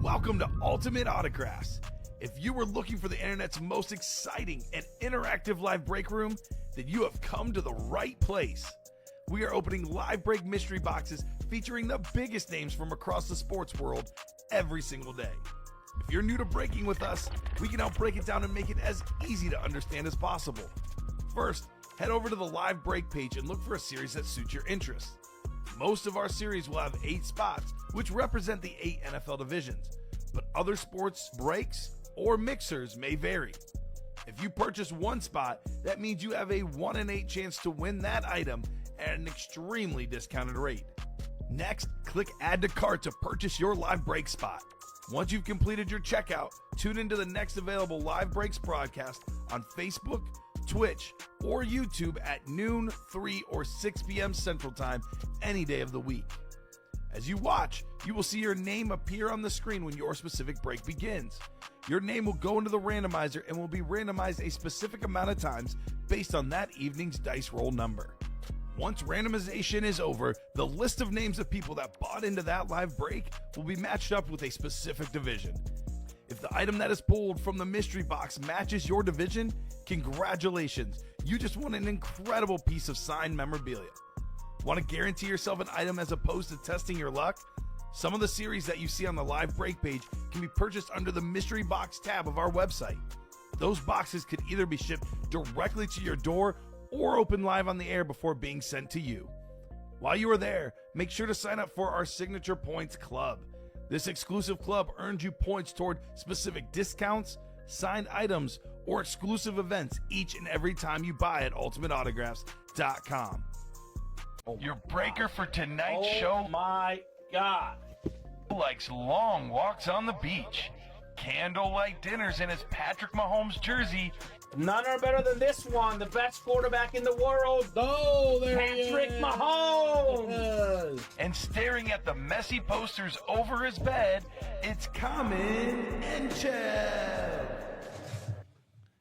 Welcome to Ultimate Autographs. If you were looking for the internet's most exciting and interactive live break room, then you have come to the right place. We are opening live break mystery boxes featuring the biggest names from across the sports world every single day. If you're new to breaking with us, we can help break it down and make it as easy to understand as possible. First, head over to the live break page and look for a series that suits your interests. Most of our series will have 8 spots, which represent the 8 NFL divisions, but other sports breaks or mixers may vary. If you purchase one spot, that means you have a 1 in 8 chance to win that item at an extremely discounted rate. Next, click Add to Cart to purchase your live break spot. Once you've completed your checkout, tune into the next available live breaks broadcast on Facebook, Twitch, or YouTube at noon, 3, or 6 p.m. Central Time any day of the week. As you watch, you will see your name appear on the screen when your specific break begins. Your name will go into the randomizer and will be randomized a specific amount of times based on that evening's dice roll number. Once randomization is over, the list of names of people that bought into that live break will be matched up with a specific division. If the item that is pulled from the mystery box matches your division, congratulations, you just won an incredible piece of signed memorabilia. Want to guarantee yourself an item as opposed to testing your luck? Some of the series that you see on the live break page can be purchased under the mystery box tab of our website. Those boxes could either be shipped directly to your door or open live on the air before being sent to you. While you are there, make sure to sign up for our Signature Points Club. This exclusive club earns you points toward specific discounts, signed items, or exclusive events each and every time you buy at ultimateautographs.com. Your breaker for tonight's show, my God, likes long walks on the beach, candlelight dinners in his Patrick Mahomes jersey. None are better than this one, the best quarterback in the world. Oh, there Patrick Mahomes. Yes. And staring at the messy posters over his bed, it's Kamen Entchev.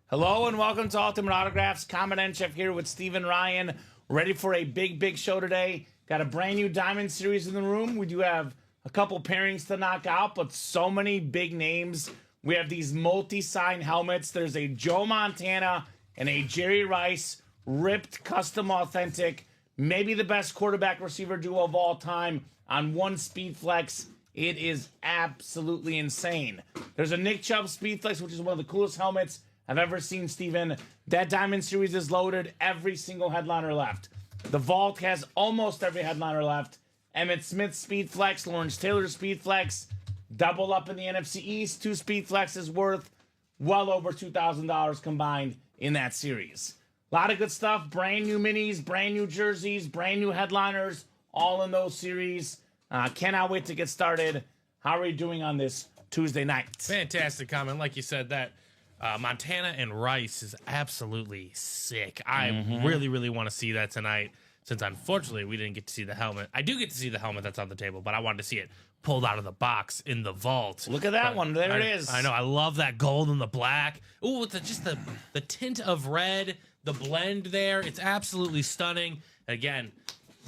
Hello and welcome to Ultimate Autographs. Kamen Entchev here with Steven Ryan. Ready for a big show today. Got a brand new Diamond Series in the room. We do have a couple pairings to knock out, but so many big names. We have these multi-sign helmets. There's a Joe Montana and a Jerry Rice ripped custom authentic. Maybe the best quarterback receiver duo of all time on one Speed Flex. It is absolutely insane. There's a Nick Chubb Speed Flex, which is one of the coolest helmets I've ever seen, Steven. That Diamond Series is loaded. Every single headliner left. The Vault has almost every headliner left. Emmitt Smith Speed Flex, Lawrence Taylor Speed Flex, double up in the NFC East. 2 Speed Flexes worth well over $2,000 combined in that series. A lot of good stuff. Brand new minis, brand new jerseys, brand new headliners, all in those series. Cannot wait to get started. How are we doing on this Tuesday night? Fantastic comment. Like you said, that Montana and Rice is absolutely sick. I really want to see that tonight, since unfortunately we didn't get to see the helmet. I do get to see the helmet that's on the table, but I wanted to see it pulled out of the box in the vault. Look at that one. There it is. I know. I love that gold and the black. Ooh, with just the tint of red, the blend there. It's absolutely stunning. Again,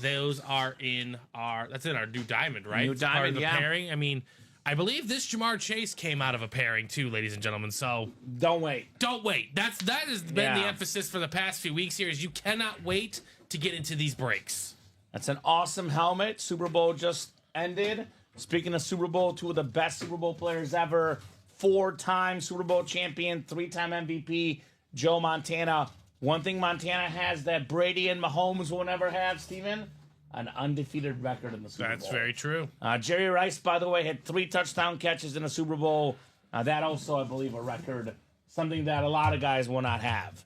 those are in our new diamond, right? New diamond, part of the yeah. pairing. I mean, I believe this Jamar Chase came out of a pairing too, ladies and gentlemen. So Don't wait. That has been the emphasis for the past few weeks here. Is you cannot wait to get into these breaks. That's an awesome helmet. Super Bowl just ended. Speaking of Super Bowl, 2 of the best Super Bowl players ever. 4-time Super Bowl champion, 3-time MVP, Joe Montana. One thing Montana has that Brady and Mahomes will never have, Steven, an undefeated record in the Super Bowl. That's very true. Jerry Rice, by the way, had 3 touchdown catches in a Super Bowl. That also, I believe, a record, something that a lot of guys will not have.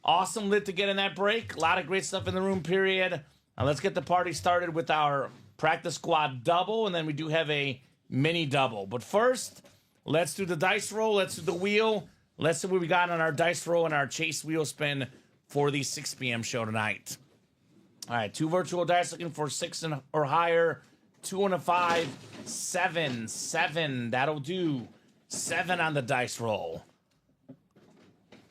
Awesome lit to get in that break. A lot of great stuff in the room, period. Let's get the party started with our practice squad double, and then we do have a mini double. But first, let's do the dice roll. Let's do the wheel. Let's see what we got on our dice roll and our chase wheel spin for the 6 p.m. show tonight. All right, 2 virtual dice looking for 6 or higher. 2 and a 5, 7. 7, that'll do. 7 on the dice roll.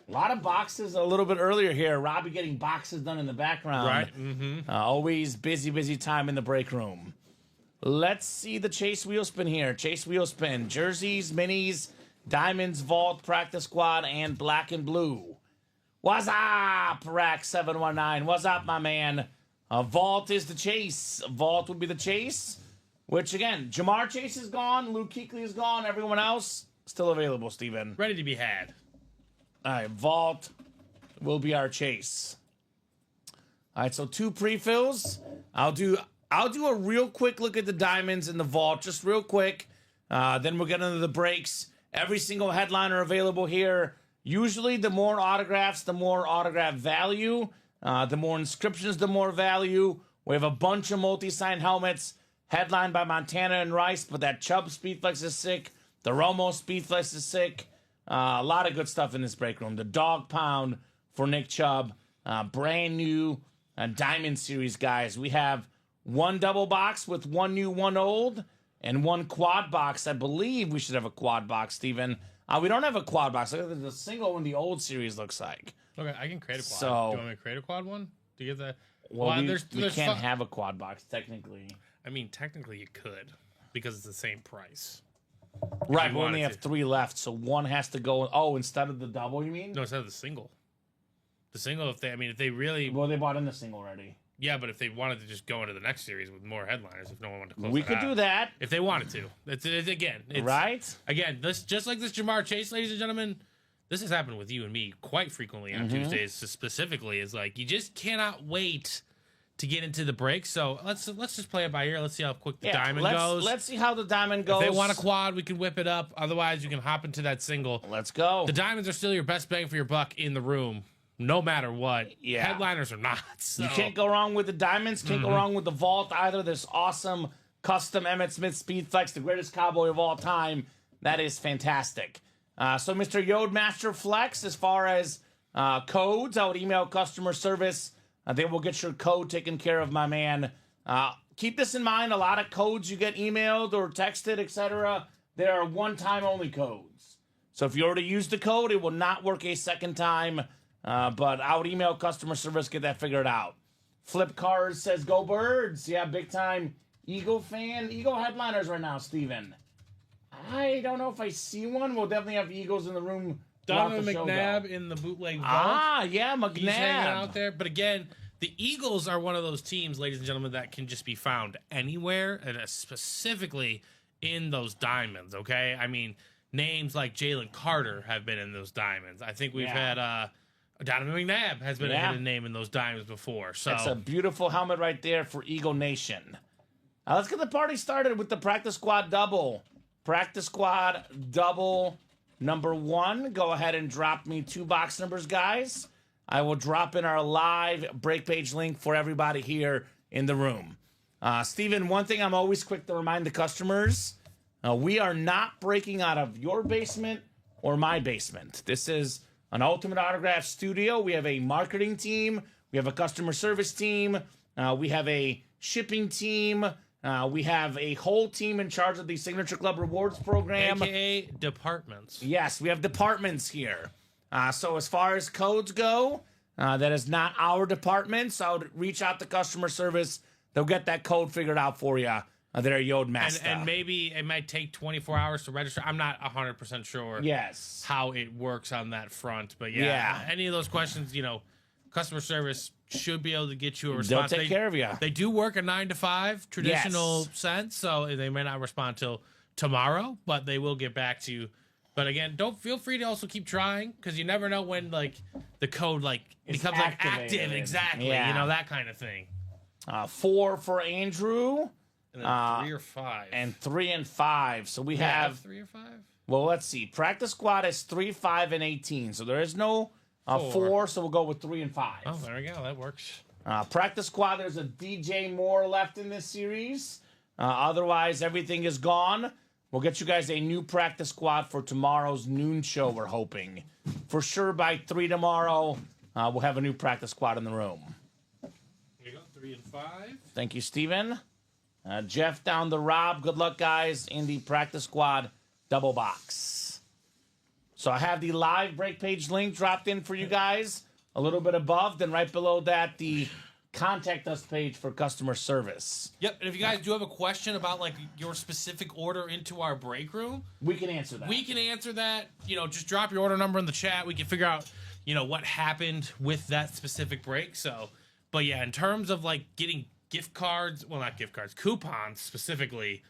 A lot of boxes a little bit earlier here. Robbie getting boxes done in the background. Right. Always busy time in the break room. Let's see the Chase wheel spin here. Chase wheel spin. Jerseys, minis, diamonds, vault, practice squad, and black and blue. What's up, Rack719? What's up, my man? Vault is the Chase. Vault would be the Chase. Which, again, Jamar Chase is gone. Luke Kuechly is gone. Everyone else still available, Steven. Ready to be had. All right, Vault will be our Chase. All right, so 2 pre-fills. I'll do a real quick look at the diamonds in the Vault, just real quick. Then we'll get into the breaks. Every single headliner available here. Usually, the more autographs, the more autograph value. The more inscriptions, the more value. We have a bunch of multi-sign helmets. Headlined by Montana and Rice, but that Chubb Speedflex is sick. The Romo Speedflex is sick. A lot of good stuff in this break room. The Dog Pound for Nick Chubb. Brand new Diamond Series, guys. We have 1 double box with 1 new, 1 old, and 1 quad box. I believe we should have a quad box, Steven. We don't have a quad box. Look at the single in the old series looks like. Okay, I can create a quad. So, do you want me to create a quad one? To get the... Well, we can't have a quad box, technically. I mean, technically you could, because it's the same price. Right, we only have 3 left, so 1 has to go. Oh, instead of the double, you mean? No, instead of the single. The single, if they really... Well, they bought in the single already. Yeah, but if they wanted to just go into the next series with more headliners, if no one wanted to close we could do that. If they wanted to. It's right? Again, just like this Jamar Chase, ladies and gentlemen, this has happened with you and me quite frequently on Tuesdays specifically, is like, you just cannot wait to get into the break. So let's just play it by ear. Let's see how quick the diamond goes. Let's see how the diamond goes. If they want a quad, we can whip it up. Otherwise, you can hop into that single. Let's go. The diamonds are still your best bang for your buck in the room, no matter what. Yeah. Headliners are not. So. You can't go wrong with the diamonds. Can't go wrong with the Vault either. This awesome custom Emmitt Smith Speedflex, the greatest cowboy of all time. That is fantastic. So Mr. Yodemaster Flex, as far as codes, I would email customer service. They will get your code taken care of, my man. Keep this in mind. A lot of codes you get emailed or texted, etc., they are one-time only codes. So if you already used the code, it will not work a second time. But I would email customer service, get that figured out. Flip Cars says, go Birds. Yeah, big-time Eagle fan. Eagle headliners right now, Steven. I don't know if I see one. We'll definitely have Eagles in the room. Donovan McNabb in the bootleg vault. Yeah, McNabb. He's hanging out there. But again, the Eagles are one of those teams, ladies and gentlemen, that can just be found anywhere, and specifically in those diamonds, okay? I mean, names like Jalen Carter have been in those diamonds. I think we've had Donovan McNabb has been a hidden name in those diamonds before. So it's a beautiful helmet right there for Eagle Nation. Let's get the party started with the Practice Squad double. Practice Squad double number 1. Go ahead and drop me 2 box numbers, guys. I will drop in our live break page link for everybody here in the room. Steven, one thing I'm always quick to remind the customers, we are not breaking out of your basement or my basement. This is an Ultimate Autograph studio. We have a marketing team. We have a customer service team. We have a shipping team. We have a whole team in charge of the Signature Club Rewards program. AKA departments. Yes, we have departments here. So as far as codes go, that is not our department. So I would reach out to customer service. They'll get that code figured out for you. They're Yodemaster. And maybe it might take 24 hours to register. I'm not 100% sure how it works on that front. But any of those questions, customer service should be able to get you a response. They'll take care of you. They do work a 9 to 5 traditional sense, so they may not respond till tomorrow, but they will get back to you. But again, don't feel free to also keep trying, because you never know when the code becomes active. Exactly, that kind of thing. 4 for Andrew. And then 3 or 5. And 3 and 5. So we have 3 or 5. Well, let's see. Practice Squad is 3, 5, and 18. So there is no 4. So we'll go with 3 and 5. Oh, there we go. That works. Practice Squad. There's a DJ Moore left in this series. Otherwise, everything is gone. We'll get you guys a new Practice Squad for tomorrow's noon show. We're hoping for sure by 3 tomorrow. We'll have a new Practice Squad in the room. Here you go. 3 and 5. Thank you, Steven. Jeff down the Rob. Good luck, guys, in the Practice Squad double box. So I have the live break page link dropped in for you guys. A little bit above. Then right below that, the contact us page for customer service. Yep, and if you guys do have a question about like your specific order into our break room, We can answer that. we can answer that. Just drop your order number in the chat. We can figure out, what happened with that specific break. So, but yeah, in terms of like getting gift cards, well, not gift cards, coupons specifically,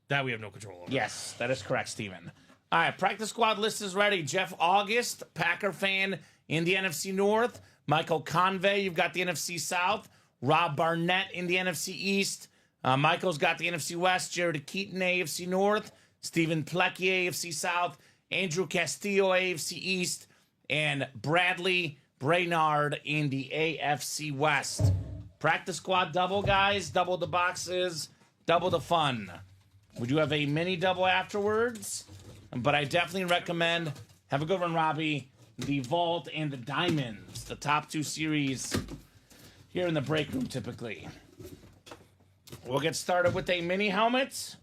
that we have no control over. Yes, that is correct, Steven. All right, practice squad list is ready. Jeff August, Packer fan in the NFC North. Michael Convey, you've got the NFC South. Rob Barnett in the NFC East. Michael's got the NFC West. Jared Keaton, AFC North. Stephen Plekier, AFC South. Andrew Castillo, AFC East. And Bradley Brainard in the AFC West. Practice squad double, guys. Double the boxes. Double the fun. We do have a mini double afterwards. But I definitely recommend, have a good one, Robbie, the Vault and the Diamonds. The top 2 series here in the break room, typically. We'll get started with a mini helmet.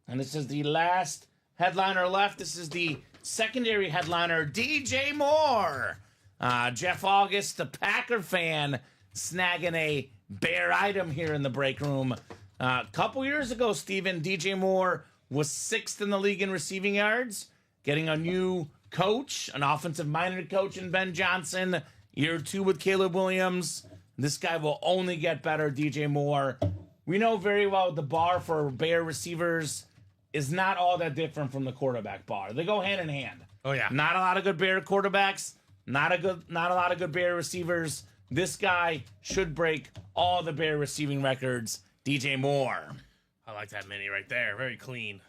And this is the last headliner left. This is the secondary headliner, DJ Moore. Jeff August, the Packer fan, snagging a Bear item here in the break room. A couple years ago, Steven, DJ Moore was 6th in the league in receiving yards, getting a new coach, an offensive-minded coach in Ben Johnson. Year 2 with Caleb Williams. This guy will only get better, DJ Moore. We know very well the bar for Bear receivers is not all that different from the quarterback bar. They go hand in hand. Oh, yeah. Not a lot of good Bear quarterbacks, not a lot of good Bear receivers. This guy should break all the Bear receiving records. DJ Moore. I like that mini right there. Very clean.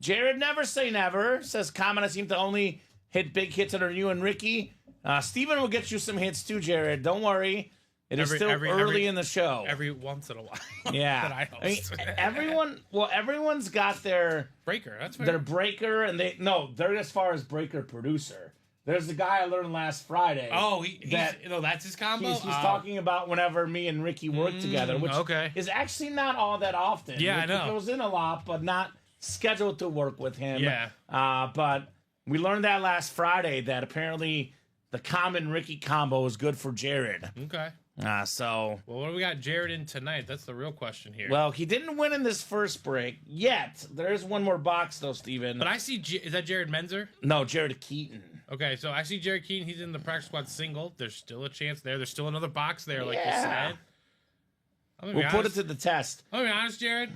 Jared Never Say Never says Kamen seem to only hit big hits under you and Ricky. Steven will get you some hits too, Jared. Don't worry. It is still early in the show. Every once in a while. Yeah. that I host. Everyone's got their breaker. That's fair. their breaker, and they're as far as breaker producer. There's the guy I learned last Friday. Oh, that's his combo? He's talking about whenever me and Ricky work together, which is actually not all that often. Yeah, Ricky I know. goes in a lot, but not scheduled to work with him. Yeah. But we learned that last Friday that apparently the Kamen Ricky combo is good for Jared. Okay. So. Well, what do we got Jared in tonight? That's the real question here. Well, he didn't win in this first break yet. There is one more box though, Steven. But I see, is that Jared Menzer? No, Jared Keaton. Okay, so I see Jared Keaton. He's in the practice squad single. There's still a chance there. There's still another box there, like you said. We'll put it to the test. I'll be honest, Jared.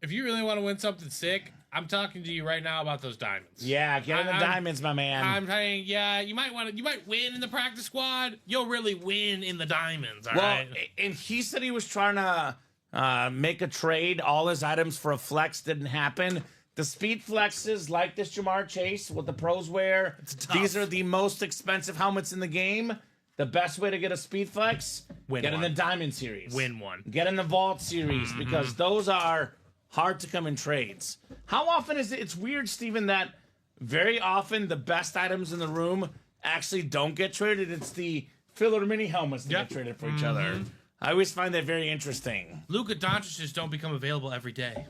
If you really want to win something sick, I'm talking to you right now about those diamonds. Yeah, get in the diamonds, my man. I'm saying, you might win in the practice squad. You'll really win in the diamonds, all right? And he said he was trying to make a trade. All his items for a flex didn't happen. The speed flexes, like this Jamar Chase, what the pros wear, these are the most expensive helmets in the game. The best way to get a speed flex, get in the Diamond Series. Win one. Get in the Vault Series, because those are hard to come in trades. How often is it? It's weird, Steven, that very often the best items in the room actually don't get traded. It's the filler mini helmets that get traded for each other. I always find that very interesting. Luka Doncic don't become available every day.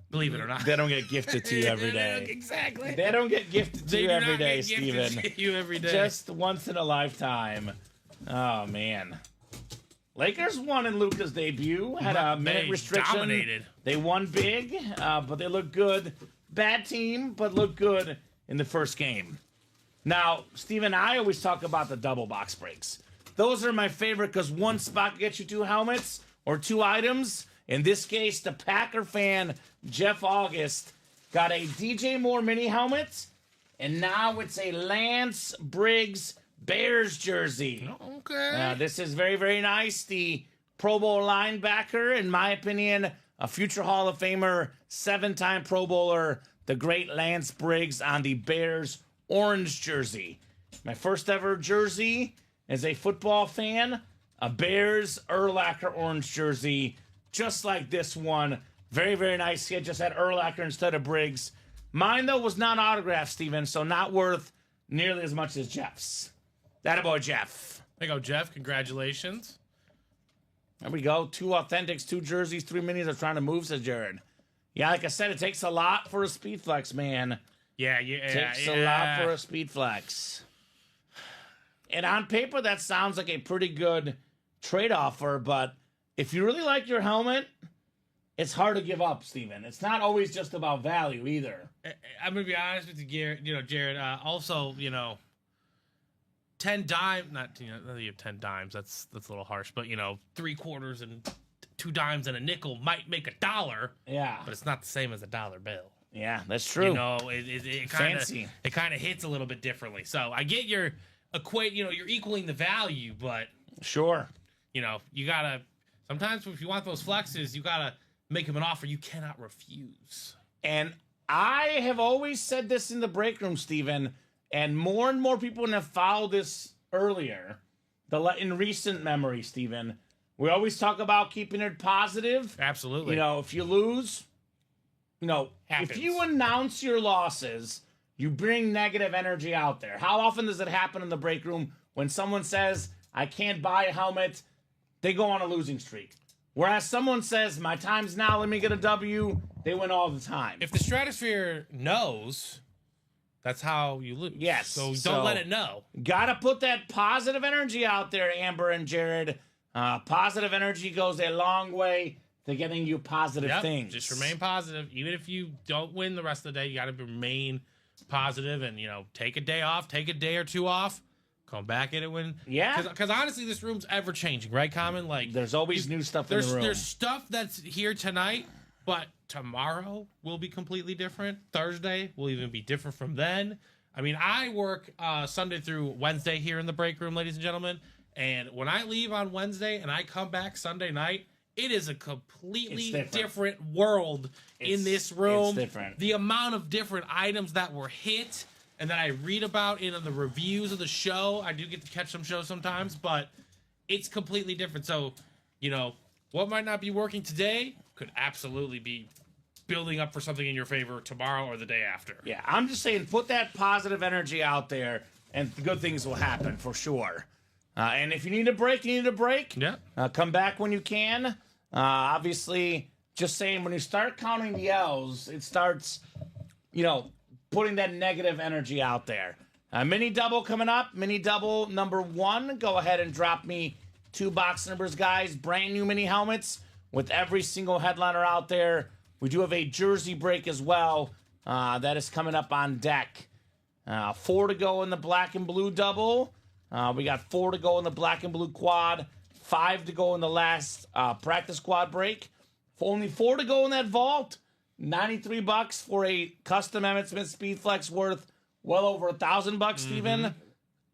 Believe it or not. They don't get gifted to you every day. Exactly. They don't get gifted to you every day, Steven. You every day. Just once in a lifetime. Oh, man. Lakers won in Luka's debut. Had a minute restriction. Dominated. They won big, but they looked good. Bad team, but looked good in the first game. Now, Steven, I always talk about the double box breaks. Those are my favorite because one spot gets you 2 helmets or 2 items. In this case, the Packer fan, Jeff August, got a DJ Moore mini helmet, and now it's a Lance Briggs Bears jersey. Okay. This is very, very nice. The Pro Bowl linebacker, in my opinion, a future Hall of Famer, 7-time Pro Bowler, the great Lance Briggs on the Bears orange jersey. My first ever jersey as a football fan, a Bears Urlacher orange jersey, just like this one. Very, very nice hit. Just had Urlacher instead of Briggs. Mine, though, was not autographed, Steven, so not worth nearly as much as Jeff's. Attaboy, Jeff. There you go, Jeff. Congratulations. There we go. 2 authentics, 2 jerseys, 3 minis are trying to move, says Jared. Yeah, like I said, it takes a lot for a speed flex, man. Yeah. Takes a lot for a speed flex. And on paper, that sounds like a pretty good trade offer. But if you really like your helmet, it's hard to give up, Steven. It's not always just about value either. I'm gonna be honest with you, Garrett. Jared. Also, 10 dimes. Not you have 10 dimes. That's a little harsh. But 3 quarters and 2 dimes and a nickel might make $1. Yeah. But it's not the same as a dollar bill. Yeah, that's true. It kind of hits a little bit differently. So I get you're equaling the value, but sure. You gotta sometimes if you want those flexes, you gotta make them an offer you cannot refuse. And I have always said this in the break room, Steven, and more people have followed this earlier. In recent memory, Steven, we always talk about keeping it positive. Absolutely. If you lose, Happens. if you announce your losses, you bring negative energy out there. How often does it happen in the break room when someone says, I can't buy a helmet, they go on a losing streak? Whereas someone says, my time's now, let me get a W, they win all the time. If the stratosphere knows, that's how you lose. Yes. So don't let it know. Gotta put that positive energy out there, Amber and Jared. Positive energy goes a long way to getting you positive things. Just remain positive. Even if you don't win the rest of the day, you got to remain positive and, take a day off, take a day or 2 off, come back at it when. Yeah. Because honestly, this room's ever changing, right, Kamen? Like, there's always new stuff in the room. There's stuff that's here tonight, but tomorrow will be completely different. Thursday will even be different from then. I mean, I work Sunday through Wednesday here in the break room, ladies and gentlemen. And when I leave on Wednesday and I come back Sunday night, it is a completely different world in this room. It's different. The amount of different items that were hit and that I read about in the reviews of the show. I do get to catch some shows sometimes, but it's completely different. So, what might not be working today could absolutely be building up for something in your favor tomorrow or the day after. Yeah, I'm just saying, put that positive energy out there, and good things will happen for sure. And if you need a break, you need a break. Yeah. Come back when you can. Obviously, just saying, when you start counting the L's, it starts, putting that negative energy out there. Mini double coming up. Mini double number 1. Go ahead and drop me 2 box numbers, guys. Brand new mini helmets with every single headliner out there. We do have a jersey break as well. That is coming up on deck. 4 to go in the black and blue double. We got 4 to go in the black and blue quad. 5 to go in the last practice quad break. Only 4 to go in that vault. $93 for a custom Emmett Smith Speed Flex worth well over $1,000, Steven.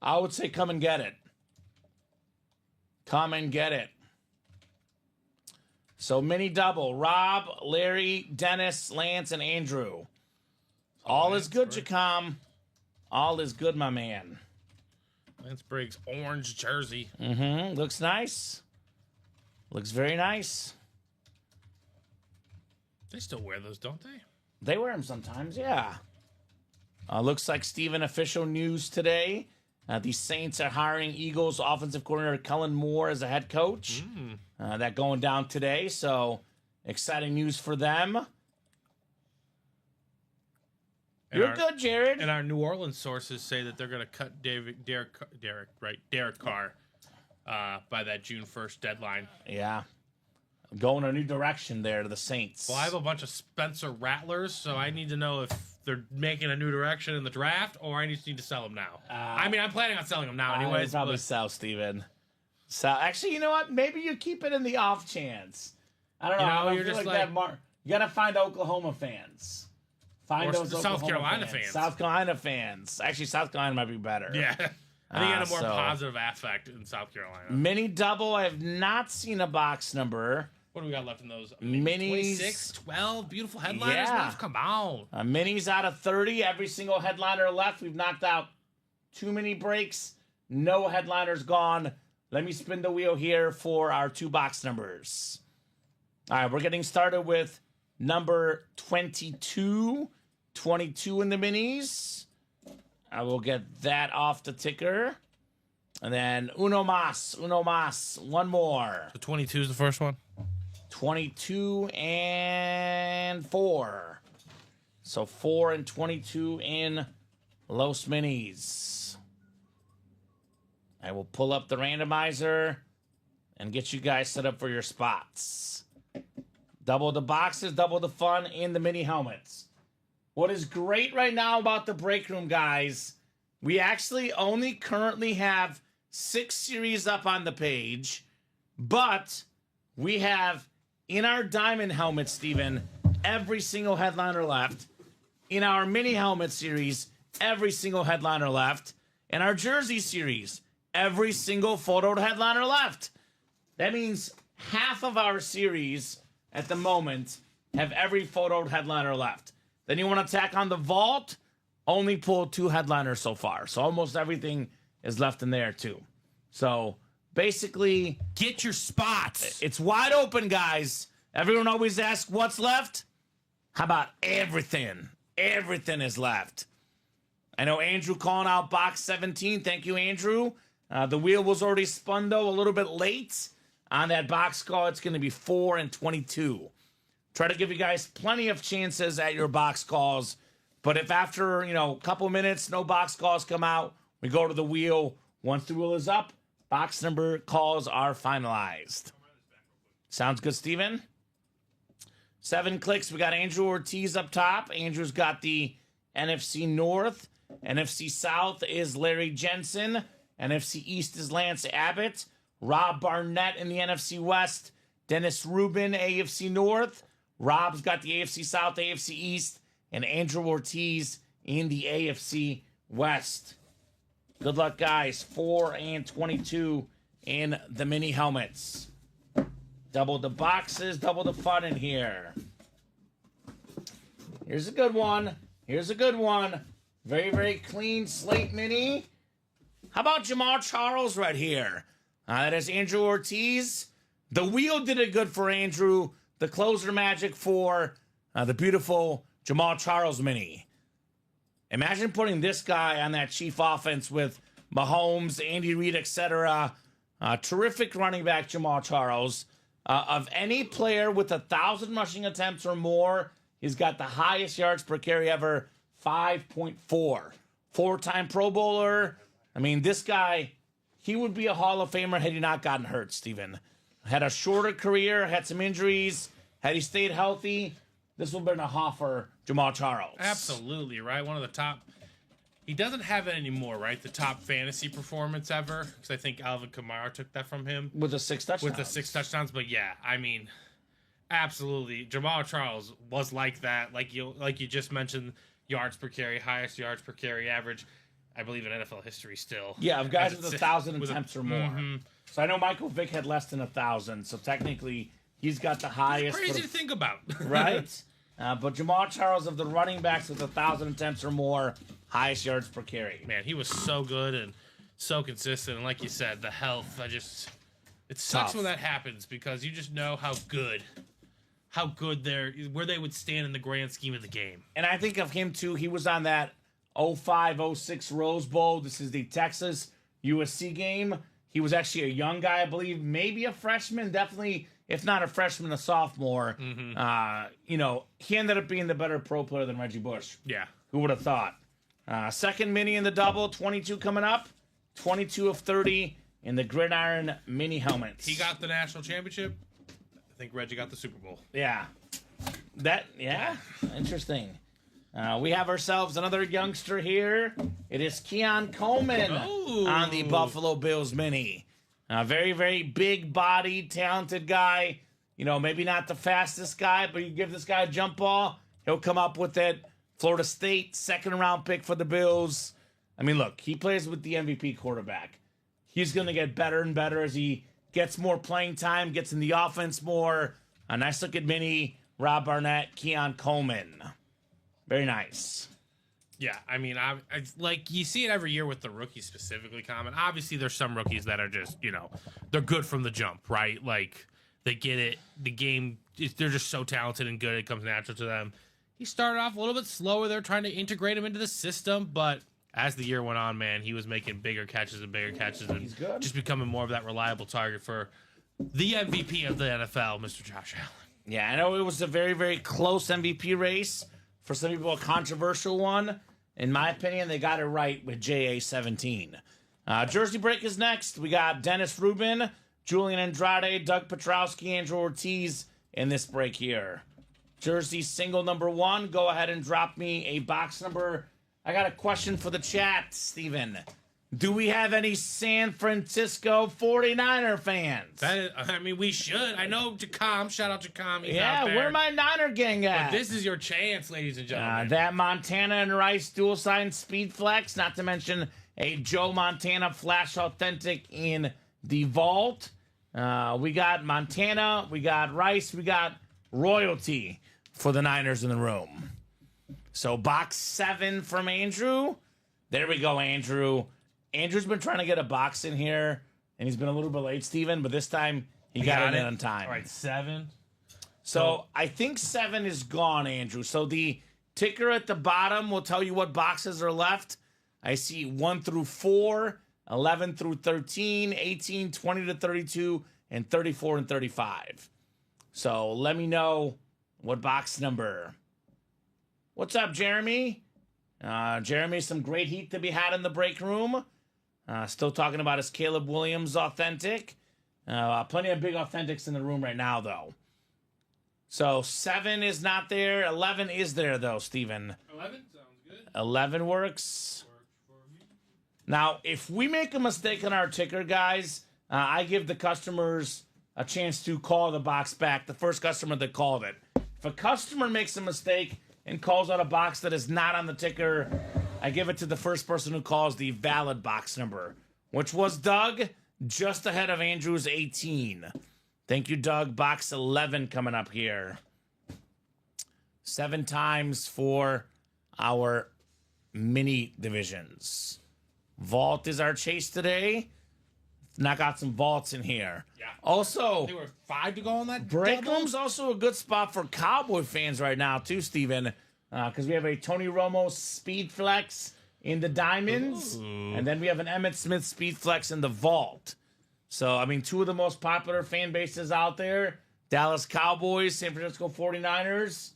I would say come and get it. Come and get it. So mini double. Rob, Larry, Dennis, Lance, and Andrew. All is good, Jacom. All is good, my man. Lance Briggs, orange jersey. Looks nice. Looks very nice. They still wear those, don't they? They wear them sometimes, yeah. Looks like Steven, official news today. The Saints are hiring Eagles offensive coordinator Kellen Moore as a head coach. That going down today, so exciting news for them. You're good, Jared. And our New Orleans sources say that they're going to cut Derek Carr by that June 1st deadline. Yeah. Going a new direction there to the Saints. Well, I have a bunch of Spencer Rattlers, so I need to know if they're making a new direction in the draft or I just need to sell them now. I'm planning on selling them now anyways. I'd probably sell, Steven. So, actually, you know what? Maybe you keep it in the off chance. I don't know. I you're feel just that you got to find Oklahoma fans. Find or those South Oklahoma Carolina fans. South Carolina fans. Actually, South Carolina might be better. Yeah. I think it had a more positive affect in South Carolina. Mini double. I have not seen a box number. What do we got left in those? Minis. 26, 12 beautiful headliners left? Come on. Minis out of 30. Every single headliner left. We've knocked out 2 mini breaks. No headliners gone. Let me spin the wheel here for our 2 box numbers. All right, we're getting started with number 22. 22 in the minis. I will get that off the ticker. And then uno mas. One more. So 22 is the first one? 22 and 4. So 4 and 22 in Los Minis. I will pull up the randomizer and get you guys set up for your spots. Double the boxes, double the fun in the mini helmets. What is great right now about the break room, guys, we actually only currently have 6 series up on the page, but we have in our diamond helmet, Steven, every single headliner left. In our mini helmet series, every single headliner left. In our jersey series, every single photoed headliner left. That means half of our series at the moment have every photoed headliner left. Then you want to tack on the vault, only pulled 2 headliners so far. So almost everything is left in there too. So basically, Get your spots. it's wide open, guys. Everyone always asks what's left. How about everything? Everything is left. I know Andrew calling out box 17. Thank you, Andrew. The wheel was already spun, though, a little bit late on that box call. It's going to be 4 and 22. Try to give you guys plenty of chances at your box calls. But if after, a couple minutes, no box calls come out, we go to the wheel. Once the wheel is up, box number calls are finalized. Sounds good, Steven? 7 clicks. We got Andrew Ortiz up top. Andrew's got the NFC North. NFC South is Larry Jensen. NFC East is Lance Abbott. Rob Barnett in the NFC West. Dennis Rubin, AFC North. Rob's got the AFC South, AFC East. And Andrew Ortiz in the AFC West. Good luck, guys. 4 and 22 in the mini helmets. Double the boxes, double the fun in here. Here's a good one. Here's a good one. Very, very clean slate mini. How about Jamal Charles right here? That is Andrew Ortiz. The wheel did it good for Andrew. The closer magic for the beautiful Jamal Charles mini. Imagine putting this guy on that Chief offense with Mahomes, Andy Reid, etc. Terrific running back, Jamal Charles. Of any player with 1,000 rushing attempts or more, he's got the highest yards per carry ever, 5.4. 4-time Pro Bowler. I mean, this guy, he would be a Hall of Famer had he not gotten hurt, Steven. Had a shorter career, had some injuries. Had he stayed healthy, this would have been a Hoffer Jamal Charles. Absolutely, right? One of the top. He doesn't have it anymore, right? The top fantasy performance ever. Because I think Alvin Kamara took that from him. With the 6 touchdowns. With the 6 touchdowns. But yeah, I mean, absolutely. Jamal Charles was like that. Like you just mentioned, yards per carry, highest yards per carry average, I believe, in NFL history still. Yeah, of guys with 1,000 with attempts or more. So I know Michael Vick had less than 1,000. So technically, he's got the highest. Crazy to think about. Right? But Jamal Charles of the running backs with 1,000 attempts or more, highest yards per carry. Man, he was so good and so consistent. And like you said, the health, it sucks when that happens because you just know how good where they would stand in the grand scheme of the game. And I think of him too. He was on that 05-06 Rose Bowl. This is the Texas USC game. He was actually a young guy, I believe, maybe a freshman, definitely, if not a freshman, a sophomore. He ended up being the better pro player than Reggie Bush. Yeah. Who would have thought? Second mini in the double, 22 coming up, 22 of 30 in the gridiron mini helmets. He got the national championship. I think Reggie got the Super Bowl. Yeah. Interesting. We have ourselves another youngster here. It is Keon Coleman on the Buffalo Bills mini. Very, very big body, talented guy. Maybe not the fastest guy, but you give this guy a jump ball, he'll come up with it. Florida State, 2nd-round pick for the Bills. I mean, look, he plays with the MVP quarterback. He's going to get better and better as he gets more playing time, gets in the offense more. A nice look at mini, Rob Barnett, Keon Coleman. Very nice. Yeah, I mean, I like you see it every year with the rookies specifically, Kamen. Obviously, there's some rookies that are just, they're good from the jump, right? Like, they get it. The game, they're just so talented and good. It comes natural to them. He started off a little bit slower. They're trying to integrate him into the system, but as the year went on, man, he was making bigger catches and He's good. just becoming more of that reliable target for the MVP of the NFL, Mr. Josh Allen. Yeah, I know it was a very, very close MVP race. For some people, a controversial one. In my opinion, they got it right with JA-17. Jersey break is next. We got Dennis Rubin, Julian Andrade, Doug Petrowski, Andrew Ortiz in this break here. Jersey single number 1. Go ahead and drop me a box number. I got a question for the chat, Steven. Do we have any San Francisco 49er fans? We should. I know Jacom. Shout out Jacom. He's Yeah, out there. where my Niner gang at? But this is your chance, ladies and gentlemen. That Montana and Rice dual sign speed flex, not to mention a Joe Montana Flash Authentic in the vault. We got Montana, we got Rice, we got royalty for the Niners in the room. So box 7 from Andrew. There we go, Andrew. Andrew's been trying to get a box in here, and he's been a little bit late, Steven, but this time he got it in on time. All right, 7. So I think 7 is gone, Andrew. So the ticker at the bottom will tell you what boxes are left. I see 1 through 4, 11 through 13, 18, 20 to 32, and 34 and 35. So let me know what box number. What's up, Jeremy? Jeremy, some great heat to be had in the break room. Still talking about his Caleb Williams authentic. Plenty of big authentics in the room right now, though. So 7 is not there. 11 is there, though, Steven. 11 sounds good. 11 works. Now, if we make a mistake on our ticker, guys, I give the customers a chance to call the box back, the first customer that called it. If a customer makes a mistake and calls out a box that is not on the ticker, I give it to the first person who calls the valid box number, which was Doug, just ahead of Andrew's 18. Thank you, Doug. Box 11 coming up here. 7 times for our mini divisions. Vault is our chase today. Knock out some vaults in here. Yeah. Also, There were 5 to go on that. break double? room's also a good spot for Cowboy fans right now, too, Steven. Because we have a Tony Romo Speed Flex in the Diamonds. Ooh. And then we have an Emmitt Smith Speed Flex in the Vault. So, 2 of the most popular fan bases out there. Dallas Cowboys, San Francisco 49ers.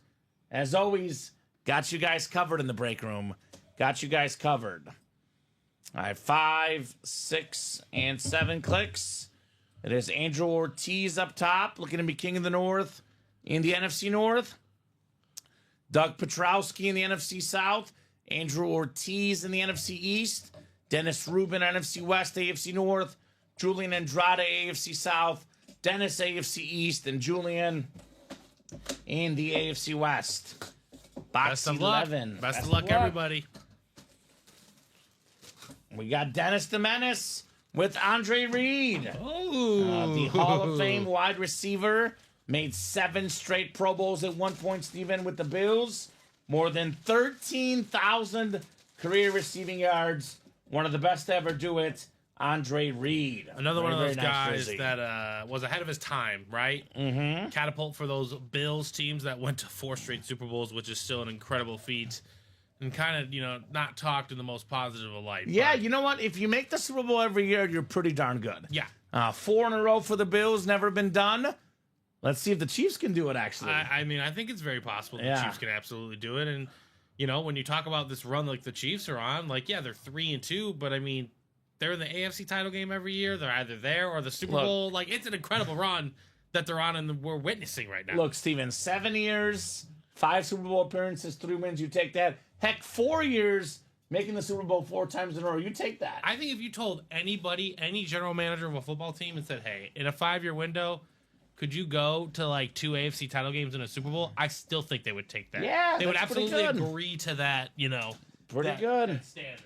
As always, got you guys covered in the break room. Got you guys covered. All right, 5, 6, and 7 clicks. It is Andrew Ortiz up top, looking to be king of the North in the NFC North. Doug Petrowski in the NFC South. Andrew Ortiz in the NFC East. Dennis Rubin, NFC West, AFC North. Julian Andrade, AFC South. Dennis, AFC East. And Julian in the AFC West. Box Best of 11. luck. Best of luck, everybody. We got Dennis the Menace with Andre Reed. Oh, The Hall of Fame wide receiver. Made 7 straight Pro Bowls at one point, Steven, with the Bills. More than 13,000 career receiving yards. One of the best to ever do it, Andre Reed. Another one of Very, those very nice guys jersey. that was ahead of his time, right? Mm-hmm. Catapult for those Bills teams that went to 4 straight Super Bowls, which is still an incredible feat. And kind of, not talked in the most positive of light. Yeah, but you know what? If you make the Super Bowl every year, you're pretty darn good. Yeah. 4 in a row for the Bills, never been done. Let's see if the Chiefs can do it, actually. I think it's very possible the Yeah. Chiefs can absolutely do it. And, when you talk about this run like the Chiefs are on, they're 3-2, but they're in the AFC title game every year. They're either there or the Super Bowl. It's an incredible run that they're on and we're witnessing right now. Look, Steven, 7 years, 5 Super Bowl appearances, 3 wins, you take that. Heck, 4 years, making the Super Bowl 4 times in a row, you take that. I think if you told anybody, any general manager of a football team and said, hey, in a 5-year window, could you go to 2 AFC title games in a Super Bowl? I still think they would take that. Yeah, they would that's pretty absolutely good. agree to that, Pretty good. that standard.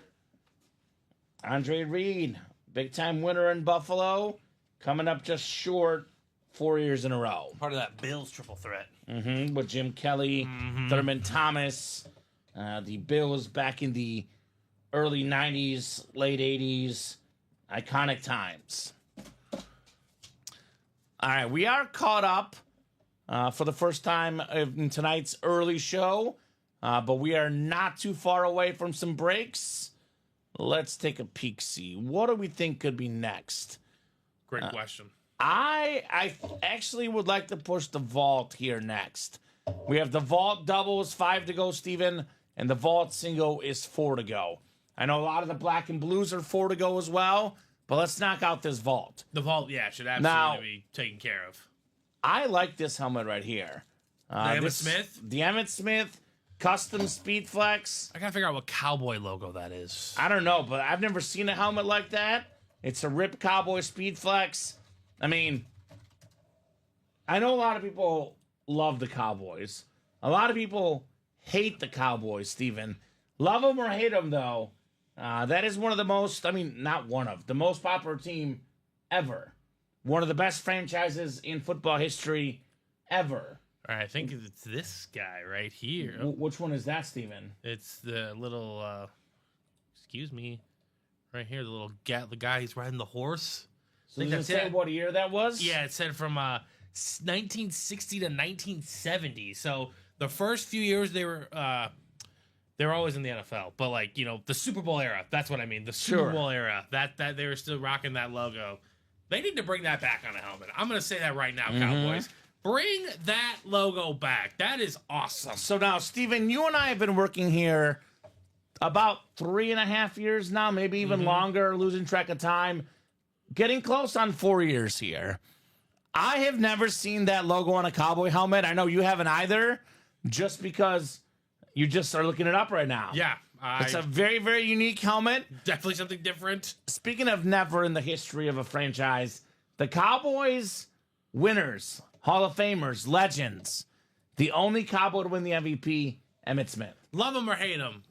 Andre Reed, big time winner in Buffalo, coming up just short 4 years in a row. Part of that Bills triple threat. With Jim Kelly, Thurman Thomas, the Bills back in the early 90s, late 80s, iconic times. All right, we are caught up for the first time in tonight's early show, but we are not too far away from some breaks. Let's take a peek-see. What do we think could be next? Great question. I actually would like to push the vault here next. We have the vault doubles, 5 to go, Steven, and the vault single is 4 to go. I know a lot of the black and blues are 4 to go as well, but let's knock out this vault. The vault, yeah, should absolutely Now, be taken care of. I like this helmet right here. The Emmitt Smith? The Emmitt Smith custom speed flex. I gotta figure out what cowboy logo that is. I don't know, but I've never seen a helmet like that. It's a Rip Cowboy speed flex. I mean, I know a lot of people love the Cowboys. A lot of people hate the Cowboys, Steven. Love them or hate them, though. That is one of the most, I mean, not one of, the most popular team ever. One of the best franchises in football history ever. All right, I think it's this guy right here. Which one is that, Steven? It's the little, excuse me, right here, the guy he's riding the horse. So does it say what year that was? Yeah, it said from 1960 to 1970. So the first few years they were always in the NFL, but like, you know, the Super Bowl era. That's what I mean. The Super Bowl era. That they were still rocking that logo. They need to bring that back on a helmet. I'm going to say that right now, Cowboys. Bring that logo back. That is awesome. So now, Steven, you and I have been working here about 3.5 years now, maybe even longer, losing track of time. Getting close on 4 years here. I have never seen that logo on a Cowboy helmet. I know you haven't either, just because you just are looking it up right now. Yeah. It's a very, very unique helmet. Definitely something different. Speaking of never in the history of a franchise, the Cowboys winners, Hall of Famers, legends. The only Cowboy to win the MVP, Emmitt Smith. Love him or hate him,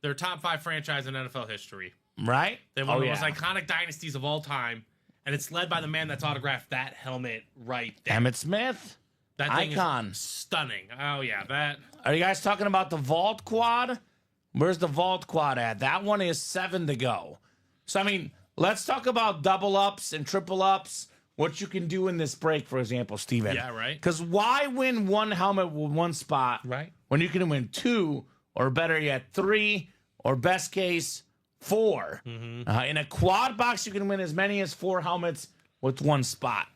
they're top 5 franchise in NFL history. Right? They're one of the most iconic dynasties of all time, and it's led by the man that's autographed that helmet right there. Emmitt Smith. That thing icon. is stunning. Oh, yeah, that. Are you guys talking about the Vault Quad? Where's the Vault Quad at? That one is 7 to go. So, I mean, let's talk about double ups and triple ups, what you can do in this break, for example, Steven. Yeah, right. Because why win one helmet with one spot Right. when you can win 2, or better yet, 3, or best case, 4? In a quad box, you can win as many as 4 helmets with one spot.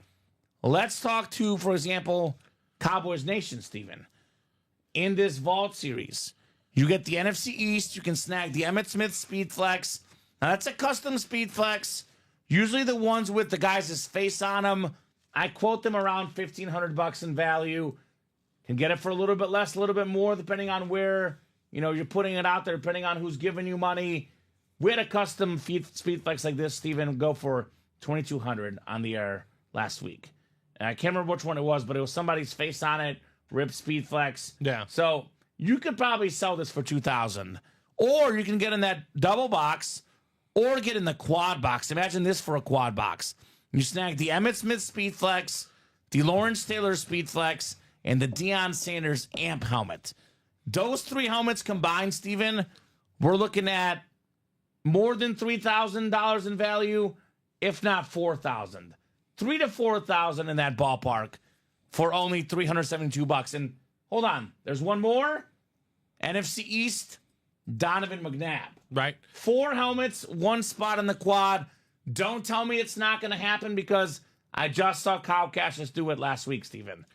Let's talk to, for example, Cowboys Nation, Steven. In this Vault series, you get the NFC East. You can snag the Emmitt Smith Speed Flex. Now, that's a custom Speed Flex. Usually the ones with the guys' face on them. I quote them around $1,500 in value. Can get it for a little bit less, a little bit more, depending on where you're putting it out there, depending on who's giving you money. We had a custom Speed Flex like this, Steven, go for $2,200 on the air last week. And I can't remember which one it was, but it was somebody's face on it, Rip Speed Flex. Yeah. So you could probably sell this for $2,000, or you can get in that double box, or get in the quad box. Imagine this for a quad box. You snag the Emmitt Smith Speed Flex, the Lawrence Taylor Speed Flex, and the Deion Sanders Amp helmet. Those 3 helmets combined, Steven, we're looking at more than $3,000 in value, if not $4,000. $3,000 to $4,000 in that ballpark for only $372. And hold on, there's one more. NFC East, Donovan McNabb. Right. 4 helmets, 1 spot in the quad. Don't tell me it's not going to happen, because I just saw Kyle Cassius do it last week, Steven.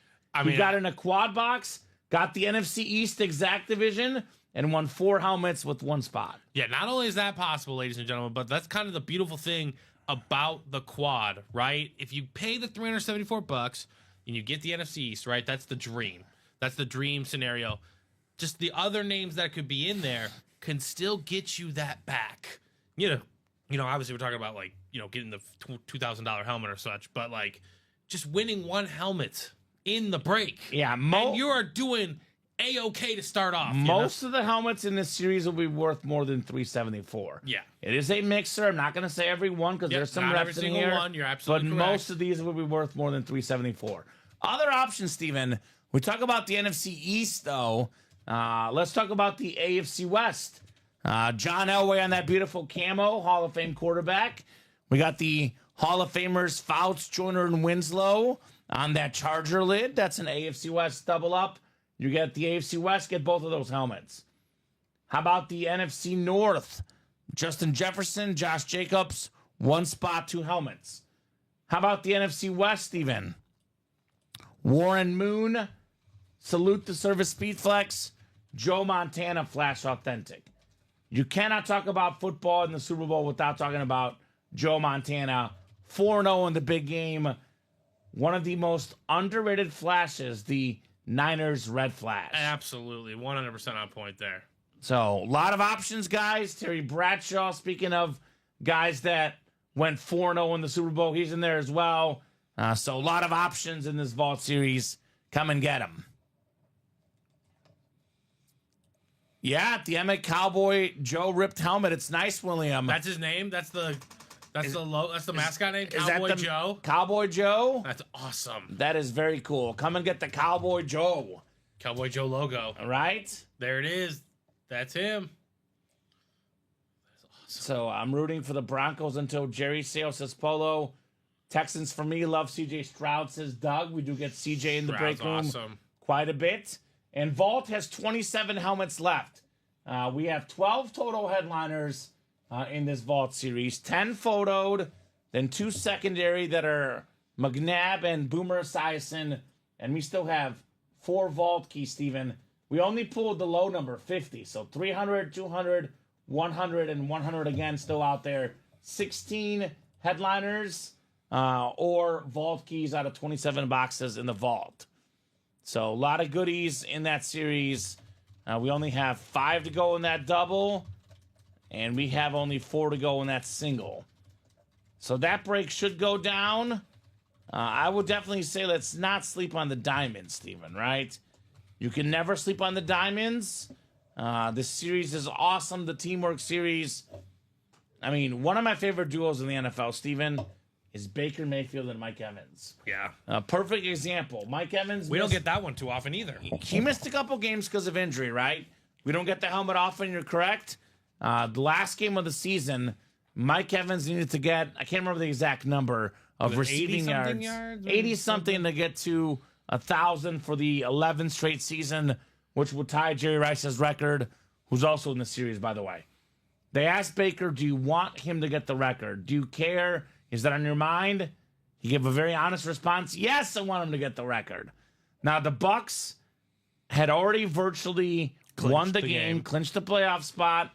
He got in a quad box, got the NFC East exact division, and won 4 helmets with 1 spot. Yeah, not only is that possible, ladies and gentlemen, but that's kind of the beautiful thing about the quad, right? If you pay the $374 and you get the NFC East, right? That's the dream. That's the dream scenario. Just the other names that could be in there can still get you that back. You know, obviously we're talking about getting the $2,000 helmet or such, but like just winning 1 helmet in the break. Yeah, and you are doing A-okay to start off. Most of the helmets in this series will be worth more than $374. Yeah. It is a mixer. I'm not going to say every one, because there's some reps in here. One, you're absolutely but correct. most of these will be worth more than $374. Other options, Steven. We talk about the NFC East, though. Let's talk about the AFC West. John Elway on that beautiful camo, Hall of Fame quarterback. We got the Hall of Famers Fouts, Joyner, and Winslow on that Charger lid. That's an AFC West double up. You get the AFC West, get both of those helmets. How about the NFC North? Justin Jefferson, Josh Jacobs, 1 spot, 2 helmets. How about the NFC West, Steven? Warren Moon, Salute the Service Speed Flex, Joe Montana Flash Authentic. You cannot talk about football in the Super Bowl without talking about Joe Montana. 4-0 in the big game. One of the most underrated flashes, the Niners red flash. Absolutely. 100% on point there. So, a lot of options, guys. Terry Bradshaw, speaking of guys that went 4-0 in the Super Bowl, he's in there as well. So, a lot of options in this Vault Series. Come and get them. Yeah, the Emmett Cowboy Joe ripped helmet. It's nice, William. That's his name? That's the mascot name? Is that Cowboy the Joe? Cowboy Joe? That's awesome. That is very cool. Come and get the Cowboy Joe. Cowboy Joe logo. All right? There it is. That's him. So I'm rooting for the Broncos until Jerry Sales says Polo. Texans for me love CJ Stroud, says Doug. We do get CJ in the break room awesome. quite a bit. And Vault has 27 helmets left. We have 12 total headliners in this Vault series. 10 photoed, then 2 secondary that are McNabb and Boomer Esiason. And we still have 4 Vault keys, Steven. We only pulled the low number, 50. So 300, 200, 100, and 100 again still out there. 16 headliners or Vault keys out of 27 boxes in the Vault. So a lot of goodies in that series. We only have 5 to go in that double, and we have only 4 to go in that single. So that break should go down. I would definitely say let's not sleep on the diamonds, Steven, right? You can never sleep on the diamonds. This series is awesome, the Teamwork Series. I mean, one of my favorite duos in the NFL, Steven, is Baker Mayfield and Mike Evans. Yeah. Perfect example. Mike Evans. We don't get that one too often either. He missed a couple games because of injury, right? We don't get the helmet often, you're correct. The last game of the season, Mike Evans needed to get, I can't remember the exact number of receiving yards. 80-something to get to 1,000 for the 11th straight season, which would tie Jerry Rice's record, who's also in the series, by the way. They asked Baker, do you want him to get the record? Do you care? Is that on your mind? He gave a very honest response. Yes, I want him to get the record. Now, the Bucs had already virtually won the game, clinched the playoff spot,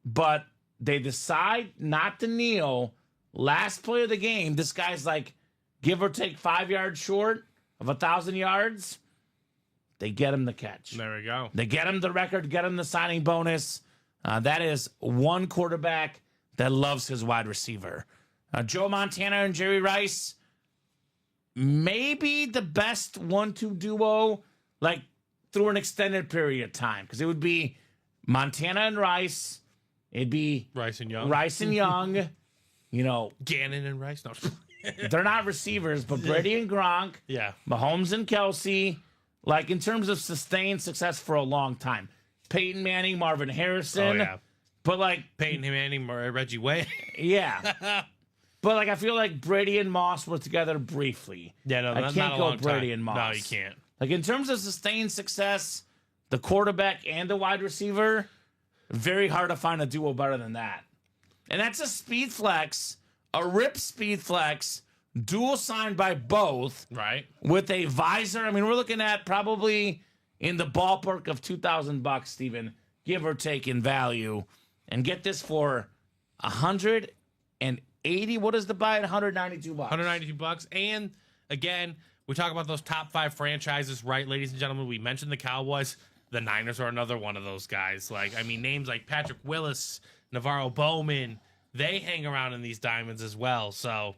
but they decide not to kneel. Last play of the game, this guy's like, give or take 5 yards short of 1,000 yards. They get him the catch. There we go. They get him the record, get him the signing bonus. That is one quarterback that loves his wide receiver. Joe Montana and Jerry Rice, maybe the best 1-2 duo, like through an extended period of time, because it would be Montana and Rice. It'd be Rice and Young. You know, Gannon and Rice. No. They're not receivers, but Brady and Gronk. Yeah. Mahomes and Kelsey. Like in terms of sustained success for a long time. Peyton Manning, Marvin Harrison. Oh, yeah. But like Peyton Manning, Reggie Wayne. Yeah. But like I feel like Brady and Moss were together briefly. Yeah, no, I not can't a go long Brady time. and Moss. No, you can't. Like in terms of sustained success, the quarterback and the wide receiver, very hard to find a duo better than that. And that's a speed flex, a rip speed flex, dual signed by both. Right. With a visor. I mean, we're looking at probably in the ballpark of $2,000, Steven, give or take in value. And get this for $180. What is the buy at $192? $192. And again, we talk about those top 5 franchises, right, ladies and gentlemen? We mentioned the Cowboys. The Niners are another one of those guys. Like, I mean, names like Patrick Willis, Navarro Bowman, they hang around in these diamonds as well. So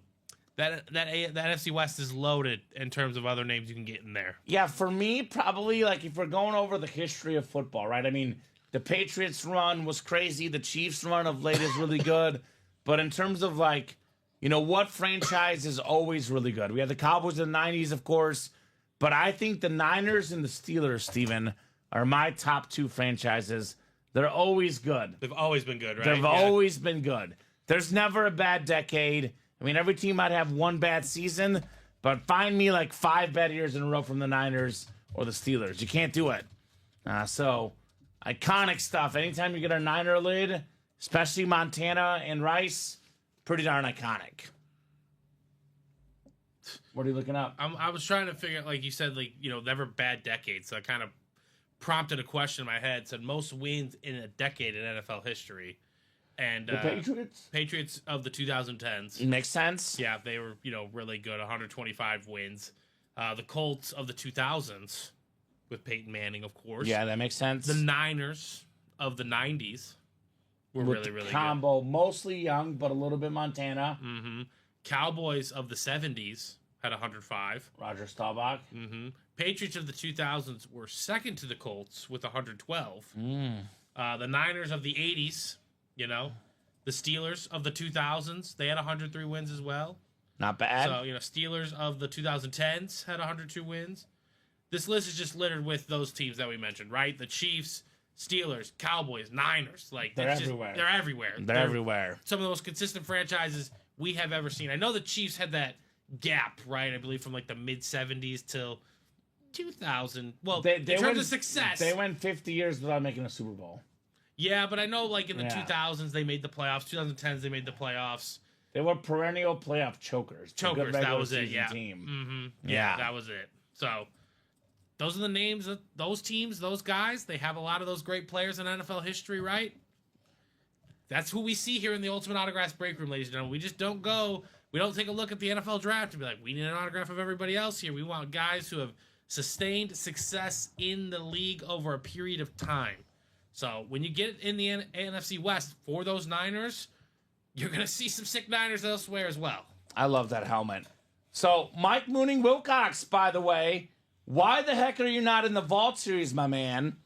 that NFC West is loaded in terms of other names you can get in there. Yeah, for me, probably like if we're going over the history of football, right? I mean, the Patriots run was crazy. The Chiefs run of late is really good. But in terms of like, you know, what franchise is always really good? We had the Cowboys in the 90s, of course. But I think the Niners and the Steelers, Steven, are my top 2 franchises. They're always good. They've always been good, right? They've always been good. There's never a bad decade. I mean, every team might have one bad season, but find me like 5 bad years in a row from the Niners or the Steelers. You can't do it. So, iconic stuff. Anytime you get a Niner lid, especially Montana and Rice, pretty darn iconic. What are you looking up? I was trying to figure out, like you said, like, you know, never bad decades. So I kind of prompted a question in my head. Said most wins in a decade in NFL history, and The Patriots? Patriots of the 2010s. Makes sense. Yeah, they were really good. 125 wins. The Colts of the 2000s with Peyton Manning, of course. Yeah, that makes sense. The Niners of the 90s were With really, the really combo, mostly young, but a little bit Montana. good. Mm-hmm. Cowboys of the 70s had 105. Roger Staubach. Mm-hmm. Patriots of the 2000s were second to the Colts with 112. The Niners of the 80s, the Steelers of the 2000s, they had 103 wins as well. Not bad. So, Steelers of the 2010s had 102 wins. This list is just littered with those teams that we mentioned, right? The Chiefs, Steelers, Cowboys, Niners. Like, They're everywhere. They're everywhere. They're everywhere. Some of the most consistent franchises we have ever seen. I know the Chiefs had that gap, right? I believe from like the mid 70s till 2000. Well, in terms of success, they went 50 years without making a Super Bowl. Yeah, but I know like in the 2000s they made the playoffs. 2010s they made the playoffs. They were perennial playoff chokers. That was it. Yeah. Team. Mm-hmm. Yeah, that was it. So those are the names of those teams, those guys. They have a lot of those great players in NFL history, right? That's who we see here in the Ultimate Autographs break room, ladies and gentlemen. We just don't go. We don't take a look at the NFL draft and be like, we need an autograph of everybody else here. We want guys who have sustained success in the league over a period of time. So when you get in the NFC West for those Niners, you're going to see some sick Niners elsewhere as well. I love that helmet. So, Mike Mooning Wilcox, by the way, why the heck are you not in the Vault Series, my man?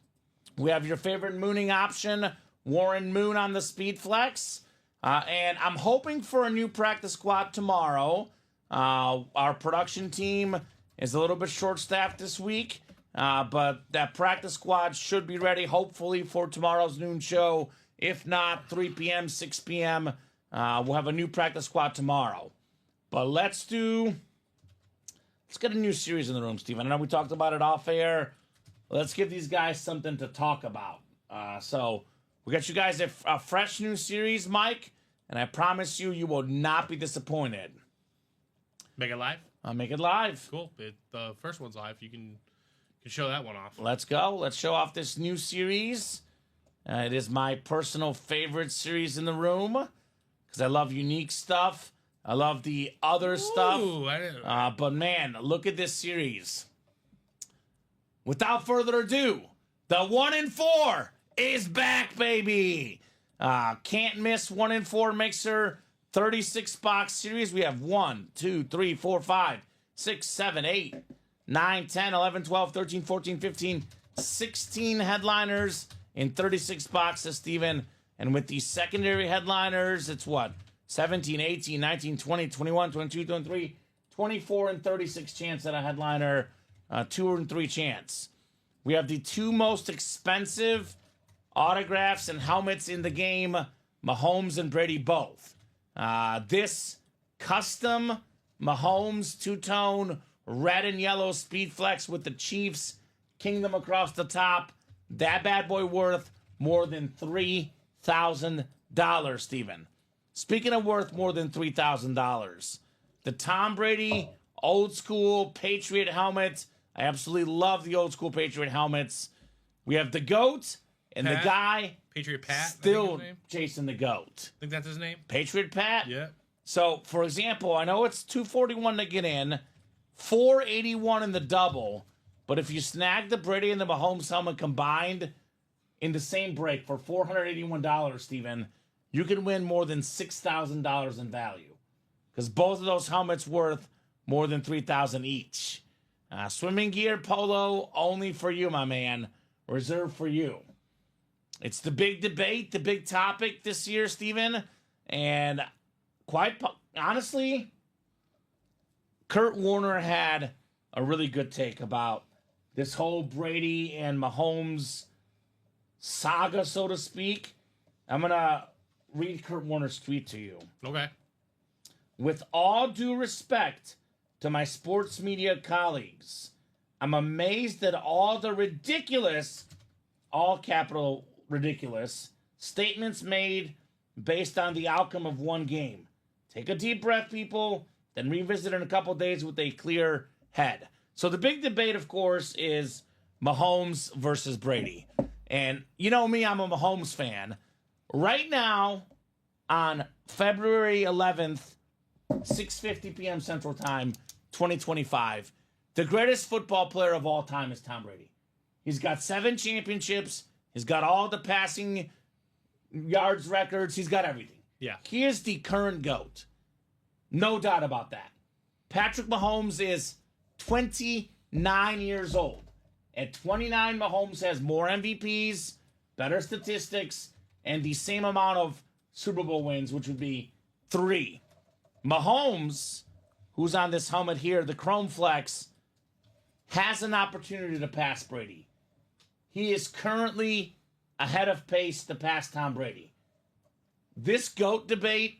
We have your favorite mooning option, Warren Moon on the Speed Flex. And I'm hoping for a new practice squad tomorrow. Our production team is a little bit short-staffed this week, but that practice squad should be ready, hopefully, for tomorrow's noon show. If not, 3 p.m., 6 p.m., we'll have a new practice squad tomorrow. But let's get a new series in the room, Steven. I know we talked about it off air. Let's give these guys something to talk about. So we got you guys a fresh new series, Mike, and I promise you, you will not be disappointed. Make it live? I'll make it live. Cool. The first one's live. You can show that one off. Let's go. Let's show off this new series. It is my personal favorite series in the room because I love unique stuff. I love the other stuff. But man, look at this series. Without further ado, the 1 in 4 is back, baby. Can't miss 1 in 4 mixer 36 box series. We have 1, 2, 3, 4, 5, 6, 7, 8, 9, 10, 11, 12, 13, 14, 15, 16 headliners in 36 boxes, Steven. And with these secondary headliners, it's what? 17, 18, 19, 20, 21, 22, 23, 24, and 36 chance at a headliner. 2 and 3 chance. We have the 2 most expensive autographs and helmets in the game, Mahomes and Brady both. This custom Mahomes two-tone red and yellow Speed Flex with the Chiefs Kingdom across the top. That bad boy worth more than $3,000, Steven. Speaking of worth more than $3,000, the Tom Brady old school Patriot helmet. I absolutely love the old school Patriot helmets. We have the GOAT and Pat, the guy Patriot Pat, still chasing the GOAT. I think that's his name. Patriot Pat? Yeah. So, for example, I know it's $241 to get in, $481 in the double, but if you snag the Brady and the Mahomes helmet combined in the same break for $481, Steven, you can win more than $6,000 in value. Because both of those helmets worth more than $3,000 each. Swimming gear, polo, only for you, my man. Reserved for you. It's the big debate, the big topic this year, Steven. And quite honestly, Kurt Warner had a really good take about this whole Brady and Mahomes saga, so to speak. I'm going to read Kurt Warner's tweet to you. Okay. With all due respect to my sports media colleagues, I'm amazed at all the ridiculous, all capital ridiculous, statements made based on the outcome of one game. Take a deep breath, people, then revisit in a couple days with a clear head. So the big debate, of course, is Mahomes versus Brady. And you know me, I'm a Mahomes fan. Right now, on February 11th, 6:50 p.m. Central Time, 2025, the greatest football player of all time is Tom Brady. He's got 7 championships. He's got all the passing yards records. He's got everything. Yeah. He is the current GOAT. No doubt about that. Patrick Mahomes is 29 years old. At 29, Mahomes has more MVPs, better statistics, and the same amount of Super Bowl wins, which would be 3. Mahomes, who's on this helmet here, the Chrome Flex, has an opportunity to pass Brady. He is currently ahead of pace to pass Tom Brady. This GOAT debate,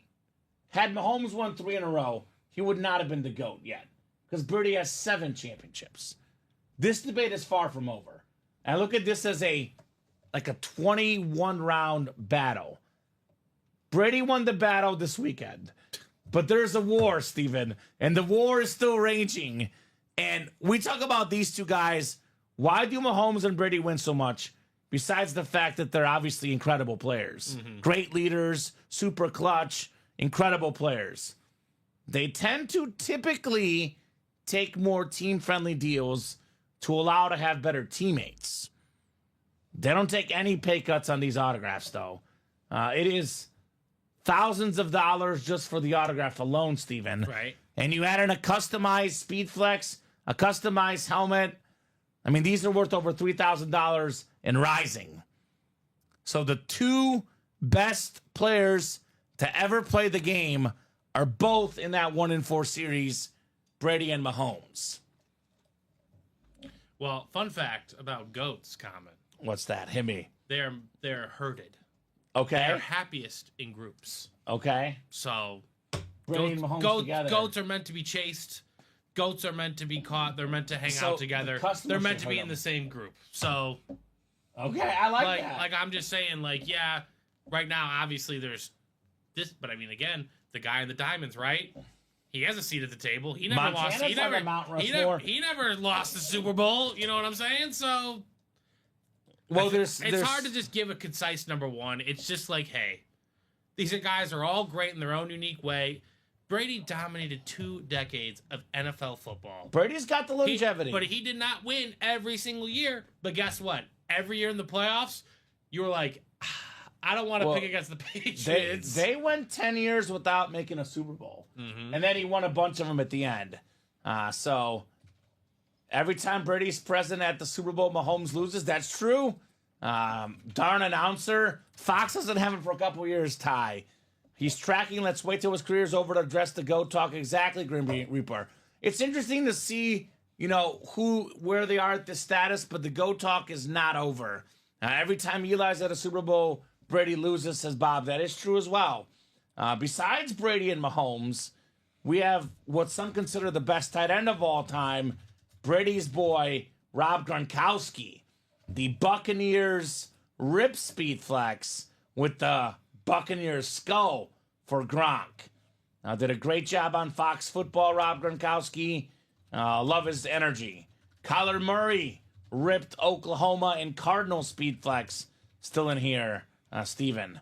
had Mahomes won 3 in a row, he would not have been the GOAT yet, because Brady has 7 championships. This debate is far from over. I look at this as a 21-round battle. Brady won the battle this weekend. But there's a war, Steven, and the war is still raging. And we talk about these two guys. Why do Mahomes and Brady win so much? Besides the fact that they're obviously incredible players. Great leaders, super clutch, incredible players. They tend to typically take more team-friendly deals to allow to have better teammates. They don't take any pay cuts on these autographs, though. It is thousands of dollars just for the autograph alone, Steven. Right. And you add in a customized Speed Flex, a customized helmet. I mean, these are worth over $3,000 and rising. So the 2 best players to ever play the game are both in that 1-in-4 series, Brady and Mahomes. Well, fun fact about goats, Kamen. What's that? Hit me. They're herded. Okay. They're happiest in groups. Okay. So Brady and Mahomes together. Goats are meant to be chased. Goats are meant to be caught. They're meant to hang So out together. the They're meant should to be hurt in them. the same group. So Okay, I like that. like I'm just saying, like, yeah, right now obviously there's this, but I mean, again, the guy in the diamonds, right? He has a seat at the table. He never Montana's lost. He like never, a Mount he Rushmore. never. He never lost the Super Bowl. You know what I'm saying? So, Well, it's hard to just give a concise number one. It's just like, hey, these guys are all great in their own unique way. Brady dominated 2 decades of NFL football. Brady's got the longevity. But he did not win every single year. But guess what? Every year in the playoffs, you were like, I don't want to pick against the Patriots. They went 10 years without making a Super Bowl. And then he won a bunch of them at the end. So every time Brady's present at the Super Bowl, Mahomes loses. That's true. Darn announcer. Fox doesn't have him for a couple years, Ty. He's tracking. Let's wait till his career's over to address the GOAT talk. Exactly, Grim Reaper. It's interesting to see, where they are at this status, but the GOAT talk is not over. Every time Eli's at a Super Bowl, Brady loses, says Bob. That is true as well. Besides Brady and Mahomes, we have what some consider the best tight end of all time, Brady's boy, Rob Gronkowski. The Buccaneers rip Speed Flex with the Buccaneers skull for Gronk. Did a great job on Fox Football, Rob Gronkowski. Love his energy. Kyler Murray ripped Oklahoma and Cardinal Speed Flex. Still in here, Steven.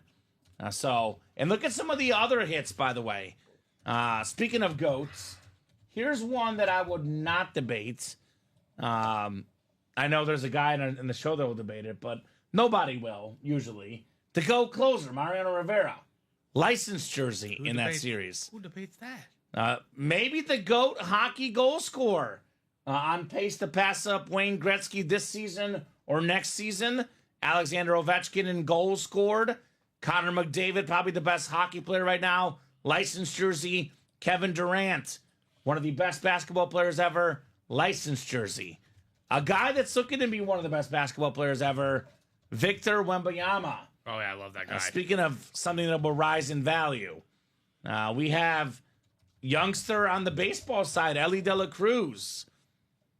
And look at some of the other hits, by the way. Speaking of GOATs, here's one that I would not debate. I know there's a guy in the show that will debate it, but nobody will, usually. The GOAT closer, Mariano Rivera. Licensed jersey in that series. Who debates that? Maybe the GOAT hockey goal scorer. On pace to pass up Wayne Gretzky this season or next season. Alexander Ovechkin in goals scored. Connor McDavid, probably the best hockey player right now. Licensed jersey. Kevin Durant, one of the best basketball players ever. Licensed jersey. A guy that's looking to be one of the best basketball players ever, Victor Wembanyama. Oh, yeah, I love that guy. Speaking of something that will rise in value, we have youngster on the baseball side, Ellie De La Cruz.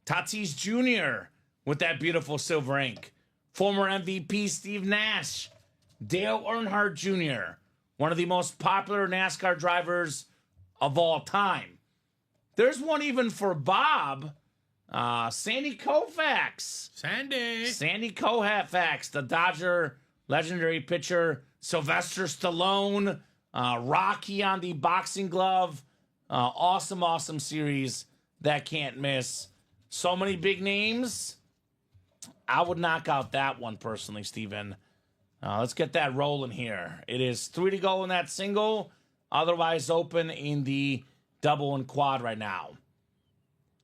Tatis Jr. with that beautiful silver ink. Former MVP Steve Nash. Dale Earnhardt Jr., one of the most popular NASCAR drivers of all time. There's one even for Bob. Sandy Koufax. Sandy Koufax, the Dodger legendary pitcher. Sylvester Stallone. Rocky on the boxing glove. Awesome series that can't miss. So many big names. I would knock out that one personally, Steven. Let's get that rolling here. It is 3 to go in that single. Otherwise open in the double and quad right now.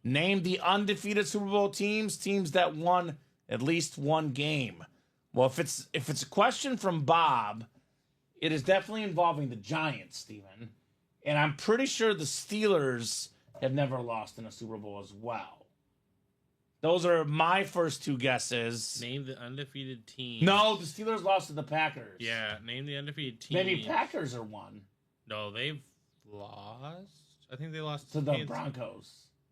Name the undefeated Super Bowl teams that won at least one game. Well, if it's a question from Bob, it is definitely involving the Giants, Steven. And I'm pretty sure the Steelers have never lost in a Super Bowl as well. Those are my first two guesses. Name the undefeated team. No, the Steelers lost to the Packers. Yeah, name the undefeated team. Maybe Packers are one. No, they've lost. I think they lost To the Broncos.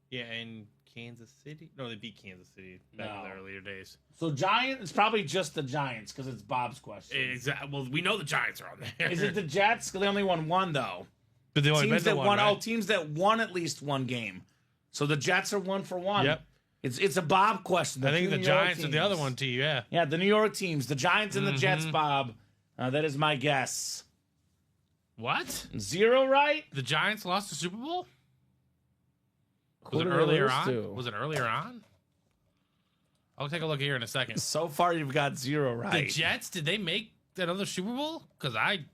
Yeah, and Kansas City. No, they beat Kansas City back in the earlier days. So Giants, it's probably just the Giants because it's Bob's question. Exactly. Well, we know the Giants are on there. Is it the Jets? They only won one though. But they only teams that one, won. right? Oh, teams that won at least one game. So the Jets are 1 for 1. Yep. It's a Bob question. I think the Giants are the other one too. Yeah. Yeah, the New York teams, the Giants and the Jets. Bob, that is my guess. What? 0 right? The Giants lost the Super Bowl? Who Was it did they earlier lose on? to? Was it earlier on? I'll take a look here in a second. So far, you've got 0 right. The Jets, did they make another Super Bowl? Because I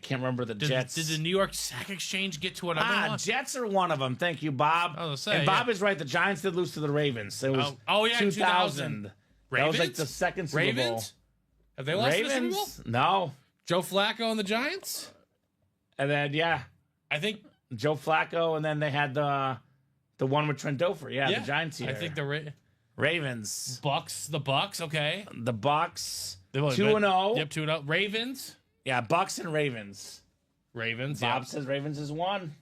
can't remember the Jets. Did the New York Stock Exchange get to another one? Jets are one of them. Thank you, Bob. I was gonna say, and Bob is right. The Giants did lose to the Ravens. It was 2000. That was like the second Super Bowl. Have they lost the Super Bowl? No. Joe Flacco and the Giants? And then, I think Joe Flacco, and then they had the one with Trent Dilfer. Yeah, the Giants here. I think the Ravens. The Bucks, okay. The Bucks. 2-0. Yep, 2-0. Ravens. Yeah, Bucks and Ravens. Bob says Ravens is 1.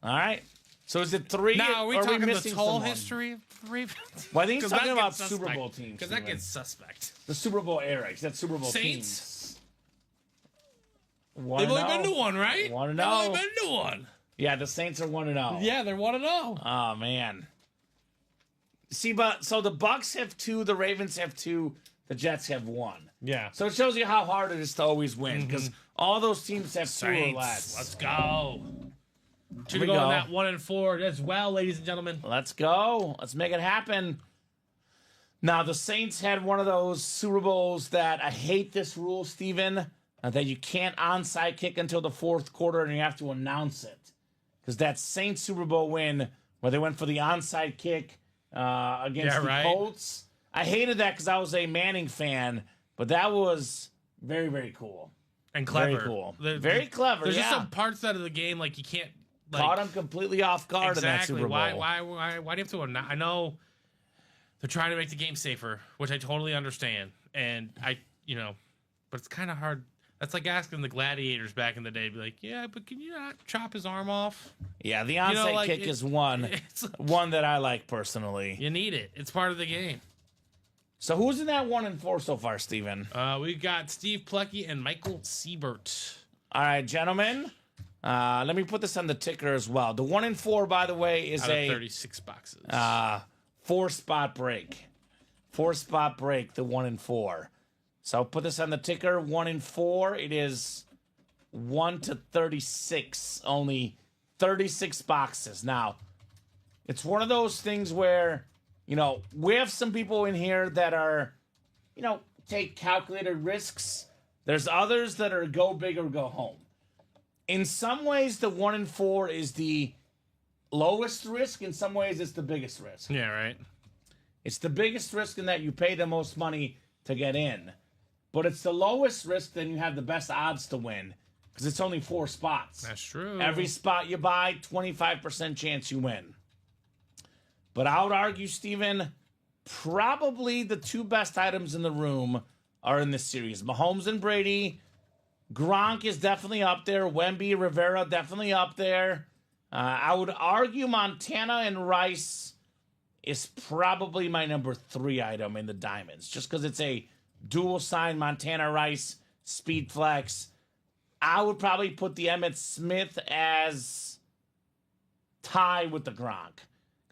All right. So is it 3? Now, are we talking the total someone? History of the Ravens? Well, I think he's talking about Super Bowl teams. Because that gets suspect. The Super Bowl era. That's Super Bowl Saints? teams. They've only been to one, right? 1-0. They've only been to one. Yeah, the Saints are 1-0. Yeah, they're 1-0. Oh, man. See, but so the Bucks have 2, the Ravens have 2, the Jets have 1. Yeah. So it shows you how hard it is to always win because all those teams have 2 or less. Let's go. 2 to we go go. on that 1-4 as well, ladies and gentlemen. Let's go. Let's make it happen. Now, the Saints had one of those Super Bowls that I hate this rule, Steven, that you can't onside kick until the 4th quarter and you have to announce it. Because that Saints Super Bowl win where they went for the onside kick against the Colts. I hated that because I was a Manning fan, but that was very, very cool. And clever. Very cool. Very clever, There's just some parts out of the game, like you can't... Caught them completely off guard in that Super Bowl. Why do you have to... I know they're trying to make the game safer, which I totally understand. And but it's kind of hard. That's like asking the gladiators back in the day, be like, yeah, but can you not chop his arm off? Yeah, the onside kick is one that I like personally. You need it. It's part of the game. So who's in that 1-4 so far, Steven? We've got Steve Plucky and Michael Siebert. All right, gentlemen. Let me put this on the ticker as well. The 1-4, by the way, is out of 36 boxes. 4-spot break. 4-spot break, the 1-4. So I'll put this on the ticker. 1-4. It is 1 to 36. Only 36 boxes. Now, it's one of those things where, we have some people in here that are, take calculated risks. There's others that are go big or go home. In some ways, the 1-4 is the lowest risk. In some ways, it's the biggest risk. Yeah, right. It's the biggest risk in that you pay the most money to get in. But it's the lowest risk, then you have the best odds to win. Because it's only 4 spots. That's true. Every spot you buy, 25% chance you win. But I would argue, Steven, probably the 2 best items in the room are in this series. Mahomes and Brady. Gronk is definitely up there. Wemby, Rivera, definitely up there. I would argue Montana and Rice is probably my number 3 item in the Diamonds. Just because it's a dual sign Montana Rice speed flex. I would probably put the Emmitt Smith as tie with the Gronk.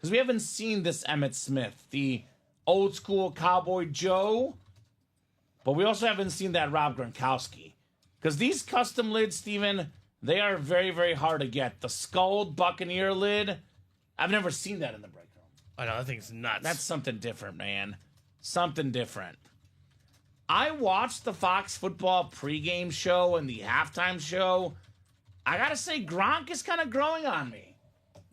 because we haven't seen this Emmitt Smith, the old school Cowboy Joe, but we also haven't seen that Rob Gronkowski. Because these custom lids, Steven, they are very, very hard to get. The skulled Buccaneer lid, I've never seen that in the break room. I know, that thing's nuts. That's something different, man. Something different. I watched the Fox Football pregame show and the halftime show. I gotta say, Gronk is kind of growing on me.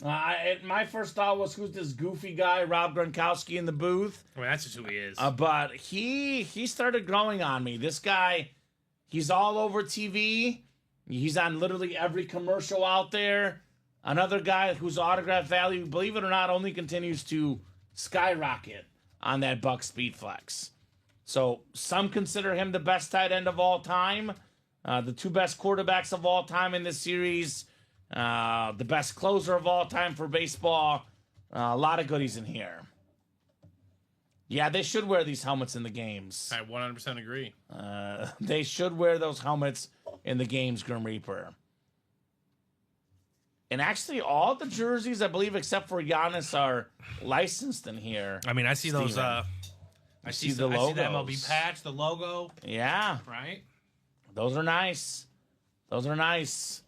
My first thought was, who's this goofy guy, Rob Gronkowski, in the booth? I mean, that's just who he is. But he started growing on me. This guy, he's all over TV. He's on literally every commercial out there. Another guy whose autograph value, believe it or not, only continues to skyrocket on that Buck Speedflex. So some consider him the best tight end of all time, the two best quarterbacks of all time in this series, the best closer of all time for baseball. A lot of goodies in here. Yeah, they should wear these helmets in the games. I 100% agree. They should wear those helmets in the games, Grim Reaper. And actually, all the jerseys, I believe, except for Giannis, are licensed in here. I mean, I see those. Steven. I see the I see the logos. MLB patch, the logo. Yeah. Right? Those are nice. Those are nice.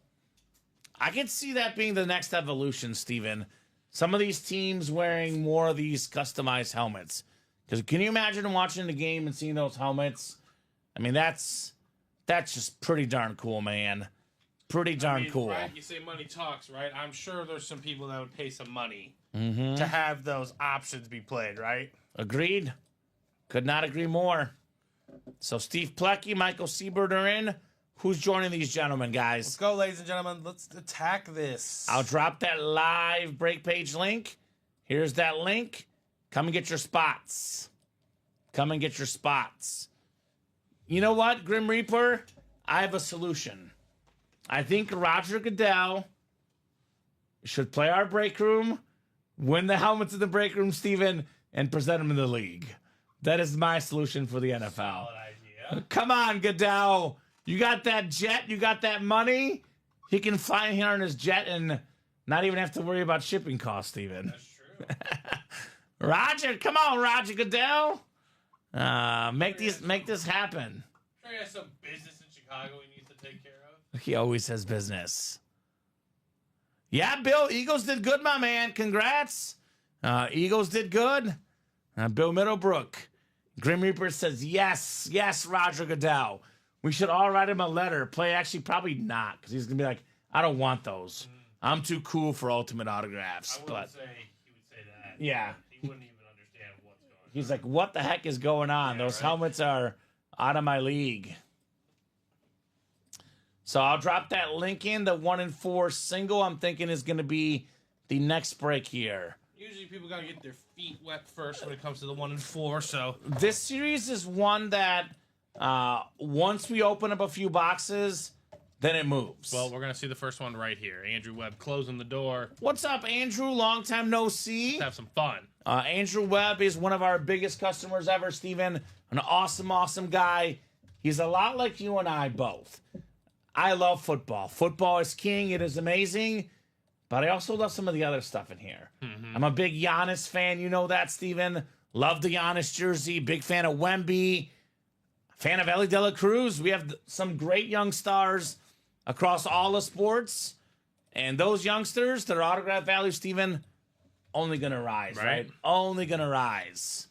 I could see that being the next evolution, Steven. Some of these teams wearing more of these customized helmets. Because can you imagine watching the game and seeing those helmets? I mean, that's just pretty darn cool, man. Pretty darn cool. Right, you say money talks, right? I'm sure there's some people that would pay some money to have those options be played, right? Agreed. Could not agree more. So Steve Plecky, Michael Siebert are in. Who's joining these gentlemen, guys? Let's go, ladies and gentlemen. Let's attack this. I'll drop that live break page link. Here's that link. Come and get your spots. Come and get your spots. You know what, Grim Reaper? I have a solution. I think Roger Goodell should play our break room, win the helmets in the break room, Steven, and present them in the league. That is my solution for the NFL. Solid idea. Come on, Goodell. You got that jet? You got that money? He can fly in here on his jet and not even have to worry about shipping costs, Steven. That's true. Roger, come on, Roger Goodell. Make this happen. Sure, he has some business in Chicago he needs to take care of. He always has business. Yeah, Bill, Eagles did good, my man. Congrats. Eagles did good. Bill Middlebrook. Grim Reaper says, yes, Roger Goodell. We should all write him a letter. Actually, probably not, because he's going to be like, I don't want those. I'm too cool for ultimate autographs. I wouldn't say he would say that. Yeah. He wouldn't even understand what's going on. He's like, what the heck is going on? Yeah, Those right. helmets are out of my league. So I'll drop that link in. The 1-4 single, I'm thinking, is going to be the next break here. Usually people got to get their feet wet first when it comes to the 1-4, so. This series is one that once we open up a few boxes, then it moves. Well, we're going to see the first one right here. Andrew Webb closing the door. What's up, Andrew? Long time no see. Let's have some fun. Andrew Webb is one of our biggest customers ever, Steven. An awesome, awesome guy. He's a lot like you and I both. I love football. Football is king. It is amazing. But I also love some of the other stuff in here. Mm-hmm. I'm a big Giannis fan. You know that, Steven. Love the Giannis jersey. Big fan of Wemby. Fan of Ellie De La Cruz. We have some great young stars across all the sports. And those youngsters, their autograph value, Steven, only going to rise, right? Only going to rise.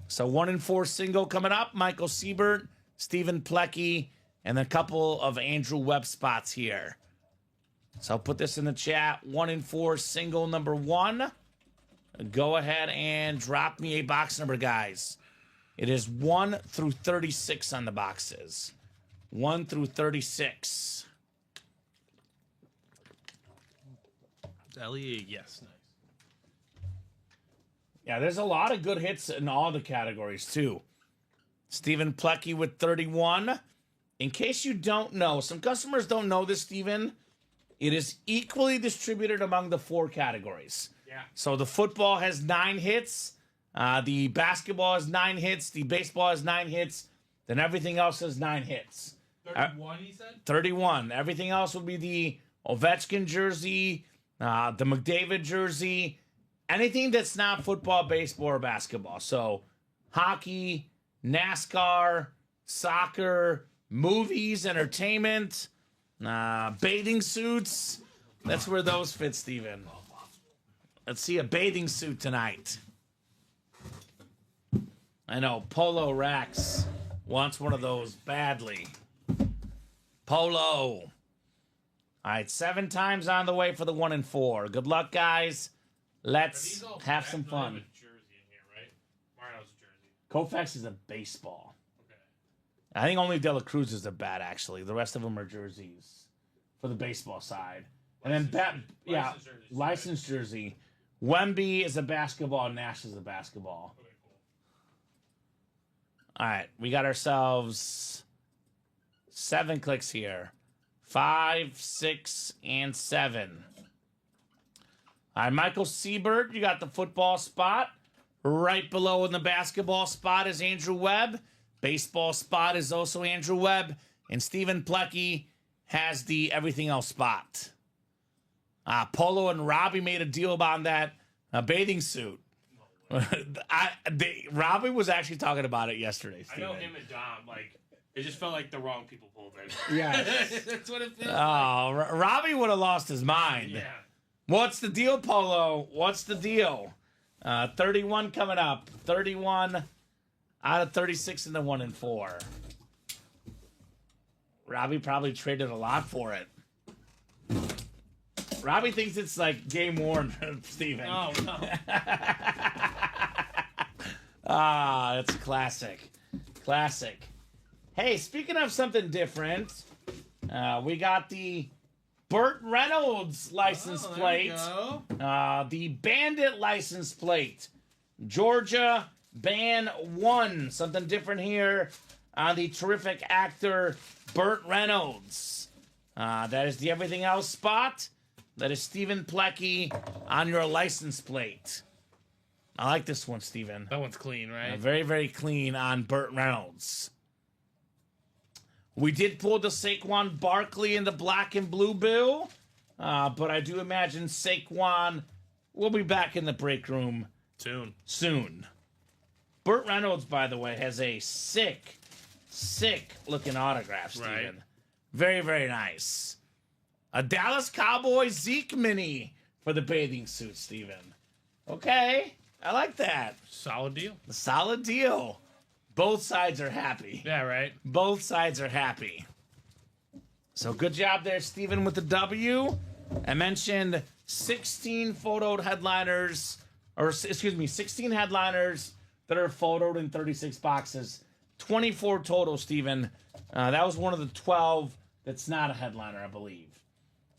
So 1-4 single coming up. Michael Siebert, Stephen Plecky, and a couple of Andrew Webb spots here. So I'll put this in the chat. 1-4 single number 1. Go ahead and drop me a box number, guys. It is 1 through 36 on the boxes. 1 through 36. Ellie, yes, nice. Yeah, there's a lot of good hits in all the categories, too. Stephen Plecky with 31. In case you don't know, some customers don't know this, Stephen. It is equally distributed among the 4 categories. Yeah. So the football has 9 hits. The basketball has 9 hits. The baseball has 9 hits. Then everything else has 9 hits. 31, he said? 31. Everything else would be the Ovechkin jersey, the McDavid jersey, anything that's not football, baseball, or basketball. So hockey, NASCAR, soccer, movies, entertainment, bathing suits. That's where those fit, Steven. Let's see a bathing suit tonight. I know Polo Rex wants one of those badly. Polo. All right, 7 times on the way for the 1 and 4. Good luck, guys. Let's have some fun. Jersey in here, right? Mario's jersey. Koufax is a baseball. Okay. I think only De La Cruz is a bat, actually. The rest of them are jerseys for the baseball side. And then, licensed jersey. Wemby is a basketball. Nash is a basketball. Okay, cool. All right, we got ourselves 7 clicks here. 5, 6, and 7. All right, Michael Siebert, you got the football spot. Right below in the basketball spot is Andrew Webb. Baseball spot is also Andrew Webb. And Stephen Plecky has the everything else spot. Polo and Robbie made a deal about that bathing suit. Robbie was actually talking about it yesterday, Steven. I know him and Dom, like, it just felt like the wrong people pulled it. Yeah. That's what it feels Oh, Robbie would have lost his mind. Yeah. What's the deal, Polo? What's the deal? 31 coming up. 31 out of 36 in the 1 and 4. Robbie probably traded a lot for it. Robbie thinks it's like game worn, Steven. Oh, no. That's classic. Classic. Hey, speaking of something different, we got the Burt Reynolds license plate. The Bandit license plate. Georgia Band 1. Something different here on the terrific actor Burt Reynolds. That is the everything else spot. That is Stephen Plecky on your license plate. I like this one, Steven. That one's clean, right? Very, very clean on Burt Reynolds. We did pull the Saquon Barkley in the black and blue bill, but I do imagine Saquon will be back in the break room soon. Burt Reynolds, by the way, has a sick looking autograph, Steven. Right. Very, very nice. A Dallas Cowboys Zeke mini for the bathing suit, Steven. Okay, I like that. Solid deal. A solid deal. Both sides are happy. Yeah, right? Both sides are happy. So good job there, Steven, with the W. I mentioned 16 photoed headliners, 16 headliners that are photoed in 36 boxes. 24 total, Steven. That was one of the 12 that's not a headliner, I believe.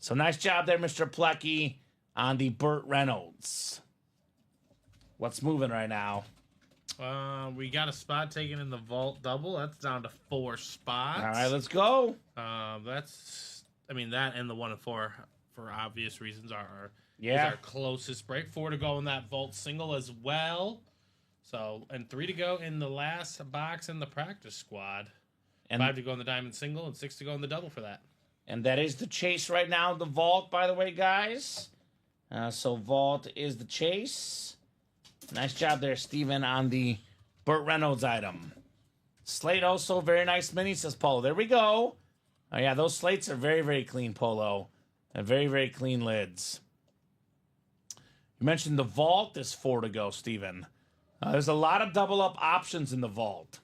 So nice job there, Mr. Plecky, on the Burt Reynolds. What's moving right now? We got a spot taken in the vault double. That's down to 4 spots. All right, let's go. That and the 1 and 4, for obvious reasons, are Yeah. our closest break. 4 to go in that vault single as well. So, and 3 to go in the last box in the practice squad. And 5 to go in the diamond single and 6 to go in the double for that. And that is the chase right now, the vault, by the way, guys. So vault is the chase. Nice job there, Steven, on the Burt Reynolds item. Slate also, very nice mini, says Polo. There we go. Oh, yeah, those slates are very, very clean, Polo. And very, very clean lids. You mentioned the vault is 4 to go, Steven. There's a lot of double up options in the vault.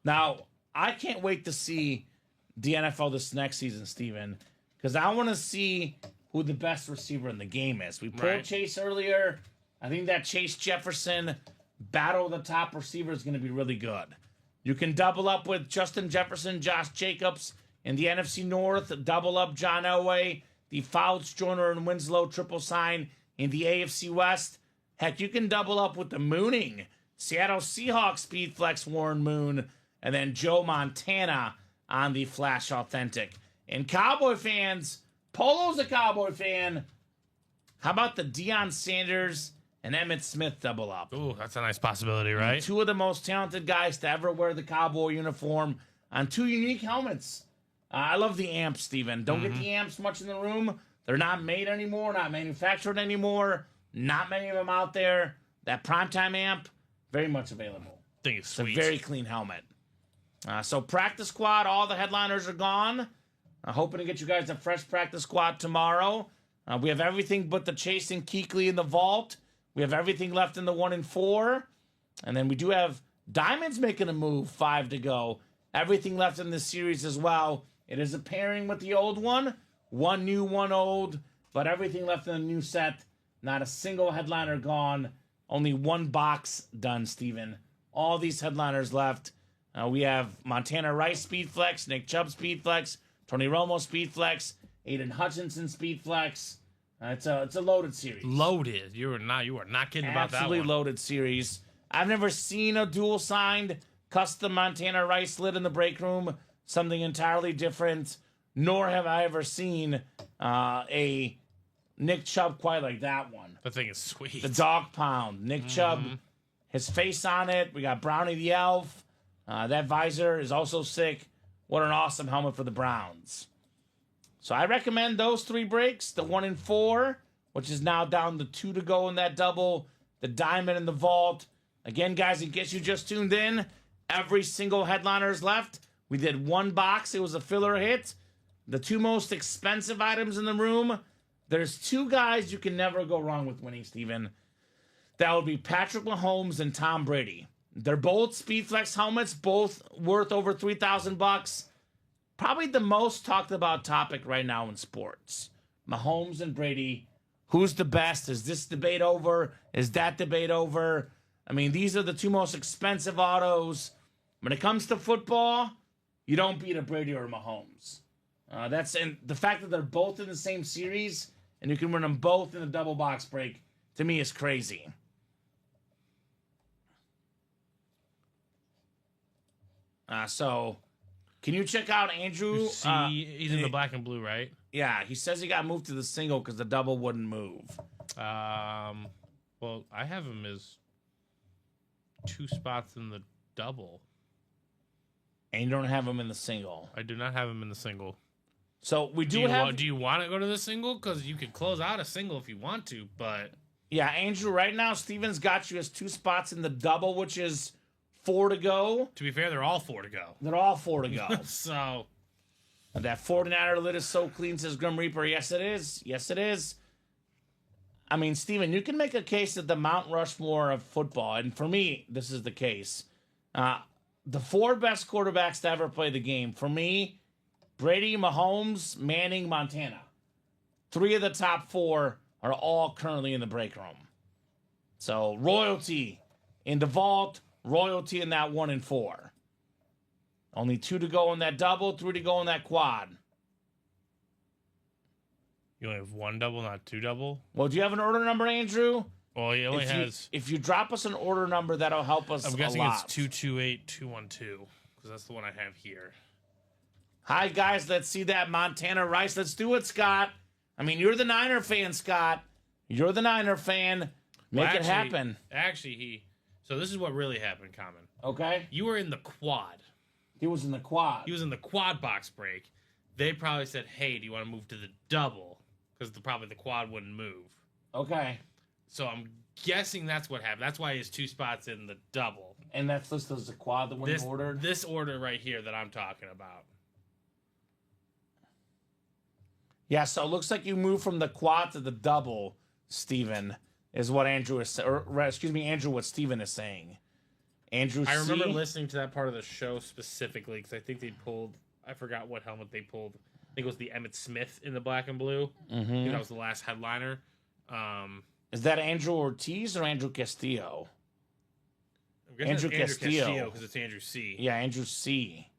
Now, I can't wait to see the NFL this next season, Steven, because I want to see who the best receiver in the game is. We pulled Chase earlier. I think that Chase Jefferson battle of the top receiver is going to be really good. You can double up with Justin Jefferson, Josh Jacobs in the NFC North, double up John Elway, the Fouts, Joyner, and Winslow triple sign in the AFC West. Heck, you can double up with the Mooning, Seattle Seahawks speed flex Warren Moon, and then Joe Montana on the Flash Authentic. And Cowboy fans, Polo's a Cowboy fan. How about the Deion Sanders and Emmitt Smith double up? Ooh, that's a nice possibility, right? 2 of the most talented guys to ever wear the Cowboy uniform on 2 unique helmets. I love the amps, Steven. Don't get the amps much in the room. They're not made anymore, not manufactured anymore. Not many of them out there. That primetime amp, very much available. Thing is It's sweet. a very clean helmet. So practice squad, all the headliners are gone. Hoping to get you guys a fresh practice squad tomorrow. We have everything but the Chase and Keekly in the vault. We have everything left in the 1 and 4. And then we do have Diamonds making a move, 5 to go. Everything left in this series as well. It is a pairing with the old one. One new, one old. But everything left in the new set. Not a single headliner gone. Only one box done, Steven. All these headliners left. We have Montana Rice Speed Flex, Nick Chubb Speed Flex, Tony Romo Speed Flex, Aiden Hutchinson Speed Flex. It's a loaded series. Loaded. You are not kidding about that Absolutely one. loaded series. I've never seen a dual signed custom Montana Rice lid in the break room. Something entirely different. Nor have I ever seen a Nick Chubb quite like that one. The thing is sweet. The dog pound. Nick Chubb, his face on it. We got Brownie the Elf. That visor is also sick. What an awesome helmet for the Browns. So I recommend those 3 breaks. The 1 and 4, which is now down to 2 to go in that double. The Diamond in the vault. Again, guys, in case you just tuned in, every single headliner is left. We did 1 box. It was a filler hit. The 2 most expensive items in the room. There's 2 guys you can never go wrong with winning, Steven. That would be Patrick Mahomes and Tom Brady. They're both Speedflex helmets, both worth over $3,000. Probably the most talked about topic right now in sports. Mahomes and Brady. Who's the best? Is this debate over? Is that debate over? I mean, these are the 2 most expensive autos. When it comes to football, you don't beat a Brady or a Mahomes. And the fact that they're both in the same series and you can win them both in a double box break, to me, is crazy. So, can you check out Andrew? He's in the black and blue, right? Yeah, he says he got moved to the single because the double wouldn't move. Well, I have him as 2 spots in the double. And you don't have him in the single. I do not have him in the single. So, we Do do have... you want to go to the single? Because you could close out a single if you want to, but... Yeah, Andrew, right now, Steven's got you as 2 spots in the double, which is 4 to go. To be fair, they're all 4 to go. They're all 4 to go. So... That 49er lid is so clean, says Grim Reaper. Yes, it is. Yes, it is. I mean, Steven, you can make a case that the Mount Rushmore of football, and for me, this is the case. The 4 best quarterbacks to ever play the game, for me, Brady, Mahomes, Manning, Montana. 3 of the top 4 are all currently in the break room. So, royalty in the vault, royalty in that 1 and 4. Only 2 to go in that double, 3 to go in that quad. You only have 1 double, not 2 double? Well, do you have an order number, Andrew? Well, he only has... If you drop us an order number, that'll help us I'm guessing a lot. it's 228212, because that's the one I have here. Hi, guys. Let's see that Montana Rice. Let's do it, Scott. I mean, you're the Niner fan, Scott. You're the Niner fan. Make it happen. So this is what really happened, Kamen. Okay? You were in the quad. He was in the quad. He was in the quad box break. They probably said, hey, do you want to move to the double? Because probably the quad wouldn't move. Okay. So I'm guessing that's what happened. That's why he has 2 spots in the double. And that's listed as the quad that wasn't ordered? This order right here that I'm talking about. Yeah, so it looks like you moved from the quad to the double, Steven, is what Andrew is Andrew, what Steven is saying. Andrew, I remember listening to that part of the show specifically because I think they pulled, I forgot what helmet they pulled. I think it was the Emmitt Smith in the black and blue. I think that was the last headliner. Is that Andrew Ortiz or Andrew Castillo? Andrew Castillo because it's Andrew C. Yeah, Andrew C.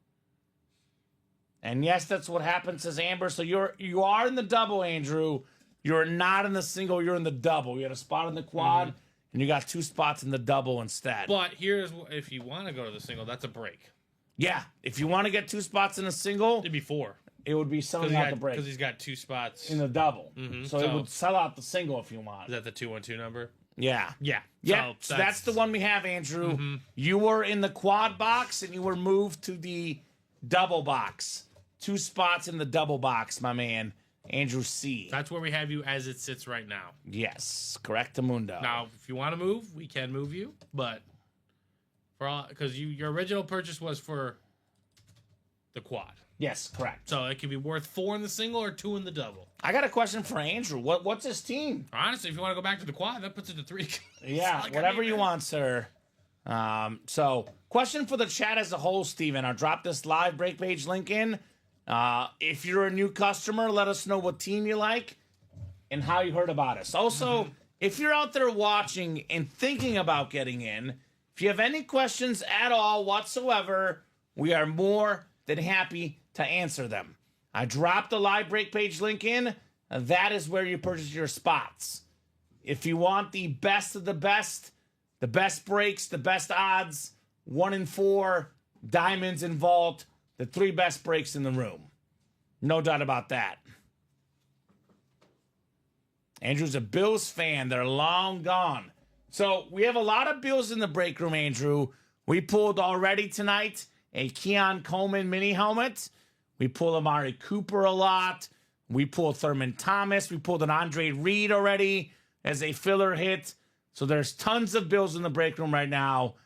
And yes, that's what happened, says Amber. So you are in the double, Andrew. You're not in the single. You're in the double. You had a spot in the quad, and you got 2 spots in the double instead. But here's if you want to go to the single, that's a break. Yeah, if you want to get 2 spots in a single, It'd be 4 it would be selling out the break because he's got 2 spots in the double. So it So- would sell out the single if you want. Is that the 212 number? Yeah. Yeah. Yeah, so that's the one we have, Andrew. You were in the quad box, and you were moved to the double box. 2 spots in the double box, my man. Andrew C. That's where we have you as it sits right now. Yes, correctamundo. Now, if you want to move, we can move you, but for all because your original purchase was for the quad, Yes, correct. so it could be worth 4 in the single or 2 in the double. I got a question for Andrew. What's his team? Honestly, if you want to go back to the quad, that puts it to 3. Yeah, Like, whatever I mean, you want, sir. So, question for the chat as a whole, Steven. I'll drop this live break page link in. If you're a new customer, let us know what team you like and how you heard about us. Also, if you're out there watching and thinking about getting in, if you have any questions at all whatsoever, we are more than happy to answer them. I dropped the live break page link in. That is where you purchase your spots. If you want the best of the best breaks, the best odds, 1 in 4, diamonds and vault, the 3 best breaks in the room. No doubt about that. Andrew's a Bills fan. They're long gone. So we have a lot of Bills in the break room, Andrew. We pulled already tonight a Keon Coleman mini helmet. We pulled Amari Cooper a lot. We pulled Thurman Thomas. We pulled an Andre Reed already as a filler hit. So there's tons of Bills in the break room right now.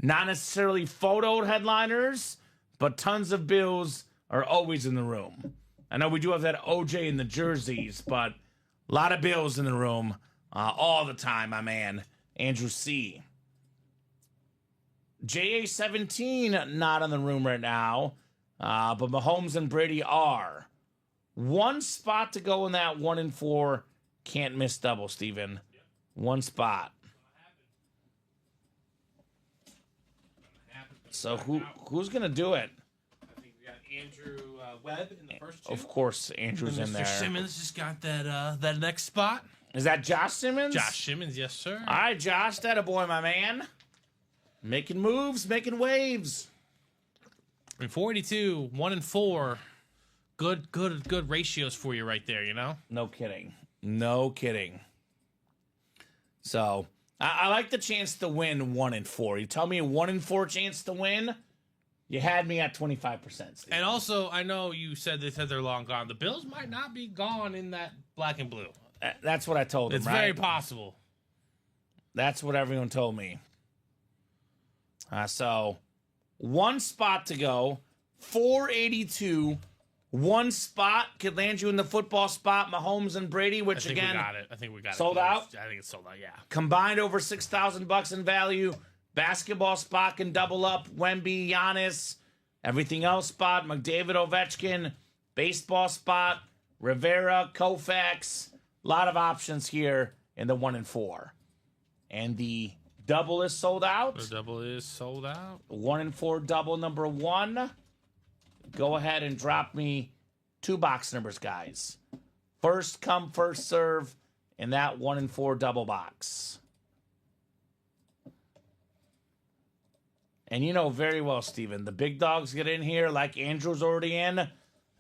Not necessarily photo headliners, but tons of Bills are always in the room. I know we do have that OJ in the jerseys, but a lot of Bills in the room all the time, my man. Andrew C. JA17 not in the room right now, but Mahomes and Brady are. 1 spot to go in that 1 in 4 can't miss double, Steven. 1 spot. So who's gonna do it? I think we got Andrew Webb in the first 2. Of course, Andrew's in Mr. there. Simmons just got that next spot. Is that Josh Simmons? Josh Simmons, yes, sir. All right, Josh, that a boy, my man. Making moves, making waves. And 482, 1 in 4. Good ratios for you right there, you know? No kidding. No kidding. So, I like the chance to win 1 in 4. You tell me a 1 in 4 chance to win, you had me at 25%. Steve. And also, I know you said they're long gone. The Bills might not be gone in that black and blue. That's what I told him, It's right? very possible. That's what everyone told me. So, 1 spot to go. 482. 1 spot could land you in the football spot. Mahomes and Brady, which I think again, we got it. I think we got sold it. out? I think it's sold out, yeah. combined over $6,000 in value. Basketball spot can double up. Wemby, Giannis, everything else spot. McDavid, Ovechkin, baseball spot. Rivera, Koufax. A lot of options here in the 1 in 4. And the double is sold out. The double is sold out. 1 in 4 double number 1. Go ahead and drop me 2 box numbers, guys. First come, first serve in that 1 in 4 double box. And you know very well, Steven, the big dogs get in here like Andrew's already in.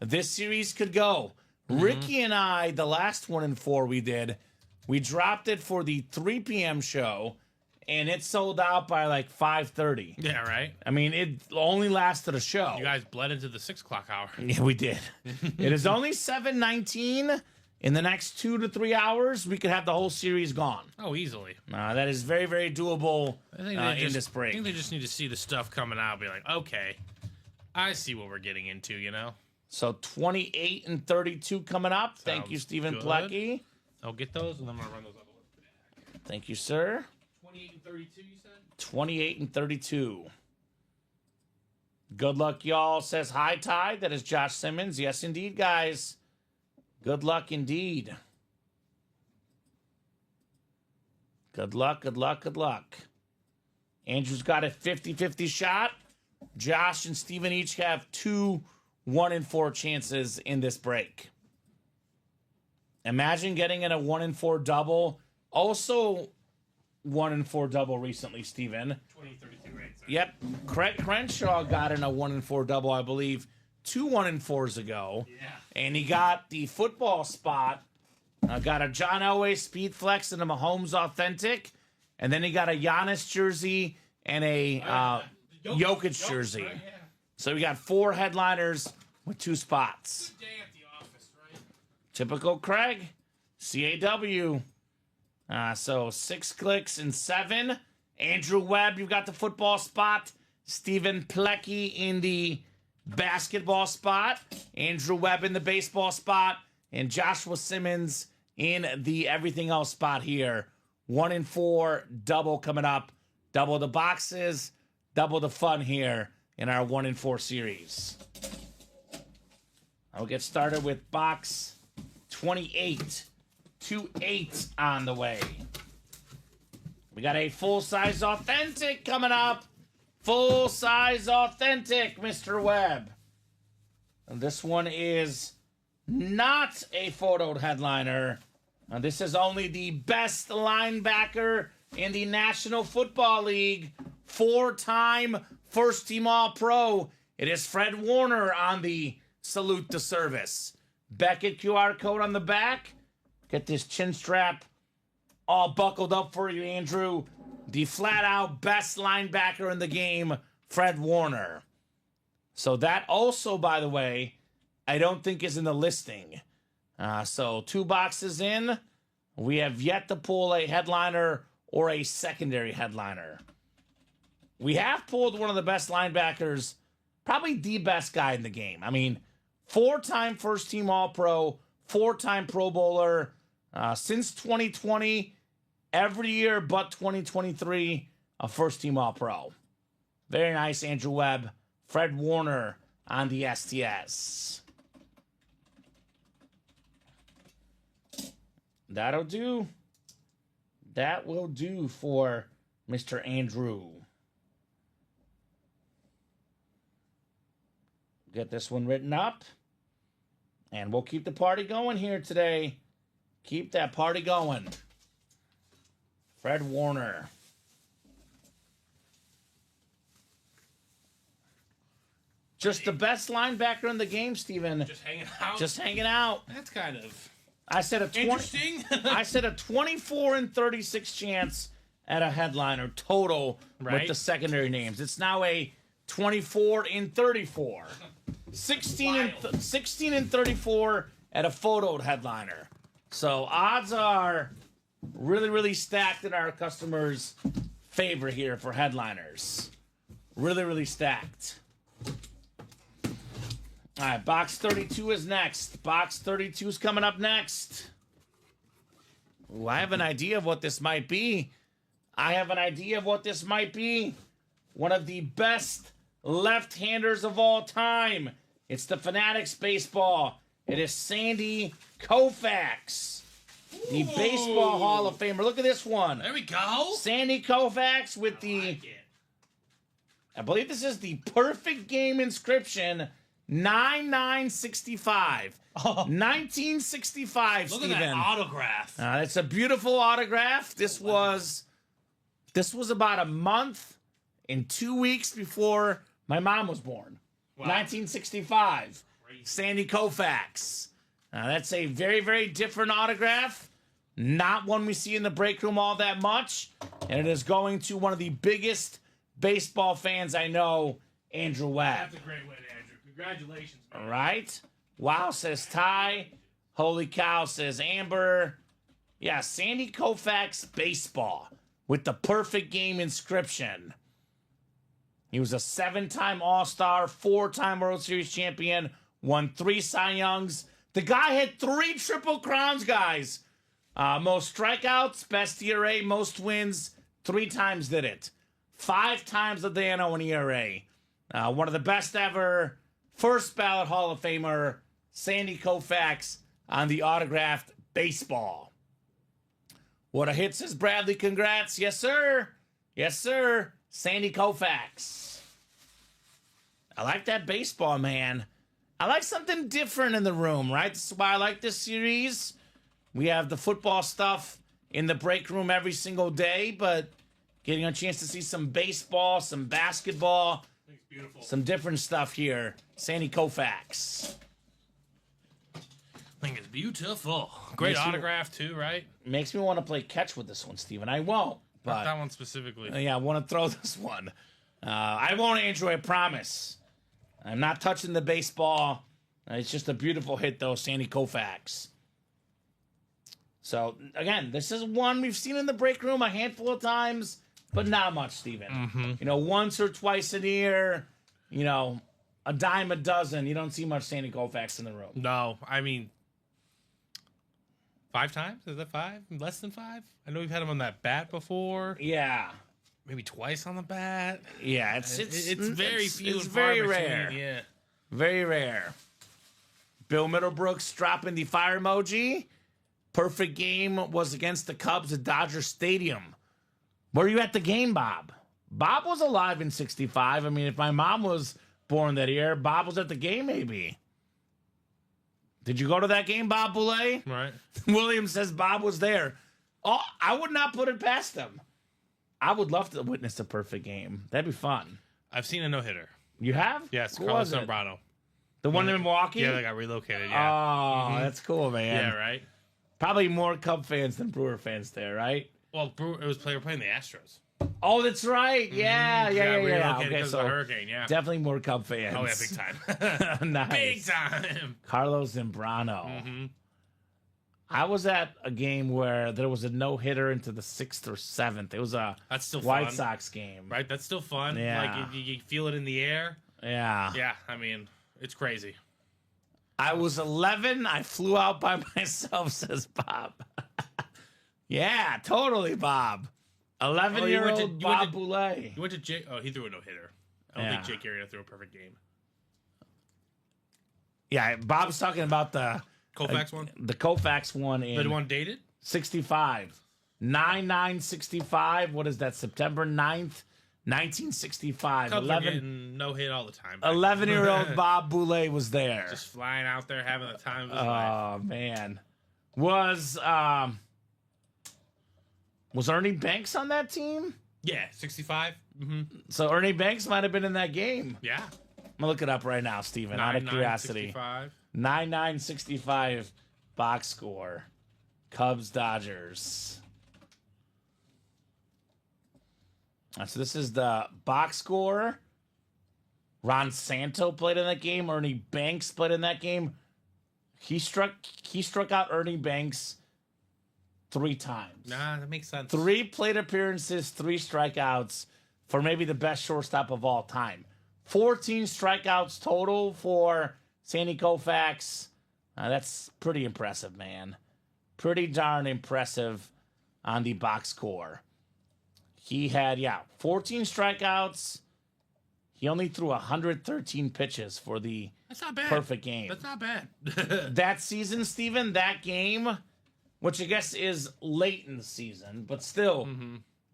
This series could go. Ricky and I, the last 1 in 4 we did, we dropped it for the 3 p.m. show, and it sold out by like 5:30. Yeah, right? I mean, it only lasted a show. You guys bled into the 6 o'clock hour. Yeah, we did. It is only 7:19. In the next 2 to 3 hours, we could have the whole series gone. Oh, easily. That is very, very doable I think in this break. I think they just need to see the stuff coming out and be like, okay, I see what we're getting into, you know? So 28 and 32 coming up. Thank you, Sounds Stephen good. Plecky. I'll get those, and then I'm going to run those other ones. Thank you, sir. 28 and 32, you said? 28 and 32. Good luck, y'all, says High Tide. That is Josh Simmons. Yes, indeed, guys. Good luck indeed. Good luck, good luck, good luck. Andrew's got a 50-50 shot. Josh and Steven each have 2 1 in 4 chances in this break. Imagine getting in a 1 in 4 double. Also 1 in 4 double recently, Steven. 20-32 right? Yep. Craig Crenshaw got in a 1 in 4 double, I believe, 2 1 in 4s ago. Yeah. And he got the football spot. Got a John Elway Speed Flex and a Mahomes Authentic. And then he got a Giannis jersey and a Jokic jersey. Right? Yeah. So we got 4 headliners with 2 spots. Good day at the office, right? Typical Craig. CAW. So 6 clicks and 7. Andrew Webb, you've got the football spot. Stephen Plecki in the basketball spot. Andrew Webb in the baseball spot. And Joshua Simmons in the everything else spot here. 1 and 4, double coming up. Double the boxes, double the fun here in our 1 and 4 series. I'll get started with box 28. 2-8 on the way. We got a full-size authentic coming up. Full-size authentic, Mr. Webb. And this one is not a photoed headliner. This is only the best linebacker in the National Football League. 4-time first-team All-Pro. It is Fred Warner on the salute to service. Beckett QR code on the back. Get this chin strap all buckled up for you, Andrew. The flat-out best linebacker in the game, Fred Warner. So that also, by the way, I don't think is in the listing. So 2 boxes in. We have yet to pull a headliner or a secondary headliner. We have pulled one of the best linebackers, probably the best guy in the game. I mean, 4-time first-team All-Pro, 4-time Pro Bowler. Since 2020, every year but 2023, a first-team All-Pro. Very nice, Andrew Webb. Fred Warner on the STS. That'll do. That will do for Mr. Andrew. Get this one written up. And we'll keep the party going here today. Keep that party going. Fred Warner. Just the best linebacker in the game, Steven. Just hanging out. Just hanging out. That's kind of I said a interesting. I said a 24 and 36 chance at a headliner total with Right. the secondary names. It's now a 24 and 34. 16 and 34 at a photoed headliner. So odds are really, really stacked in our customers' favor here for headliners. Really, really stacked. All right, box 32 is next. Box 32 is coming up next. Ooh, I have an idea of what this might be. One of the best left-handers of all time. It's the Fanatics baseball. It is Sandy Koufax, the Baseball Hall of Famer. Look at this one. There we go. Sandy Koufax with the, I believe this is the perfect game inscription, 9965. 1965, Look Steven. at that autograph. It's a beautiful autograph. This was about a month and 2 weeks before my mom was born. Wow. 1965. Crazy. Sandy Koufax. That's a very, very different autograph. Not one we see in the break room all that much. And it is going to one of the biggest baseball fans I know, Andrew Webb. That's a great win, Andrew. Congratulations, man. All right. Wow, says Ty. Holy cow, says Amber. Yeah, Sandy Koufax baseball with the perfect game inscription. He was a 7-time All-Star, 4-time World Series champion, won 3 Cy Youngs. The guy had 3 Triple Crowns, guys. Most strikeouts, best ERA, most wins, 3 times did it. 5 times the Dano in ERA. One of the best ever. First ballot Hall of Famer, Sandy Koufax on the autographed baseball. What a hit, says Bradley. Congrats. Yes, sir. Yes, sir. Sandy Koufax. I like that baseball, man. I like something different in the room, right? This is why I like this series. We have the football stuff in the break room every single day, but getting a chance to see some baseball, some basketball, It's beautiful. some different stuff here. Sandy Koufax. I think it's beautiful. Great Makes you- autograph too, right? Makes me want to play catch with this one, Steven. I won't, Not but that one specifically. yeah, I want to throw this one. I won't, Andrew, I promise. I'm not touching the baseball. It's just a beautiful hit, though, Sandy Koufax. So, again, this is one we've seen in the break room a handful of times, but not much, Steven. You know, once or twice a year, you know, a dime a dozen. You don't see much Sandy Koufax in the room. No, I mean, 5 times? Is that 5? Less than 5? I know we've had him on that bat before. Yeah. Maybe twice on the bat. Yeah, it's very few. It's and very far rare. between, yeah. Very rare. Bill Middlebrooks dropping the fire emoji. Perfect game was against the Cubs at Dodger Stadium. Were you at the game, Bob? Bob was alive in 65. I mean, if my mom was born that year, Bob was at the game, maybe. Did you go to that game, Bob Boulay? Right. Williams says Bob was there. Oh, I would not put it past him. I would love to witness a perfect game. That'd be fun. I've seen a no-hitter. You have? Yes, Who Carlos was it? Zambrano. The one in Milwaukee? Yeah, they got relocated, yeah. Oh, that's cool, man. Yeah, right? Probably more Cub fans than Brewer fans there, right? Well, they were playing the Astros. Oh, that's right. Yeah. Relocated Okay, because of the hurricane, yeah. definitely more Cub fans. Oh, yeah, big time. Nice. Big time. Carlos Zambrano. I was at a game where there was a no-hitter into the 6th or 7th. It was a That's still White fun. Sox game. Right, that's still fun. Yeah. Like, you feel it in the air. Yeah. Yeah, I mean, it's crazy. I was 11. I flew out by myself, says Bob. Yeah, totally, Bob. 11-year-old Bob Boulay. You went to Jake. Oh, he threw a no-hitter. I don't think Jake Arrieta threw a perfect game. Yeah, Bob's talking about the Koufax one? The Koufax one in The one dated? 65. 9/9/65. What is that? September 9th, 1965. Cubs are getting no-hit all the time. 11-year-old Bob Boulay was there. Just flying out there, having the time of his life. Oh, man. Was Ernie Banks on that team? Yeah, 65. So Ernie Banks might have been in that game. Yeah. I'm going to look it up right now, Steven, out of curiosity. 9/9/65. 9/9/65 box score. Cubs Dodgers. So this is the box score. Ron Santo played in that game. Ernie Banks played in that game. He struck out Ernie Banks 3 times. Nah, that makes sense. 3 plate appearances, 3 strikeouts for maybe the best shortstop of all time. 14 strikeouts total for Sandy Koufax. That's pretty impressive, man. Pretty darn impressive on the box score. He had, 14 strikeouts. He only threw 113 pitches for the That's not bad. perfect game. That's not bad. That season, Steven, that game, which I guess is late in the season, but still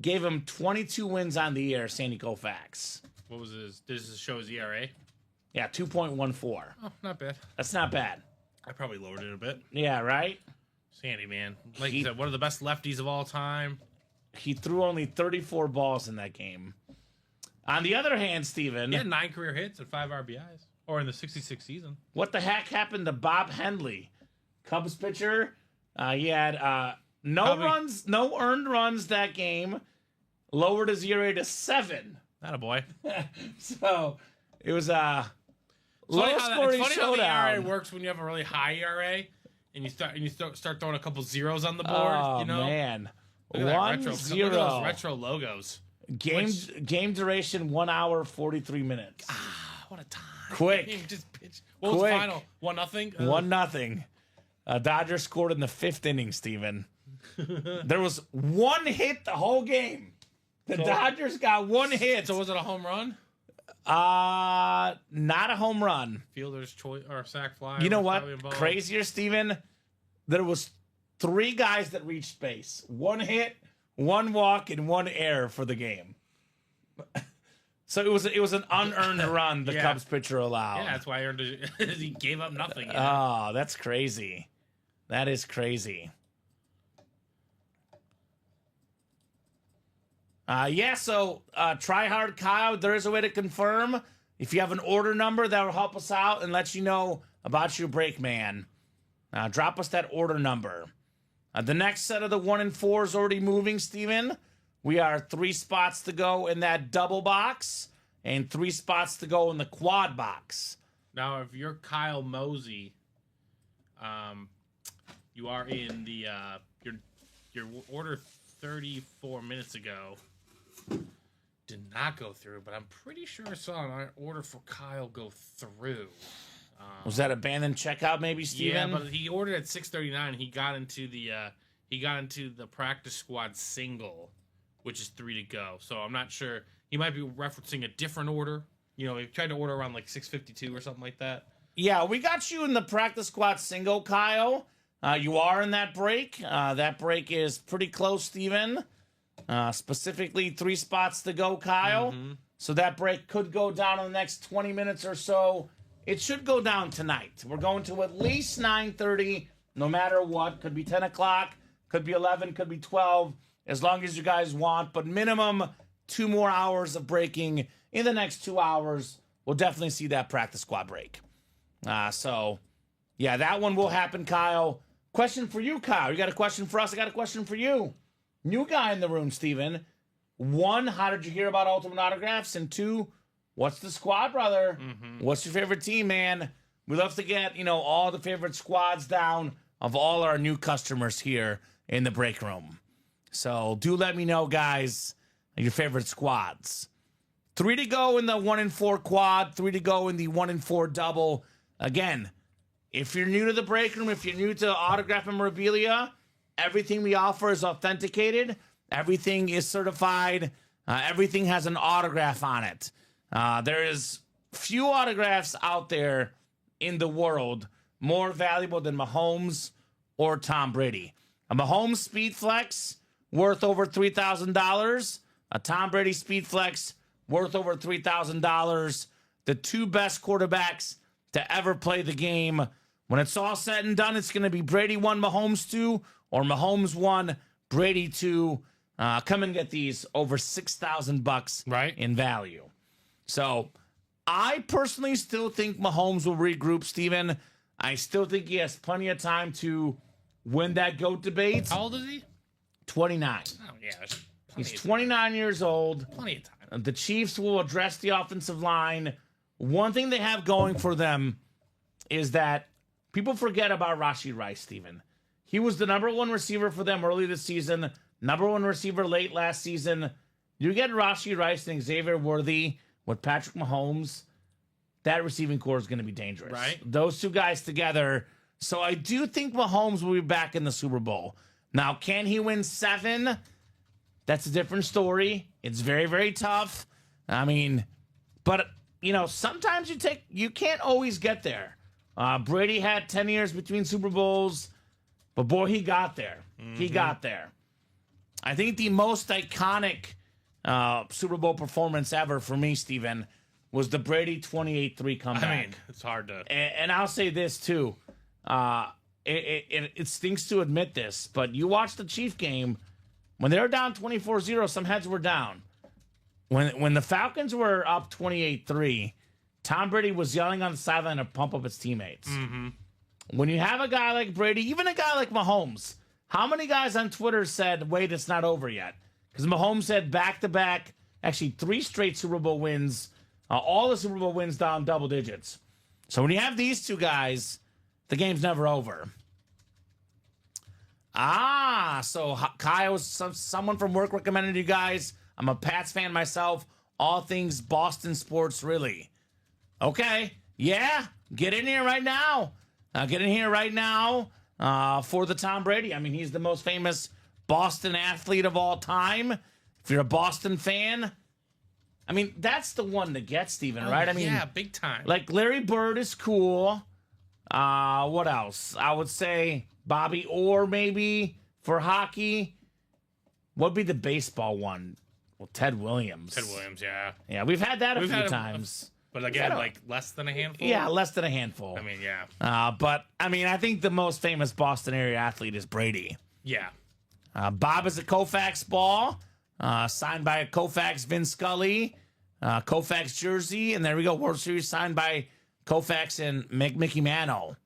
gave him 22 wins on the year, Sandy Koufax. What was his? Does this show his ERA? Yeah, 2.14. Oh, not bad. That's not bad. I probably lowered it a bit. Yeah, right? Sandy, man. Like you said, one of the best lefties of all time. He threw only 34 balls in that game. On the other hand, Steven, He had 9 career hits and 5 RBIs. Or in the 66 season. what the heck happened to Bob Hendley? Cubs pitcher. He had no earned runs that game. Lowered his ERA to 7. Not a boy. So it was a low It's scoring funny how the ERA showdown. works when you have a really high ERA and you start throwing a couple zeros on the board. Oh, you know, man. Look at that 1-0. Look at those retro logos. Game duration 1 hour 43 minutes. What a time! Quick. Just pitch. What was Quick. the final? 1-0. 1-0. Dodgers scored in the 5th inning, Steven. There was 1 hit the whole game. The Dodgers got 1 hit. So was it a home run? Not a home run. Fielder's choice or sac fly? You know was what? probably involved. Crazier, Steven? There was 3 guys that reached base. 1 hit, 1 walk, and 1 error for the game. So it was an unearned run the Yeah. Cubs pitcher allowed. Yeah, that's why he earned he gave up nothing. You know? Oh, that's crazy. That is crazy. So try hard Kyle, there is a way to confirm. If you have an order number, that will help us out and let you know about your break, man. Drop us that order number. The next set of the 1 and 4 is already moving, Steven. We are 3 spots to go in that double box and 3 spots to go in the quad box. Now, if you're Kyle Mosey, you are in the your order 34 minutes ago did not go through, but I'm pretty sure I saw an order for Kyle go through. Was that abandoned checkout, maybe, Steven? Yeah, but he ordered at 6:39. He got into the practice squad single, which is 3 to go. So I'm not sure. He might be referencing a different order. You know, he tried to order around like 6:52 or something like that. Yeah, we got you in the practice squad single, Kyle. You are in that break. That break is pretty close, Steven. Specifically, 3 spots to go, Kyle. Mm-hmm. So that break could go down in the next 20 minutes or so. It should go down tonight. We're going to at least 9:30, no matter what. Could be 10 o'clock, could be 11, could be 12, as long as you guys want. But minimum 2 more hours of breaking in the next 2 hours. We'll definitely see that practice squad break. So, yeah, that one will happen, Kyle. Question for you, Kyle. You got a question for us? I got a question for you. New guy in the room, Steven. 1, how did you hear about Ultimate Autographs? And 2, what's the squad, brother? Mm-hmm. What's your favorite team, man? We love to get, all the favorite squads down of all our new customers here in the break room. So do let me know, guys, your favorite squads. 3 to go in the 1 and 4 quad, 3 to go in the 1 and 4 double. Again, if you're new to the break room, if you're new to autograph memorabilia, everything we offer is authenticated. Everything is certified. Everything has an autograph on it. There is few autographs out there in the world more valuable than Mahomes or Tom Brady. A Mahomes Speed Flex worth over $3,000. A Tom Brady Speed Flex worth over $3,000. The 2 best quarterbacks to ever play the game. When it's all said and done, it's going to be Brady 1, Mahomes 2, or Mahomes 1, Brady 2. Come and get these over $6,000 Right. in value. So I personally still think Mahomes will regroup, Steven. I still think he has plenty of time to win that GOAT debate. How old is he? 29. Oh, yeah. He's 29 years old. Plenty of time. The Chiefs will address the offensive line. One thing they have going for them is that people forget about Rashee Rice, Steven. He was the number 1 receiver for them early this season, number 1 receiver late last season. You get Rashee Rice and Xavier Worthy with Patrick Mahomes, that receiving core is going to be dangerous. Right. Those 2 guys together. So I do think Mahomes will be back in the Super Bowl. Now, can he win 7? That's a different story. It's very, very tough. I mean, but, sometimes you can't always get there. Brady had 10 years between Super Bowls, but boy, he got there. Mm-hmm. He got there. I think the most iconic Super Bowl performance ever for me, Steven, was the Brady 28-3 comeback. I mean, it's hard to... And I'll say this, too. It stinks to admit this, but you watch the Chief game, when they were down 24-0, some heads were down. When the Falcons were up 28-3, Tom Brady was yelling on the sideline to pump up his teammates. Mm-hmm. When you have a guy like Brady, even a guy like Mahomes, how many guys on Twitter said, wait, it's not over yet? Because Mahomes had back-to-back, actually 3 straight Super Bowl wins, all the Super Bowl wins down double digits. So when you have these 2 guys, the game's never over. So Kyle, someone from work recommended you guys. I'm a Pats fan myself. All things Boston sports, really. Okay, yeah, get in here right now. Get in here right now for the Tom Brady. I mean, he's the most famous Boston athlete of all time. If you're a Boston fan, I mean, that's the one to get, Steven, right? I mean, yeah, big time. Like, Larry Bird is cool. What else? I would say Bobby Orr, maybe, for hockey. What'd be the baseball one? Well, Ted Williams. Ted Williams, yeah. Yeah, we've had that a few times. But again, like less than a handful? Yeah, less than a handful. I mean, yeah. But, I mean, I think the most famous Boston area athlete is Brady. Yeah. Bob is a Koufax ball, signed by a Koufax Vin Scully, Koufax jersey, and there we go, World Series signed by Koufax and Mickey Mantle.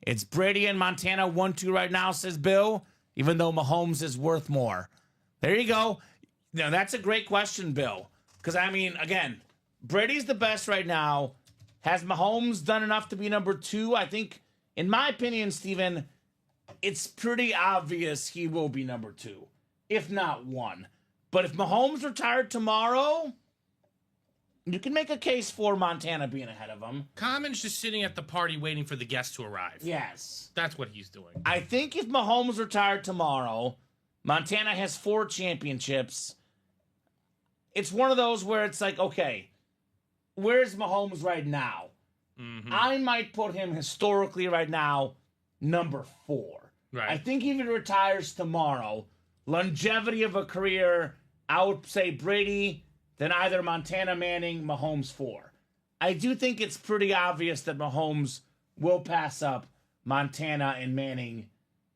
It's Brady and Montana 1-2 right now, says Bill, even though Mahomes is worth more. There you go. Now, that's a great question, Bill. Because, I mean, again, Brady's the best right now. Has Mahomes done enough to be number 2? I think, in my opinion, Steven, it's pretty obvious he will be number 2, if not 1. But if Mahomes retired tomorrow, you can make a case for Montana being ahead of him. Kamen's just sitting at the party waiting for the guests to arrive. Yes. That's what he's doing. I think if Mahomes retired tomorrow, Montana has 4 championships. It's one of those where it's like, okay, where's Mahomes right now? Mm-hmm. I might put him historically right now number 4. Right. I think if he retires tomorrow, longevity of a career, I would say Brady, then either Montana, Manning, Mahomes 4. I do think it's pretty obvious that Mahomes will pass up Montana and Manning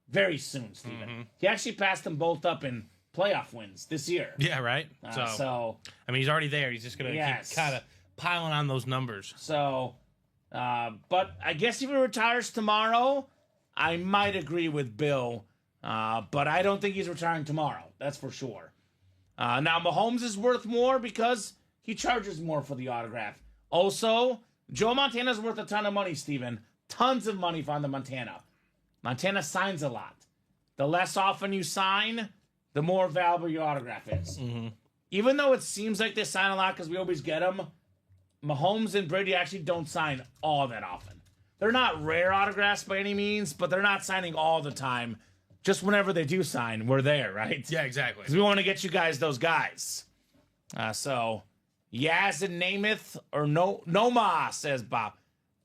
very soon, Steven. Mm-hmm. He actually passed them both up in playoff wins this year. Yeah, right? So I mean, he's already there. He's just going to keep kind of piling on those numbers. So, but I guess if he retires tomorrow, I might agree with Bill. But I don't think he's retiring tomorrow. That's for sure. Now, Mahomes is worth more because he charges more for the autograph. Also, Joe Montana's worth a ton of money, Steven. Tons of money for the Montana. Montana signs a lot. The less often you sign, the more valuable your autograph is. Mm-hmm. Even though it seems like they sign a lot because we always get them, Mahomes and Brady actually don't sign all that often. They're not rare autographs by any means, but they're not signing all the time. Just whenever they do sign, we're there, right? Yeah, exactly. Because we want to get you guys those guys. So, Yaz and Namath or Nomar, says Bob.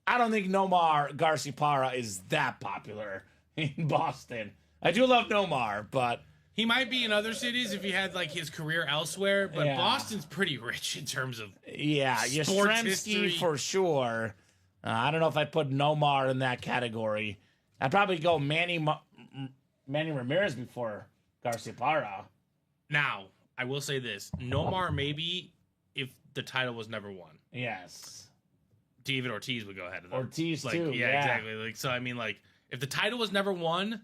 I don't think Nomar Garciaparra is that popular in Boston. I do love Nomar, but he might be in other cities if he had like his career elsewhere, but Yeah. Boston's pretty rich in terms of yeah, sports history. Yastrzemski for sure. I don't know if I'd put Nomar in that category. I'd probably go Manny Ramirez before Garciaparra. Now, I will say this. Nomar maybe if the title was never won. Yes. David Ortiz would go ahead of them. Ortiz, like, too, Yeah, yeah. exactly. Like, so, I mean, like, if the title was never won,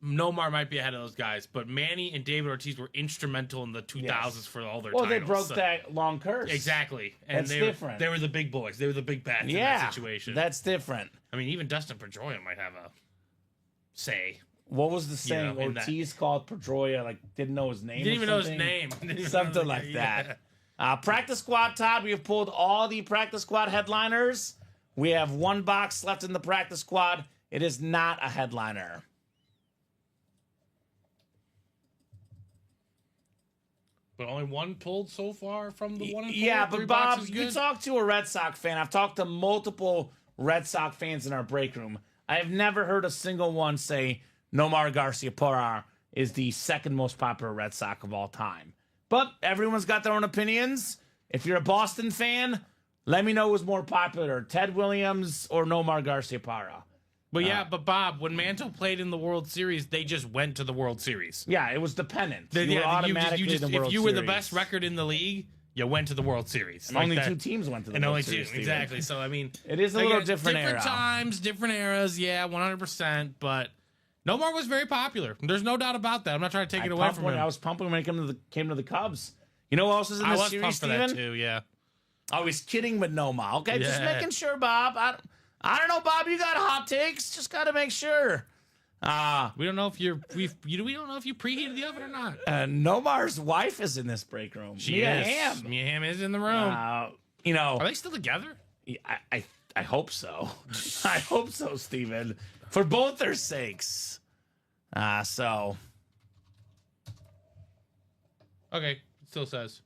Nomar might be ahead of those guys. But Manny and David Ortiz were instrumental in the 2000s Yes. for all their Well, titles. they broke So- that long curse. Exactly. And That's they different. They were the big boys. They were the big bats in that situation. That's different. I mean, even Dustin Pedroia might have a say. What was the saying? know, in that- Ortiz called Pedroia, like, didn't know his name. He didn't even know his something? name. Didn't even know Something the- like yeah. that. Practice Squad, Todd. We have pulled all the Practice Squad headliners. We have one box left in the Practice Squad. It is not a headliner. But only one pulled so far from the one and Yeah, pulled? but Three Bob, boxes you good? talked to a Red Sox fan. I've talked to multiple Red Sox fans in our break room. I have never heard a single one say Nomar Garciaparra is the second most popular Red Sox of all time. But everyone's got their own opinions. If you're a Boston fan, let me know who's more popular, Ted Williams or Nomar Garciaparra. But yeah, but Bob, when Mantle played in the World Series, they just went to the World Series. Yeah, it was dependent. They- You were yeah, automatically in the World if you were the Series. best record in the league, you went to the World Series. And only Like that. two teams went to the And World only Series. two, Steven. exactly. So, I mean, It is a little again, different different era. times, different eras, yeah, 100%. But Nomar was very popular. There's no doubt about that. I'm not trying to take it away from him. I was pumping when it came to the Cubs. You know who else is in I this was series, pumped for that Steven? too, yeah. I was kidding with Nomar. Okay, just Yeah. making sure, Bob. I don't know, Bob. You got hot takes. Just got to make sure. We don't know if we don't know if you preheated the oven or not. Nomar's wife is in this break room. She Mia is. Hamm. Mia Hamm is in the room. Are they still together? I hope so. I hope so, Steven. For both their sakes. So Okay, it still says.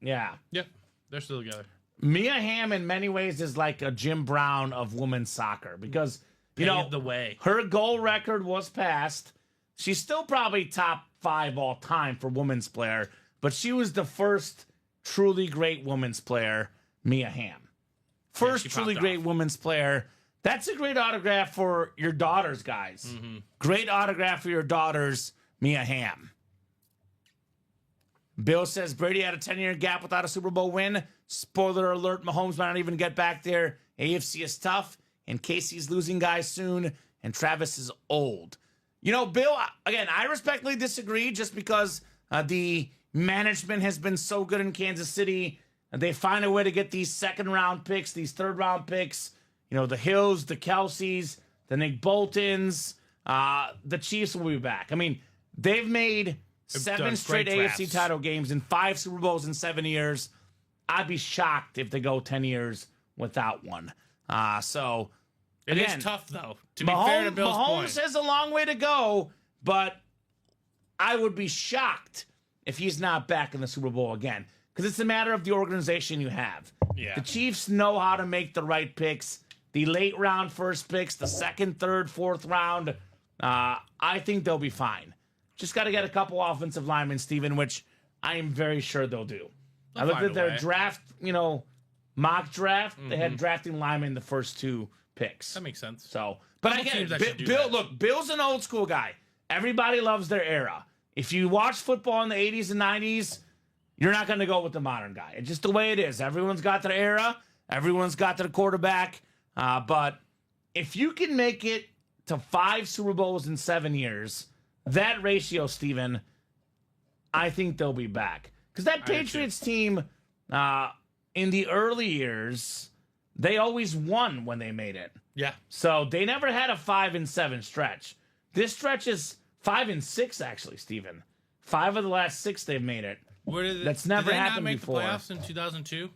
yeah. Yep, they're still together. Mia Hamm in many ways is like a Jim Brown of women's soccer because you know Paved the way. her goal record was passed. She's still probably top 5 all time for women's player, but she was the first truly great women's player, Mia Hamm. First she truly popped great off. women's player. That's a great autograph for your daughters, guys. Mm-hmm. Great autograph for your daughters, Mia Hamm. Bill says Brady had a 10-year gap without a Super Bowl win. Spoiler alert, Mahomes might not even get back there. AFC is tough, and Casey's losing guys soon, and Travis is old. You know, Bill, again, I respectfully disagree just because the management has been so good in Kansas City. And they find a way to get these second-round picks, these third-round picks. You know, the Hills, the Kelseys, the Nick Boltons, the Chiefs will be back. I mean, they've made 7 straight great AFC drafts. title games and 5 Super Bowls in 7 years. I'd be shocked if they go 10 years without one. So It again, is tough, though. To be fair to Bill's Mahomes point. has a long way to go, but I would be shocked if he's not back in the Super Bowl again, because it's a matter of the organization you have. Yeah. The Chiefs know how to make the right picks, the late round first picks, the second, third, fourth round. I think they'll be fine. Just got to get a couple offensive linemen, Steven, which I am very sure they'll do. I looked find at a their way. draft, mock draft. They had drafting linemen in the first 2 picks. That makes sense. So, but Couple I get teams it. that should do Bill, that. look, Bill's an old school guy. Everybody loves their era. If you watch football in the 80s and 90s, you're not going to go with the modern guy. It's just the way it is. Everyone's got their era. Everyone's got their quarterback. But if you can make it to 5 Super Bowls in 7 years, that ratio, Steven, I think they'll be back. Because that do too. Patriots team, in the early years, they always won when they made it. Yeah. So they never had a 5-7 stretch. This stretch is 5-6, actually, Steven. 5 of the last 6 they've made it. That's never did they happened not make before. the playoffs in 2002?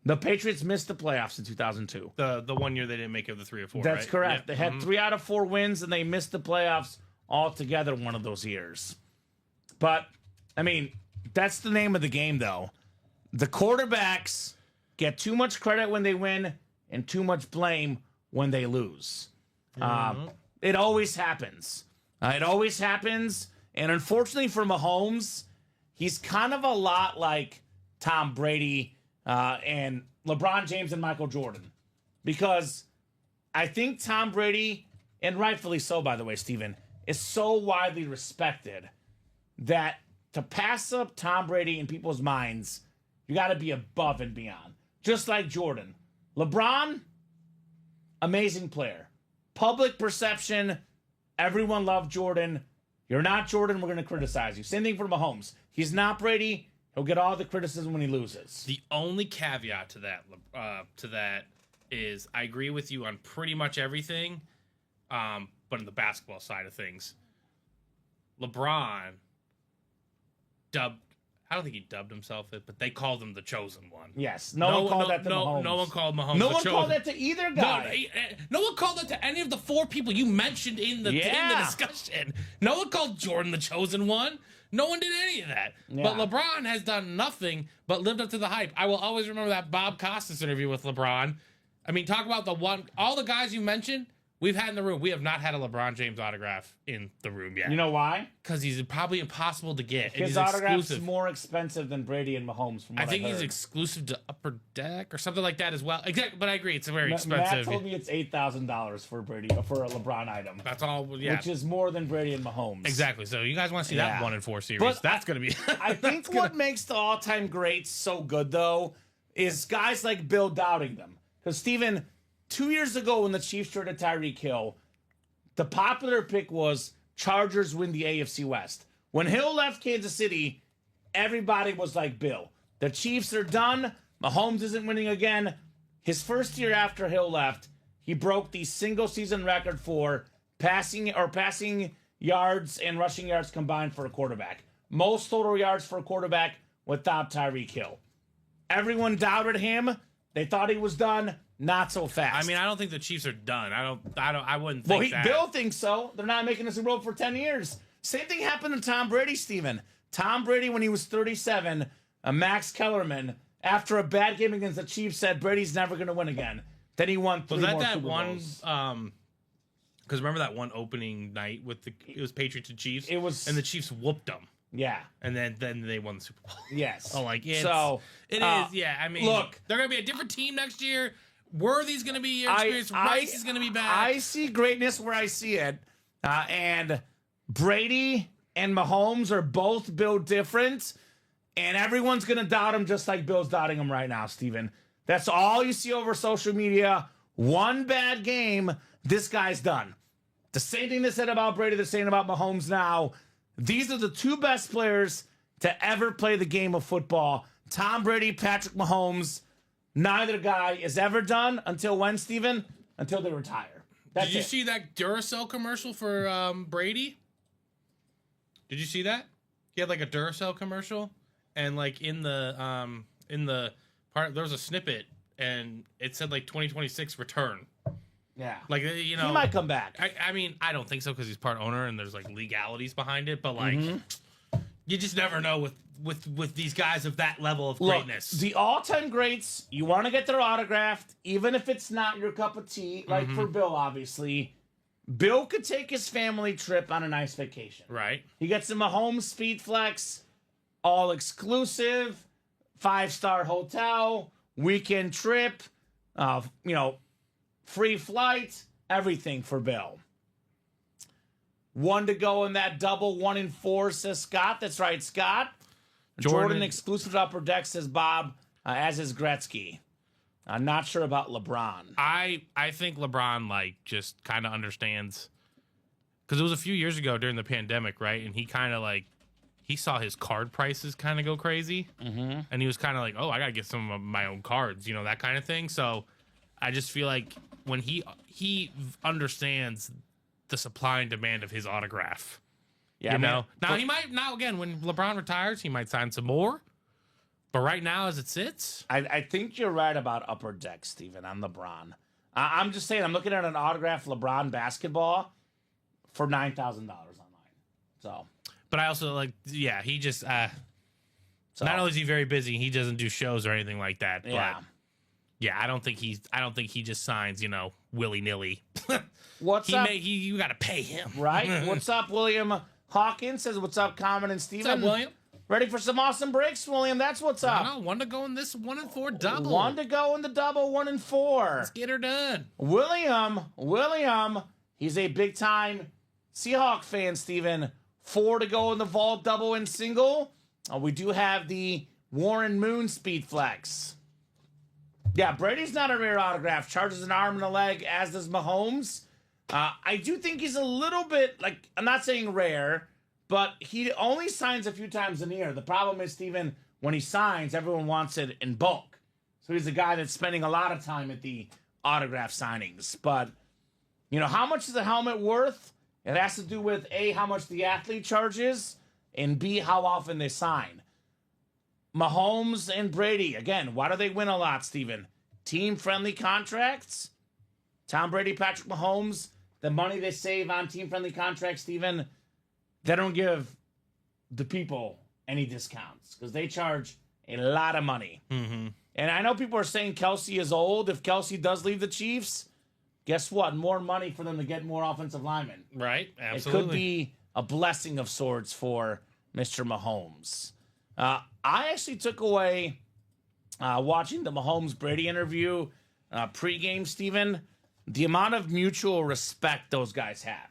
The Patriots missed the playoffs in 2002. The 1 year they didn't make it the 3 or 4. That's right? correct. Yeah. They had 3 out of 4 wins, and they missed the playoffs altogether one of those years. But, I mean, that's the name of the game, though. The quarterbacks get too much credit when they win and too much blame when they lose. It always happens. It always happens. And unfortunately for Mahomes, he's kind of a lot like Tom Brady and LeBron James and Michael Jordan. Because I think Tom Brady, and rightfully so, by the way, Steven, is so widely respected that to pass up Tom Brady in people's minds, you got to be above and beyond. Just like Jordan. LeBron, amazing player. Public perception, everyone loved Jordan. You're not Jordan, we're going to criticize you. Same thing for Mahomes. He's not Brady. He'll get all the criticism when he loses. The only caveat to that is I agree with you on pretty much everything, but in the basketball side of things, LeBron I don't think he dubbed himself it, but they called him the chosen one. Yes. No one called that to Mahomes. No one called Mahomes No the one chosen. called that to either guy. No one called that to any of the 4 people you mentioned in the discussion. No one called Jordan the chosen one. No one did any of that. Yeah. But LeBron has done nothing but lived up to the hype. I will always remember that Bob Costas interview with LeBron. I mean, talk about all the guys you mentioned, we've had in the room. We have not had a LeBron James autograph in the room yet. You know why? Because he's probably impossible to get. And His he's autograph's exclusive. more expensive than Brady and Mahomes, from what I think he's heard. exclusive to Upper Deck or something like that as well. Exactly, but I agree, it's a very Matt expensive. told me it's $8,000 for a LeBron item, That's all. Yeah, which is more than Brady and Mahomes. exactly. So you guys want to see Yeah. that 1-4 series? But That's gonna be. I think what makes the all-time greats so good, though, is guys like Bill doubting them. Because, Steven, 2 years ago when the Chiefs traded Tyreek Hill, the popular pick was Chargers win the AFC West. When Hill left Kansas City, everybody was like Bill. The Chiefs are done. Mahomes isn't winning again. His first year after Hill left, he broke the single-season record for passing yards and rushing yards combined for a quarterback. Most total yards for a quarterback without Tyreek Hill. Everyone doubted him. They thought he was done. Not so fast. I mean, I don't think the Chiefs are done. I wouldn't well, think that. Bill thinks so. They're not making a Super Bowl for 10 years. Same thing happened to Tom Brady, Steven. Tom Brady, when he was 37, Max Kellerman, after a bad game against the Chiefs, said Brady's never going to win again. Then he won 3 Was that more that Super one? Bowls. Because remember that one opening night with it was Patriots and Chiefs. It was- and the Chiefs whooped them, Yeah. and then they won the Super Bowl. Yes. So like it is. Yeah, I mean, look, they're gonna be a different team next year. Worthy's gonna be your experience. Rice is gonna be back. I see greatness where I see it. And Brady and Mahomes are both built different. And everyone's going to doubt him just like Bill's doubting him right now, Steven. That's all you see over social media. One bad game, this guy's done. The same thing they said about Brady, they're saying about Mahomes now. These are the 2 best players to ever play the game of football. Tom Brady, Patrick Mahomes. Neither guy is ever done until when, Steven? Until they retire. Did you see that Duracell commercial for Brady? Did you see that? He had like a Duracell commercial, and like in the part there was a snippet, and it said like 2026 return. Yeah. Like, you know, he might come back. I mean, I don't think so because he's part owner and there's like legalities behind it, but like, you just never know with these guys of that level of greatness. Look, the all-time greats, you want to get their autographed, even if it's not your cup of tea, like for Bill, obviously. Bill could take his family trip on a nice vacation. Right. He gets him a home speed flex, all exclusive, 5-star hotel, weekend trip, free flight, everything for Bill. 1 to go in that double, 1 in 4, says Scott. That's right, Scott. Jordan exclusive to Upper Deck, says Bob, as is Gretzky. I'm not sure about LeBron. I think LeBron, like, just kind of understands. Because it was a few years ago during the pandemic, right? And he kind of, like, he saw his card prices kind of go crazy. Mm-hmm. And he was kind of like, oh, I got to get some of my own cards, you know, that kind of thing. So I just feel like when he understands the supply and demand of his autograph. Yeah, you know. Now he might again when LeBron retires, he might sign some more. But right now, as it sits, I think you're right about Upper Deck, Steven, on LeBron. I'm just saying, I'm looking at an autographed LeBron basketball for $9,000 online. So, but I also he just not only is he very busy, he doesn't do shows or anything like that. Yeah. But yeah, I don't think he just signs, willy nilly. What's up? You got to pay him, right? What's up, William Hawkins says, "What's up, Kamen and Steven?" What's up, William? Ready for some awesome breaks, William? That's what's up. I know, 1 to go in this 1 and 4 double. 1 to go in the double, 1 and 4. Let's get her done. William, he's a big time Seahawk fan, Steven. 4 to go in the vault, double and single. We do have the Warren Moon speed flex. Yeah, Brady's not a rare autograph. Charges an arm and a leg, as does Mahomes. I do think he's a little bit, I'm not saying rare, but he only signs a few times a year. The problem is, Steven, when he signs, everyone wants it in bulk. So he's a guy that's spending a lot of time at the autograph signings. But, how much is the helmet worth? It has to do with, A, how much the athlete charges, and B, how often they sign. Mahomes and Brady, again, why do they win a lot, Steven? Team-friendly contracts? Tom Brady, Patrick Mahomes, the money they save on team-friendly contracts, Steven, they don't give the people any discounts because they charge a lot of money. Mm-hmm. And I know people are saying Kelsey is old. If Kelsey does leave the Chiefs, guess what? More money for them to get more offensive linemen. Right, absolutely. It could be a blessing of sorts for Mr. Mahomes. I actually took away watching the Mahomes-Brady interview pregame, Steven, the amount of mutual respect those guys have.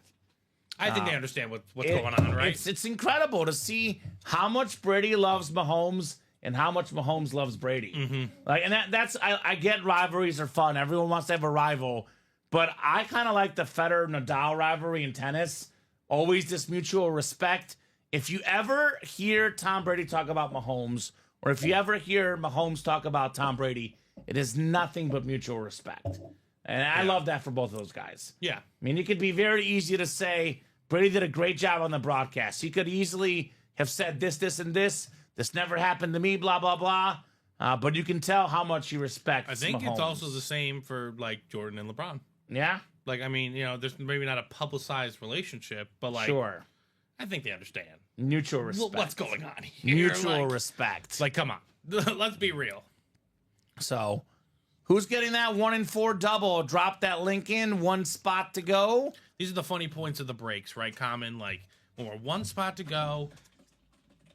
I think they understand what's going on, right? It's incredible to see how much Brady loves Mahomes and how much Mahomes loves Brady. Mm-hmm. And that's I get rivalries are fun. Everyone wants to have a rival, but I kind of like the Federer-Nadal rivalry in tennis. Always this mutual respect. If you ever hear Tom Brady talk about Mahomes, or if you ever hear Mahomes talk about Tom Brady, it is nothing but mutual respect. And I love that for both of those guys. Yeah. I mean, it could be very easy to say, Brady did a great job on the broadcast. He could easily have said this, and this. This never happened to me, blah, blah, blah. But you can tell how much he respects I think Mahomes. It's also the same for, Jordan and LeBron. Yeah? There's maybe not a publicized relationship, but, Sure. I think they understand. Mutual respect. What's going on here? Mutual respect. Come on. Let's be real. So, who's getting that 1 in 4 double? Drop that link in. 1 spot to go. These are the funny points of the breaks, right? Common, when we're 1 spot to go.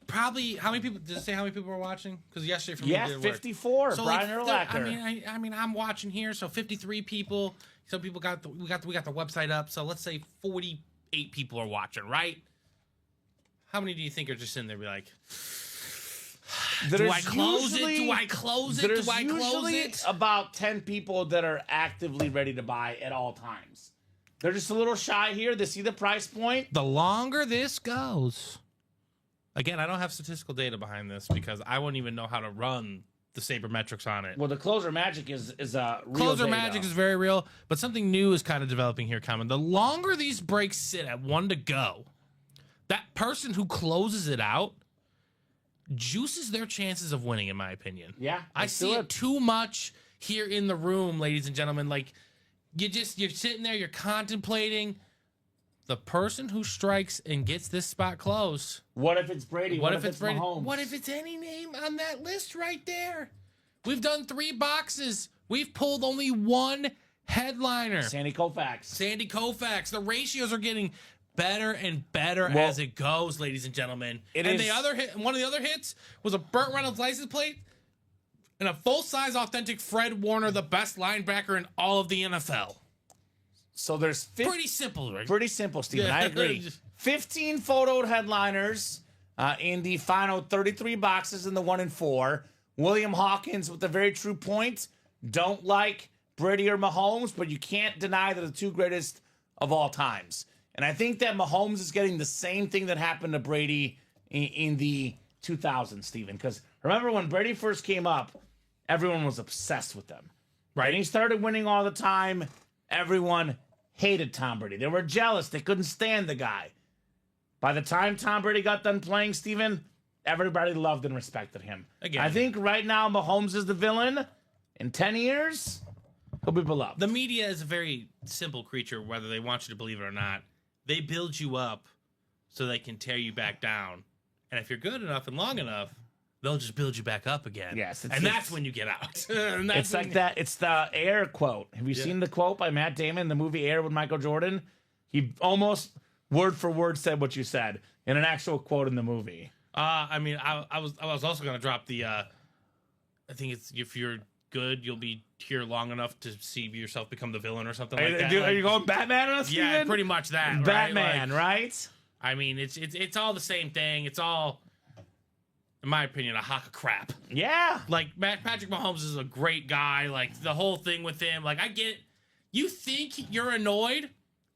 Probably, how many people, did it say how many people were watching? Because yesterday from 54. So Brian Urlacher. I mean, I'm watching here, so 53 people. Some people we got the website up, so let's say 48 people are watching, right? How many do you think are just in there be like, do I close it? Do I close it? Do I close it? About 10 people that are actively ready to buy at all times. They're just a little shy here. They see the price point. The longer this goes, again, I don't have statistical data behind this because I wouldn't even know how to run the sabermetrics on it. Well, the closer magic is a real Closer day, magic though. is very real, but something new is kind of developing here, Kamen. The longer these breaks sit at 1 to go, that person who closes it out juices their chances of winning, in my opinion. Yeah, I let's see do it too much here in the room, ladies and gentlemen. Like, you're sitting there, you're contemplating. The person who strikes and gets this spot closed. What if it's Brady? What if it's Brady? Mahomes? What if it's any name on that list right there? We've done 3 boxes. We've pulled only 1 headliner. Sandy Koufax? Sandy Koufax. The ratios are getting better and better as it goes, ladies and gentlemen. One of the other hits was a Burt Reynolds license plate and a full-size authentic Fred Warner, the best linebacker in all of the NFL. So there's Pretty simple, right? Pretty simple, Steven. Yeah. I agree. 15 photoed headliners in the final 33 boxes in the 1 and 4. William Hawkins with a very true point. Don't like Brady or Mahomes, but you can't deny they're the 2 greatest of all times. And I think that Mahomes is getting the same thing that happened to Brady in the 2000s, Steven. Because remember when Brady first came up, everyone was obsessed with them. Right? And he started winning all the time. Everyone hated Tom Brady. They were jealous. They couldn't stand the guy. By the time Tom Brady got done playing, Steven, everybody loved and respected him. Again. I think right now Mahomes is the villain. In 10 years, he'll be beloved. The media is a very simple creature, whether they want you to believe it or not. They build you up so they can tear you back down. And if you're good enough and long enough, they'll just build you back up again. Yes, that's when you get out. It's like that. It's the Air quote. Have you seen the quote by Matt Damon in the movie Air with Michael Jordan? He almost word for word said what you said in an actual quote in the movie. I mean, I was also going to drop the, I think it's if you're good, you'll be here long enough to see yourself become the villain or something like that. Are you going Batman on us, Yeah, Steven? pretty much that. Batman, right? right? I mean, it's all the same thing. It's all, in my opinion, a hunk of crap. Yeah. Like, Patrick Mahomes is a great guy. Like, the whole thing with him. Like, I get, you think you're annoyed,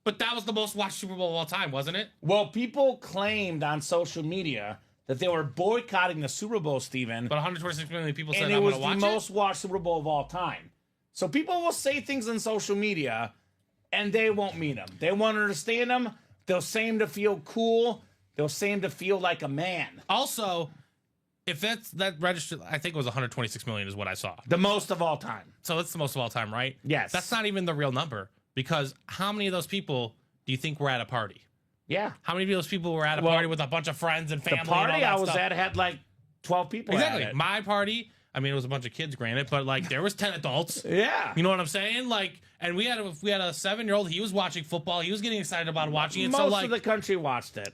but that was the most watched Super Bowl of all time, wasn't it? Well, people claimed on social media that they were boycotting the Super Bowl, Steven. But 126 million people said, And I'm it going was to the watch it. most watched Super Bowl of all time. So people will say things on social media, and they won't mean them. They won't understand them. They'll say them to feel cool. They'll say them to feel like a man. Also, if that registered, I think it was 126 million is what I saw. The most of all time. So that's the most of all time, right? Yes. That's not even the real number, because how many of those people do you think were at a party? Yeah. How many of those people were at a party with a bunch of friends and family? The party and all that I was stuff? at had like 12 people Exactly. at it. My party, I mean, it was a bunch of kids, granted, but like there was 10 adults. Yeah. You know what I'm saying? Like, and we had a 7-year-old. He was watching football. He was getting excited about watching it. Most So like, of the country watched it.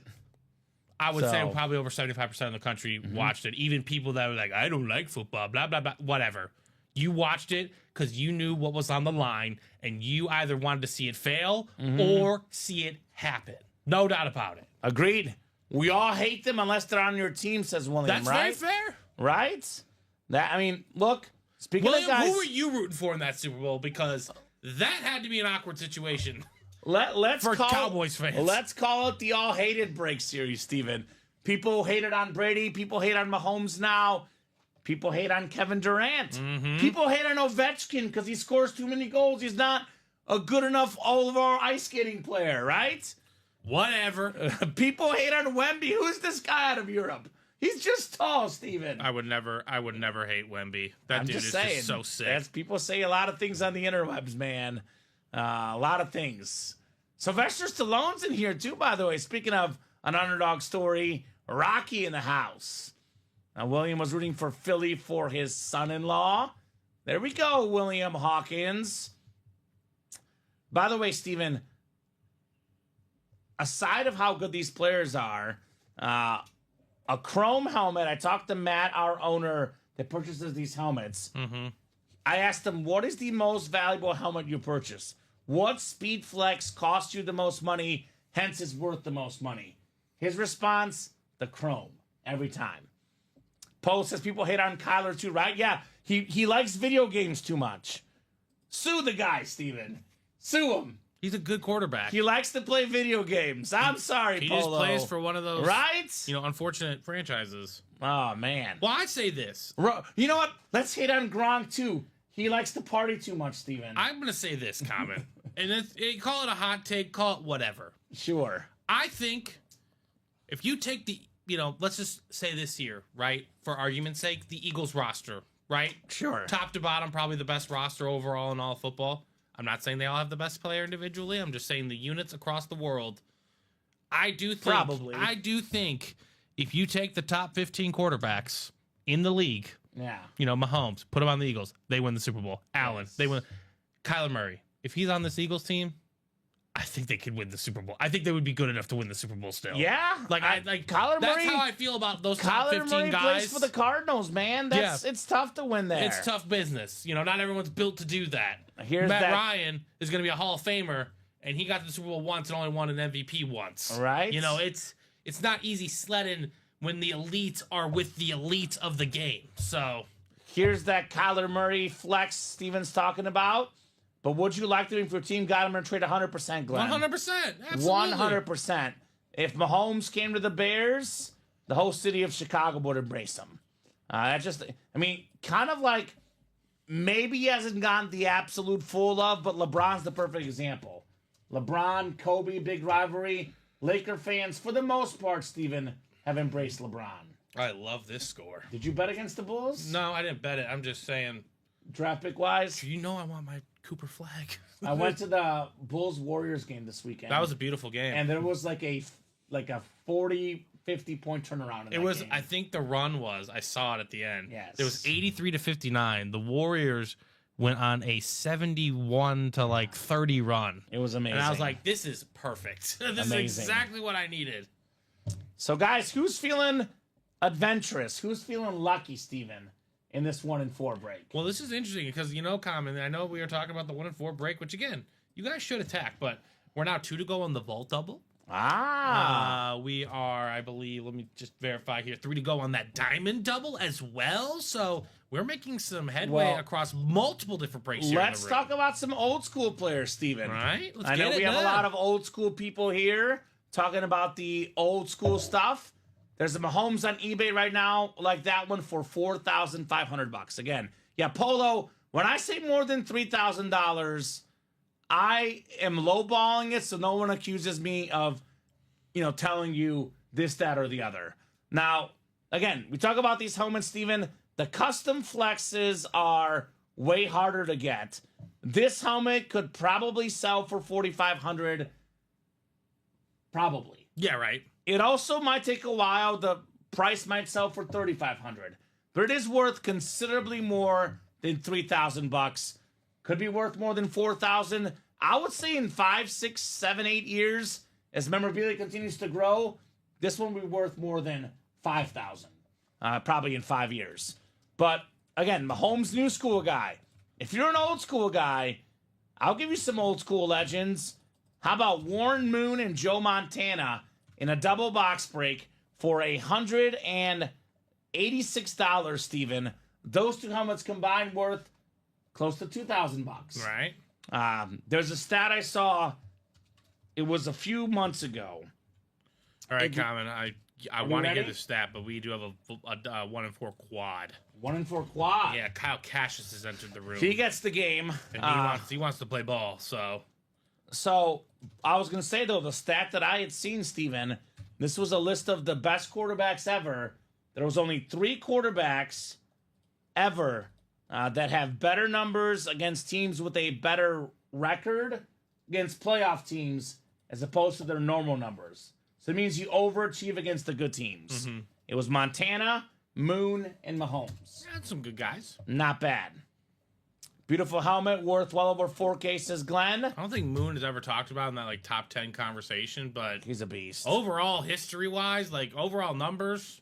I would say So- probably over 75% of the country watched it. Even people that were like, I don't like football, blah, blah, blah, whatever. You watched it because you knew what was on the line, and you either wanted to see it fail or see it happen. No doubt about it. Agreed. We all hate them unless they're on your team, says William, That's right? very fair. Right? That, I mean, look, speaking William, of guys... who were you rooting for in that Super Bowl? Because that had to be an awkward situation. Let's For call, Cowboys fans. Let's call it the all hated break series, Steven. People hated on Brady. People hate on Mahomes now. People hate on Kevin Durant. People hate on Ovechkin because he scores too many goals. He's not a good enough all-over ice skating player, right? Whatever. People hate on Wemby. Who's this guy out of Europe? He's just tall, Steven. I would never hate Wemby. That I'm dude just is saying. just so sick. That's, people say a lot of things on the interwebs, man. A lot of things. Sylvester Stallone's in here, too, by the way. Speaking of an underdog story, Rocky in the house. Now, William was rooting for Philly for his son-in-law. There we go, William Hawkins. By the way, Steven, aside of how good these players are, a chrome helmet, I talked to Matt, our owner, that purchases these helmets. I asked him, what is the most valuable helmet you purchase? What Speed Flex costs you the most money, hence is worth the most money? His response, the chrome, every time. Poe says people hate on Kyler too, right? Yeah, he likes video games too much. Sue the guy, Steven. Sue him. He's a good quarterback. He likes to play video games. I'm sorry, He Polo. just plays for one of those, right? unfortunate franchises. Oh, man. Well, I say this. You know what? Let's hit on Gronk, too. He likes to party too much, Steven. I'm going to say this, Kamen. And call it a hot take, call it whatever. Sure. I think if you take the, let's just say this year, right? For argument's sake, the Eagles roster, right? Sure. Top to bottom, probably the best roster overall in all of football. I'm not saying they all have the best player individually. I'm just saying the units across the world. I do think if you take the top 15 quarterbacks in the league, Mahomes, put him on the Eagles, they win the Super Bowl. Allen, they win. Kyler Murray, if he's on this Eagles team, I think they could win the Super Bowl. I think they would be good enough to win the Super Bowl still. Yeah, Kyler Murray. That's how I feel about those top 15 Murray guys. Plays for the Cardinals, man. It's tough to win there. It's tough business. Not everyone's built to do that. Matt Ryan is going to be a Hall of Famer, and he got to the Super Bowl once and only won an MVP once. Right. It's not easy sledding when the elites are with the elite of the game. So here's that Kyler Murray flex Steven's talking about. But would you like to, if your team got him, and trade 100%, Glenn? 100%. Absolutely. 100%. If Mahomes came to the Bears, the whole city of Chicago would embrace him. Kind of like maybe he hasn't gotten the absolute full love, but LeBron's the perfect example. LeBron, Kobe, big rivalry. Laker fans, for the most part, Steven, have embraced LeBron. I love this score. Did you bet against the Bulls? No, I didn't bet it. I'm just saying. Draft pick wise? I want my Cooper flag. I went to the Bulls-Warriors game this weekend. That was a beautiful game. And there was like a 40, 50-point turnaround in that game. I think the run was, I saw it at the end. Yes. It was 83-59. The Warriors went on a 71 to 30 run. It was amazing. And I was like, this is perfect. This is exactly what I needed. So, guys, who's feeling adventurous? Who's feeling lucky, Steven, in this 1-4 break? Well, this is interesting because, Common, I know we were talking about the 1-4 break, which, again, you guys should attack, but we're now 2 to go on the vault double. We are, I believe, let me just verify here, 3 to go on that diamond double as well. So we're making some headway across multiple different breaks here. Let's talk about some old school players, Steven. All right. I know we have a lot of old school people here talking about the old school stuff. There's a Mahomes on eBay right now, like that one, for $4,500. Again, Polo, when I say more than $3,000, I am lowballing it so no one accuses me of, telling you this, that, or the other. Now, again, we talk about these helmets, Steven. The custom flexes are way harder to get. This helmet could probably sell for $4,500. Probably. Yeah, right. It also might take a while. The price might sell for $3,500, but it is worth considerably more than $3,000. Could be worth more than $4,000. I would say in 5, 6, 7, 8 years, as memorabilia continues to grow, this one will be worth more than $5,000. Probably in 5 years. But again, Mahomes, new school guy. If you're an old school guy, I'll give you some old school legends. How about Warren Moon and Joe Montana in a double box break for $186, Steven? Those two helmets combined worth close to $2,000. Right. There's a stat I saw. It was a few months ago. All right, Common. I want to get the stat, but we do have a 1-4 quad. 1-4 quad. Yeah, Kyle Cassius has entered the room. He gets the game. And he wants to play ball. So I was gonna say though, the stat that I had seen, Steven, this was a list of the best quarterbacks ever. There was only 3 quarterbacks ever that have better numbers against teams with a better record against playoff teams as opposed to their normal numbers. So it means you overachieve against the good teams. Mm-hmm. It was Montana, Moon, and Mahomes. That's some good guys. Not bad. Beautiful helmet, worth well over 4K, says Glenn. I don't think Moon is ever talked about in that top 10 conversation, but he's a beast. Overall, history-wise, overall numbers,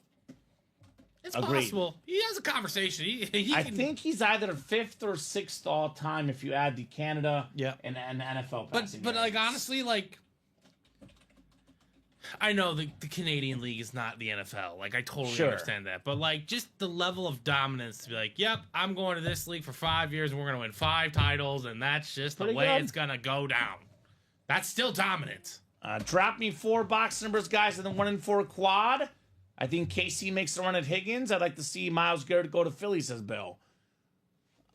it's possible. He has a conversation. I think he's either 5th or 6th all time if you add the Canada and NFL passing. But honestly, I know the Canadian League is not the NFL. I totally understand that. But, just the level of dominance to be yep, I'm going to this league for 5 years and we're going to win 5 titles, and that's just the way it's going to go down. That's still dominant. Drop me 4 box numbers, guys, in the 1-4 quad. I think KC makes a run at Higgins. I'd like to see Myles Garrett go to Philly, says Bill.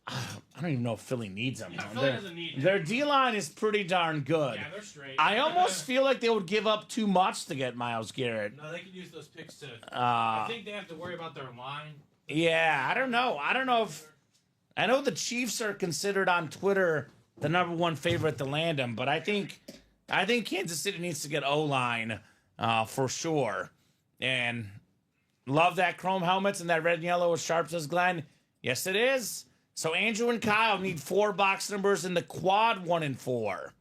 I don't even know if Philly needs him. Yeah, Philly doesn't need him. Their D-line is pretty darn good. Yeah, they're straight. I almost feel like they would give up too much to get Myles Garrett. No, they could use those picks to. I think they have to worry about their line. Yeah, I don't know. I know the Chiefs are considered on Twitter the number one favorite to land him, but I think Kansas City needs to get O-line for sure. And love that chrome helmets and that red and yellow as sharp, says Glenn. Yes, it is. So Andrew and Kyle need 4 box numbers in the quad 1 and 4.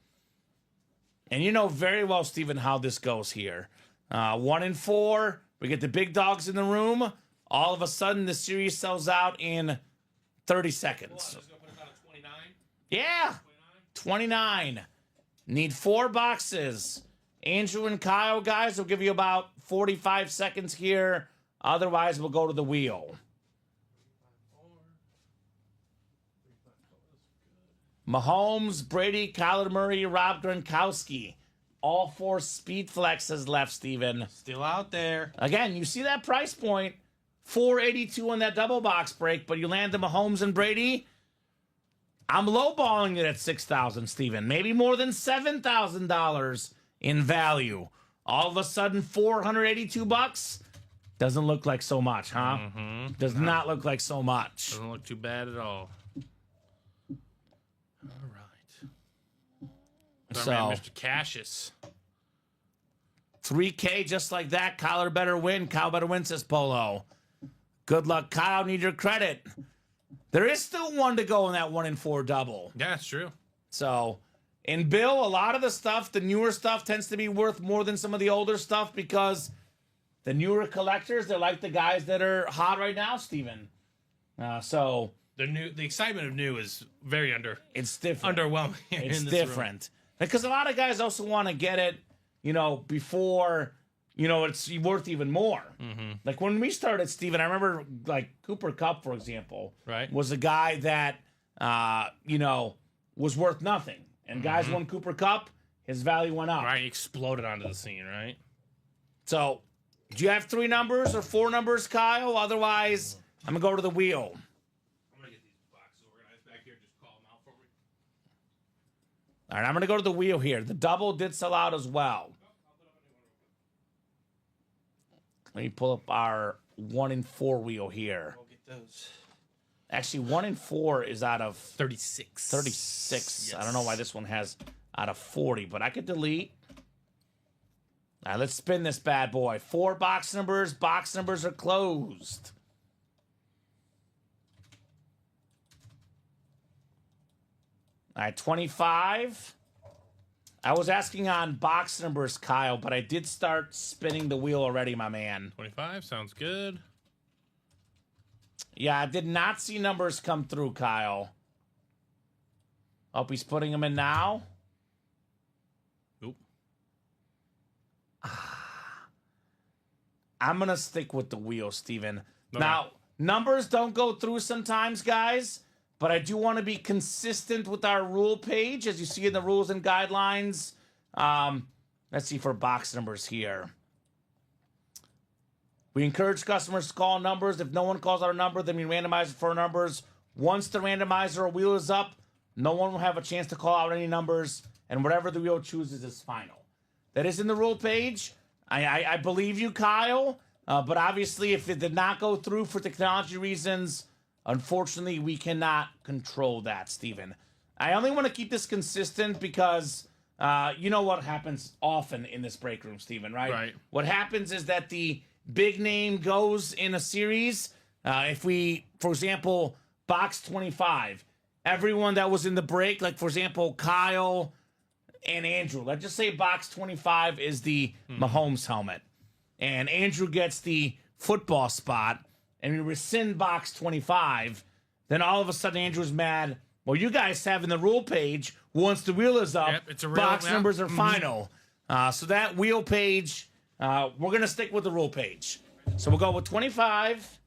And you know very well, Steven, how this goes here. 1 and 4, we get the big dogs in the room. All of a sudden, the series sells out in 30 seconds. Just gonna put us out at 29? Yeah, 29. Need 4 boxes. Andrew and Kyle, guys, will give you about 45 seconds here. Otherwise, we'll go to the wheel. Mahomes, Brady, Kyler Murray, Rob Gronkowski. All 4 speed flexes left, Steven. Still out there. Again, you see that price point. $482 on that double box break, but you land the Mahomes and Brady. I'm lowballing it at $6,000, Steven. Maybe more than $7,000 in value. All of a sudden, $482 doesn't look like so much, huh? Mm-hmm. Does not look like so much. Doesn't look too bad at all. All right. So, Man, Mr. Cassius. 3K just like that. Kyler better win. Kyle better win, says Polo. Good luck, Kyle. Need your credit. There is still 1 to go in that 1 and 4 double. Yeah, it's true. So, and Bill, a lot of the stuff, the newer stuff, tends to be worth more than some of the older stuff because the newer collectors, they're like the guys that are hot right now, Steven. So The excitement of new is very it's different. underwhelming. It's in this different because a lot of guys also want to get it, before it's worth even more. Mm-hmm. Like when we started, Steven, I remember like Cooper Kupp, for example, Right. was a guy that was worth nothing, and guys won Cooper Kupp, his value went up. Right, he exploded onto the scene, right? So, do you have 3 numbers or 4 numbers, Kyle? Otherwise, I'm gonna go to the wheel. I'm gonna get these boxes organized back here. Just call them out for me. All right, I'm gonna go to the wheel here. The double did sell out as well. Let me pull up our 1 and 4 wheel here. I'll get those. Actually, 1 and 4 is out of 36. 36. Yes. I don't know why this one has out of 40, but I could delete. All right, let's spin this bad boy. 4 box numbers. Box numbers are closed. All right, 25. I was asking on box numbers, Kyle, but I did start spinning the wheel already, my man. 25 sounds good. Yeah, I did not see numbers come through, Kyle. Hope he's putting them in now. Oop. I'm going to stick with the wheel, Steven. Okay. Now, numbers don't go through sometimes, guys, but I do want to be consistent with our rule page, as you see in the rules and guidelines. Let's see for box numbers here. We encourage customers to call numbers. If no one calls our number, then we randomize it for numbers. Once the randomizer or wheel is up, no one will have a chance to call out any numbers, and whatever the wheel chooses is final. That is in the rule page. I believe you, Kyle, but obviously if it did not go through for technology reasons, unfortunately, we cannot control that, Steven. I only want to keep this consistent because you know what happens often in this break room, Steven, right? Right. What happens is that the big name goes in a series. If we, for example, box 25, everyone that was in the break, like, for example, Kyle and Andrew, let's just say box 25 is the Mahomes helmet, and Andrew gets the football spot, and we rescind box 25, then all of a sudden Andrew's mad. Well, you guys have in the rule page, once the wheel is up, Yep, it's a real- box yeah. numbers are final. So that wheel page, we're going to stick with the rule page. So we'll go with 25.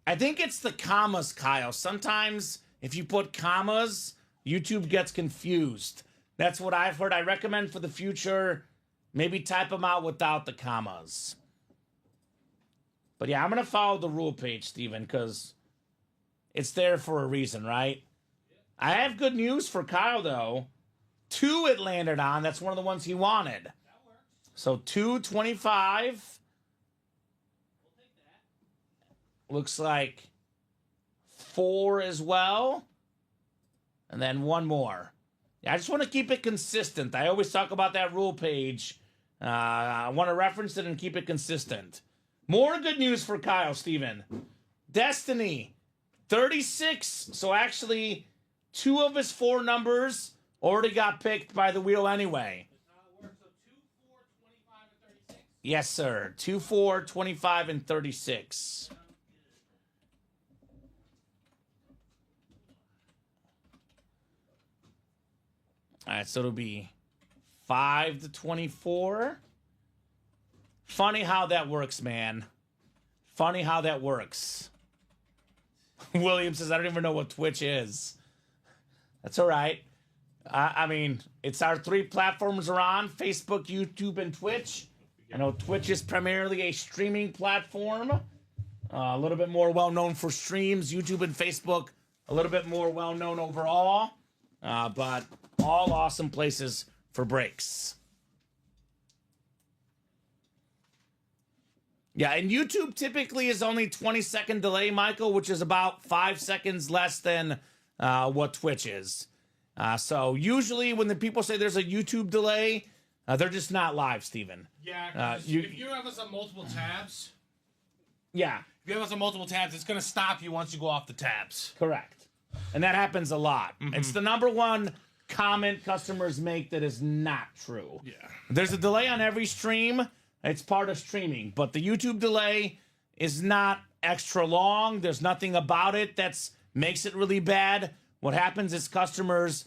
I think it's the commas, Kyle. Sometimes if you put commas, YouTube gets confused. That's what I've heard. I recommend for the future, Maybe type them out without the commas. But yeah, I'm going to follow the rule page, Steven, because it's there for a reason, right? I have good news for Kyle, though. 2 it landed on. That's one of the ones he wanted. So 225. Looks like 4 as well. And then 1 more. Yeah, I just want to keep it consistent. I always talk about that rule page. I want to reference it and keep it consistent. More good news for Kyle, Steven. Destiny, 36. So actually, 2 of his 4 numbers already got picked by the wheel anyway. So 2, 4, 25, and 36? Yes, sir. 2, 4, 25, and 36. All right, so it'll be 5 to 24. Funny how that works, man. Funny how that works. William says, I don't even know what Twitch is. That's all right. I mean, it's our 3 platforms are on, Facebook, YouTube, and Twitch. I know Twitch is primarily a streaming platform. A little bit more well-known for streams. YouTube and Facebook, a little bit more well-known overall. But all awesome places for breaks. Yeah, and YouTube typically is only 20-second delay, Michael, which is about 5 seconds less than what Twitch is. So usually when the people say there's a YouTube delay, they're just not live, Steven. Yeah, if you have us on multiple tabs, Yeah, if you have us on multiple tabs, it's going to stop you once you go off the tabs. correct. And that happens a lot. It's the number one comment customers make that is not true. Yeah. There's a delay on every stream. It's part of streaming. But the YouTube delay is not extra long. There's nothing about it that makes it really bad. What happens is customers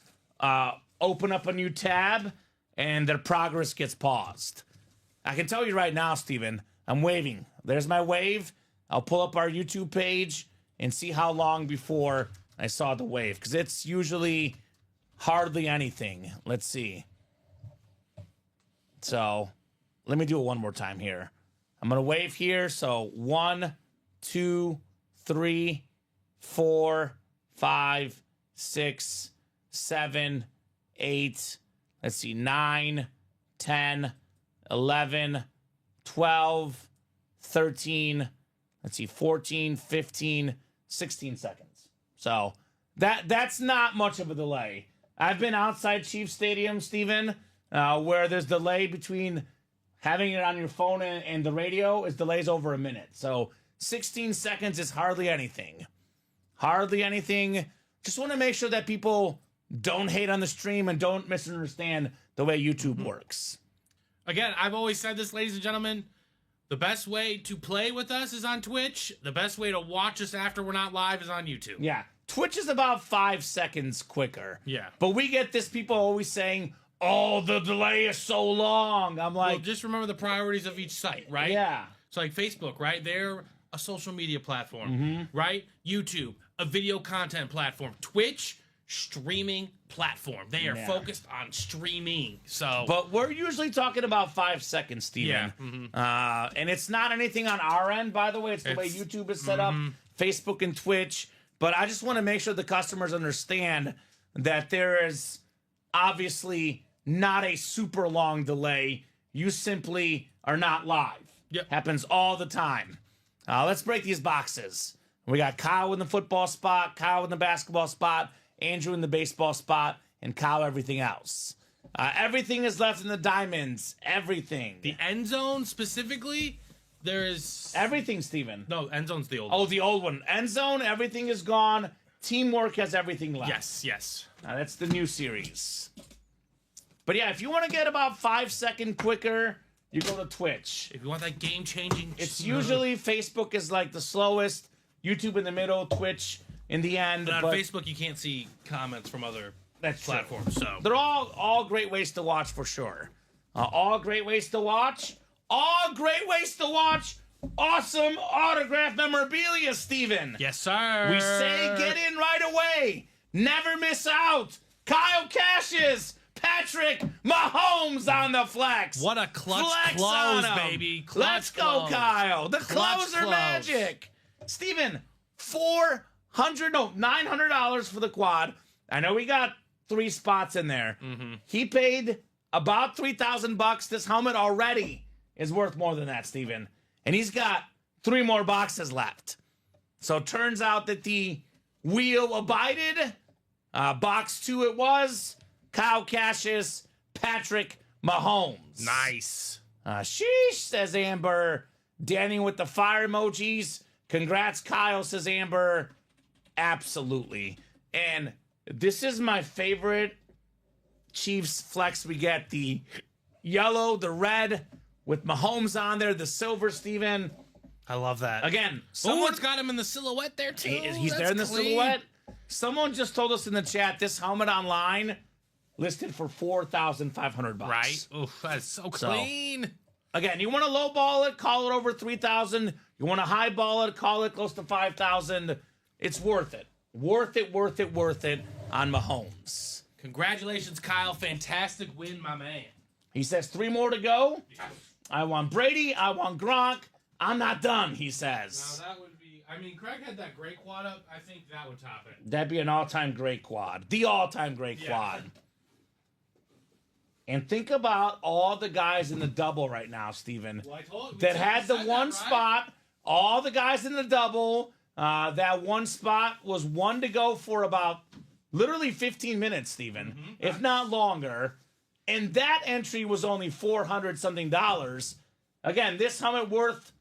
open up a new tab and their progress gets paused. I can tell you right now, Steven, I'm waving. There's my wave. I'll pull up our YouTube page and see how long before I saw the wave, because it's usually hardly anything. Let's see. So let me do it one more time here. I'm going to wave here. So 1, 2, 3, 4, 5, 6, 7, 8. Let's see. 9, 10, 11, 12, 13. Let's see. 14, 15, 16 seconds. So that's not much of a delay. I've been outside Chiefs Stadium, Steven, where there's delay between having it on your phone and the radio is delays over a minute. So 16 seconds is hardly anything. Hardly anything. Just want to make sure that people don't hate on the stream and don't misunderstand the way YouTube works. Again, I've always said this, ladies and gentlemen. The best way to play with us is on Twitch. The best way to watch us after we're not live is on YouTube. Yeah. Twitch is about 5 seconds quicker. Yeah. But we get this people always saying, oh, the delay is so long. I'm like, Well, just remember the priorities of each site, right? yeah. So like Facebook, right? They're a social media platform, right? YouTube, a video content platform. Twitch, streaming platform. They are Yeah. focused on streaming. So, But we're usually talking about 5 seconds, Steven. Yeah. And it's not anything on our end, by the way. It's the way It's- YouTube is set up, Facebook and Twitch. But I just want to make sure the customers understand that there is obviously not a super long delay. You simply are not live. Yep. Happens all the time. Let's break these boxes. We got Kyle in the football spot, Kyle in the basketball spot, Andrew in the baseball spot, and Kyle everything else. Everything is left in the diamonds. Everything. the end zone specifically, there is Everything, Steven. no end zone's the old. Oh, one. the old one. End zone, everything is gone. Teamwork has everything left. Yes. That's the new series. But yeah, if you want to get about 5 seconds quicker, you go to Twitch. If you want that game changing, It's usually Facebook is like the slowest, YouTube in the middle, Twitch in the end. But on but Facebook you can't see comments from other that's true. platforms. So They're all great ways to watch for sure. All great ways to watch. All great ways to watch. Awesome autograph memorabilia, Steven. yes, sir. We say get in right away. Never miss out. Kyle Cashes, Patrick Mahomes on the flex. What a clutch Flex close, on him. baby. Clutch Let's go, close. Kyle. The Clutch closer close. magic. Steven, $900 for the quad. I know we got 3 spots in there. He paid about $3,000. This helmet already is worth more than that, Steven. And he's got 3 more boxes left. So it turns out that the wheel abided. Box 2 it was. Kyle Cassius, Patrick Mahomes. Nice. Sheesh, says Amber. Danny with the fire emojis. Congrats, Kyle, says Amber. Absolutely. And this is my favorite Chiefs flex. We get the yellow, the red, with Mahomes on there, the silver, Steven. I love that. Again, Someone's got him in the silhouette there, too. He's there in the That's clean. silhouette. Someone just told us in the chat this helmet online listed for $4,500. Right? Oof, that's so clean. Again, you want to lowball it, call it over 3,000. You want to highball it, call it close to 5,000. It's worth it. Worth it on Mahomes. Congratulations, Kyle. Fantastic win, my man. He says 3 more to go. I want Brady. I want Gronk. I'm not done, he says. Now, that would be... I mean, Craig had that great quad up. I think that would top it. That'd be an all-time great quad. The all-time great quad. And think about all the guys in the double right now, Steven, Well, I told you, that had the one spot. All the guys in the double. That one spot was 1 to go for about literally 15 minutes, Steven, if not longer. And that entry was only $400-something. Again, this helmet worth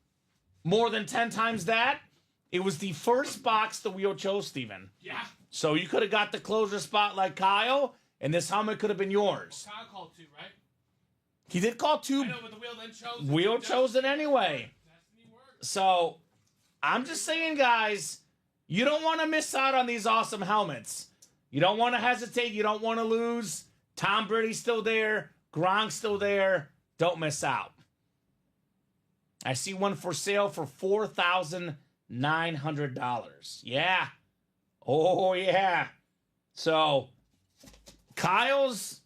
more than 10 times that. It was the first box the wheel chose, Steven. Yeah. So you could have got the closer spot like Kyle, and this helmet could have been yours. Kyle called 2, right? He did call 2. I know, but the wheel then chose it. Wheel chose it anyway. Destiny works. So I'm just saying, guys, you don't want to miss out on these awesome helmets. You don't want to hesitate. You don't want to lose. Tom Brady's still there. Gronk's still there. Don't miss out. I see one for sale for $4,900. Yeah. Oh, yeah. So Kyle's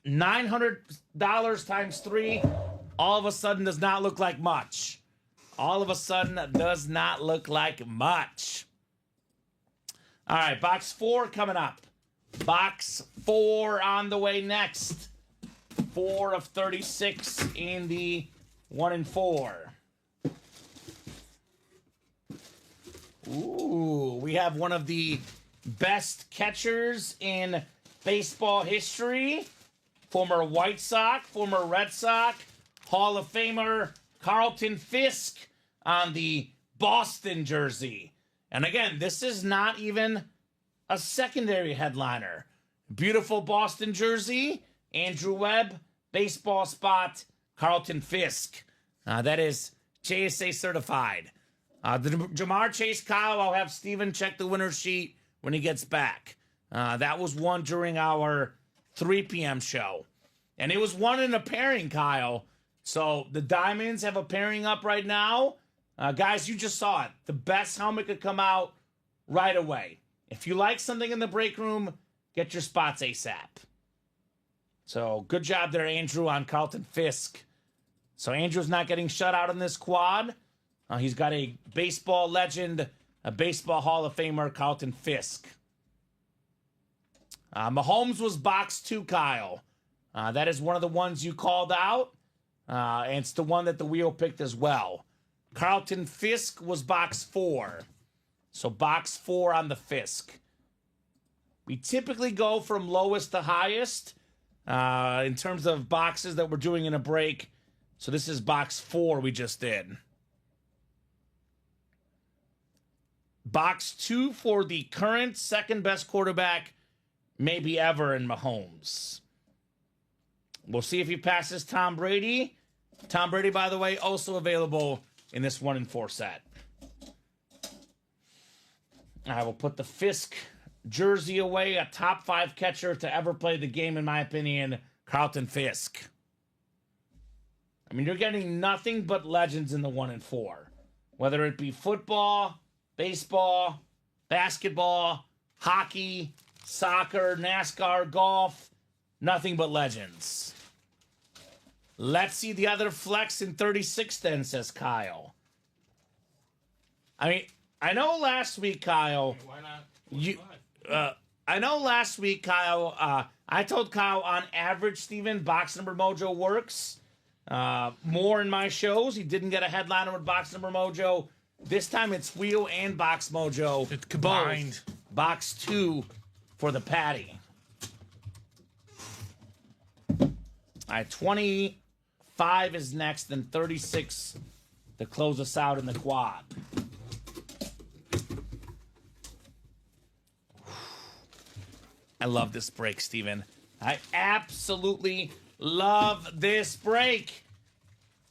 $900 times 3 all of a sudden does not look like much. All of a sudden does not look like much. All right, box 4 coming up. Box 4 on the way next. 4 of 36 in the 1 and 4. Ooh, we have one of the best catchers in baseball history. Former White Sox, former Red Sox, Hall of Famer Carlton Fisk on the Boston jersey. And again, this is not even a secondary headliner. Beautiful Boston jersey. Andrew Webb, baseball spot, Carlton Fisk. That is JSA certified. The Jamar Chase Kyle, I'll have Steven check the winner sheet when he gets back. That was won during our 3 p.m. show. And it was won in a pairing, Kyle. So the Diamonds have a pairing up right now. Guys, you just saw it. The best helmet could come out right away. If you like something in the break room, get your spots ASAP. So good job there, Andrew, on Carlton Fisk. So Andrew's not getting shut out in this quad. He's got a baseball legend, a baseball Hall of Famer, Carlton Fisk. Mahomes was box 2, Kyle. That is one of the ones you called out. And it's the one that the wheel picked as well. Carlton Fisk was box 4. So box 4 on the Fisk. We typically go from lowest to highest in terms of boxes that we're doing in a break. So this is box 4 we just did. Box 2 for the current second best quarterback maybe ever in Mahomes. We'll see if he passes Tom Brady. Tom Brady, by the way, also available in this 1 and 4 set. I will put the Fisk jersey away, a top 5 catcher to ever play the game, in my opinion, Carlton Fisk. I mean, you're getting nothing but legends in the 1 and 4. Whether it be football, baseball, basketball, hockey, soccer, NASCAR, golf. nothing but legends. Let's see the other flex in 36 then, says Kyle. I mean, I know last week, Kyle. Why not? I know last week, Kyle. I told Kyle on average, Steven, Box Number Mojo works more in my shows. He didn't get a headliner with Box Number Mojo. This time it's Wheel and Box Mojo. It's combined. Both. Box 2 for the Patty. All right, 25 is next, then 36 to close us out in the quad. I love this break, Steven. I absolutely love this break.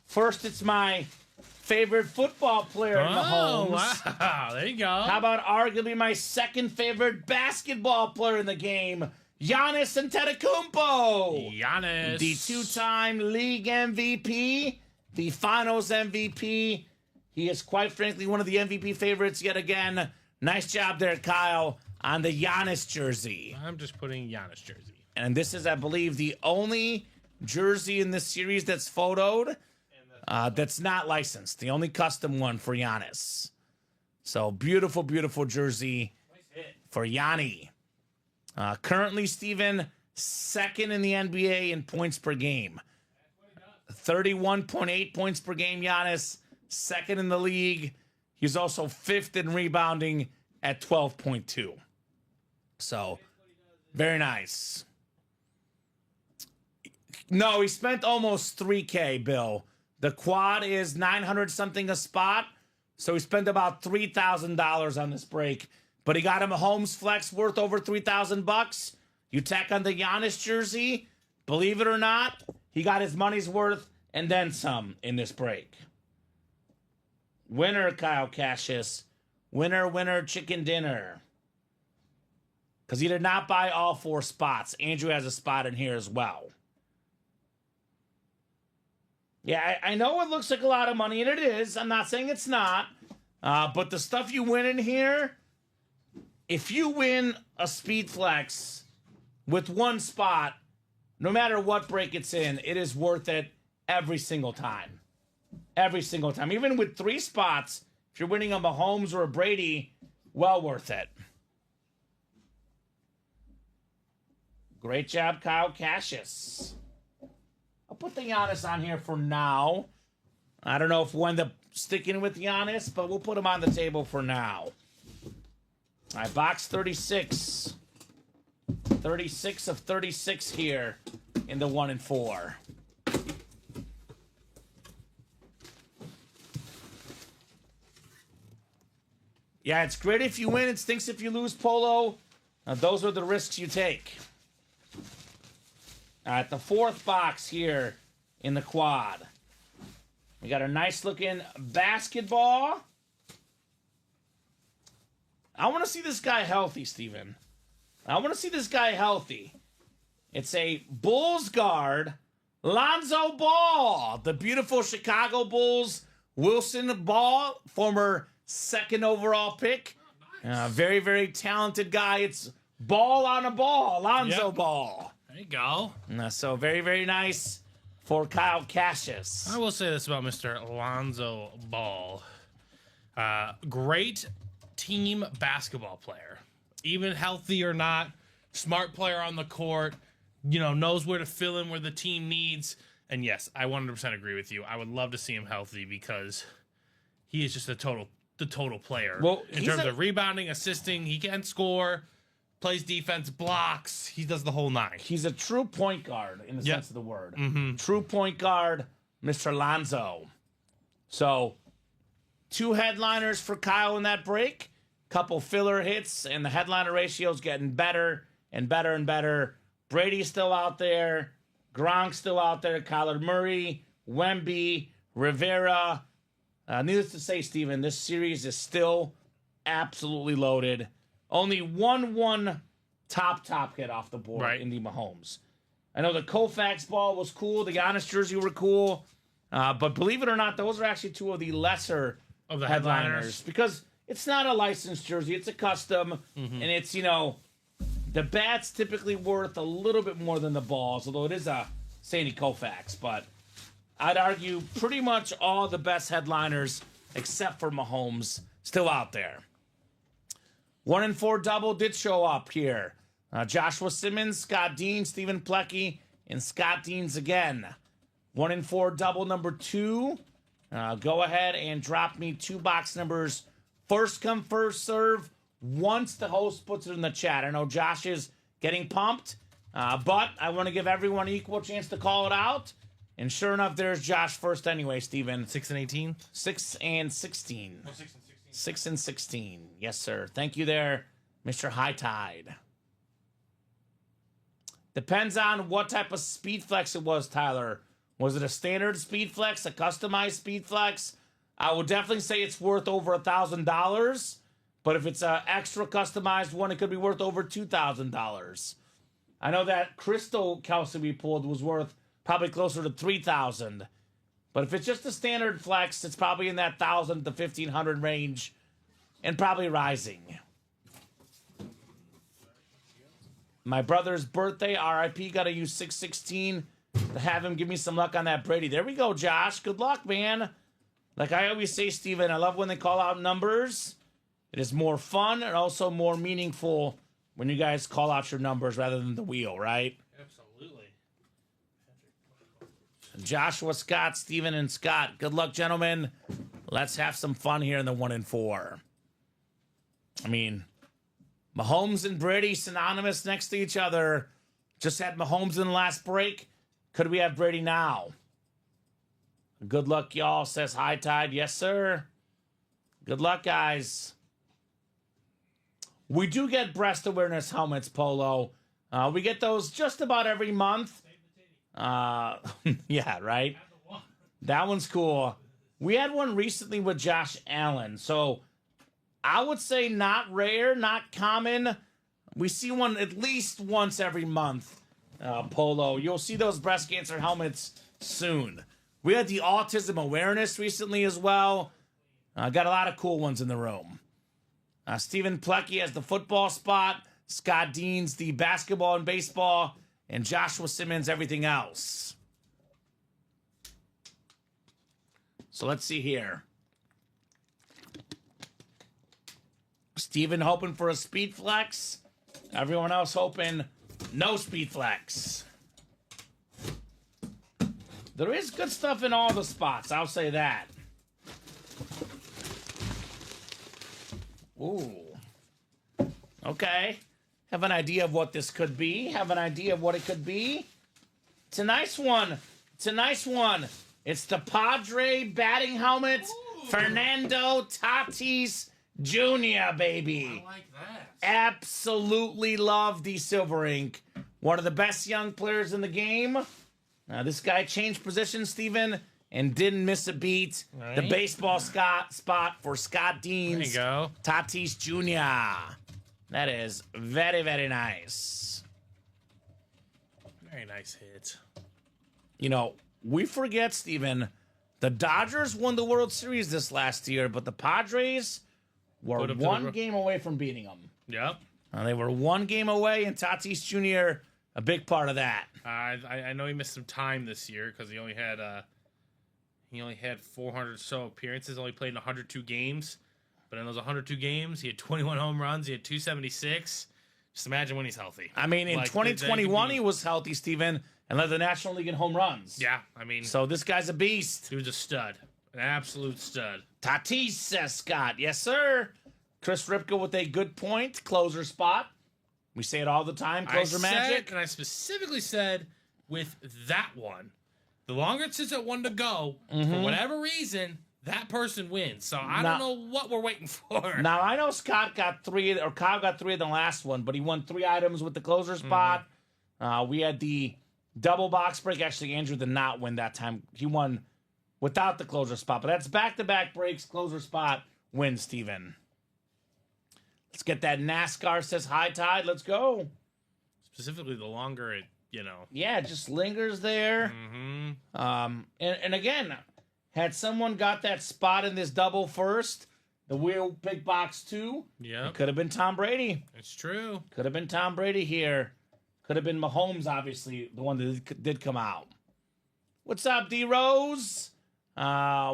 First, it's my favorite football player in the home. Wow, there you go. How about arguably my second favorite basketball player in the game, Giannis Antetokounmpo. Giannis. The two-time league MVP, the finals MVP. He is quite frankly one of the MVP favorites yet again. Nice job there, Kyle, on the Giannis jersey. I'm just putting Giannis jersey. And this is, I believe, the only jersey in this series that's photoed that's not licensed. The only custom one for Giannis. So beautiful, beautiful jersey for Yanni. Currently, Steven, second in the NBA in points per game. 31.8 points per game, Giannis. Second in the league. He's also fifth in rebounding at 12.2. So, very nice. No, he spent almost 3K, Bill. The quad is 900 something a spot. So he spent about $3,000 on this break. But he got him a Holmes flex worth over $3,000. You tack on the Giannis jersey. Believe it or not, he got his money's worth and then some in this break. Winner, Kyle Cassius. Winner, winner, chicken dinner. Because he did not buy all 4 spots. Andrew has a spot in here as well. Yeah, I know it looks like a lot of money, and it is. I'm not saying it's not. But the stuff you win in here, if you win a speed flex with 1 spot, no matter what break it's in, it is worth it every single time. Every single time. Even with 3 spots, if you're winning a Mahomes or a Brady, well worth it. Great job, Kyle Cassius. I'll put the Giannis on here for now. I don't know if we'll end up sticking with Giannis, but we'll put him on the table for now. All right, box 36. 36 of 36 here in the 1 and 4. Yeah, it's great if you win. It stinks if you lose, Polo. Those are the risks you take. All right, the 4th box here in the quad. We got a nice looking basketball. I want to see this guy healthy, Steven. I want to see this guy healthy. It's a Bulls guard, Lonzo Ball, the beautiful Chicago Bulls, Wilson Ball, former 2nd overall pick. Very, very talented guy. It's ball on a ball, Lonzo Ball. There you go. So very, very nice for Kyle Cassius. I will say this about Mr. Lonzo Ball. Great team basketball player. Even healthy or not, smart player on the court, knows where to fill in where the team needs. And yes, I 100% agree with you. I would love to see him healthy because he is just the total player. Well, in terms of rebounding, assisting, he can score, plays defense, blocks. He does the whole 9. He's a true point guard in the sense of the word. Mm-hmm. True point guard, Mr. Lonzo. So, 2 headliners for Kyle in that break. Couple filler hits, and the headliner ratio is getting better and better and better. Brady's still out there. Gronk's still out there. Kyler Murray, Wemby, Rivera. Needless to say, Steven, this series is still absolutely loaded. Only one top hit off the board in the Mahomes. I know the Koufax ball was cool. The Giannis jersey were cool. But believe it or not, those are actually 2 of the lesser of the headliners. Because it's not a licensed jersey. It's a custom. And it's, The bat's typically worth a little bit more than the balls, although it is a Sandy Koufax. But I'd argue pretty much all the best headliners, except for Mahomes, still out there. 1 and 4 double did show up here. Joshua Simmons, Scott Dean, Stephen Plecky, and Scott Dean's again. 1 and 4 double number 2. Go ahead and drop me 2 box numbers. First come, first serve. Once the host puts it in the chat. I know Josh is getting pumped, but I want to give everyone an equal chance to call it out. And sure enough, there's Josh first anyway, Steven. 6 and 18? 6 and 16. Oh, 6 and 16. 6 and 16. Yes, sir. Thank you there, Mr. High Tide. Depends on what type of speed flex it was, Tyler. Was it a standard speed flex, a customized speed flex? I would definitely say it's worth over $1,000. But if it's an extra customized one, it could be worth over $2,000. I know that Crystal Kelsey we pulled was worth probably closer to $3,000. But if it's just a standard flex, it's probably in that $1,000 to $1,500 range and probably rising. My brother's birthday, RIP, got to use 616 to have him give me some luck on that Brady. There we go, Josh. Good luck, man. Like I always say, Steven, I love when they call out numbers. It is more fun and also more meaningful when you guys call out your numbers rather than the wheel, right? Absolutely. Joshua, Scott, Steven, and Scott. Good luck, gentlemen. Let's have some fun here in the 1 and 4. I mean, Mahomes and Brady synonymous next to each other. Just had Mahomes in the last break. Could we have Brady now? Good luck, y'all, says High Tide. Yes, sir. Good luck, guys. We do get breast awareness helmets, Polo. We get those just about every month. Yeah, right? That one's cool. We had one recently with Josh Allen. So I would say not rare, not common. We see one at least once every month, Polo. You'll see those breast cancer helmets soon. We had the autism awareness recently as well. Got a lot of cool ones in the room. Stephen Plecky has the football spot. Scott Dean's the basketball and baseball. And Joshua Simmons, everything else. So let's see here. Steven hoping for a speed flex. Everyone else hoping no speed flex. There is good stuff in all the spots, I'll say that. Ooh. Okay. Have an idea of what this could be. Have an idea of what it could be. It's a nice one. It's a nice one. It's the Padre batting helmet. Ooh. Fernando Tatis Jr., baby. I like that. Absolutely love the silver ink. One of the best young players in the game. This guy changed positions, Steven, and didn't miss a beat. Right. The baseball spot for Scott Dean's there you go. Tatis Jr. That is very, very nice. Very nice hit. You know, we forget, Steven, the Dodgers won the World Series this last year, but the Padres were one game away from beating them. Yep. They were one game away, and Tatis Jr., a big part of that. I know he missed some time this year because he only had 400 or so appearances, only played in 102 games. But in those 102 games, he had 21 home runs, he had 276. Just imagine when he's healthy. I mean, in 2021, he was healthy, Steven, and led the National League in home runs. Yeah, I mean. So this guy's a beast. He was a stud. An absolute stud. Tatis, says Scott. Yes, sir. Chris Ripka with a good point. Closer spot. We say it all the time. Closer magic. And I specifically said with that one, the longer it sits at one to go, for whatever reason, that person wins. So I don't know what we're waiting for. Now, I know Scott got 3, or Kyle got 3 in the last one, but he won 3 items with the closer spot. We had the double box break. Actually, Andrew did not win that time. He won without the closer spot. But that's back-to-back breaks. Closer spot wins, Steven. Let's get that NASCAR, says High Tide. Let's go. Specifically, the longer it, Yeah, it just lingers there. And again, had someone got that spot in this double first, the wheel pick box 2. Yeah. It could have been Tom Brady. It's true. Could have been Tom Brady here. Could have been Mahomes, obviously, the one that did come out. What's up, D-Rose?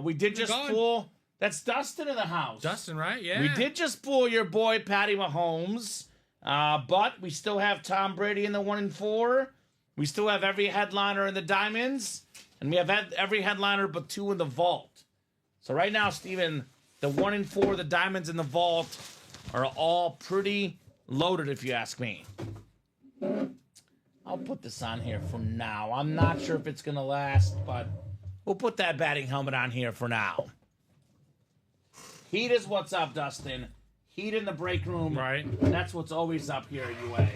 We did just pull. That's Dustin in the house. Dustin, right? Yeah. We did just pull your boy, Patty Mahomes. But we still have Tom Brady in the 1 and 4. We still have every headliner in the diamonds. And we have every headliner but 2 in the vault. So right now, Steven, the 1 and 4, the diamonds in the vault are all pretty loaded, if you ask me. I'll put this on here for now. I'm not sure if it's going to last, but we'll put that batting helmet on here for now. Heat is what's up, Dustin. Heat in the break room. Right. That's what's always up here at UA.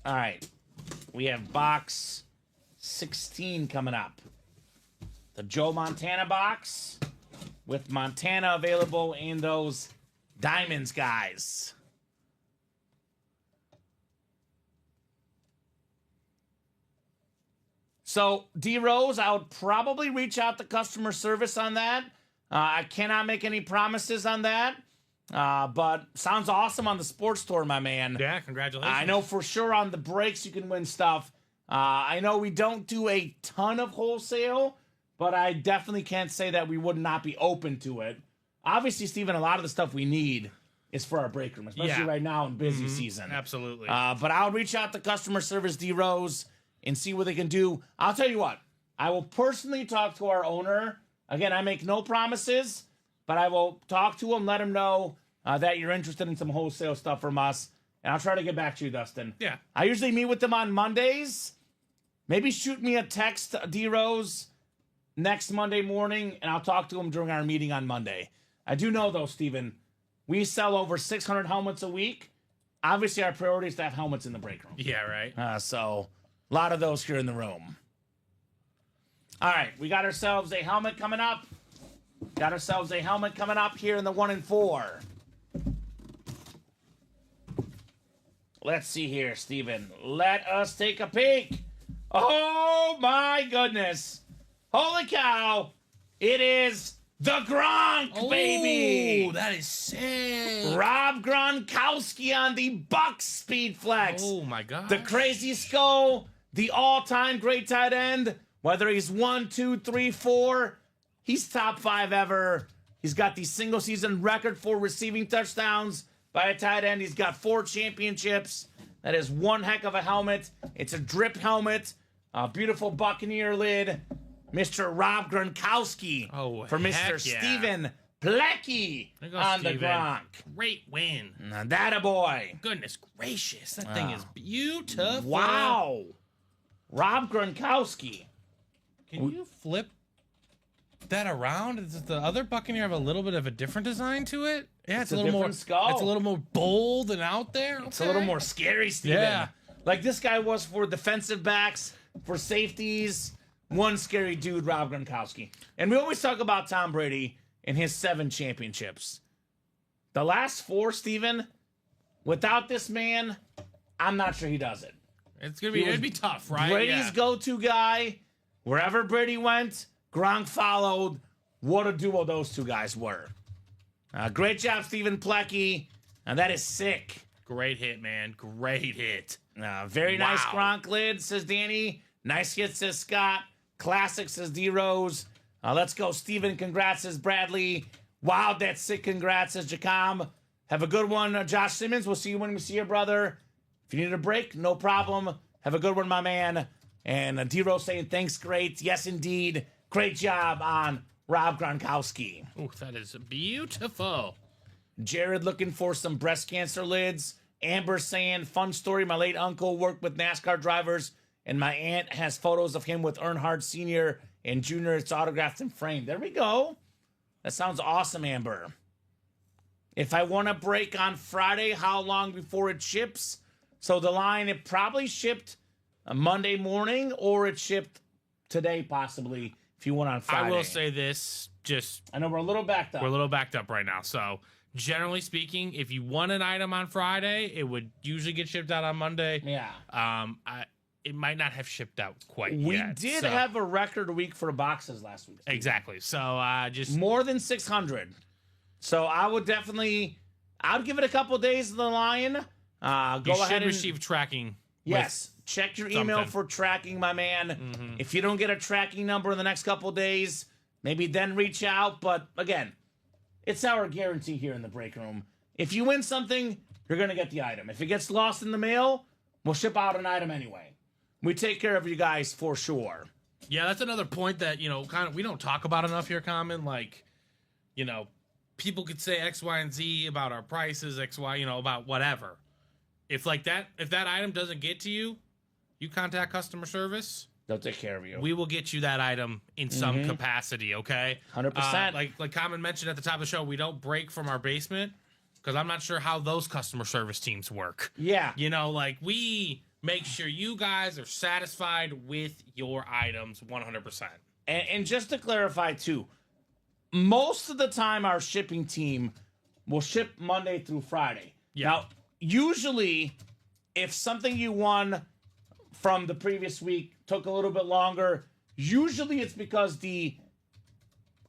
All right. We have box 16 coming up. The Joe Montana box with Montana available in those diamonds, guys. So, D-Rose, I would probably reach out to customer service on that. I cannot make any promises on that. But sounds awesome on the sports tour, my man. Yeah, congratulations. I know for sure on the breaks you can win stuff. I know we don't do a ton of wholesale, but I definitely can't say that we would not be open to it. Obviously, Steven, a lot of the stuff we need is for our break room, especially right now in busy season. Absolutely. But I'll reach out to customer service D-Rose and see what they can do. I'll tell you what, I will personally talk to our owner. Again, I make no promises, but I will talk to him, let him know that you're interested in some wholesale stuff from us, and I'll try to get back to you, Dustin. Yeah. I usually meet with them on Mondays. Maybe shoot me a text, D-Rose, next Monday morning, and I'll talk to him during our meeting on Monday. I do know, though, Steven, we sell over 600 helmets a week. Obviously, our priority is to have helmets in the break room. Yeah, right. So a lot of those here in the room. All right, we got ourselves a helmet coming up. Got ourselves a helmet coming up here in the 1 and 4. Let's see here, Steven. Let us take a peek. Oh, my goodness. Holy cow. It is the Gronk, baby. Oh, that is sick. Rob Gronkowski on the Bucks Speed Flex. Oh, my God. The crazy skull, the all-time great tight end. Whether he's 1, 2, 3, 4, he's top 5 ever. He's got the single-season record for receiving touchdowns by a tight end. He's got 4 championships. That is one heck of a helmet. It's a drip helmet. A beautiful Buccaneer lid. Mr. Rob Gronkowski for Mr. Steven Plecky on the Gronk. Great win. Now that a boy. Goodness gracious. That thing is beautiful. Wow. Rob Gronkowski. Can you flip that around? Does the other Buccaneer have a little bit of a different design to it? Yeah, it's a little more skull. It's a little more bold and out there. It's a little more scary, Steven. Yeah. Like this guy was for defensive backs, for safeties. One scary dude, Rob Gronkowski. And we always talk about Tom Brady and his 7 championships. The last 4, Steven, without this man, I'm not sure he does it. It'd be tough, right? Brady's go-to guy. Wherever Brady went, Gronk followed. What a duo those two guys were. Great job, Steven Plecky. That is sick. Great hit, man. Great hit. Very nice Gronk lid, says Danny. Nice hit, says Scott. Classic, says D-Rose. Let's go, Steven. Congrats, says Bradley. Wow, that's sick. Congrats, says Jacom. Have a good one, Josh Simmons. We'll see you when we see you, brother. If you need a break, no problem. Have a good one, my man. And D-Rose saying, thanks, great. Yes, indeed. Great job on Rob Gronkowski. Oh, that is beautiful. Jared looking for some breast cancer lids. Amber saying, fun story. My late uncle worked with NASCAR drivers, and my aunt has photos of him with Earnhardt Sr. and Jr. It's autographed and framed. There we go. That sounds awesome, Amber. If I want to break on Friday, how long before it ships? So the line, it probably shipped a Monday morning, or it shipped today, possibly, if you want on Friday. I will say this, I know we're a little backed up. We're a little backed up right now. So, generally speaking, if you want an item on Friday, it would usually get shipped out on Monday. Yeah. it might not have shipped out quite We yet. did So- have a record week for boxes last week. exactly. So just More than 600. So I would definitely, I'd give it a couple days in the line. Go you ahead should and receive tracking. yes, check your email something. for tracking, my man. If you don't get a tracking number in the next couple days, maybe then reach out. But again, it's our guarantee here in the break room. If you win something, you're gonna get the item. If it gets lost in the mail, we'll ship out an item anyway. We take care of you guys for sure. Yeah, that's another point that, kind of we don't talk about enough here, Common. Like, people could say X, Y, and Z about our prices, X, Y, about whatever. If that item doesn't get to you, you contact customer service. They'll take care of you. We will get you that item in some capacity, okay? 100%. Like Common mentioned at the top of the show, we don't break from our basement because I'm not sure how those customer service teams work. Yeah. We make sure you guys are satisfied with your items 100%. And just to clarify, too, most of the time our shipping team will ship Monday through Friday. Yeah. Now, usually, if something you won from the previous week took a little bit longer, usually it's because the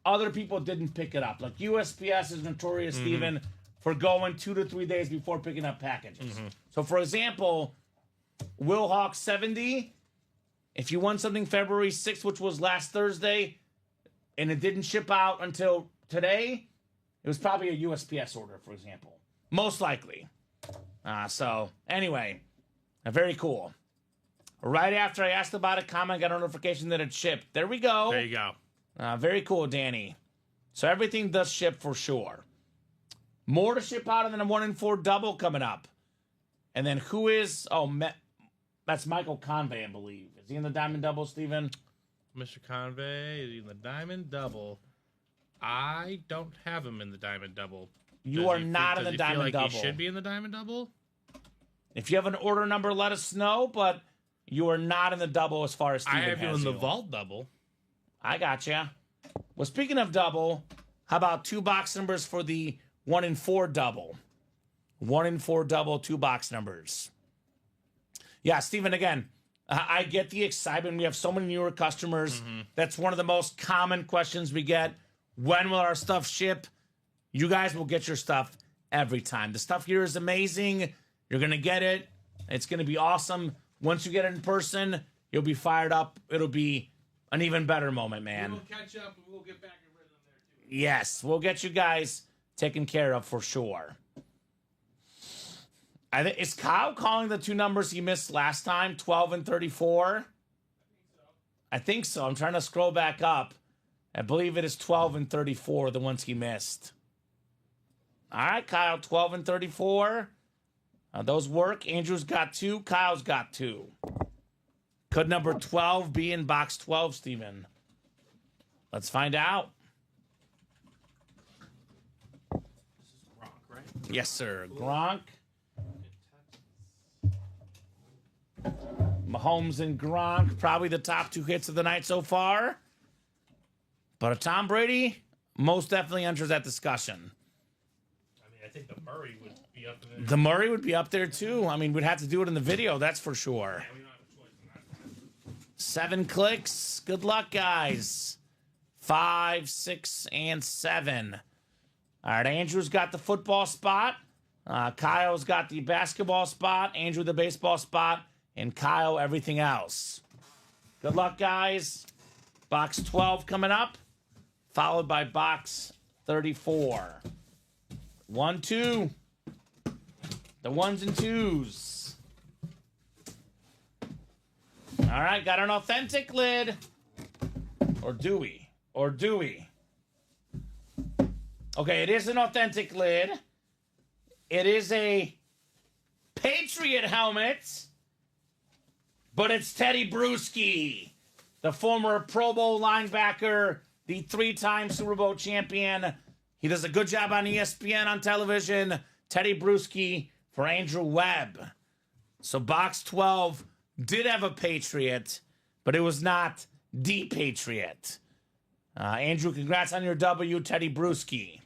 other people didn't pick it up. Like USPS is notorious, Steven, for going 2 to 3 days before picking up packages. So, for example, Will Hawk 70, if you won something February 6th, which was last Thursday, and it didn't ship out until today, it was probably a USPS order, for example. Most likely. So, anyway, very cool. Right after I asked about it, Kamen got a notification that it shipped. There we go. There you go. Very cool, Danny. So everything does ship for sure. More to ship out, and then a 1 in 4 double coming up. And then who is... that's Michael Convey, I believe. Is he in the Diamond Double, Steven? Mr. Convey is in the Diamond Double. I don't have him in the Diamond Double. You are not in the Does he Diamond feel like Double. He should be in the Diamond Double. If you have an order number, let us know, but you are not in the double as far as Steven I have you has in the Vault Double. I gotcha. Well, speaking of double, how about 2 box numbers for the 1 in 4 double? 1 in 4 double, 2 box numbers. Yeah, Steven, again, I get the excitement. We have so many newer customers. That's one of the most common questions we get. When will our stuff ship? You guys will get your stuff every time. The stuff here is amazing. You're going to get it. It's going to be awesome. Once you get it in person, you'll be fired up. It'll be an even better moment, man. We'll catch up and we'll get back in rhythm there, too. Yes, we'll get you guys taken care of for sure. I think is Kyle calling the 2 numbers he missed last time, 12 and 34? I think so. I'm trying to scroll back up. I believe it is 12 and 34, the ones he missed. All right, Kyle, 12 and 34. Those work. Andrew's got 2. Kyle's got 2. Could number 12 be in box 12, Steven? Let's find out. This is Gronk, right? Yes, sir. Gronk. Mahomes and Gronk, probably the top 2 hits of the night so far. But a Tom Brady most definitely enters that discussion. I mean, I think the Murray would be up there. The Murray would be up there too. I mean, we'd have to do it in the video, that's for sure. Yeah, we don't have a choice in that. 7 clicks. Good luck, guys. 5, 6, and 7. All right, Andrew's got the football spot. Kyle's got the basketball spot. Andrew, the baseball spot. And Kyle, everything else. Good luck, guys. Box 12 coming up, followed by box 34. 1, 2. The 1s and 2s. All right, got an authentic lid. Or do we? Or do we? Okay, it is an authentic lid. It is a Patriot helmet. But it's Teddy Bruschi, the former Pro Bowl linebacker, the 3-time Super Bowl champion. He does a good job on ESPN on television. Teddy Bruschi for Andrew Webb. So box 12 did have a Patriot, but it was not the Patriot. Andrew, congrats on your W, Teddy Bruschi.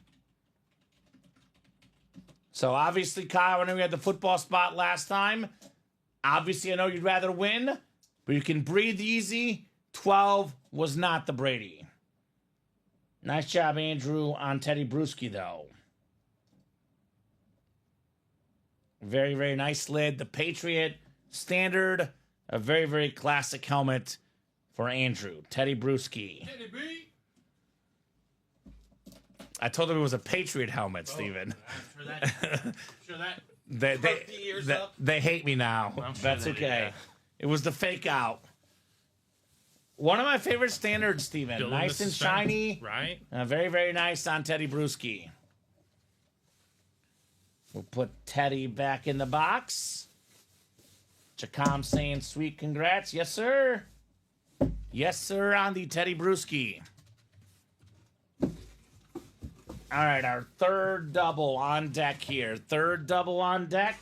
So obviously, Kyle, I know we had the football spot last time. Obviously, I know you'd rather win. but you can breathe easy. 12 was not the Brady. Nice job, Andrew, on Teddy Bruschi, though. Very, very nice lid. The Patriot Standard. A very, very classic helmet for Andrew. Teddy Bruschi. Teddy B. I told him it was a Patriot helmet, Steven. I'm sure that They hate me now. I'm sure That's they do, okay. yeah. It was the fake out. One of my favorite standards, Steven. Building Nice the and suspense, shiny. right? Very, very nice on Teddy Bruschi. We'll put Teddy back in the box. Chacom saying sweet congrats. Yes, sir. Yes, sir, on the Teddy Bruschi. All right, our third double on deck here. Third double on deck.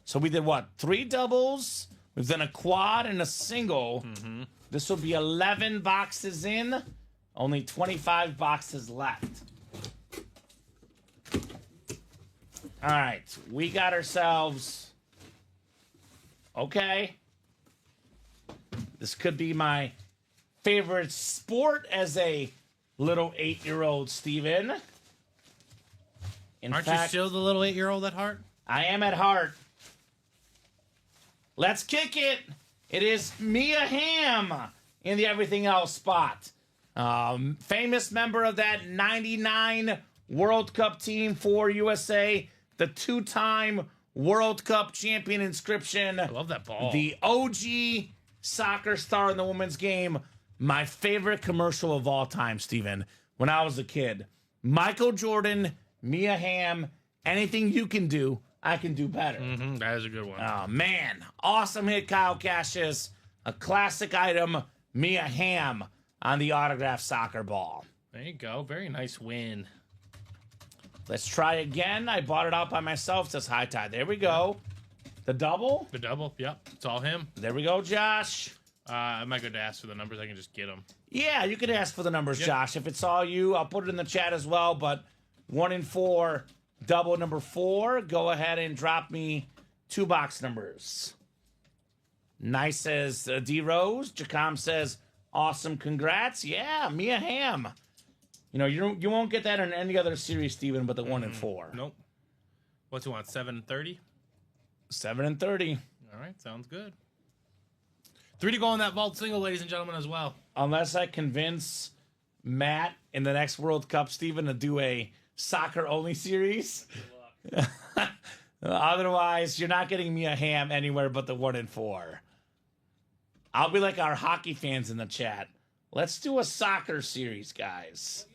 So we did what? 3 doubles. We've done a quad and a single. This will be 11 boxes in. Only 25 boxes left. All right, we got ourselves. Okay. This could be my favorite sport as a little 8-year-old, Steven. Aren't you still the little 8-year-old at heart? I am at heart. Let's kick it. It is Mia Hamm in the everything else spot. Famous member of that 99 World Cup team for USA. The 2-time World Cup champion inscription. I love that ball. The OG soccer star in the women's game. My favorite commercial of all time, Steven, when I was a kid. Michael Jordan, Mia Hamm, anything you can do, I can do better. That is a good one. Oh, man. Awesome hit, Kyle Cassius. A classic item, Mia Hamm on the autographed soccer ball. There you go. Very nice win. Let's try again. I bought it out by myself. Says high tide. There we go. The double. The double. Yep. It's all him. There we go, Josh. I might go to ask for the numbers. I can just get them. Yeah, you can ask for the numbers, Josh. If it's all you, I'll put it in the chat as well. But 1 and 4, double number 4. Go ahead and drop me 2 box numbers. Nice says D Rose. Jacom says awesome, congrats. Yeah, Mia Hamm. You know, you won't get that in any other series, Steven, but the 1 and 4. Nope. What's he want? 7:30. 7 and 30. All right. Sounds good. 3 to go on that vault single, ladies and gentlemen, as well. Unless I convince Matt in the next World Cup, Steven, to do a soccer-only series. Otherwise, you're not getting Mia Hamm anywhere but the 1 and 4. I'll be like our hockey fans in the chat. Let's do a soccer series, guys.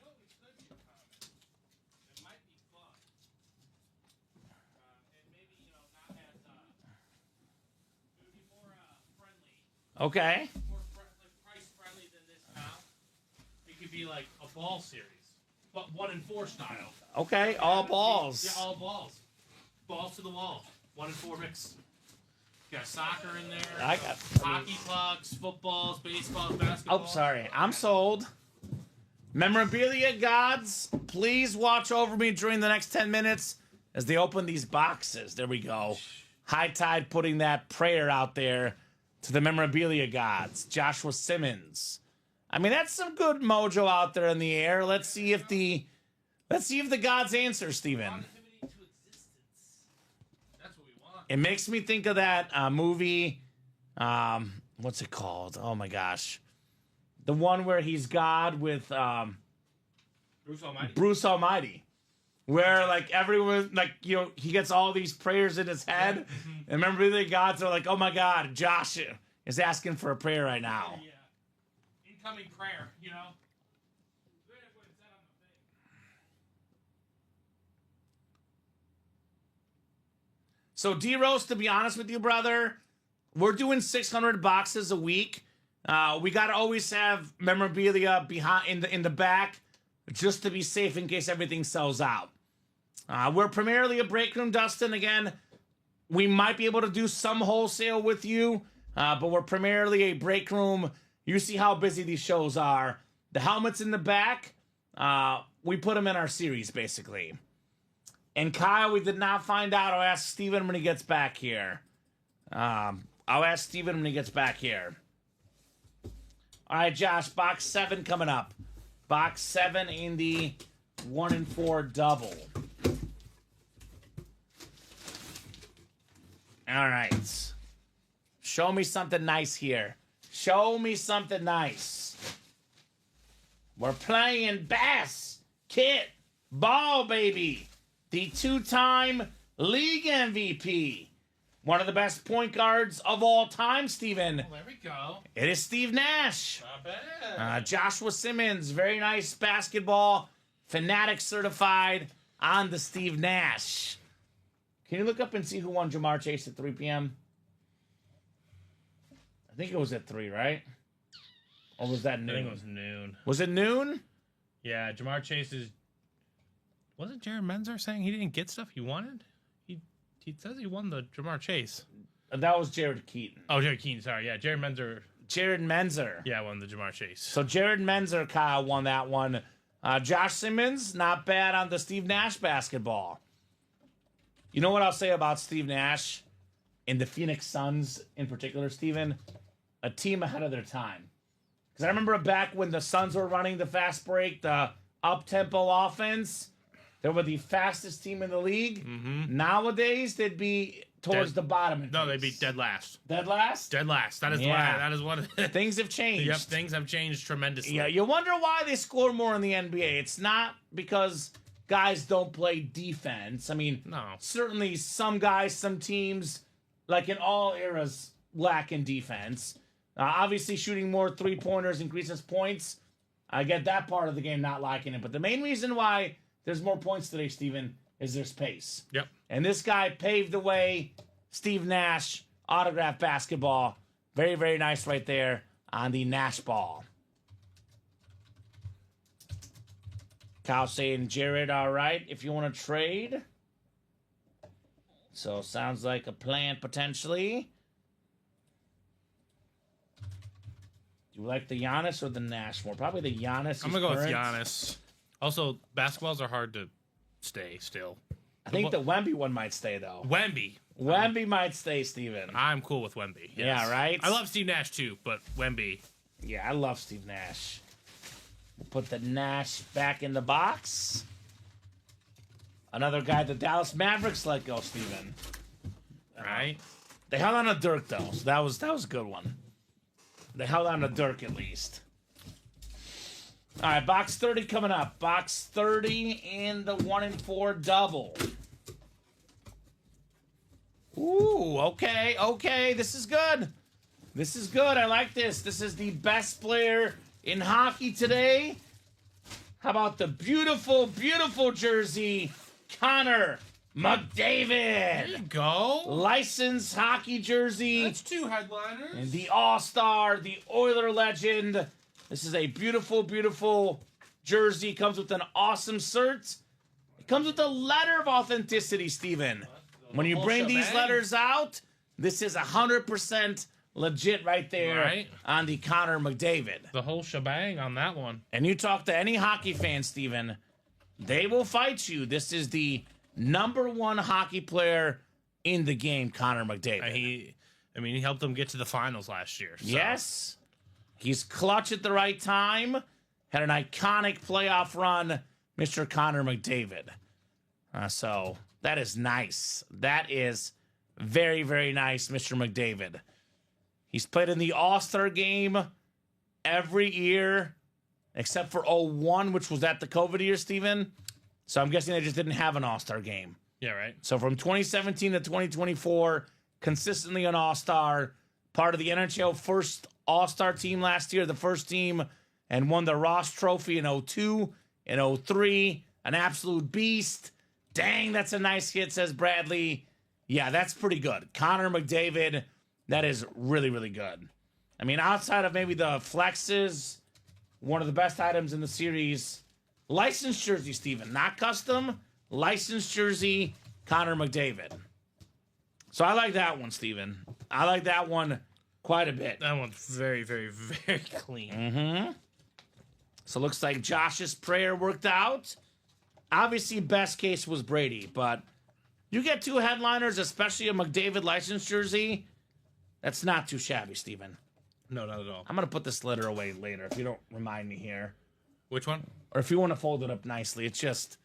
Okay. More price friendly than this now. It could be like a ball series, but 1 and 4 style. Okay, all balls. Yeah, all balls. Balls to the wall. 1 and 4 mix. Got soccer in there. I got hockey pucks, footballs, baseballs, basketball. Oh, sorry. I'm sold. Memorabilia gods, please watch over me during the next 10 minutes as they open these boxes. There we go. High Tide putting that prayer out there to the memorabilia gods. Joshua Simmons. I mean, that's some good mojo out there in the air. Let's see if the gods answer, Steven. That's what we want. It makes me think of that movie. What's it called? Oh my gosh. The one where he's God with Bruce Almighty. Bruce Almighty. Where like everyone he gets all these prayers in his head. And remember the gods are like, oh my God, Josh is asking for a prayer right now. Yeah. Incoming prayer, you know. So D-Rose, to be honest with you, brother, we're doing 600 boxes a week. We gotta always have memorabilia behind in the back just to be safe in case everything sells out. We're primarily a break room, Dustin. Again, we might be able to do some wholesale with you, but we're primarily a break room. You see how busy these shows are. The helmets in the back, we put them in our series, basically. And Kyle, we did not find out. I'll ask Steven when he gets back here. I'll ask Steven when he gets back here. All right, Josh, box 7 coming up. Box 7 in the 1 and 4 double. All right. Show me something nice here. Show me something nice. We're playing basketball, baby. The 2-time league MVP. One of the best point guards of all time, Steven. Well, there we go. It is Steve Nash. Not bad. Joshua Simmons, very nice basketball fanatic certified on the Steve Nash. Can you look up and see who won Jamar Chase at 3 p.m.? I think it was at 3, right? Or was that noon? I think it was noon. Was it noon? Yeah, Jamar Chase is... Wasn't Jared Menzer saying he didn't get stuff he wanted? He says he won the Jamar Chase. That was Jared Keaton. Oh, Jared Keaton, sorry. Yeah, Jared Menzer. Jared Menzer. Yeah, won the Jamar Chase. So Jared Menzer, Kyle, won that one. Josh Simmons, not bad on the Steve Nash basketball. You know what I'll say about Steve Nash and the Phoenix Suns in particular, Steven? A team ahead of their time. Because I remember back when the Suns were running the fast break, the up-tempo offense, they were the fastest team in the league. Mm-hmm. Nowadays, they'd be towards the bottom. No, they'd be dead last. Dead last? Dead last. That is Yeah. that is what Things have changed. Yep, things have changed tremendously. Yeah, you wonder why they score more in the NBA. It's not because guys don't play defense. I mean, No. certainly some guys, some teams, like in all eras, lack in defense. Obviously, shooting more three-pointers increases points. I get that part of the game not liking it. But the main reason why there's more points today, Steven, is there's pace. Yep. And this guy paved the way. Steve Nash, autograph basketball. Very, very nice right there on the Nash ball. Kyle saying, Jared, all right, if you want to trade. So sounds like a plan potentially. Do you like the Giannis or the Nash more? Probably the Giannis. I'm going to go with Giannis. Also, basketballs are hard to stay still. I think the Wemby one might stay, though. Wemby Might stay, Steven. I'm cool with Wemby. Yes. Yeah, right? I love Steve Nash too, but Wemby. Yeah, I love Steve Nash. We'll put the Nash back in the box. Another guy the Dallas Mavericks let go, Steven. Right? They held on to Dirk, though, so that was a good one. They held on to Dirk, at least. All right, box 30 coming up. Box 30 in the 1 and 4 double. Ooh, okay. This is good. This is good. I like this. This is the best player in hockey today. How about the beautiful, beautiful jersey, Connor McDavid? There you go. Licensed hockey jersey. That's 2 headliners. And the All-Star, the Oiler legend. This is a beautiful, beautiful jersey. Comes with an awesome cert. It comes with a letter of authenticity, Steven. When you bring these letters out, this is 100% legit right there on the Connor McDavid. The whole shebang on that one. And you talk to any hockey fan, Steven, they will fight you. This is the #1 hockey player in the game, Connor McDavid. He helped them get to the finals last year. So. Yes. He's clutch at the right time. Had an iconic playoff run, Mr. Connor McDavid. So that is nice. That is very, very nice, Mr. McDavid. He's played in the All-Star game every year, except for 01, which was at the COVID year, Steven. So I'm guessing they just didn't have an All-Star game. Yeah, right. So from 2017 to 2024, consistently an All-Star, part of the NHL first All-Star team last year, the first team, and won the Ross Trophy in 02 and 03. An absolute beast. Dang, that's a nice hit, says Bradley. Yeah, that's pretty good. Connor McDavid, that is really, really good. I mean, outside of maybe the flexes, one of the best items in the series, licensed jersey, Steven, not custom, licensed jersey, Connor McDavid. So I like that one, Steven. I like that one quite a bit. That one's very, very, very clean. Mm-hmm. So it looks like Josh's prayer worked out. Obviously, best case was Brady, but you get 2 headliners, especially a McDavid license jersey. That's not too shabby, Steven. No, not at all. I'm going to put this letter away later if you don't remind me here. Which one? Or if you want to fold it up nicely. It's just...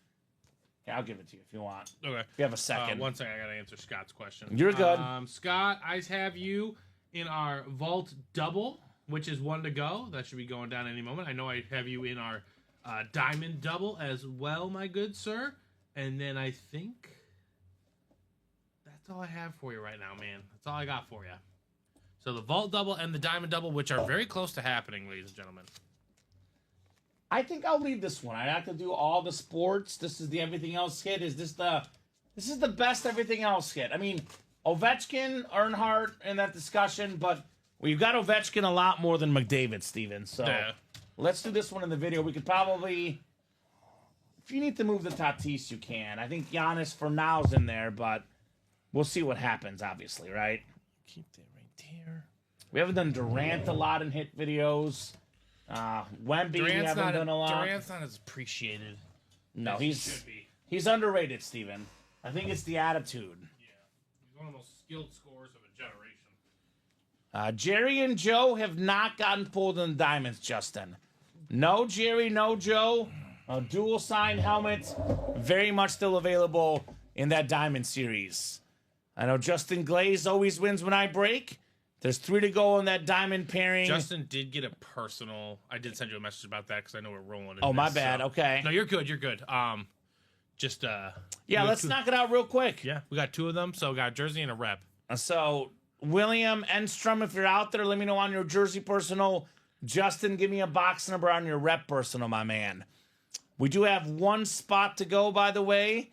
Yeah, I'll give it to you if you want. Okay. If you have a second. 1 second, I gotta answer Scott's question. You're good. Scott, I have you in our vault double, which is 1 to go. That should be going down any moment. I know I have you in our diamond double as well, my good sir. And then I think that's all I have for you right now, man. That's all I got for you. So the vault double and the diamond double, which are very close to happening, ladies and gentlemen. I think I'll leave this one. I have to do all the sports. This is the everything else hit. This is the best everything else hit. I mean, Ovechkin, Earnhardt in that discussion, but we've got Ovechkin a lot more than McDavid, Steven. So let's do this one in the video. We could probably, if you need to move the Tatis, you can. I think Giannis for now's in there, but we'll see what happens, obviously, right? Keep that right there. We haven't done Durant a lot in hit videos. Wemby, we haven't done a lot. Durant's not as appreciated. No, he should be. He's underrated, Steven. I think it's the attitude. Yeah, he's one of the most skilled scorers of a generation. Jerry and Joe have not gotten pulled in the diamonds, Justin. No Jerry, no Joe. Dual signed helmets, very much still available in that diamond series. I know Justin Glaze always wins when I break. There's 3 to go on that diamond pairing. Justin did get a personal. I did send you a message about that because I know we're rolling. My bad. So. Okay. No, you're good. You're good. Yeah, let's knock it out real quick. Yeah, we got 2 of them. So we got a jersey and a rep. So William Enstrom, if you're out there, let me know on your jersey personal. Justin, give me a box number on your rep personal, my man. We do have 1 spot to go, by the way,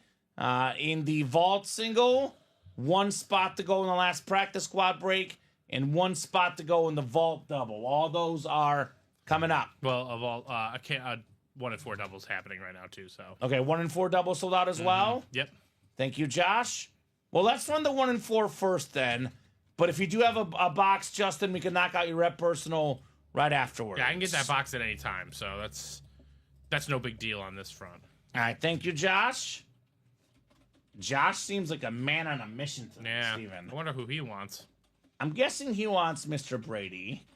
in the vault single. 1 spot to go in the last practice squad break. And 1 spot to go in the vault double. All those are coming up. Well, of all, I can't. 1 and 4 doubles happening right now too. So okay, 1 and 4 double sold out as well. Yep. Thank you, Josh. Well, let's run the 1 and 4 first then. But if you do have a box, Justin, we can knock out your rep personal right afterwards. Yeah, I can get that box at any time. So that's no big deal on this front. All right, thank you, Josh. Josh seems like a man on a mission today, Yeah. Steven. I wonder who he wants. I'm guessing he wants Mr. Brady,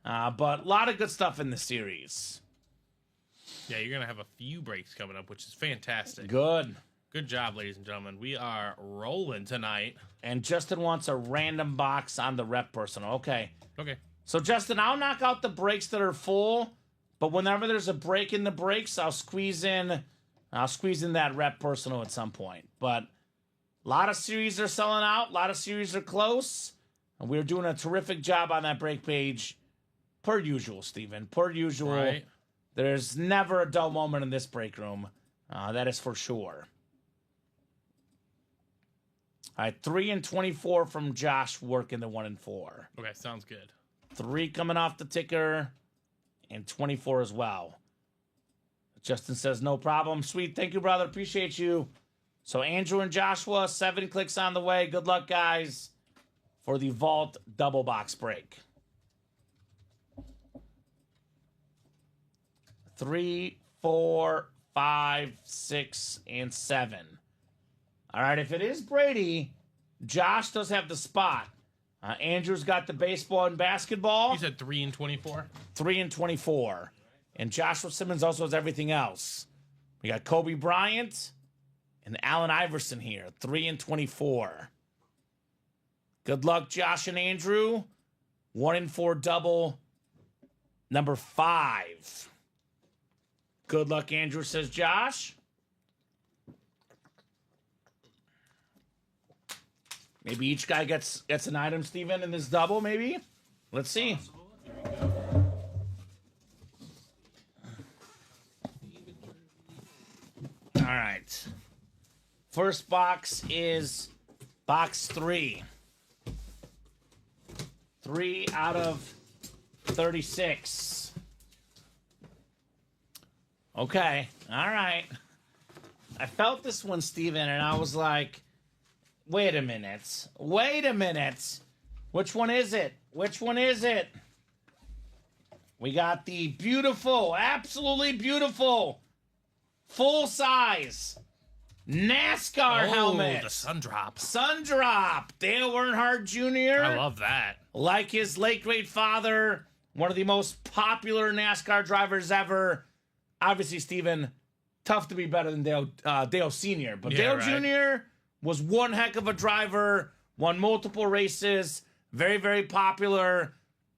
but a lot of good stuff in the series. Yeah, you're gonna have a few breaks coming up, which is fantastic. Good. Good job, ladies and gentlemen. We are rolling tonight. And Justin wants a random box on the rep personal. Okay. Okay. So, Justin, I'll knock out the breaks that are full, but whenever there's a break in the breaks, I'll squeeze in that rep personal at some point. But a lot of series are selling out. A lot of series are close. And we're doing a terrific job on that break page, per usual, Steven. Per usual. Right. There's never a dull moment in this break room. That is for sure. All right, 3 and 24 from Josh working the 1 and 4. Okay, sounds good. 3 coming off the ticker and 24 as well. Justin says, no problem. Sweet. Thank you, brother. Appreciate you. So Andrew and Joshua, 7 clicks on the way. Good luck, guys, for the vault double box break. 3, 4, 5, 6, and 7. All right, if it is Brady, Josh does have the spot. Andrew's got the baseball and basketball. You said 3 and 24? 3 and 24. And Joshua Simmons also has everything else. We got Kobe Bryant and Allen Iverson here. 3 and 24. Good luck, Josh and Andrew. 1 and 4 double. Number 5. Good luck, Andrew, says Josh. Maybe each guy gets an item, Steven, in this double, maybe? Let's see. All right. First box is box 3. 3 out of 36. Okay. All right. I felt this one, Steven, and I was like, wait a minute. Wait a minute. Which one is it? Which one is it? We got the beautiful, absolutely beautiful, full size NASCAR helmet. The sun drop. Sun drop. Dale Earnhardt Jr. I love that. Like his late great father, one of the most popular NASCAR drivers ever. Obviously, Steven, tough to be better than Dale Sr. But Yeah, Dale right. Jr. was one heck of a driver, won multiple races, very, very popular.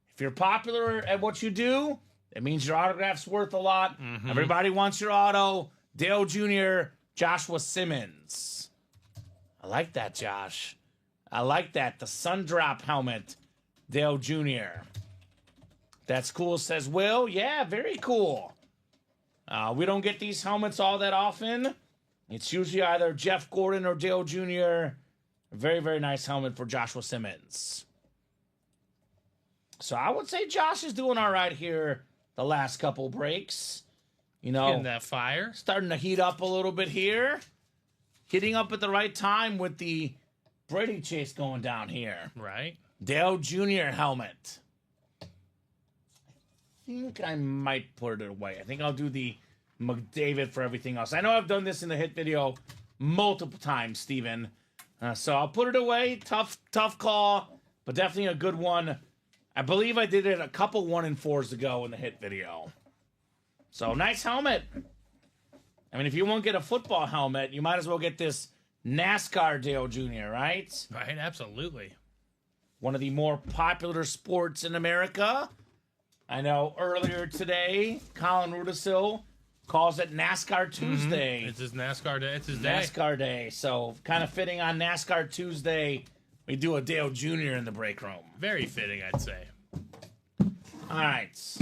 If you're popular at what you do, it means your autograph's worth a lot. Everybody wants your auto. Dale Jr., Joshua Simmons. I like that, Josh. I like that. The sun drop helmet, Dale Jr. That's cool, says Will. Yeah, very cool. We don't get these helmets all that often. It's usually either Jeff Gordon or Dale Jr. Very, very nice helmet for Joshua Simmons. So I would say Josh is doing all right here the last couple breaks. You know, In that fire. starting to heat up a little bit here. Hitting up at the right time with the Brady chase going down here. Right. Dale Jr. helmet. I think I might put it away. I think I'll do the McDavid for everything else. I know I've done this in the hit video multiple times, Steven. So I'll put it away. Tough call, but definitely a good one. I believe I did it a couple 1-4s ago in the hit video. So nice helmet. I mean, if you won't get a football helmet, you might as well get this NASCAR Dale Jr., right? Right. Absolutely. One of the more popular sports in America. I know earlier today, Colin Rudisill calls it NASCAR Tuesday. It's his NASCAR day. It's his day. NASCAR Day. So kind of fitting on NASCAR Tuesday, we do a Dale Jr. in the break room. Very fitting, I'd say. All right.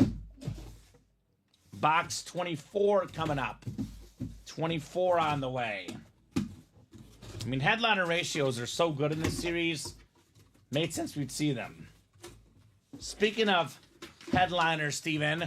Box 24 coming up. 24 on the way. I mean, headliner ratios are so good in this series. Made sense we'd see them. Speaking of headliners, Steven,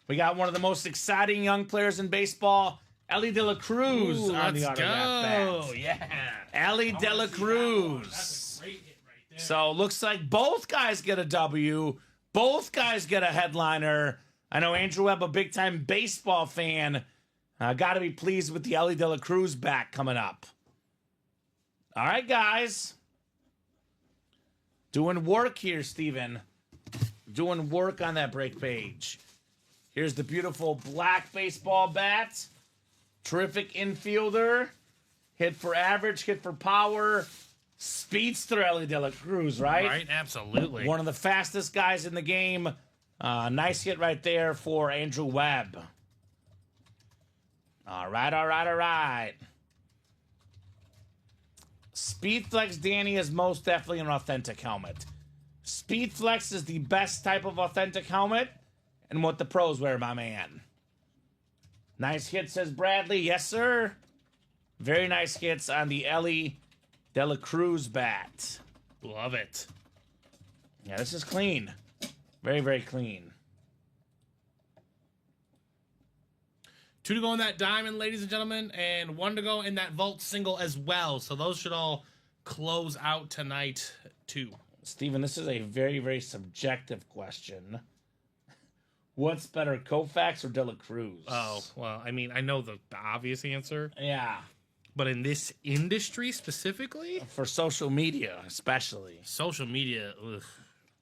we got one of the most exciting young players in baseball, Ellie De La Cruz, Ooh, on the let's autograph go. bat. Yeah. Ellie De La Cruz. That's a great hit right there. So looks like both guys get a W. Both guys get a headliner. I know Andrew Webb, a big-time baseball fan, got to be pleased with the Ellie De La Cruz back coming up. All right, guys. Doing work here, Steven. Doing work on that break page. Here's the beautiful black baseball bat. Terrific infielder. Hit for average, hit for power. Speedster Ellie De La Cruz, right? Right, absolutely. One of the fastest guys in the game. Nice hit right there for Andrew Webb. All right. Speedflex Danny is most definitely an authentic helmet. Speedflex is the best type of authentic helmet and what the pros wear, my man. Nice hit, says Bradley. Yes, sir. Very nice hits on the Ellie De La Cruz bat. Love it. Yeah, this is clean. Very, very clean. 2 to go in that diamond, ladies and gentlemen, and 1 to go in that vault single as well. So those should all close out tonight, too. Steven, this is a very, very subjective question. What's better, Koufax or De La Cruz? Oh, well, I mean, I know the obvious answer, Yeah, but in this industry specifically, for social media especially. social media, ugh.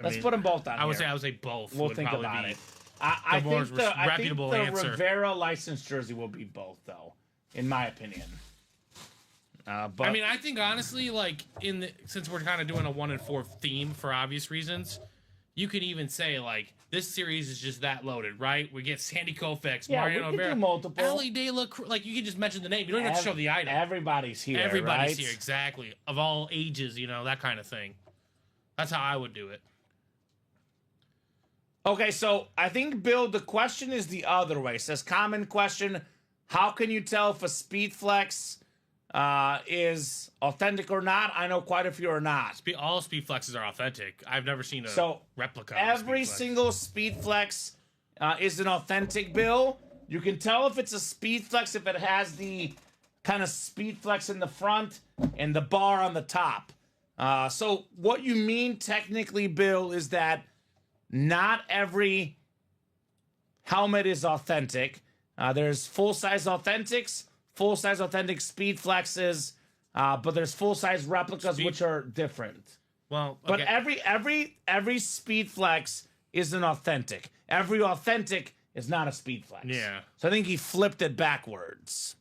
Let's put them both on I would here. say both. We'll would think probably about be it. I more think the reputable answer. Rivera licensed jersey will be both, though, in my opinion. But I mean, I think honestly, like since we're kind of doing a 1-4 theme for obvious reasons, you could even say like this series is just that loaded, right? We get Sandy Koufax, yeah, Mariano we could Rivera, do multiple. Ellie De La Cruz. Like you can just mention the name. You don't even have to show the item. Everybody's here. Everybody's right? here, exactly, of all ages, that kind of thing. That's how I would do it. Okay, so I think, Bill, the question is the other way. It says, common question, how can you tell if a Speedflex is authentic or not? I know quite a few are not. All speed flexes are authentic. I've never seen a So replica. Of a every Speed Flex. single Speedflex is an authentic, Bill. You can tell if it's a Speedflex if it has the kind of Speedflex in the front and the bar on the top. So what you mean technically, Bill, is that not every helmet is authentic. There's full-size authentics, full-size authentic speed flexes, but there's full-size replicas which are different. Well, But okay. every speed flex is an authentic. Every authentic is not a speed flex. Yeah. So I think he flipped it backwards.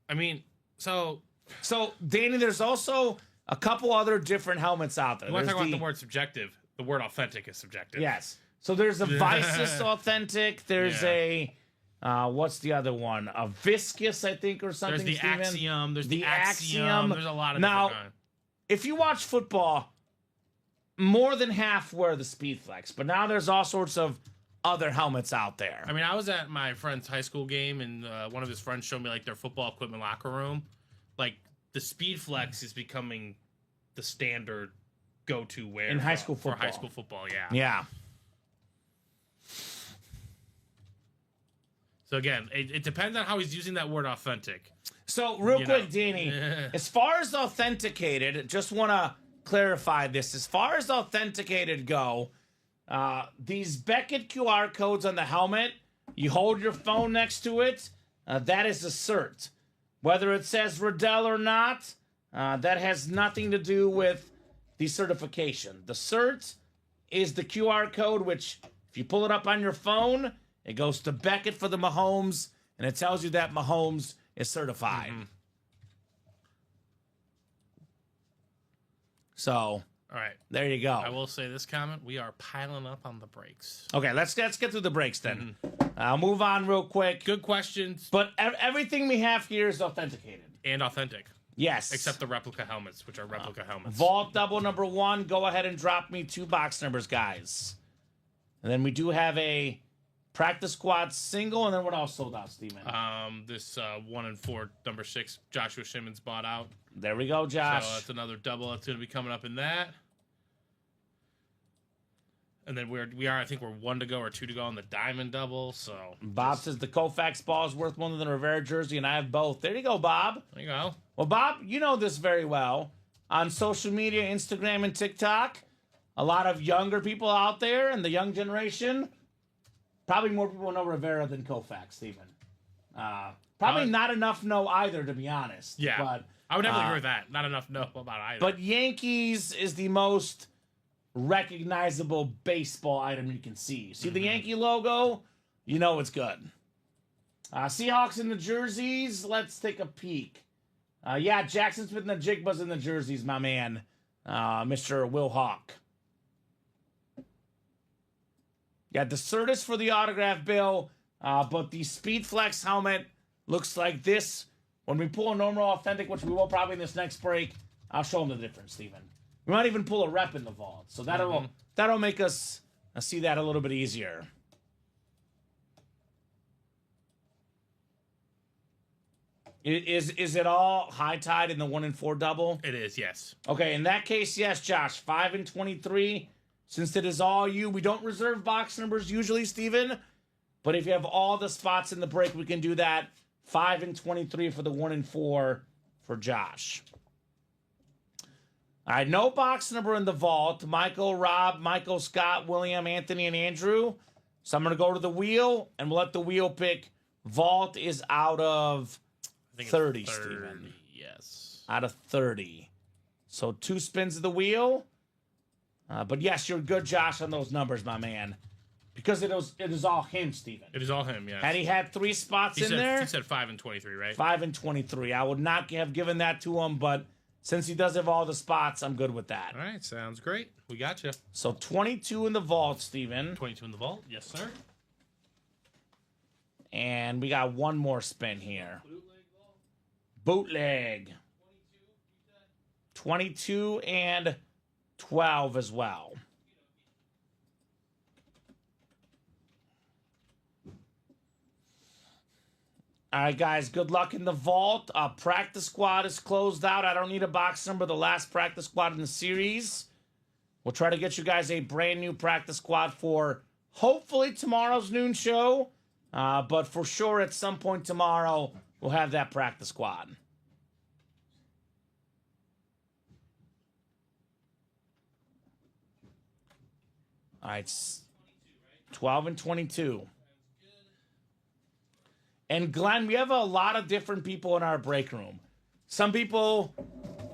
I mean, so So Danny, there's also a couple other different helmets out there. you want to There's talk about the word subjective? The word authentic is subjective. Yes. So there's a Visus authentic. There's Yeah. what's the other one? A Viscous, I think, or something. There's the Steven? Axiom. There's The the Axiom. Axiom. There's a lot of Now, different kinds. If you watch football, more than half wear the Speed Flex, but now there's all sorts of other helmets out there. I mean, I was at my friend's high school game, and one of his friends showed me like their football equipment locker room. Like the Speed Flex is becoming the standard go-to wear In high school for high football. school football. Yeah. Yeah. So again, it depends on how he's using that word authentic. So real You quick, know. Danny, as far as authenticated, just want to clarify this. As far as authenticated go, these Beckett QR codes on the helmet, you hold your phone next to it, that is a cert. Whether it says Riddell or not, that has nothing to do with the certification. The cert is the QR code, which if you pull it up on your phone, it goes to Beckett for the Mahomes, and it tells you that Mahomes is certified. So, All right. there you go. I will say this comment: we are piling up on the brakes. Okay, let's get through the breaks then. I'll move on real quick. Good questions But everything we have here is authenticated. and authentic, Yes. except the replica helmets, which are replica helmets. Vault double number 1. Go ahead and drop me 2 box numbers, guys. And then we do have a practice squad single. And then what else sold out, Steven? This 1 and 4 number 6 Joshua Shimon's bought out. There we go, Josh. So that's another double that's going to be coming up in that. And then we are I think we're 1 to go or 2 to go on the diamond double. So Bob says the Koufax ball is worth more than the Rivera jersey, and I have both. There you go, Bob. there you go. Well, Bob, you know this very well. On social media, Instagram and TikTok, a lot of younger people out there and the young generation, probably more people know Rivera than Koufax, Stephen. Probably not enough know either, to be honest. Yeah, But I would definitely agree with that. Not enough know about either. But Yankees is the most recognizable baseball item you can see. See the Yankee logo? You know it's good. Seahawks in the jerseys. Let's take a peek. Yeah, Jackson Smith and the Jigba's in the jerseys, my man. Mr. Will Hawk. Yeah, the Certus for the autograph, Bill. But the Speed Flex helmet looks like this. When we pull a normal authentic, which we will probably in this next break, I'll show them the difference, Steven. We might even pull a rep in the vault. So that'll make us see that a little bit easier. Is it all high tide in the 1 and 4 double? it is, yes. Okay, in that case, yes, Josh. 5 and 23. Since it is all you, we don't reserve box numbers usually, Steven. But if you have all the spots in the break, we can do that. 5 and 23 for the 1 and 4 for Josh. All right, no box number in the vault. Michael, Rob, Michael, Scott, William, Anthony, and Andrew. So I'm going to go to the wheel, and we'll let the wheel pick. Vault is out of I think 30, it's 30, Steven. yes. Out of 30. So 2 spins of the wheel. But yes, you're good, Josh, on those numbers, my man. Because it is all him, Steven. It is all him, yes. Had he had 3 spots in there, He said 5 and 23, right? 5 and 23. I would not have given that to him, but since he does have all the spots, I'm good with that. All right, sounds great. We got you. So 22 in the vault, Steven. 22 in the vault, yes, sir. And we got one more spin here. Bootleg. 22 and 12 as well. All right, guys, good luck in the vault. Practice squad is closed out. I don't need a box number. The last practice squad in the series. We'll try to get you guys a brand new practice squad for hopefully tomorrow's noon show. But for sure, at some point tomorrow, we'll have that practice squad. All right, 12 and 22. And Glenn, we have a lot of different people in our break room. Some people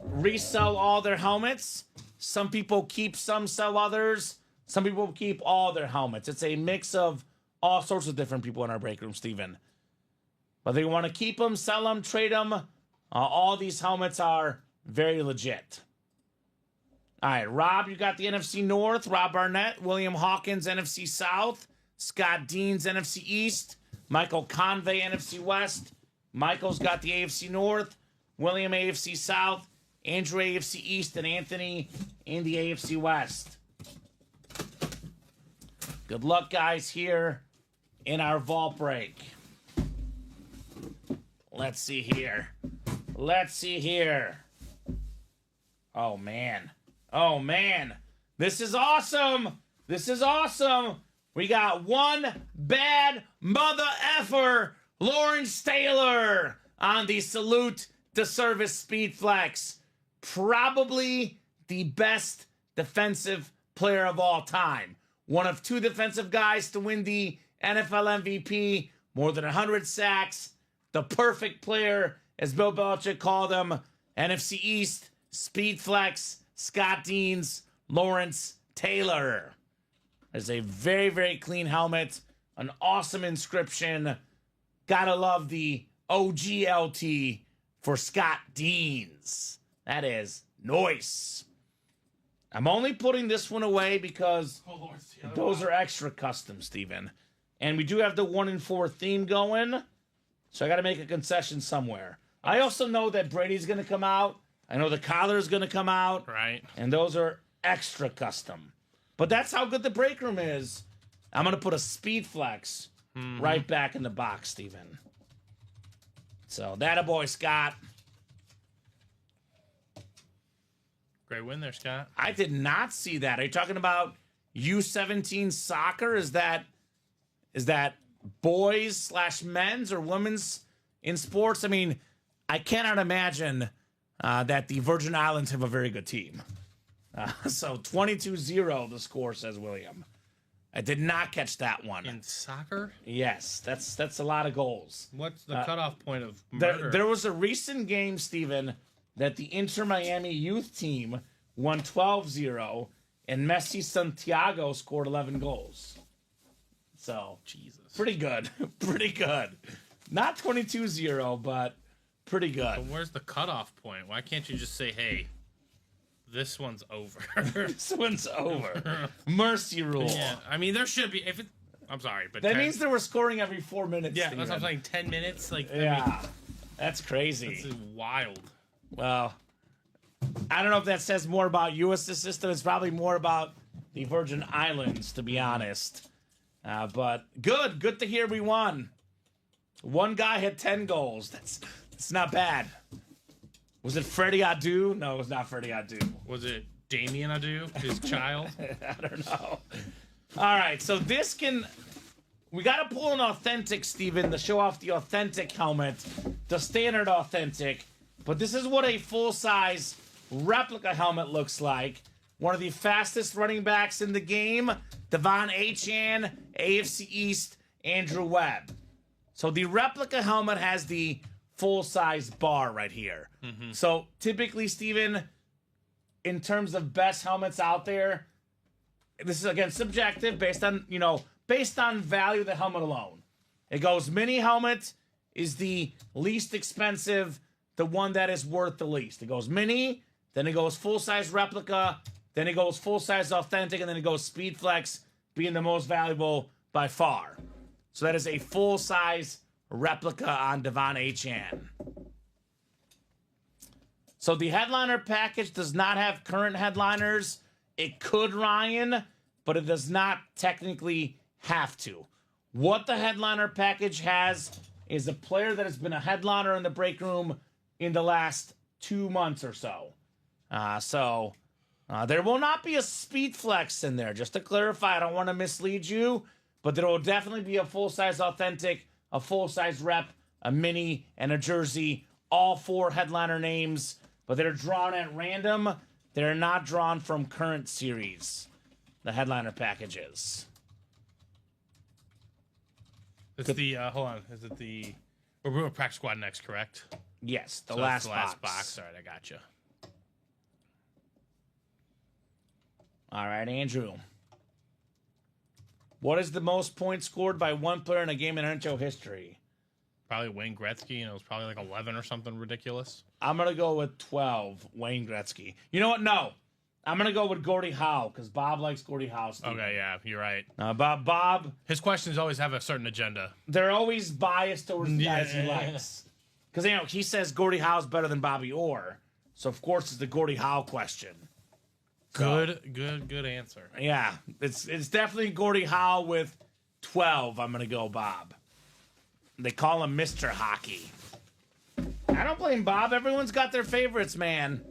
resell all their helmets. Some people keep some, sell others. Some people keep all their helmets. It's a mix of all sorts of different people in our break room, Steven. Whether you want to keep them, sell them, trade them, all these helmets are very legit. All right, Rob, you got the NFC North. Rob Barnett, William Hawkins, NFC South. Scott Deans, NFC East. Michael Convey, NFC West. Michael's got the AFC North. William, AFC South. Andrew, AFC East. And Anthony in the AFC West. Good luck, guys, here in our vault break. Let's see here. Let's see here. Oh, man. Oh, man. This is awesome. This is awesome. We got one bad mother effer, Lawrence Taylor, on the Salute to Service Speed Flex. Probably the best defensive player of all time. One of two defensive guys to win the NFL MVP, more than 100 sacks. The perfect player, as Bill Belichick called him. NFC East, Speed Flex, Scott Deans, Lawrence Taylor. There's a very, very clean helmet. An awesome inscription. Gotta love the OGLT for Scott Deans. That is nice. I'm only putting this one away because those are extra custom, Steven. And we do have the 1 in 4 theme going. So I got to make a concession somewhere. I also know that Brady's going to come out. I know the collar's going to come out. Right. And those are extra custom. But that's how good the break room is. I'm going to put a Speed Flex right back in the box, Steven. So, that a boy, Scott. Great win there, Scott. I did not see that. Are you talking about U17 soccer? Is that boys / men's or women's in sports? I mean, I cannot imagine that the Virgin Islands have a very good team. So 22-0 the score, says William. I did not catch that one. In soccer? Yes, that's a lot of goals. What's the cutoff point of murder? There was a recent game, Steven, that the Inter Miami youth team won 12-0, and Messi Santiago scored 11 goals. So, Jesus. Pretty good. Pretty good. Not 22-0, but pretty good. But where's the cutoff point? Why can't you just say, hey, this one's over? This one's over. Mercy rule. Yeah, I mean, there should be. I'm sorry, but that means they were scoring every 4 minutes. Yeah, that's what I'm saying. 10 minutes, like yeah, I mean, that's crazy. That's wild. Well, I don't know if that says more about you as the system. It's probably more about the Virgin Islands, to be honest. But good to hear we won. One guy had 10 goals. That's not bad. Was it Freddie Adu? No, it was not Freddie Adu. Was it Damien Adu, his child? I don't know. All right, so we got to pull an authentic, Steven, to show off the authentic helmet, the standard authentic. But this is what a full-size replica helmet looks like. One of the fastest running backs in the game, Devon Achane, AFC East, Andrew Webb. So the replica helmet has the full-size bar right here. Mm-hmm. So typically, Steven, in terms of best helmets out there, this is, again, subjective based on value of the helmet alone. It goes mini helmet is the least expensive, the one that is worth the least. It goes mini, then it goes full-size replica, then it goes full-size authentic, and then it goes Speed Flex, being the most valuable by far. So that is a full-size replica on Devon Achane. So the headliner package does not have current headliners. It could, Ryan, but it does not technically have to. What the headliner package has is a player that has been a headliner in the break room in the last 2 months or so. There will not be a Speed Flex in there. Just to clarify, I don't want to mislead you, but there will definitely be a full-size authentic, a full-size rep, a mini, and a jersey. All 4 headliner names, but they're drawn at random. They're not drawn from current series, the headliner packages. It's the, hold on, is it the We're doing practice squad next, correct? Yes, the So last that's the last box. box. All right, I got you. All right, Andrew. What is the most points scored by one player in a game in NHL history? Probably Wayne Gretzky, and it was probably like 11 or something ridiculous. I'm going to go with 12, Wayne Gretzky. You know what? No. I'm going to go with Gordie Howe, because Bob likes Gordie Howe. Steven. Okay, yeah, you're right. Bob, His questions always have a certain agenda. they're always biased towards the guys he Yeah. likes. Because, you know, he says Gordie Howe's better than Bobby Orr. So, of course, it's the Gordie Howe question. Good answer. Yeah, it's definitely Gordie Howe with 12. I'm going to go Bob. They call him Mr. Hockey. I don't blame Bob. Everyone's got their favorites, man.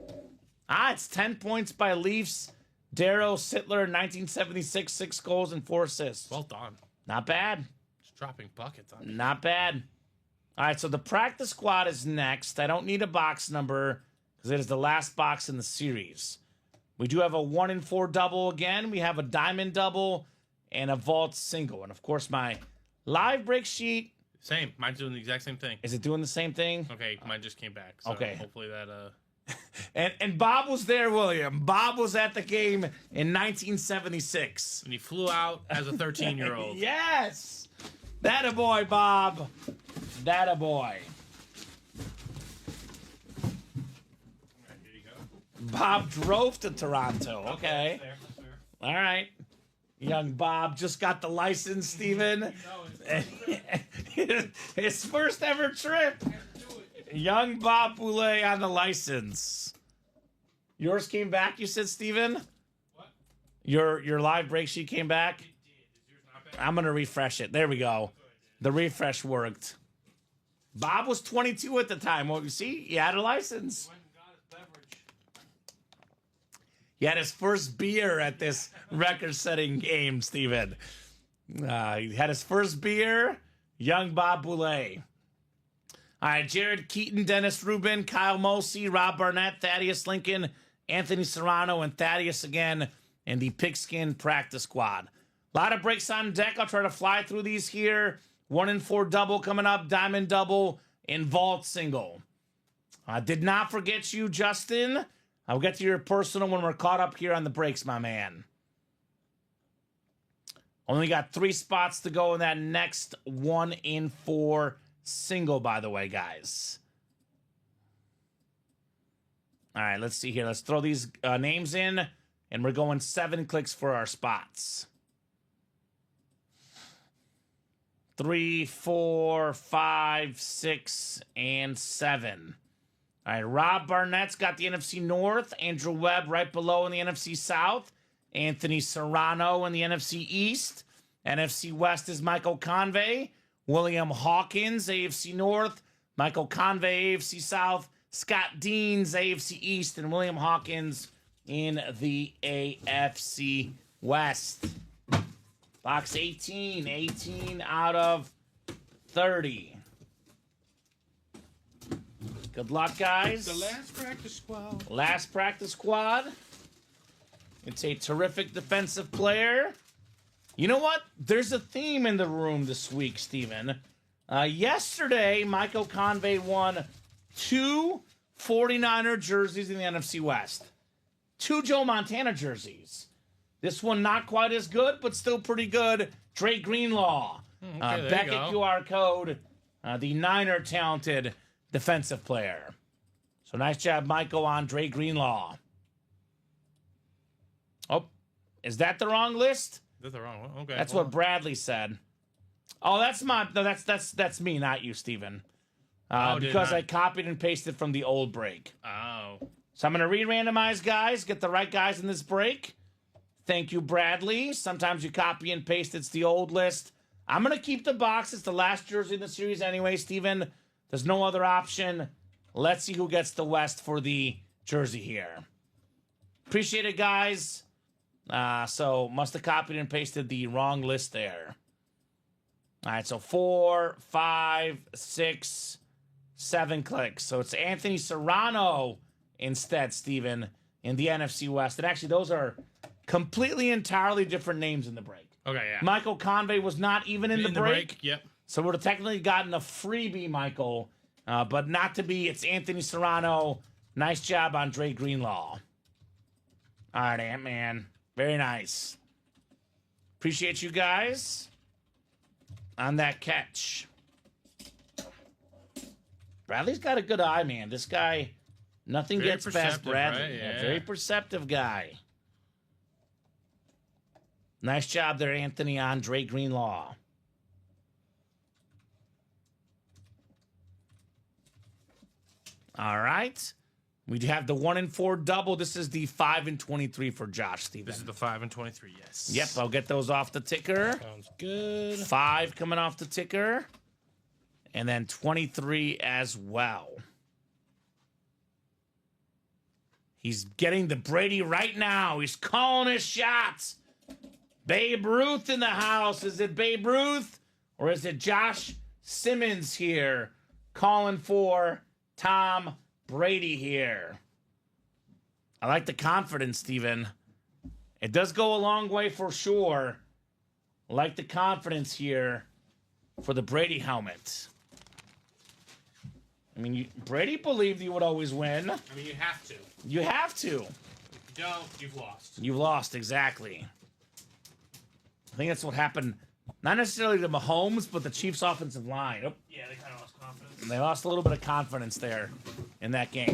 It's 10 points by Leafs. Darrow Sittler, 1976, 6 goals and 4 assists. Well done. Not bad. Just dropping buckets on. Not bad. All right, so the practice squad is next. I don't need a box number because it is the last box in the series. We do have a 1 in 4 double again. We have a diamond double and a vault single. And, of course, my live break sheet. Same. Mine's doing the exact same thing. Is it doing the same thing? Okay, mine just came back. So Okay. hopefully that And Bob was there, William. Bob was at the game in 1976. and he flew out as a 13-year-old. Yes! That a boy, Bob. That a boy. Here you go. Bob drove to Toronto. Okay. There, sir. All right. Young Bob just got the license, Steven. His first ever trip. Young Bob Boulay on the license. Yours came back, you said, Steven? What? Your live break sheet came back? It did. Is yours not back? I'm going to refresh it. There we go. The refresh worked. Bob was 22 at the time. Well, you see, he had a license. Went and got his beverage. He had his first beer at this record-setting game, Steven. He had his first beer, young Bob Boulay. All right, Jared Keaton, Dennis Rubin, Kyle Mosey, Rob Barnett, Thaddeus Lincoln, Anthony Serrano, and Thaddeus again in the Pigskin practice squad. A lot of breaks on deck. I'll try to fly through these here. 1 in 4 double coming up, diamond double, and vault single. Did not forget you, Justin. I'll get to your personal when we're caught up here on the breaks, my man. Only got 3 spots to go in that next 1 in 4 single, by the way, guys. All right, let's see here. Let's throw these names in, and we're going 7 clicks for our spots. 3, 4, 5, 6, and 7. All right, Rob Barnett's got the NFC North. Andrew Webb right below in the NFC South. Anthony Serrano in the NFC East. NFC West is Michael Convey. William Hawkins, AFC North. Michael Convey, AFC South. Scott Deans, AFC East. And William Hawkins in the AFC West. Box 18. 18 out of 30. Good luck, guys. The last practice squad. Last practice squad. It's a terrific defensive player. You know what? There's a theme in the room this week, Steven. Yesterday, Michael Convey won 2 49er jerseys in the NFC West. 2 Joe Montana jerseys. This one not quite as good, but still pretty good. Dre Greenlaw. there you Beckett go. QR code. The Niner talented defensive player. So nice job, Michael, on Dre Greenlaw. Oh, is that the wrong list? That's the wrong one. Okay. That's well, what Bradley said. Oh, that's my. No, that's me, not you, Steven. did Because not- I copied and pasted from the old break. Oh. So I'm going to re-randomize, guys. Get the right guys in this break. Thank you, Bradley. Sometimes you copy and paste. It's the old list. I'm going to keep the box. It's the last jersey in the series anyway, Steven. There's no other option. Let's see who gets the West for the jersey here. Appreciate it, guys. So must have copied and pasted the wrong list there. All right, so 4, 5, 6, 7 clicks. So it's Anthony Serrano instead, Steven, in the NFC West. And actually, those are completely, entirely different names in the break. Okay, yeah. Michael Convey was not even in the break. Yep. So we've technically gotten a freebie, Michael, but not to be. It's Anthony Serrano. Nice job on Dre Greenlaw. All right, Ant-Man. Very nice. Appreciate you guys on that catch. Bradley's got a good eye, man. This guy, nothing Very gets past perceptive, Bradley. right? Yeah. Very perceptive guy. Nice job there, Anthony, on Dre Greenlaw. All right. We have the 1 and 4 double. This is the 5 and 23 for Josh, Steven. This is the 5 and 23, yes. Yep, I'll get those off the ticker. Sounds good. 5 coming off the ticker. And then 23 as well. He's getting the Brady right now. He's calling his shots. Babe Ruth in the house. Is it Babe Ruth or is it Josh Simmons here calling for Tom Brady here? I like the confidence, Steven. It does go a long way for sure. I like the confidence here for the Brady helmet. I mean, Brady believed he would always win. I mean, you have to. You have to. If you don't, you've lost. You've lost, exactly. I think that's what happened. Not necessarily to Mahomes, but the Chiefs' offensive line. Oh, Yeah, they kind of lost confidence. they lost a little bit of confidence there in that game. I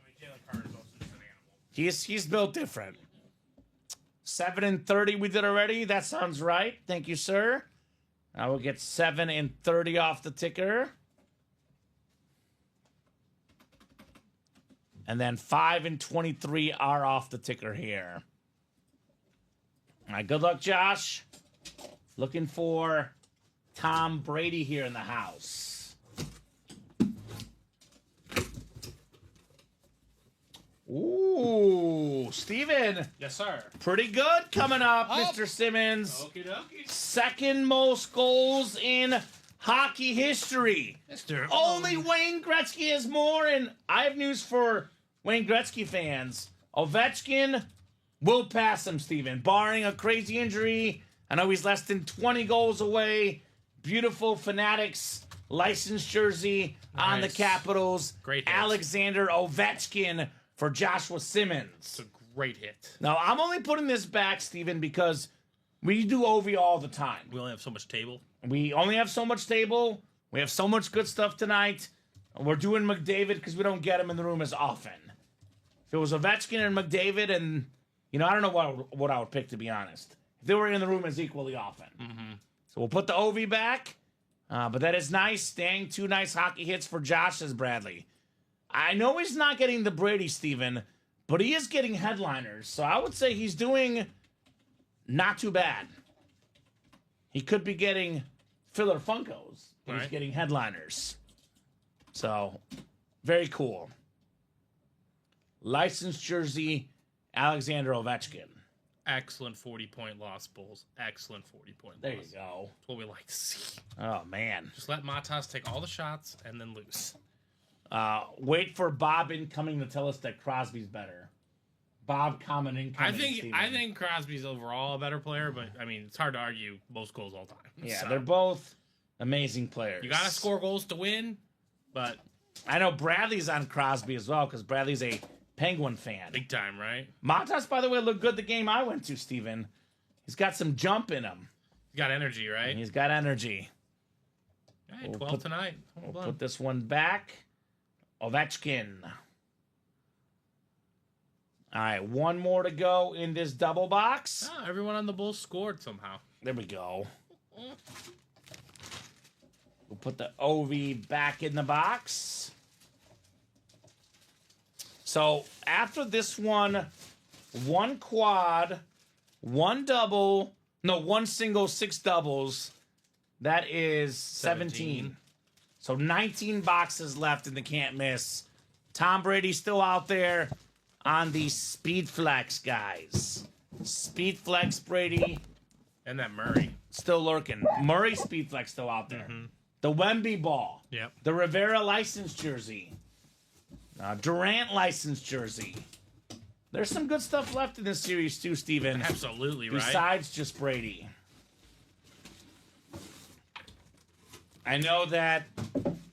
mean, Jalen Carter's also just an animal. He's built different. 7 and 30 we did already. That sounds right. Thank you, sir. I will get 7 and 30 off the ticker. And then 5 and 23 are off the ticker here. All right, good luck, Josh. Looking for Tom Brady here in the house. Ooh, Steven. Yes, sir. Pretty good coming up, Mr. Simmons. Okie dokie. Second most goals in hockey history. Mr. Only Wayne Gretzky has more, and I have news for Wayne Gretzky fans. Ovechkin will pass him, Steven, barring a crazy injury. I know he's less than 20 goals away. Beautiful Fanatics licensed jersey on the Nice. Capitals. Great hit. Alexander Ovechkin for Joshua Simmons. It's a great hit. Now, I'm only putting this back, Steven, because we do Ovi all the time. We only have so much table. We only have so much table. We have so much good stuff tonight. We're doing McDavid because we don't get him in the room as often. If it was Ovechkin and McDavid, and I don't know what I would pick, to be honest. If they were in the room as equally often. Mm-hmm. So we'll put the Ovi back. But that is nice. Dang, 2 nice hockey hits for Josh, says Bradley. I know he's not getting the Brady, Steven, but he is getting headliners. So I would say he's doing not too bad. He could be getting filler Funkos. But he's Right. getting headliners. So, very cool. Licensed jersey, Alexander Ovechkin. Excellent 40-point loss, Bulls. Excellent 40-point There you loss. go. That's what we like to see. Oh, man. Just let Matas take all the shots and then lose. Wait for Bob incoming to tell us that Crosby's better. Bob Kamen incoming. I think Crosby's overall a better player, but I mean it's hard to argue most goals all time. Yeah, So, they're both amazing players. you gotta score goals to win, but I know Bradley's on Crosby as well because Bradley's a Penguin fan. big time, right? Matas, by the way, looked good the game I went to, Steven. He's got some jump in him. You got energy, right? He's got energy. All right, We'll 12 put- tonight. We'll put this one back. Ovechkin. All right, one more to go in this double box. Oh, everyone on the Bulls scored somehow. There we go. We'll put the OV back in the box. So after this one quad, one single, 6 doubles. That is 17. So 19 boxes left in the can't miss. Tom Brady's still out there on the Speed Flex, guys. Speed Flex Brady And that Murray. still lurking. Murray Speed Flex still out there. The Wemby ball. Yep. The Rivera licensed jersey. Durant licensed jersey. There's some good stuff left in this series too, Steven. Absolutely, right? Besides just Brady. I know that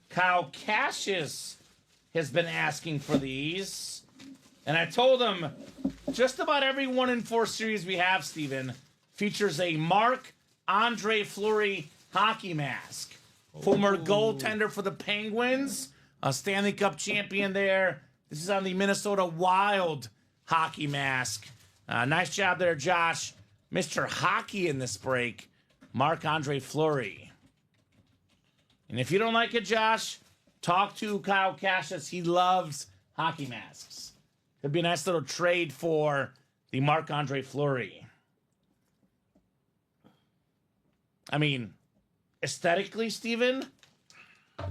Kyle Cassius has been asking for these. And I told him just about every 1 in 4 series we have, Steven, features a Marc-Andre Fleury hockey mask. Former goaltender for the Penguins, a Stanley Cup champion there. This is on the Minnesota Wild hockey mask. Nice job there, Josh. Mr. Hockey in this break, Marc-Andre Fleury. And if you don't like it, Josh, talk to Kyle Cassius. He loves hockey masks. Could be a nice little trade for the Marc-Andre Fleury. I mean, aesthetically, Steven,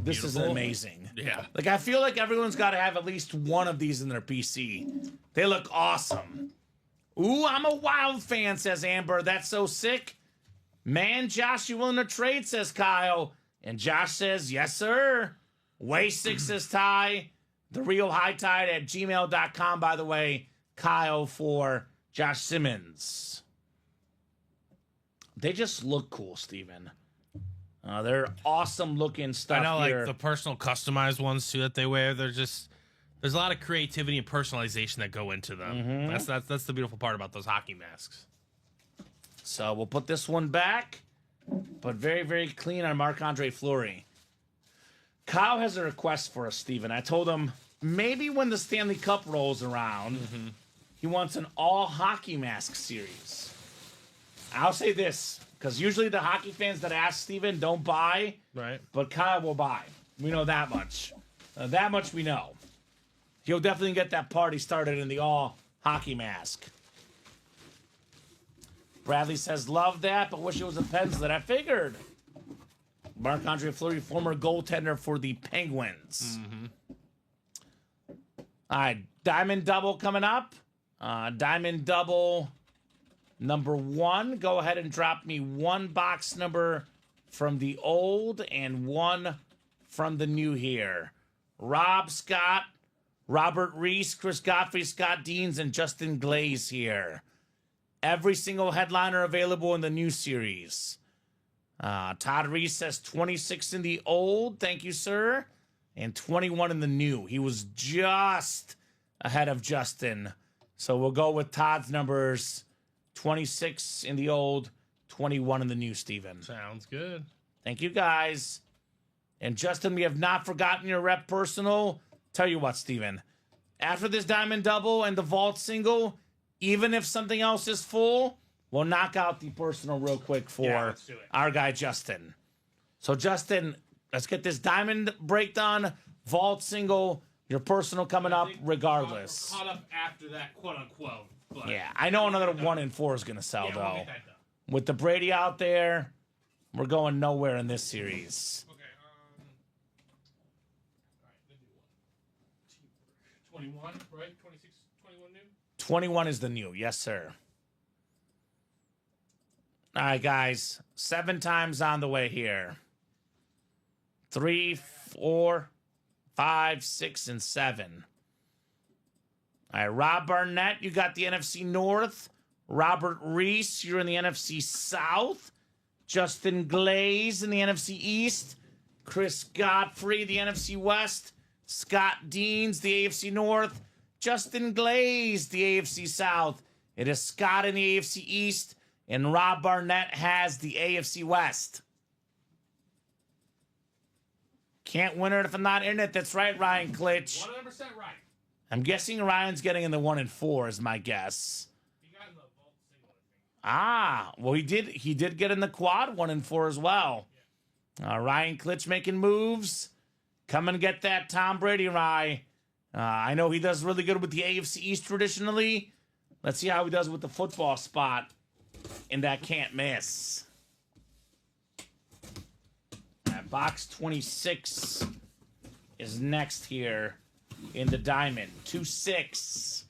this is amazing. Yeah. Like, I feel like everyone's got to have at least one of these in their PC. They look awesome. Ooh, I'm a Wild fan, says Amber. That's so sick. Man, Josh, you willing to trade, says Kyle. And Josh says, yes, sir. Way 6 says Ty. The real high tide at gmail.com, by the way. Kyle for Josh Simmons. They just look cool, Steven. They're awesome looking stuff. I know, here. like the personal customized ones too that they wear. They're just there's a lot of creativity and personalization that go into them. That's the beautiful part about those hockey masks. So we'll put this one back, but very, very clean on Marc-Andre Fleury. Kyle has a request for us, Steven. I told him maybe when the Stanley Cup rolls around, he wants an all hockey mask series. I'll say this, because usually the hockey fans that ask Steven don't buy, Right. but Kyle will buy. We know that much. That much we know. He'll definitely get that party started in the all hockey mask. Bradley says, love that, but wish it was a Penslet. I figured. Marc-Andre Fleury, former goaltender for the Penguins. All right, Diamond Double coming up. Diamond Double number 1. Go ahead and drop me 1 box number from the old and 1 from the new here. Rob Scott, Robert Reese, Chris Godfrey, Scott Deans, and Justin Glaze here. Every single headliner available in the new series. Todd Reese says 26 in the old. Thank you, sir. And 21 in the new. He was just ahead of Justin. So we'll go with Todd's numbers. 26 in the old, 21 in the new, Steven. Sounds good. Thank you, guys. And Justin, we have not forgotten your rep personal. Tell you what, Steven. After this Diamond Double and the Vault single, even if something else is full, we'll knock out the personal real quick for let's do it. our guy, Justin. So, Justin, let's get this Diamond break done. Vault single, your personal coming up regardless. We're caught up after that, quote unquote. But Yeah, I know another 1 in 4 is going to sell, we'll though. get that done. With the Brady out there, we're going nowhere in this series. Okay. All right, the new one. 21, right? 26, 21 new. 21 is the new. Yes, sir. All right, guys. 7 times on the way here. 3, 4, 5, 6, and 7. All right, Rob Barnett, you got the NFC North. Robert Reese, you're in the NFC South. Justin Glaze in the NFC East. Chris Godfrey, the NFC West. Scott Deans, the AFC North. Justin Glaze, the AFC South. It is Scott in the AFC East. And Rob Barnett has the AFC West. Can't win it if I'm not in it. That's right, Ryan Klitsch. 100% right. I'm guessing Ryan's getting in the 1 in 4 is my guess. He got in the vault single, I think. Well, he did get in the quad 1 in 4 as well. Ryan Klitsch making moves. Come and get that Tom Brady, Rye. I know he does really good with the AFC East traditionally. Let's see how he does with the football spot in that can't miss. Box 26 is next here in the Diamond. 2-6.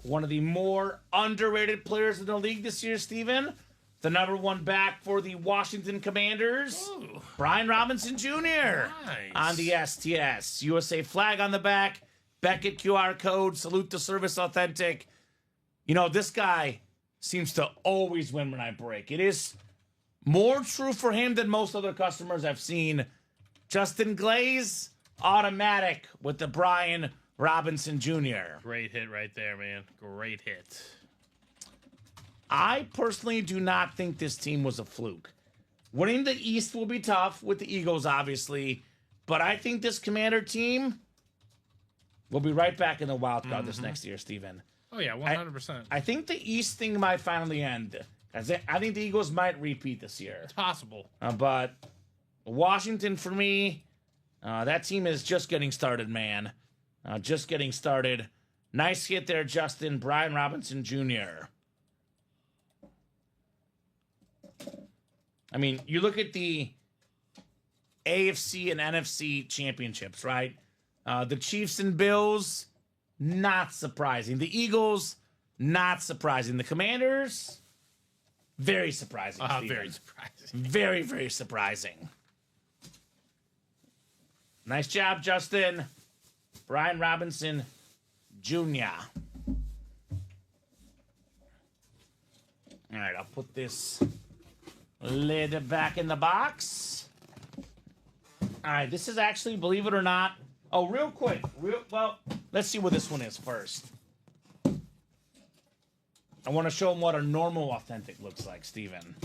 One of the more underrated players in the league this year, Steven. The number 1 back for the Washington Commanders, Brian Robinson Jr. Nice. On the STS. USA flag on the back. Beckett QR code. Salute to Service Authentic. You know, this guy seems to always win when I break. It is more true for him than most other customers I've seen. Justin Glaze, automatic with the Brian Robinson Jr. Great hit right there, man. Great hit. I personally do not think this team was a fluke. Winning the East will be tough with the Eagles, obviously, but I think this Commander team will be right back in the wild card this next year, Steven. Oh, yeah, 100%. I think the East thing might finally end. I think the Eagles might repeat this year. It's possible. But Washington, for me, that team is just getting started, man. Just getting started. Nice hit there, Justin. Brian Robinson Jr. I mean, you look at the AFC and NFC championships, right? The Chiefs and Bills, not surprising. The Eagles, not surprising. The Commanders, very surprising. Very surprising. Very, very surprising. Nice job, Justin. Brian Robinson Jr. All right, I'll put this lid back in the box. All right, this is actually, believe it or not, oh, real quick. Well, let's see what this one is first. I want to show them what a normal authentic looks like, Steven.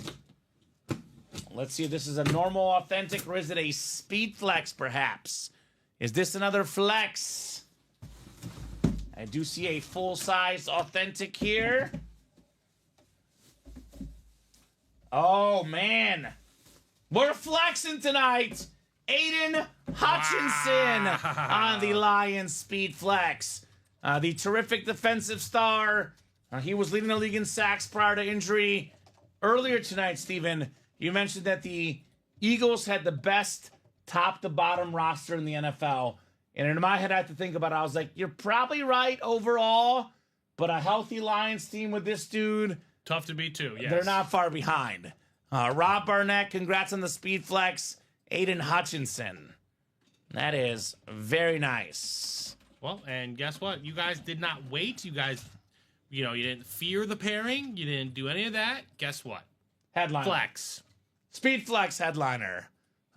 Let's see if this is a normal authentic or is it a speed flex, perhaps? Is this another flex? I do see a full-size authentic here. Oh, man. We're flexing tonight. Aiden Hutchinson on the Lions Speed Flex. The terrific defensive star. He was leading the league in sacks prior to injury. Earlier tonight, Steven, you mentioned that the Eagles had the best top-to-bottom roster in the NFL. And in my head, I had to think about it. I was like, you're probably right overall, but a healthy Lions team with this dude, tough to beat, too, yes. They're not far behind. Rob Barnett, congrats on the Speed Flex. Aiden Hutchinson. That is very nice. Well, and guess what? You guys did not wait. You guys, you didn't fear the pairing. You didn't do any of that. Guess what? Headliner. Flex. Speed Flex headliner.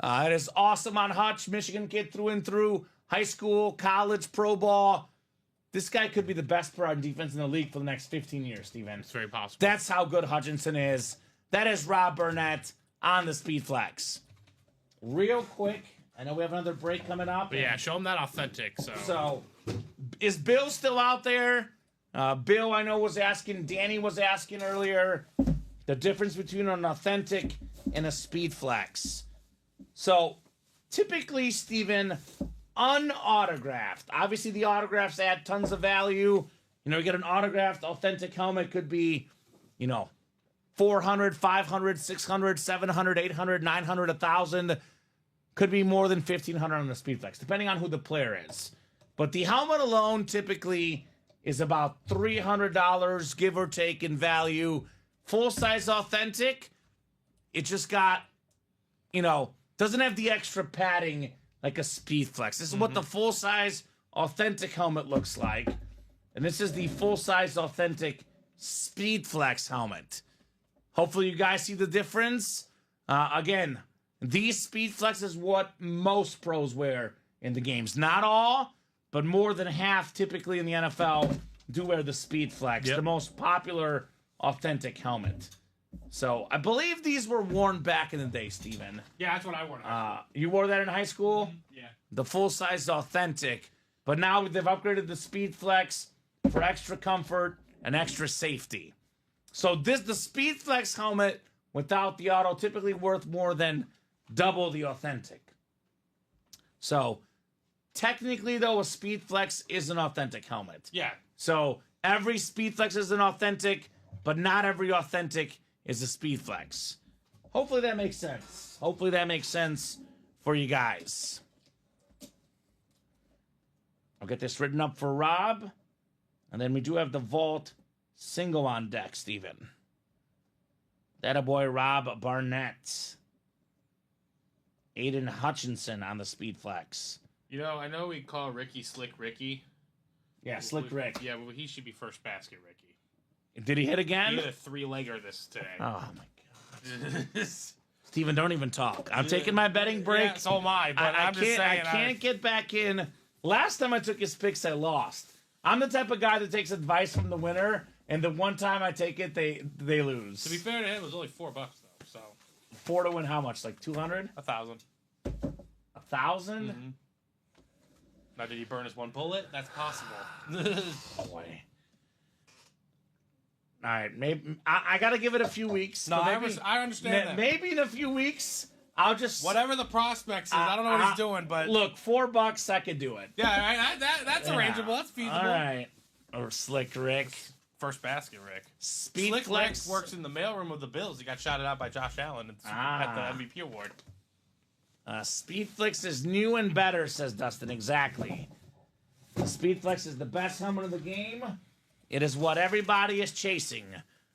It is awesome on Hutch. Michigan kid through and through. High school, college, pro ball. This guy could be the best player on defense in the league for the next 15 years, Steven. It's very possible. That's how good Hutchinson is. That is Rob Burnett on the Speed Flex. Real quick, I know we have another break coming up. But yeah, show him that authentic. So, is Bill still out there? Bill, I know, was asking. Danny was asking earlier the difference between an authentic and a Speed Flex. So, typically, Steven, unautographed. Obviously, the autographs add tons of value. You get an autographed authentic helmet could be, 400, 500, 600, 700, 800, 900, 1,000. Could be more than 1,500 on the Speed Flex, depending on who the player is. But the helmet alone typically is about $300, give or take, in value. Full-size authentic, it just got, doesn't have the extra padding like a Speed Flex. This is what the full-size authentic helmet looks like. And this is the full-size authentic Speed Flex helmet. Hopefully you guys see the difference. Again, these Speed Flex is what most pros wear in the games. Not all, but more than half typically in the NFL do wear the Speed Flex, the most popular authentic helmet. So I believe these were worn back in the day, Steven. Yeah, that's what I wore in high school. You wore that in high school? Yeah. The full-size authentic. But now they've upgraded the Speed Flex for extra comfort and extra safety. So the Speed Flex helmet without the auto typically worth more than double the authentic. So technically, though, a Speed Flex is an authentic helmet. Yeah. So every Speed Flex is an authentic, but not every authentic is a Speed Flex. Hopefully that makes sense. Hopefully that makes sense for you guys. I'll get this written up for Rob. And then we do have the Vault single on deck, Steven. That a boy, Rob Barnett. Aiden Hutchinson on the Speed Flex. I know we call Ricky Slick Ricky. Yeah, Slick Rick. Yeah, but he should be first basket Ricky. Did he hit He again? hit a 3-legger this today. Oh my God. Steven, don't even talk. I'm taking my betting break. Yeah, so am I, but I'm just saying. I can't get back in. Last time I took his picks, I lost. I'm the type of guy that takes advice from the winner, and the one time I take it, they lose. To be fair to him, it was only $4 though. So 4 to win how much? Like 200? 1,000. 1,000? Mm-hmm. Now, did he burn his one bullet? That's possible. Boy. All right, maybe I got to give it a few weeks. No, Maybe- I understand that. Maybe in a few weeks, I'll just Whatever the prospects is, I don't know what he's doing, but look, $4, I could do it. yeah, that's arrangeable. That's feasible. All right, or Slick Rick, First basket, Rick. Speed Slick Flex Rick works in the mailroom of the Bills. He got shouted out by Josh Allen at the MVP award. Speedflix is new and better, says Dustin. Exactly. Speedflix is the best helmet of the game. It is what everybody is chasing.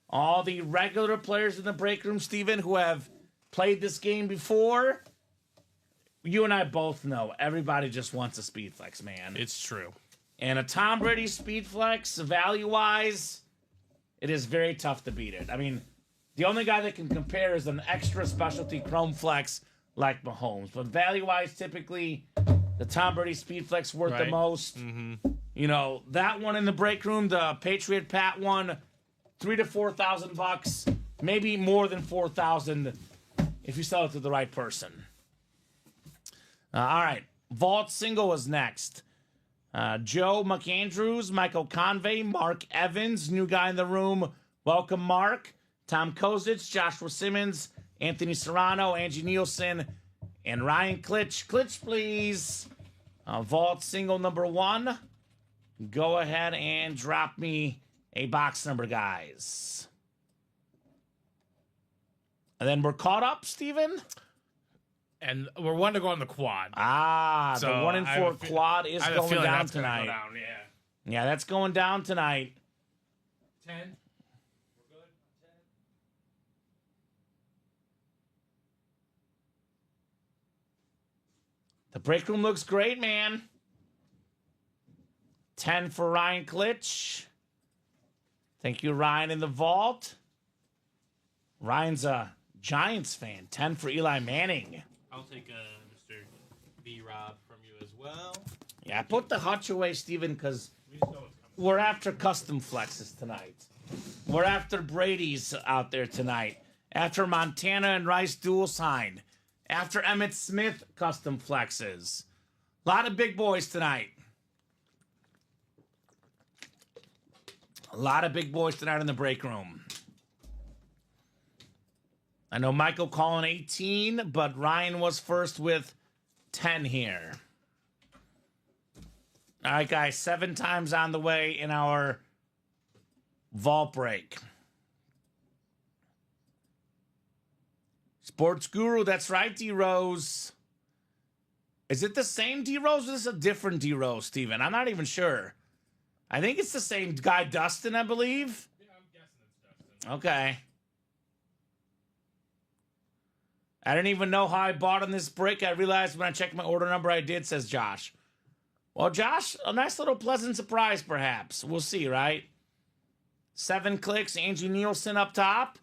All the regular players in the break room, Steven, who have played this game before, you and I both know everybody just wants a Speedflex, man. It's true. And a Tom Brady Speedflex, value-wise, it is very tough to beat it. I mean, the only guy that can compare is an extra specialty Chrome Flex like Mahomes. But value-wise, typically, the Tom Brady Speedflex worth the most. Mm-hmm. You know, that one in the break room, the Patriot Pat one, $3,000 to $4,000, maybe more than $4,000 if you sell it to the right person. All right, Vault Single is next. Joe McAndrews, Michael Convey, Mark Evans, new guy in the room. Welcome, Mark. Tom Kozich, Joshua Simmons, Anthony Serrano, Angie Nielsen, and Ryan Klitsch. Klitsch, please. Vault Single number 1. Go ahead and drop me a box number, guys. And then we're caught up, Steven? And we're one to go on the quad. The 1 and 4 quad is going down tonight. Yeah, that's going down tonight. 10. We're good. 10. The break room looks great, man. 10 for Ryan Klitsch. Thank you, Ryan, in the vault. Ryan's a Giants fan. 10 for Eli Manning. I'll take Mr. B-Rob from you as well. Yeah, put the hutch away, Steven, because we're after custom flexes tonight. We're after Brady's out there tonight. After Montana and Rice dual sign. After Emmitt Smith custom flexes. A lot of big boys tonight. A lot of big boys tonight in the break room. I know Michael calling 18, but Ryan was first with 10 here. All right, guys, 7 times on the way in our vault break. Sports Guru, that's right, D-Rose. Is it the same D-Rose or is this a different D-Rose, Steven? I'm not even sure. I think it's the same guy, Dustin, I believe. Yeah, I'm guessing it's Dustin. Okay. I didn't even know how I bought on this break. I realized when I checked my order number I did, says Josh. Well, Josh, a nice little pleasant surprise, perhaps. We'll see, right? 7 clicks. Angie Nielsen up top.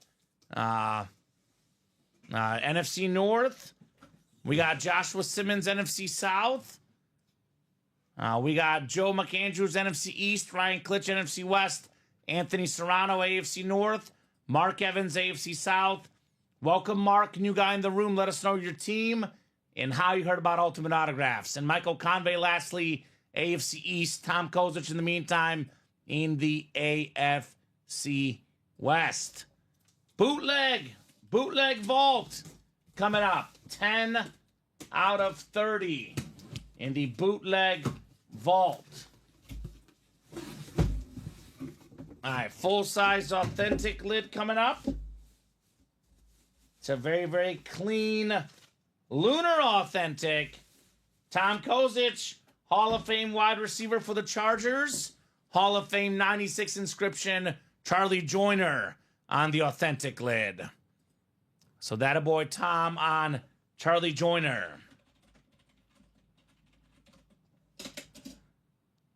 NFC North. We got Joshua Simmons, NFC South. We got Joe McAndrews, NFC East. Ryan Klitsch, NFC West. Anthony Serrano, AFC North. Mark Evans, AFC South. Welcome, Mark, new guy in the room. Let us know your team and how you heard about Ultimate Autographs. And Michael Convey, lastly, AFC East. Tom Kozich, in the meantime, in the AFC West. Bootleg Vault coming up. 10 out of 30 in the Bootleg Vault. All right, full-size authentic lid coming up. It's a very, very clean Lunar Authentic. Tom Kozich, Hall of Fame wide receiver for the Chargers. Hall of Fame 96 inscription, Charlie Joyner on the authentic lid. So that a boy Tom on Charlie Joyner.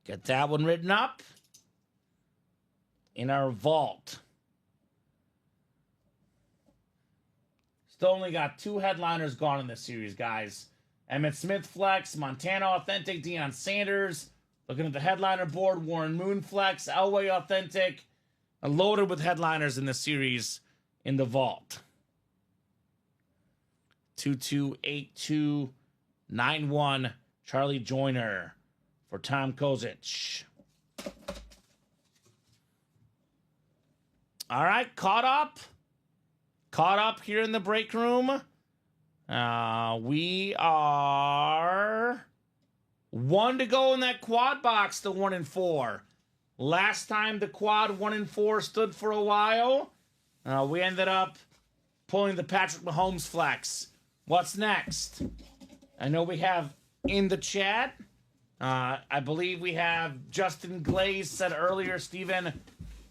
Get that one written up. in our vault. Still only got 2 headliners gone in this series, guys. Emmett Smith Flex, Montana Authentic, Deion Sanders. Looking at the headliner board, Warren Moon Flex, Elway Authentic. Loaded with headliners in this series in the vault. 228291, Charlie Joyner for Tom Kozich. All right, caught up. Caught up here in the break room. We are 1 to go in that quad box, the 1 and 4. Last time the quad 1 and 4 stood for a while, we ended up pulling the Patrick Mahomes flex. What's next? I know we have in the chat, I believe we have Justin Glaze said earlier, Steven,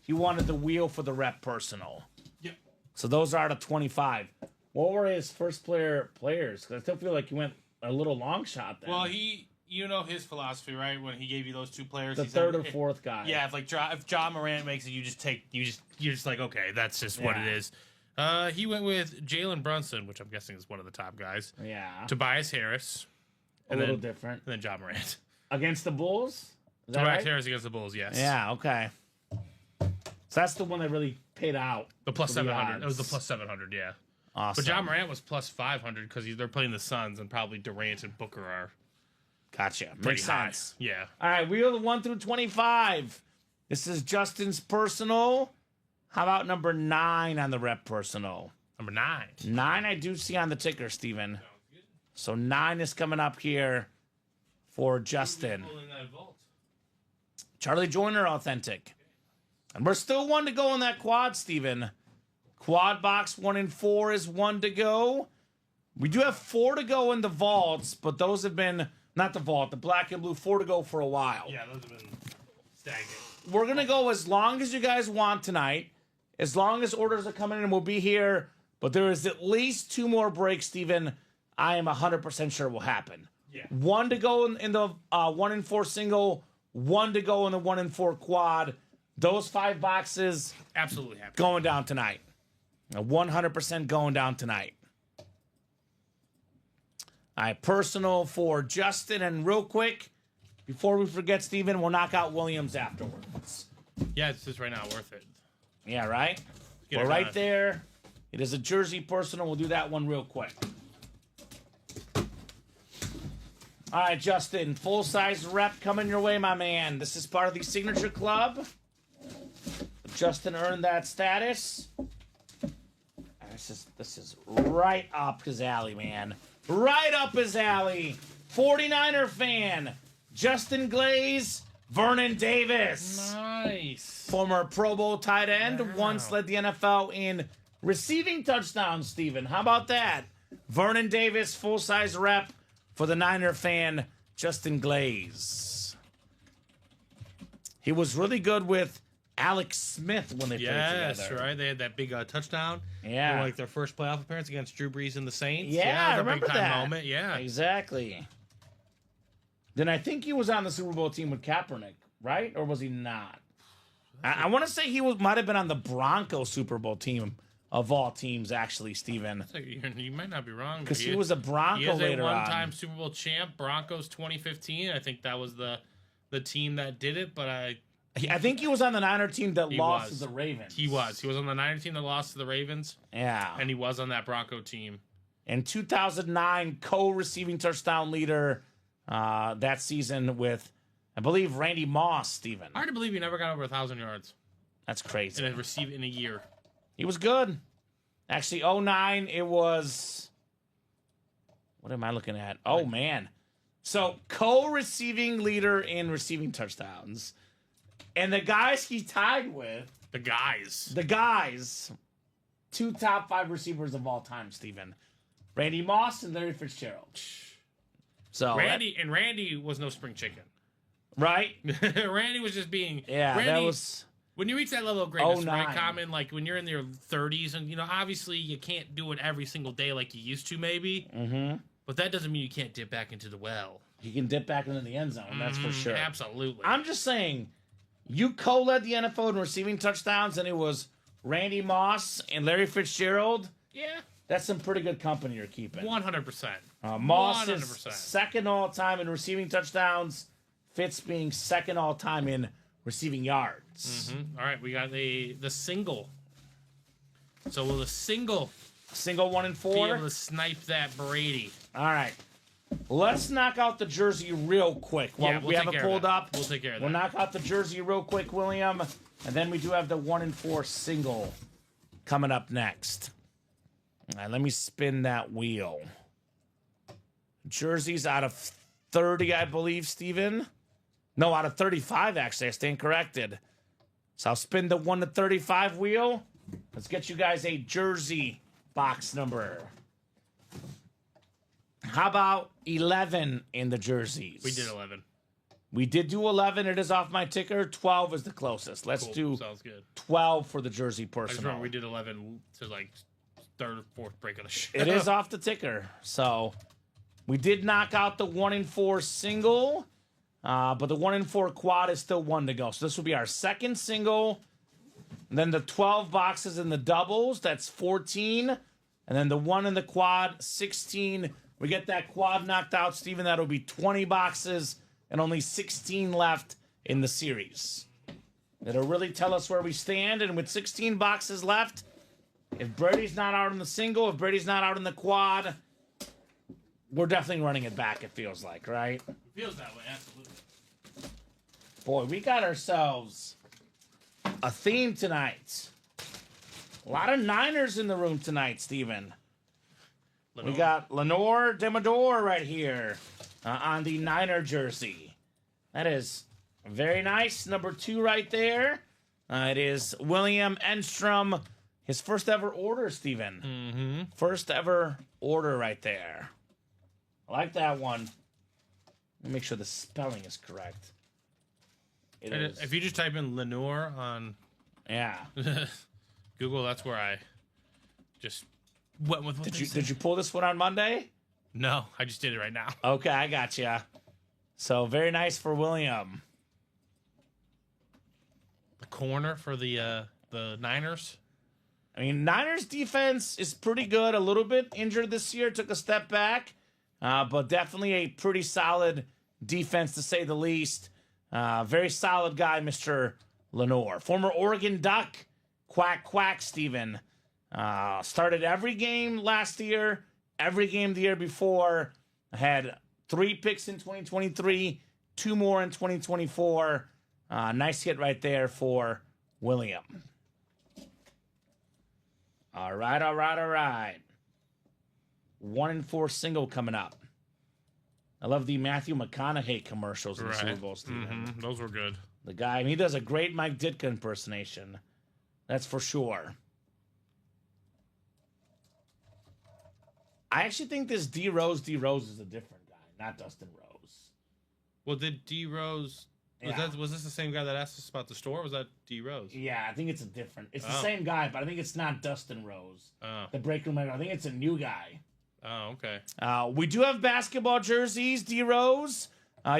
he wanted the wheel for the rep personal. Yep. So those are the 25. What were his first players? Because I still feel like he went a little long shot there. Well, you know his philosophy, right? When he gave you those 2 players, the he third said, or fourth guy. Yeah, if John Morant makes it, you're just like, okay, that's just what it is. He went with Jalen Brunson, which I'm guessing is one of the top guys. Yeah. Tobias Harris. A little different. And then John Morant. Against the Bulls? Is that Tobias right? Harris against the Bulls, yes. Yeah, okay. So that's the one that really paid out. The plus for the 700. It was the odds. plus 700, yeah. Awesome. But John Morant was plus 500 because they're playing the Suns, and probably Durant and Booker are Gotcha. pretty Makes high. sense. Yeah. All right, wheel the 1 through 25. This is Justin's personal. How about number 9 on the rep personal? Number 9. 9 I do see on the ticker, Steven. So 9 is coming up here for Justin. Charlie Joyner Authentic. And we're still 1 to go in that quad, Steven. Quad box 1 and 4 is 1 to go. We do have 4 to go in the vaults, but those have been, not the vault, the black and blue, 4 to go for a while. Yeah, those have been stagnant. We're going to go as long as you guys want tonight. As long as orders are coming in, we'll be here. But there is at least 2 more breaks, Steven. I am 100% sure will happen. Yeah. 1 to go in the 1 and 4 single, 1 to go in the 1 and 4 quad. Those 5 boxes Absolutely happy. going down tonight. 100% going down tonight. All right, personal for Justin. And real quick, before we forget, Steven, we'll knock out Williams afterwards. Yeah, it's just right now worth it. Yeah, right? Get We're it right done. there. It is a jersey personal. We'll do that one real quick. All right, Justin, full-size rep coming your way, my man. This is part of the Signature Club. Justin earned that status. This is right up his alley, man. Right up his alley. 49er fan, Justin Glaze, Vernon Davis. Nice. Former Pro Bowl tight end, Wow. once led the NFL in receiving touchdowns, Steven. How about that? Vernon Davis, full-size rep for the Niner fan, Justin Glaze. He was really good with Alex Smith when they played Yes, together. right. They had that big touchdown. Yeah. Like their first playoff appearance against Drew Brees and the Saints. Yeah, I the remember big time that. moment. Yeah. Exactly. Then I think he was on the Super Bowl team with Kaepernick, right? Or was he not? I want to say he might have been on the Broncos Super Bowl team of all teams, actually, Steven. You might not be wrong. Because he was a Bronco He is a later one-time on. Super Bowl champ, Broncos 2015. I think that was the team that did it, but I think he was on the Niner team that He lost was. to the Ravens. he was. He was on the Niner team that lost to the Ravens, Yeah. and he was on that Bronco team. In 2009, co-receiving touchdown leader that season with, I believe, Randy Moss, Steven. Hard to believe he never got over 1,000 yards That's crazy. in a year. He was good. Actually, 09, it was... What am I looking at? Oh, man. So, co-receiving leader in receiving touchdowns. And the guys he tied with... The guys. 2 top 5 receivers of all time, Steven. Randy Moss and Larry Fitzgerald. So Randy was no spring chicken. right? Randy was just being Yeah, Randy, that was... when you reach that level of greatness, 09. right? Common, like when you're in your 30s, and obviously you can't do it every single day like you used to, maybe. Mm-hmm. But that doesn't mean you can't dip back into the well. He can dip back into the end zone, that's for sure. Absolutely. I'm just saying, You co-led the NFL in receiving touchdowns, and it was Randy Moss and Larry Fitzgerald. Yeah. That's some pretty good company you're keeping. 100%. Moss 100%. is second all-time in receiving touchdowns. Fitz being second all-time in receiving yards. All right, we got the single. So will the single Single 1 and be 4. able to snipe that Brady? All right. Let's knock out the jersey real quick. While Yeah, we'll we take have it care of pulled that. up. We'll take care of We'll that. knock out the jersey real quick, William. And then we do have the 1 and 4 single coming up next. All right, let me spin that wheel. Jerseys out of 30, I believe, Steven. No, out of 35, actually. I stand corrected. So I'll spin the 1 to 35 wheel. Let's get you guys a jersey box number. How about 11 in the jerseys? We did 11. We did do 11. It is off my ticker. 12 is the closest. Let's Cool. do Sounds good. 12 for the jersey I just personal. remember we did 11 to like third or fourth break of the show. It is off the ticker. So we did knock out the 1 and 4 single, but the 1 and 4 quad is still 1 to go. So this will be our second single. And then the 12 boxes in the doubles, that's 14. And then the 1 in the quad, 16. We get that quad knocked out, Steven. That'll be 20 boxes and only 16 left in the series. It'll really tell us where we stand. And with 16 boxes left, if Brady's not out in the single, if Brady's not out in the quad, we're definitely running it back, it feels like, right? It feels that way, absolutely. Boy, we got ourselves a theme tonight. A lot of Niners in the room tonight, Steven. We got Lenore Demodore right here on the Niner jersey. That is very nice. Number 2 right there. It is William Enstrom. His first ever order, Steven. Mm-hmm. First ever order right there. I like that one. Let me make sure the spelling is correct. It is. If you just type in Lenore on Yeah. Google, that's where I just went with what Did you pull this one on Monday? No, I just did it right now. Okay, I got you. So very nice for William. The corner for the Niners. I mean, Niners defense is pretty good. A little bit injured this year, took a step back, but definitely a pretty solid defense to say the least. Very solid guy, Mr. Lenore. Former Oregon Duck, quack, Steven. Started every game last year, every game the year before. Had 3 picks in 2023, 2 more in 2024. Nice hit right there for William. All right. 1 and 4 single coming up. I love the Matthew McConaughey commercials in the Super Bowl, Steven. Mm-hmm. Those were good. The guy, and he does a great Mike Ditka impersonation. That's for sure. I actually think this D Rose is a different guy, not Dustin Rose. Well, did D Rose? Yeah. Was this the same guy that asked us about the store? Or was that D Rose? Yeah, I think it's it's the same guy, but I think it's not Dustin Rose. Oh. The break room, I think it's a new guy. Oh, okay. We do have basketball jerseys, D Rose.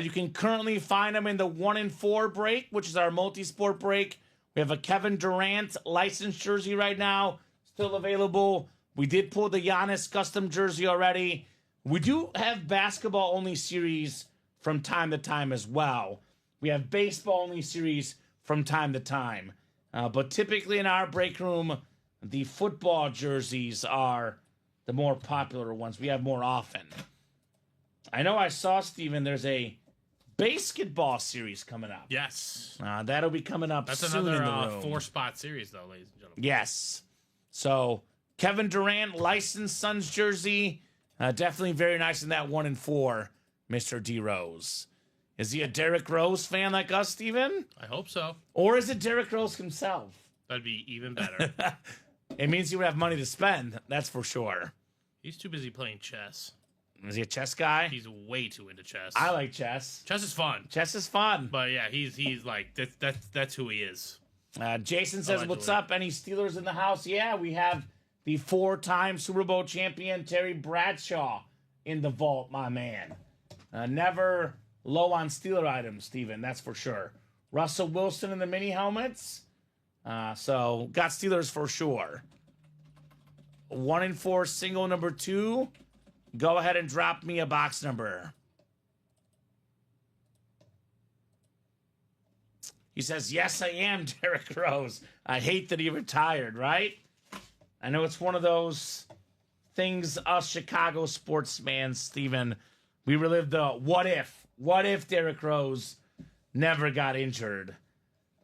You can currently find them in the 1 and 4 break, which is our multi-sport break. We have a Kevin Durant licensed jersey right now, still available. We did pull the Giannis custom jersey already. We do have basketball only series from time to time as well. We have baseball only series from time to time. But typically in our break room, the football jerseys are the more popular ones we have more often. I know I saw, Steven, there's a basketball series coming up. Yes. That'll be coming up That's soon another in the room. 4-spot series, though, ladies and gentlemen. Yes. So, Kevin Durant, licensed Suns jersey. Definitely very nice in that 1 and 4, Mr. D Rose. Is he a Derrick Rose fan like us, Steven? I hope so. Or is it Derrick Rose himself? That'd be even better. It means he would have money to spend, that's for sure. He's too busy playing chess. Is he a chess guy? He's way too into chess. I like chess. Chess is fun. Chess is fun. But yeah, he's like that's who he is. Jason says, Allegedly. what's up? Any Steelers in the house? Yeah, we have the 4-time Super Bowl champion Terry Bradshaw in the vault, my man. Never low on Steeler items, Steven, that's for sure. Russell Wilson in the mini helmets. So got Steelers for sure. 1 in 4 single number 2. Go ahead and drop me a box number. He says, yes, I am Derrick Rose. I hate that he retired, right? I know it's one of those things us Chicago sports fans, Steven, we relive the what if. What if Derrick Rose never got injured?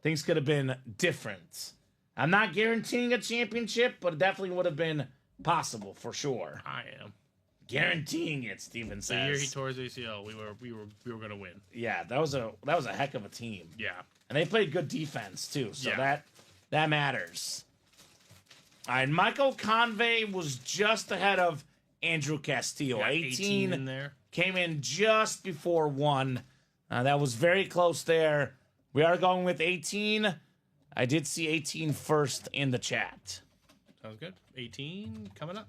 Things could have been different. I'm not guaranteeing a championship, but it definitely would have been possible for sure. I am guaranteeing it, Steven says. The year he tore his ACL, we were gonna win. Yeah, that was a heck of a team. Yeah. And they played good defense too, so Yeah. that matters. All right, Michael Convey was just ahead of Andrew Castillo. Got 18 in there. came in just before 1. That was very close there. We are going with 18. I did see 18 first in the chat. Sounds good. 18 coming up.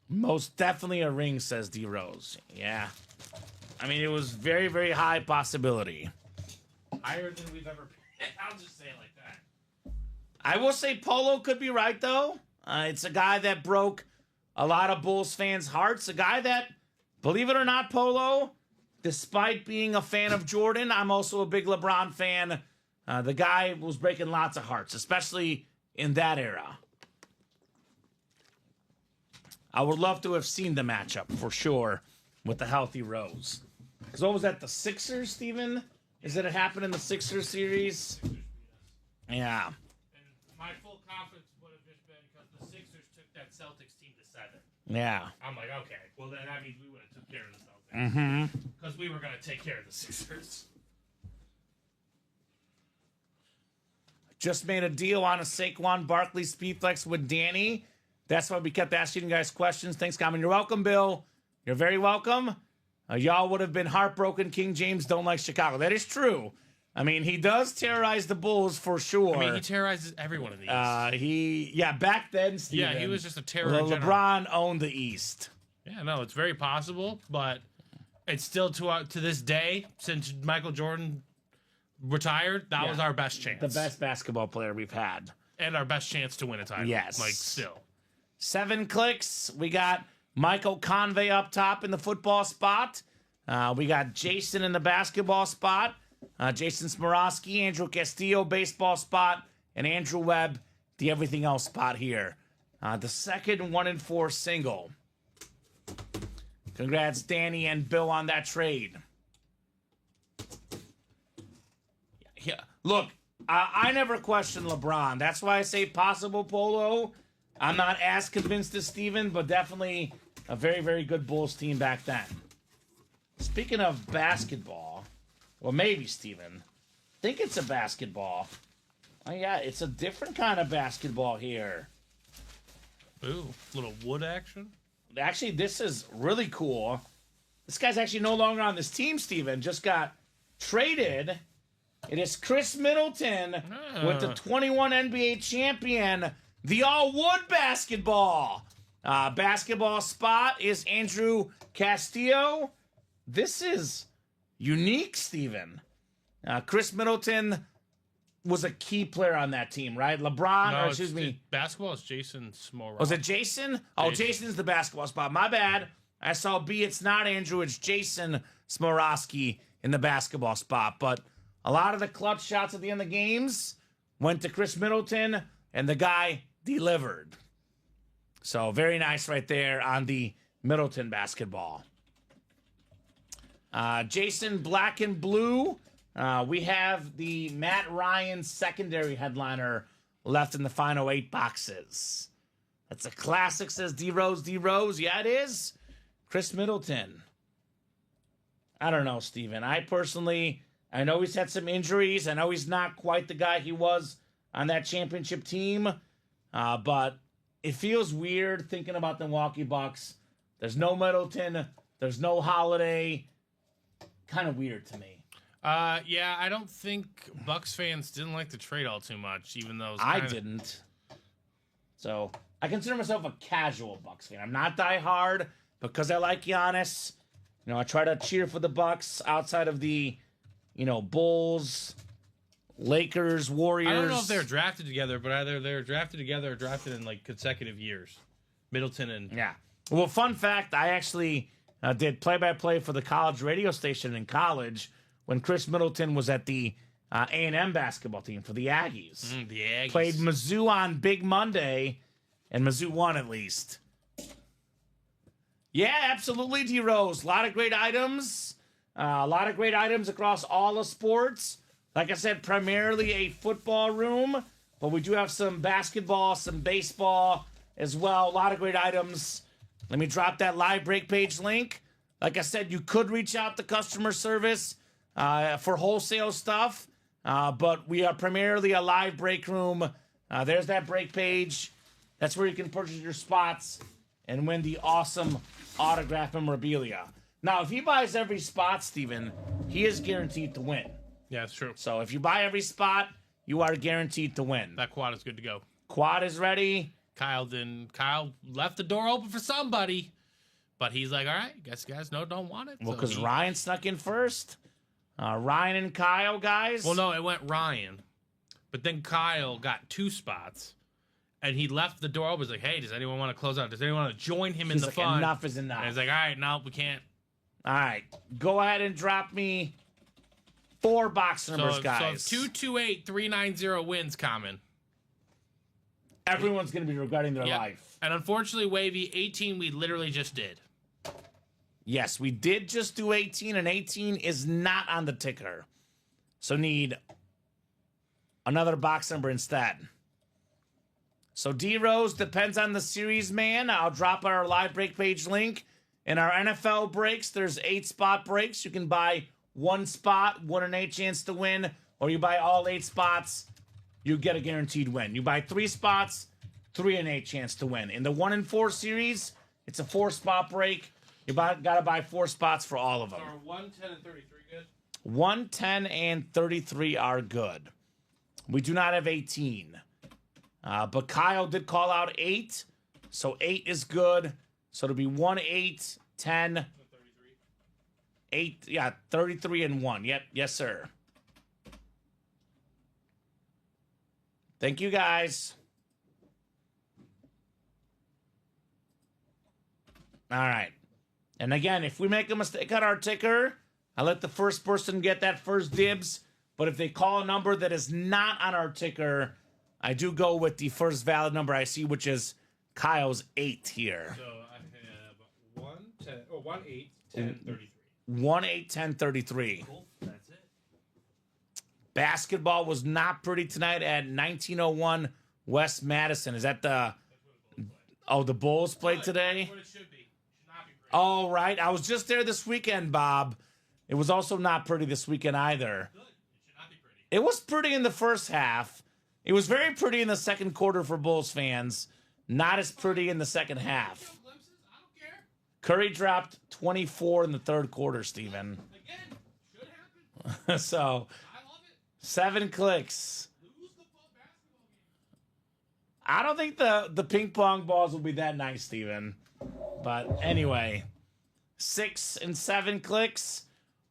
Most definitely a ring, says D Rose. Yeah. I mean, it was very, very high possibility. Higher than we've ever been. I'll just say it like that. I will say Polo could be right, though. It's a guy that broke a lot of Bulls fans' hearts. A guy that, believe it or not, Polo, despite being a fan of Jordan, I'm also a big LeBron fan. The guy was breaking lots of hearts, especially in that era. I would love to have seen the matchup, for sure, with the healthy Rose. Because what was that, the Sixers, Steven? Is that it happened in the Sixers series? Yeah. And my full confidence would have just been because the Sixers took that Celtics team to 7. Yeah. I'm like, okay, well then that means we would have took care of the Celtics. Because we were going to take care of the Sixers. Just made a deal on a Saquon Barkley Speedflex with Danny. That's why we kept asking you guys questions. Thanks, Kamen. You're welcome, Bill. You're very welcome. Y'all would have been heartbroken. King James don't like Chicago. That is true. I mean, he does terrorize the Bulls for sure. I mean, he terrorizes every one of these. Back then, Steven, yeah, he was just a terror. LeBron owned the East. Yeah, no, it's very possible, but it's still to this day, since Michael Jordan retired, that was our best chance. The best basketball player we've had. And our best chance to win a title. Yes. Like, still. 7 clicks. We got Michael Convey up top in the football spot. We got Jason in the basketball spot. Jason Smorosky, Andrew Castillo, baseball spot, and Andrew Webb, the everything else spot here. The second 1 in 4 single. Congrats, Danny and Bill, on that trade. Yeah, look, I never question LeBron. That's why I say possible Polo. I'm not as convinced as Steven, but definitely a very, very good Bulls team back then. Speaking of basketball, well, maybe, Steven. I think it's a basketball. Oh, yeah, it's a different kind of basketball here. Ooh, little wood action. Actually, this is really cool. This guy's actually no longer on this team, Steven. Just got traded. It is Chris Middleton with the 21 NBA champion, the all-wood basketball. Basketball spot is Andrew Castillo. This is unique, Steven. Chris Middleton was a key player on that team, right? LeBron, Basketball is Jason Smorosky. Was it Jason? Oh, Jason's the basketball spot. My bad. I saw B. It's not Andrew. It's Jason Smorosky in the basketball spot. But a lot of the clutch shots at the end of the games went to Chris Middleton, and the guy delivered. So very nice right there on the Middleton basketball. Jason, black and blue. We have the Matt Ryan secondary headliner left in the final 8 boxes. That's a classic, says D-Rose. D-Rose, yeah, it is. Chris Middleton. I don't know, Steven. I know he's had some injuries. I know he's not quite the guy he was on that championship team. But it feels weird thinking about the Milwaukee Bucks. There's no Middleton. There's no Holiday. Kind of weird to me. Yeah, I don't think Bucks fans didn't like the trade all too much, even though I didn't. So I consider myself a casual Bucks fan. I'm not diehard because I like Giannis. You know, I try to cheer for the Bucks outside of the Bulls, Lakers, Warriors. I don't know if they're drafted together, but either they're drafted together or drafted in like consecutive years. Middleton and Yeah. Well, fun fact, I actually did play-by-play for the college radio station in college when Chris Middleton was at the A&M basketball team for the Aggies. the Aggies. Played Mizzou on Big Monday, and Mizzou won at least. Yeah, absolutely, D-Rose. A lot of great items. A lot of great items across all the sports. Like I said, primarily a football room, but we do have some basketball, some baseball as well. A lot of great items. Let me drop that live break page link. Like I said, you could reach out to customer service for wholesale stuff, but we are primarily a live break room. There's that break page. That's where you can purchase your spots and win the awesome autograph memorabilia. Now, if he buys every spot, Steven, he is guaranteed to win. Yeah, that's true. So if you buy every spot, you are guaranteed to win. That quad is good to go. Quad is ready. Kyle left the door open for somebody, but he's like, all right, guess you guys don't want it. Well, So because Ryan snuck in first. Ryan and Kyle, guys. Well, no, it went Ryan, but then Kyle got 2 spots, and he left the door open. He's like, hey, does anyone want to close out? Does anyone want to join him in He's the like, fun? enough is enough. And he's like, all right, no, we can't. All right, go ahead and drop me 4 box numbers, guys. So 228-390 wins, Kamen. Everyone's going to be regretting their Yep. life. And unfortunately, Wavy, 18 we literally just did. Yes, we did just do 18, and 18 is not on the ticker. So need another box number instead. So D-Rose depends on the series, man. I'll drop our live break page link. In our NFL breaks, there's 8 spot breaks. You can buy 1 spot, 1 in 8 chance to win, or you buy all 8 spots, you get a guaranteed win. You buy 3 spots, 3 in 8 chance to win. In the 1 in 4 series, it's a 4 spot break. You gotta buy 4 spots for all of them. Are 1, 10, and 33 good? 1, 10, and 33 are good. We do not have 18. But Kyle did call out 8. So 8 is good. So it'll be 1, 8, 10, 33. 8. Yeah, 33 and 1. Yep. Yes, sir. Thank you, guys. All right. And again, if we make a mistake on our ticker, I let the first person get that first dibs. But if they call a number that is not on our ticker, I do go with the first valid number I see, which is Kyle's 8 here. So I have 1, 10, 1, 8, 10, 33. 1, 8, 10, 33. Cool. That's it. Basketball was not pretty tonight at 1901 West Madison. Is that the... Oh, the Bulls played today? That's what it should be. Should not be pretty. All right. I was just there this weekend, Bob. It was also not pretty this weekend either. Good. It should not be pretty. It was pretty in the first half. It was very pretty in the second quarter for Bulls fans. Not as pretty in the second half. Glimpses? I don't care. Curry dropped 24 in the third quarter, Steven. Again, should happen. So, I love it. 7 clicks. Lose the basketball game. I don't think the ping pong balls will be that nice, Steven. But anyway, 6 and 7 clicks.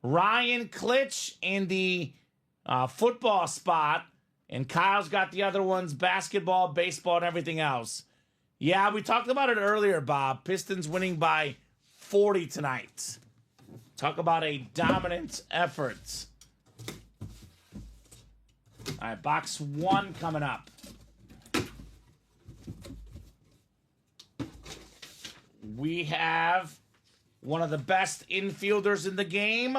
Ryan Klitsch in the football spot. And Kyle's got the other ones, basketball, baseball, and everything else. Yeah, we talked about it earlier, Bob. Pistons winning by 40 tonight. Talk about a dominant effort. All right, box 1 coming up. We have one of the best infielders in the game.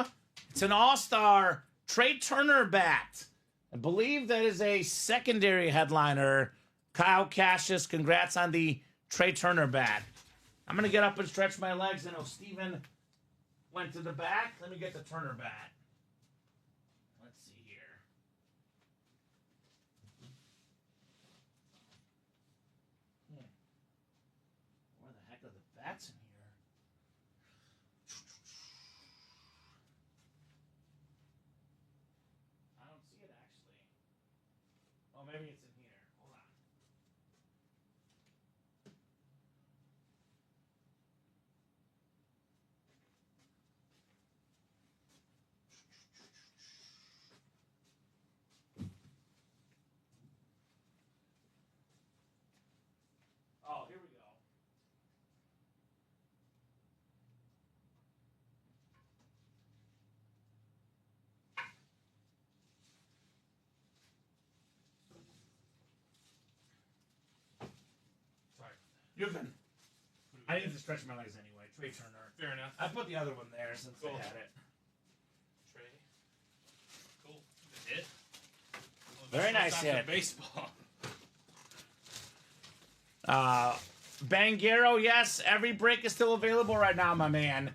It's an all-star Trey Turner bat. I believe that is a secondary headliner. Kyle Cassius, congrats on the Trey Turner bat. I'm going to get up and stretch my legs. I know Steven went to the back. Let me get the Turner bat. Let's see here. Where the heck are the bats in here? I don't see it actually. Oh, maybe it's in here. Hold on. You're good. I need to stretch my legs anyway. Trey Turner. Fair enough. I put the other one there since Cool. I had it. Trey. Cool. Good hit. Very nice After hit. Baseball. Bangaro, yes, every break is still available right now, my man.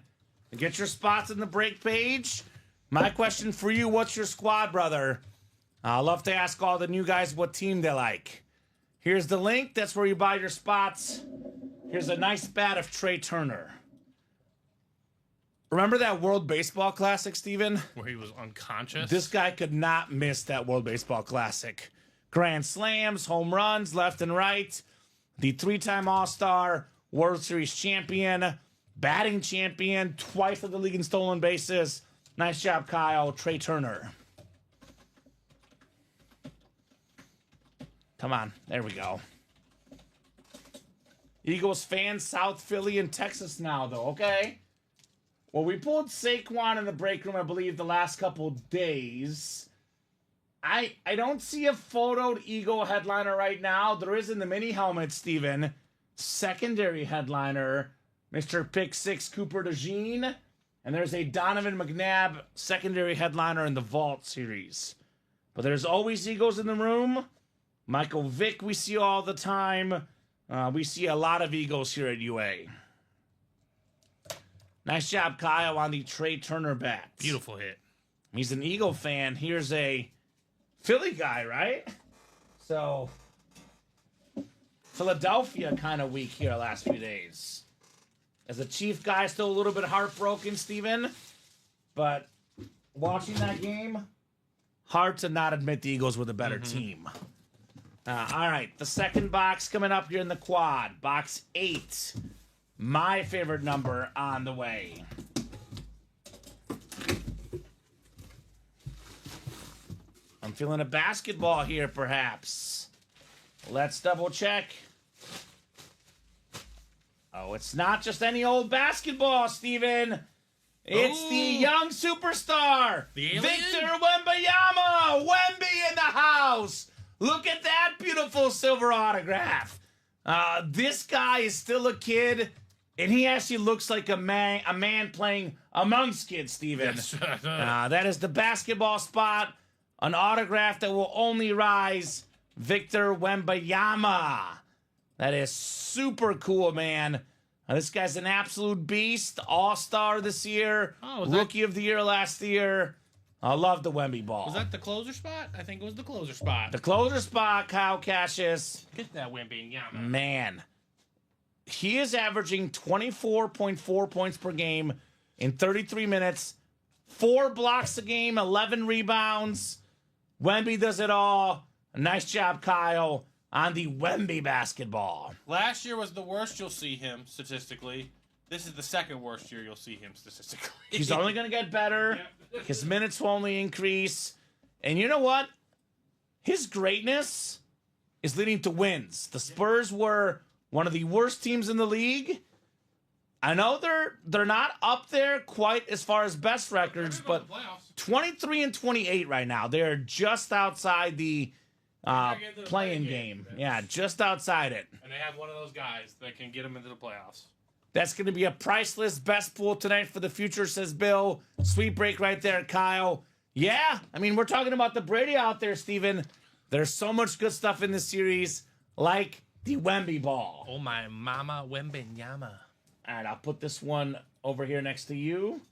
Get your spots in the break page. My question for you, what's your squad, brother? I love to ask all the new guys what team they like. Here's the link. That's where you buy your spots. Here's a nice bat of Trey Turner. Remember that World Baseball Classic, Steven? Where he was unconscious. This guy could not miss that World Baseball Classic. Grand slams, home runs, left and right. The 3-time All-Star, World Series champion, batting champion, twice of the league in stolen bases. Nice job, Kyle. Trey Turner. Come on. There we go. Eagles fans, South Philly and Texas now, though. Okay. Well, we pulled Saquon in the break room, I believe, the last couple days. I don't see a photoed Eagle headliner right now. There is in the mini helmet, Steven. Secondary headliner, Mr. Pick 6 Cooper DeJean. And there's a Donovan McNabb secondary headliner in the Vault series. But there's always Eagles in the room. Michael Vick we see all the time. We see a lot of Eagles here at UA. Nice job, Kyle, on the Trey Turner bat. Beautiful hit. He's an Eagle fan. Here's a Philly guy, right? So, Philadelphia kind of weak here last few days. As a Chief guy, still a little bit heartbroken, Steven. But watching that game, hard to not admit the Eagles were the better team. All right, the second box coming up here in the quad. Box 8. My favorite number on the way. I'm feeling a basketball here, perhaps. Let's double check. Oh, it's not just any old basketball, Steven. It's the young superstar, The alien? Victor Wembanyama. Wemby in the house. Look at that beautiful silver autograph. This guy is still a kid, and he actually looks like a man playing amongst kids, Steven. Yes. That is the basketball spot. An autograph that will only rise. Victor Wembanyama. That is super cool, man. This guy's an absolute beast. All-star this year. Oh, was that- Rookie of the year last year. I love the Wemby ball. Was that the closer spot? I think it was the closer spot. The closer spot, Kyle Cassius. Get that Wembanyama. Man. He is averaging 24.4 points per game in 33 minutes. 4 blocks a game, 11 rebounds. Wemby does it all. Nice job, Kyle, on the Wemby basketball. Last year was the worst you'll see him statistically. This is the second worst year you'll see him statistically. He's only going to get better. His minutes will only increase. And you know what? His greatness is leading to wins. The Spurs were one of the worst teams in the league. I know they're not up there quite as far as best records, but 23 and 28 right now. They're just outside the play-in game. Yeah, just outside it. And they have one of those guys that can get them into the playoffs. That's going to be a priceless best pool tonight for the future, says Bill. Sweet break right there, Kyle. Yeah, I mean, we're talking about the Brady out there, Steven. There's so much good stuff in this series, like the Wemby ball. Oh, my mama Wembanyama. All right, I'll put this one over here next to you.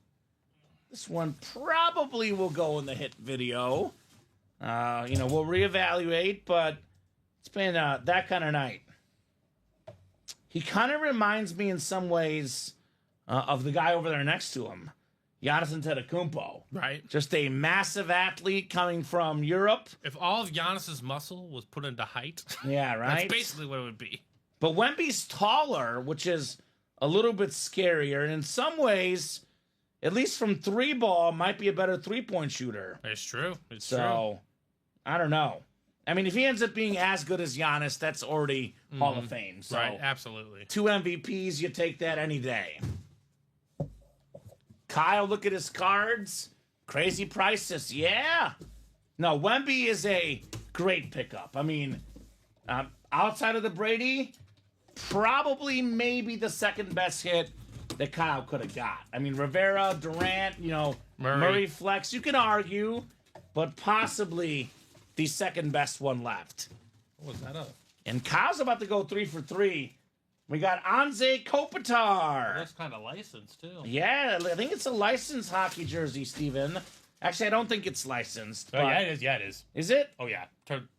This one probably will go in the hit video. We'll reevaluate, but it's been that kind of night. He kind of reminds me in some ways of the guy over there next to him, Giannis Antetokounmpo. Right. Just a massive athlete coming from Europe. If all of Giannis's muscle was put into height, Yeah, right? that's basically what it would be. But Wemby's taller, which is a little bit scarier. And in some ways, at least from 3-ball, might be a better 3-point shooter. It's true. It's true. So, I don't know. I mean, if he ends up being as good as Giannis, that's already Hall of Fame. So, Right, absolutely. 2 MVPs, you take that any day. Kyle, look at his cards. Crazy prices. Yeah. No, Wemby is a great pickup. I mean, outside of the Brady, probably maybe the second best hit that Kyle could have got. I mean, Rivera, Durant, Murray flex, you can argue, but possibly the second best one left. What was that up? And Kyle's about to go 3 for 3. We got Anze Kopitar. That's kind of licensed, too. Yeah, I think it's a licensed hockey jersey, Steven. Actually, I don't think it's licensed. Oh, yeah, it is. Yeah, it is. Is it? Oh, yeah.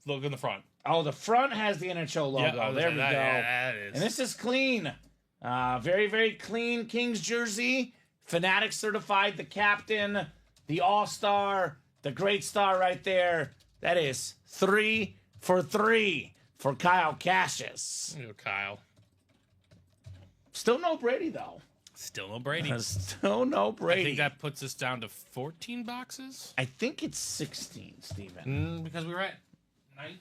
Look in the front. Oh, the front has the NHL logo. Yeah, there we go. Yeah, it is. And this is clean. Very, very clean Kings jersey. Fanatic certified, the captain, the all-star, the great star right there. That is 3 for 3 for Kyle Cassius. There you go, Kyle. Still no Brady, though. Still no Brady. Still no Brady. I think that puts us down to 14 boxes. I think it's 16, Steven. Because we were at 9.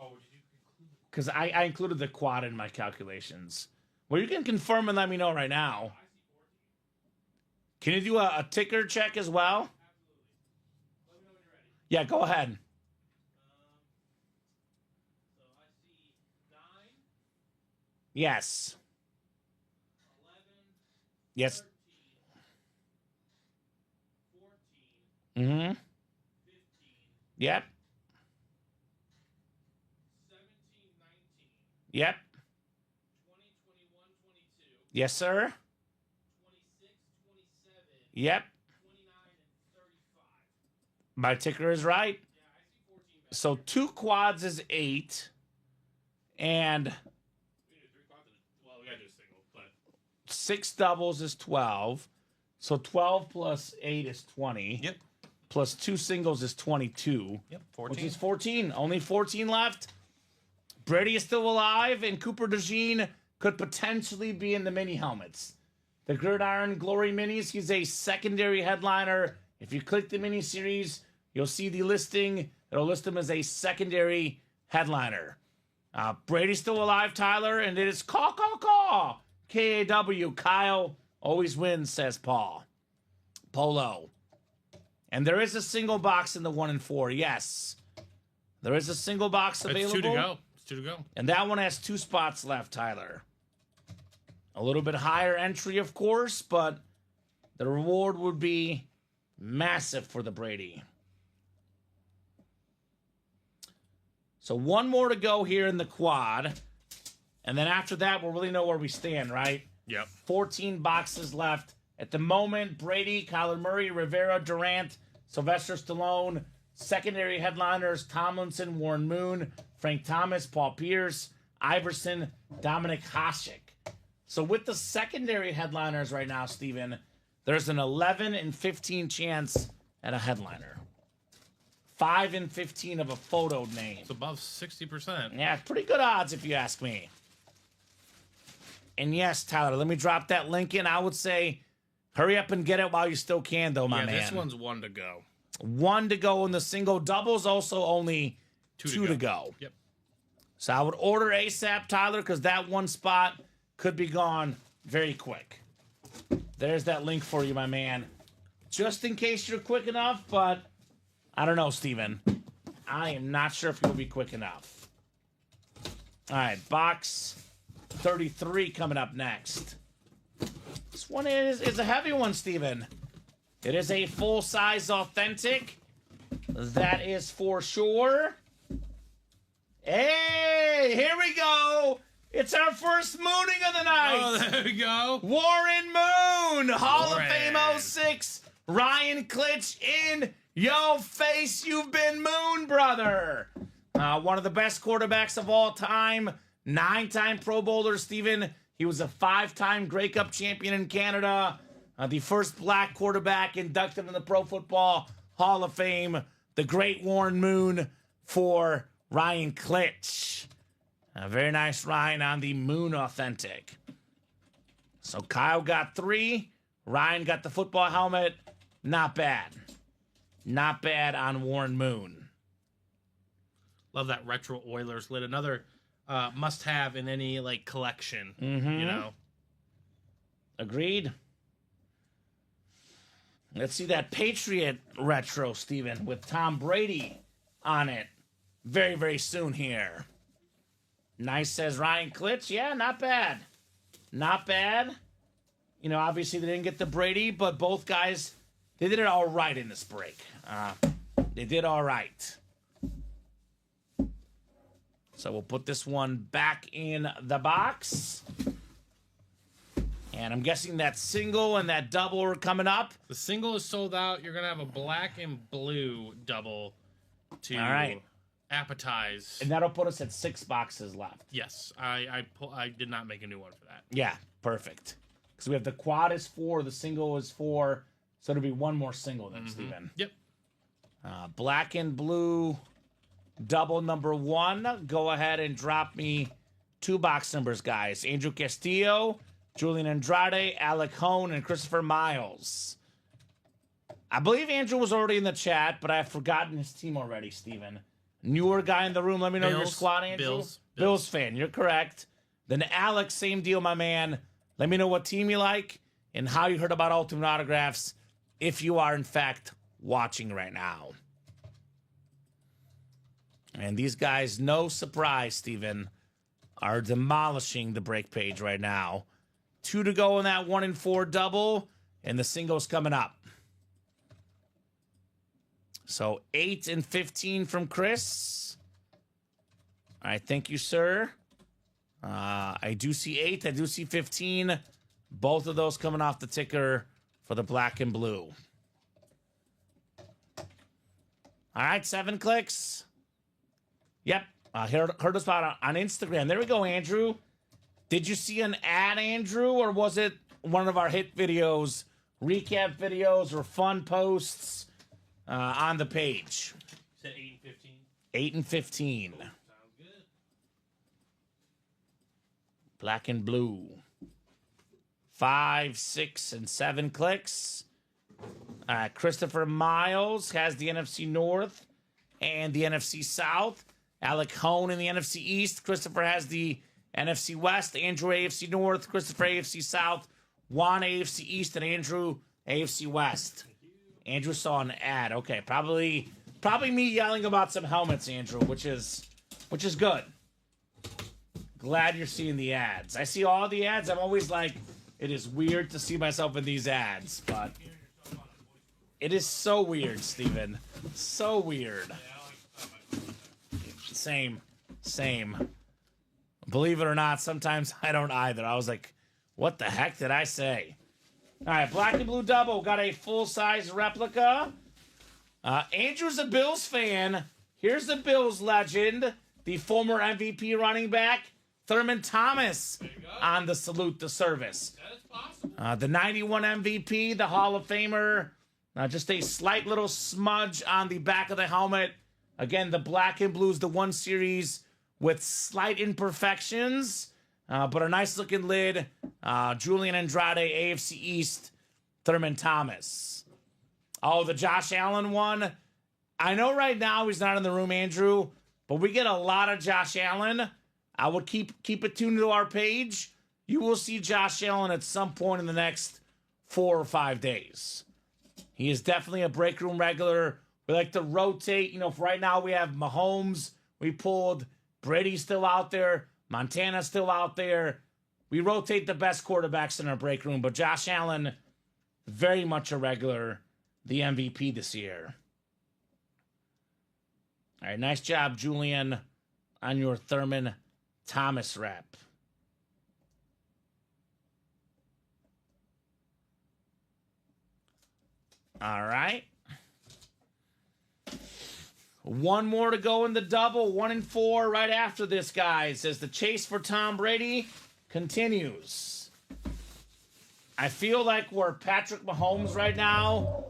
Oh, did you include? Because I included the quad in my calculations. Well, you can confirm and let me know right now. Can you do a ticker check as well? Absolutely. Let me know when you're ready. Yeah, go ahead. So I see 9, Yes. 11, Yes. 13, 14, Mm-hmm. 15, Yep. 17, 19, Yep. 20, 21, 22, Yes, sir. 26, 27, Yep. 29, and 35. My ticker is right. Yeah, I see 14 back. So 2 quads is 8. And We do 3 quads well, we gotta do a single, but 6 doubles is 12. So 12 plus 8 is 20. Yep. Plus 2 singles is 22. Yep, Which 14. is 14. Only 14 left. Brady is still alive, and Cooper DeJean could potentially be in the mini helmets. The Gridiron Glory Minis, he's a secondary headliner. If you click the mini series, you'll see the listing. It'll list him as a secondary headliner. Brady's still alive, Tyler, and it is caw, caw, caw. K-A-W. Kyle always wins, says Paul. Polo. And there is a single box in the 1 and 4. Yes. There is a single box available. It's 2 to go. It's 2 to go. And that one has 2 spots left, Tyler. A little bit higher entry, of course, but the reward would be massive for the Brady. So 1 more to go here in the quad. And then after that, we'll really know where we stand, right? Yep. 14 boxes left. At the moment, Brady, Kyler Murray, Rivera, Durant, Sylvester Stallone, secondary headliners, Tomlinson, Warren Moon, Frank Thomas, Paul Pierce, Iverson, Dominic Hasek. So with the secondary headliners right now, Steven, there's an 11 and 15 chance at a headliner. 5 and 15 of a photo name. It's above 60%. Yeah, pretty good odds if you ask me. And yes, Tyler, let me drop that link in. I would say hurry up and get it while you still can, though, my man. This one's 1 to go. 1 to go in the single. Doubles also only 2 to go. Yep. So I would order ASAP, Tyler, because that 1 spot could be gone very quick. There's that link for you, my man. Just in case you're quick enough, but I don't know, Steven. I am not sure if you'll be quick enough. All right, box 33 coming up next. This one is a heavy one, Steven. It is a full-size authentic. That is for sure. Hey, here we go. It's our first mooning of the night. Oh, there we go. Warren Moon, Hall Warren. of Fame 06. Ryan Klitsch in your face. You've been moon, brother. One of the best quarterbacks of all time. 9-time Pro Bowler, Steven. He was a 5-time Grey Cup champion in Canada. The first black quarterback inducted in the Pro Football Hall of Fame. The great Warren Moon for Ryan Klitsch. Very nice, Ryan, on the Moon Authentic. So Kyle got 3. Ryan got the football helmet. Not bad. Not bad on Warren Moon. Love that retro Oilers lid. Another must-have in any collection. Mm-hmm. You know. Agreed. Let's see that Patriot retro, Steven, with Tom Brady on it very, very soon here. Nice, says Ryan Klitsch. Yeah, not bad. Not bad. You know, obviously they didn't get the Brady, but both guys, they did it all right in this break. They did all right. So we'll put this one back in the box. And I'm guessing that single and that double are coming up. The single is sold out. You're going to have a black and blue double to appetize. And that'll put us at 6 boxes left. Yes. I did not make a new one for that. Yeah, perfect. Because we have the quad is 4, the single is 4. So it'll be one more single then, Steven. Yep. Black and blue double number 1. Go ahead and drop me 2 box numbers, guys. Andrew Castillo, Julian Andrade, Alec Hone, and Christopher Miles. I believe Andrew was already in the chat, but I've forgotten his team already, Steven. Newer guy in the room. Let me know your squad, Andrew. Bills fan. You're correct. Then Alex, same deal, my man. Let me know what team you like and how you heard about Ultimate Autographs if you are, in fact, watching right now. And these guys, no surprise, Steven, are demolishing the break page right now. 2 to go in that 1 and 4 double, and the single's coming up. So 8 and 15 from Chris. All right, thank you, sir. I do see 8. I do see 15. Both of those coming off the ticker for the black and blue. All right, 7 clicks. Yep. Heard us about on Instagram. There we go, Andrew. Did you see an ad, Andrew, or was it one of our hit videos, recap videos, or fun posts on the page? You said 8 and 15? 8 and 15. Sounds good. Black and blue. 5, 6, and 7 clicks. Christopher Miles has the NFC North and the NFC South. Alec Hone in the NFC East. Christopher has the NFC West. Andrew AFC North. Christopher AFC South. Juan AFC East, and Andrew AFC West. Andrew saw an ad. Okay, probably me yelling about some helmets, Andrew, which is good. Glad you're seeing the ads. I see all the ads. I'm always like, it is weird to see myself in these ads, but it is so weird, Steven. So weird. Same. Believe it or not, sometimes I don't either. I was like, what the heck did I say? All right, black and blue double. Got a full-size replica. Andrew's a Bills fan. Here's the Bills legend, the former MVP running back, Thurman Thomas, on the salute to service. That is possible. The 91 MVP, the Hall of Famer. Just a slight little smudge on the back of the helmet. Again, the black and blue is the 1 series with slight imperfections, but a nice looking lid. Julian Andrade, AFC East, Thurman Thomas. Oh, the Josh Allen one. I know right now he's not in the room, Andrew, but we get a lot of Josh Allen. I would keep it tuned to our page. You will see Josh Allen at some point in the next 4 or 5 days. He is definitely a break room regular. We like to rotate. You know, for right now we have Mahomes. We pulled Brady's still out there. Montana's still out there. We rotate the best quarterbacks in our break room, but Josh Allen, very much a regular, the MVP this year. All right, nice job, Julian, on your Thurman Thomas rep. All right. 1 more to go in the double. 1 and 4 right after this, guys, as the chase for Tom Brady continues. I feel like we're Patrick Mahomes right now,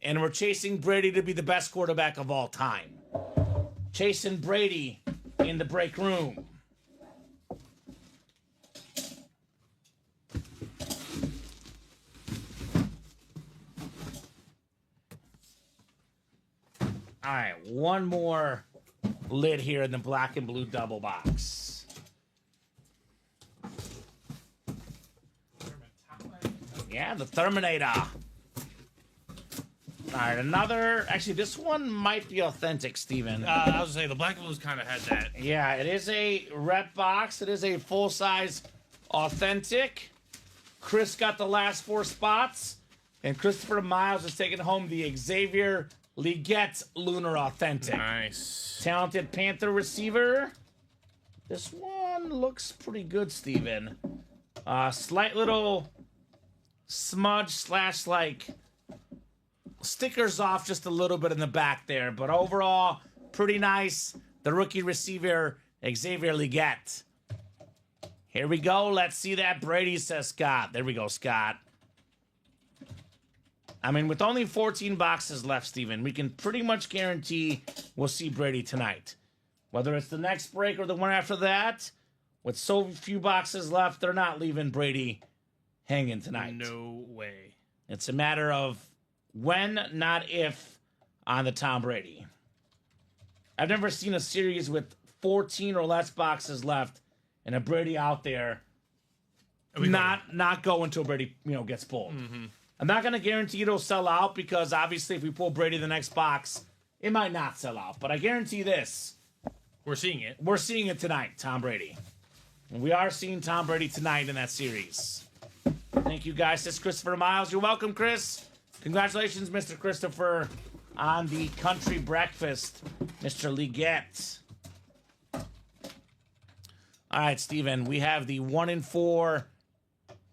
and we're chasing Brady to be the best quarterback of all time. Chasing Brady in the break room. All right, 1 more lid here in the black and blue double box. Yeah, the Terminator. All right, another. Actually, this one might be authentic, Steven. I was gonna say the black and blues kind of had that. Yeah, it is a rep box. It is a full-size authentic. Chris got the last 4 spots, and Christopher Miles is taking home the Xavier Leggett Lunar Authentic. Nice. Talented Panther receiver. This one looks pretty good, Steven. Slight little smudge / like stickers off just a little bit in the back there, but overall pretty nice. The rookie receiver Xavier Leggett. Here we go. Let's see that Brady, says Scott. There we go, Scott. I mean, with only 14 boxes left, Steven, we can pretty much guarantee we'll see Brady tonight. Whether it's the next break or the one after that, with so few boxes left, they're not leaving Brady hanging tonight. No way. It's a matter of when, not if, on the Tom Brady. I've never seen a series with 14 or less boxes left and a Brady out there not go until Brady gets pulled. Mm-hmm. I'm not going to guarantee it'll sell out because obviously if we pull Brady the next box, it might not sell out. But I guarantee this. We're seeing it. We're seeing it tonight, Tom Brady. And we are seeing Tom Brady tonight in that series. Thank you, guys. This is Christopher Miles. You're welcome, Chris. Congratulations, Mr. Christopher, on the country breakfast, Mr. Leggett. All right, Steven, we have the 1-in-4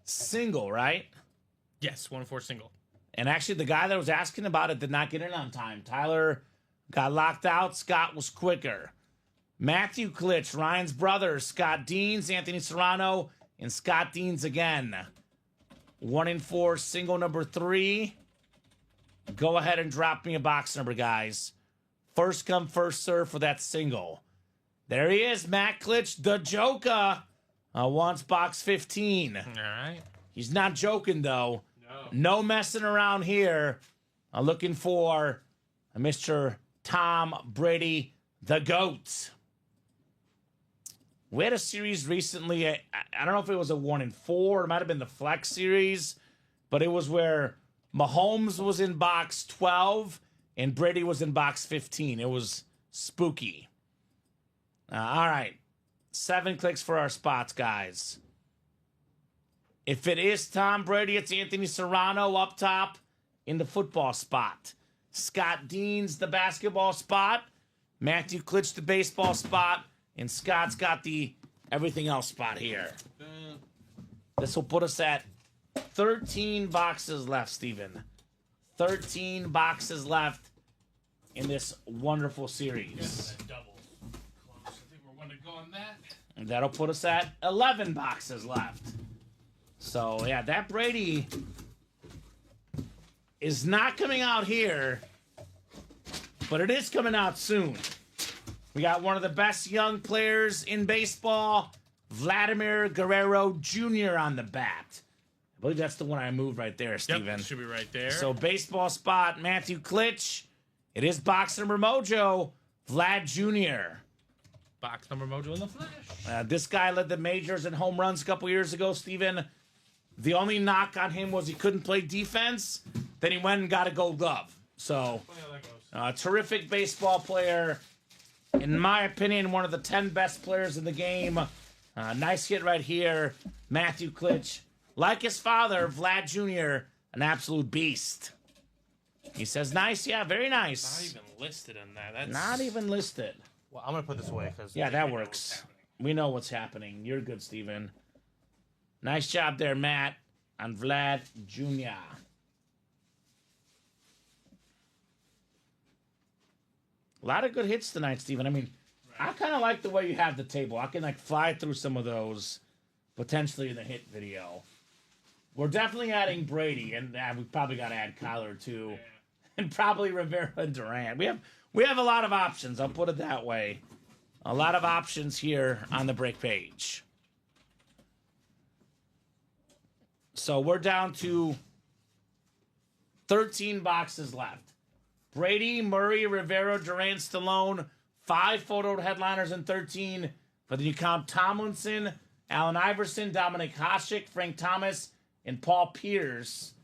single, right? Yes, 1-4 single. And actually, the guy that was asking about it did not get in on time. Tyler got locked out. Scott was quicker. Matthew Klitsch, Ryan's brother, Scott Deans, Anthony Serrano, and Scott Deans again. 1-in-4 single number 3. Go ahead and drop me a box number, guys. First come, first serve for that single. There he is, Matt Klitsch, the Joker. Wants box 15. All right. He's not joking, though. No messing around here. Looking for Mr. Tom Brady, the GOAT. We had a series recently. I don't know if it was a 1-in-4. It might have been the Flex series. But it was where Mahomes was in box 12 and Brady was in box 15. It was spooky. All right. 7 clicks for our spots, guys. If it is Tom Brady, it's Anthony Serrano up top in the football spot. Scott Deans, the basketball spot. Matthew Klitsch, the baseball spot. And Scott's got the everything else spot here. This will put us at 13 boxes left, Steven. 13 boxes left in this wonderful series. I think we're going to go on that. And that'll put us at 11 boxes left. So, yeah, that Brady is not coming out here, but it is coming out soon. We got one of the best young players in baseball, Vladimir Guerrero Jr. on the bat. I believe that's the one I moved right there, Steven. Yep, should be right there. So, baseball spot, Matthew Klitsch. It is box number mojo, Vlad Jr. Box number mojo in the flesh. This guy led the majors in home runs a couple years ago, Steven. The only knock on him was he couldn't play defense. Then he went and got a gold glove. So, terrific baseball player. In my opinion, one of the 10 best players in the game. Nice hit right here. Matthew Klitsch. Like his father, Vlad Jr., an absolute beast. He says, nice. Yeah, very nice. Not even listed in that. That's Not even listed. Well, I'm going to put this away. Yeah, that works. We know what's happening. You're good, Steven. Nice job there, Matt, on Vlad Jr. A lot of good hits tonight, Steven. I mean, I kind of like the way you have the table. I can, fly through some of those potentially in the hit video. We're definitely adding Brady, and we probably got to add Kyler, too. Yeah. And probably Rivera and Durant. We have a lot of options, I'll put it that way. A lot of options here on the break page. So we're down to 13 boxes left. Brady, Murray, Rivera, Durant, Stallone, 5 photo headliners in 13. But then you count Tomlinson, Allen Iverson, Dominic Hasek, Frank Thomas, and Paul Pierce.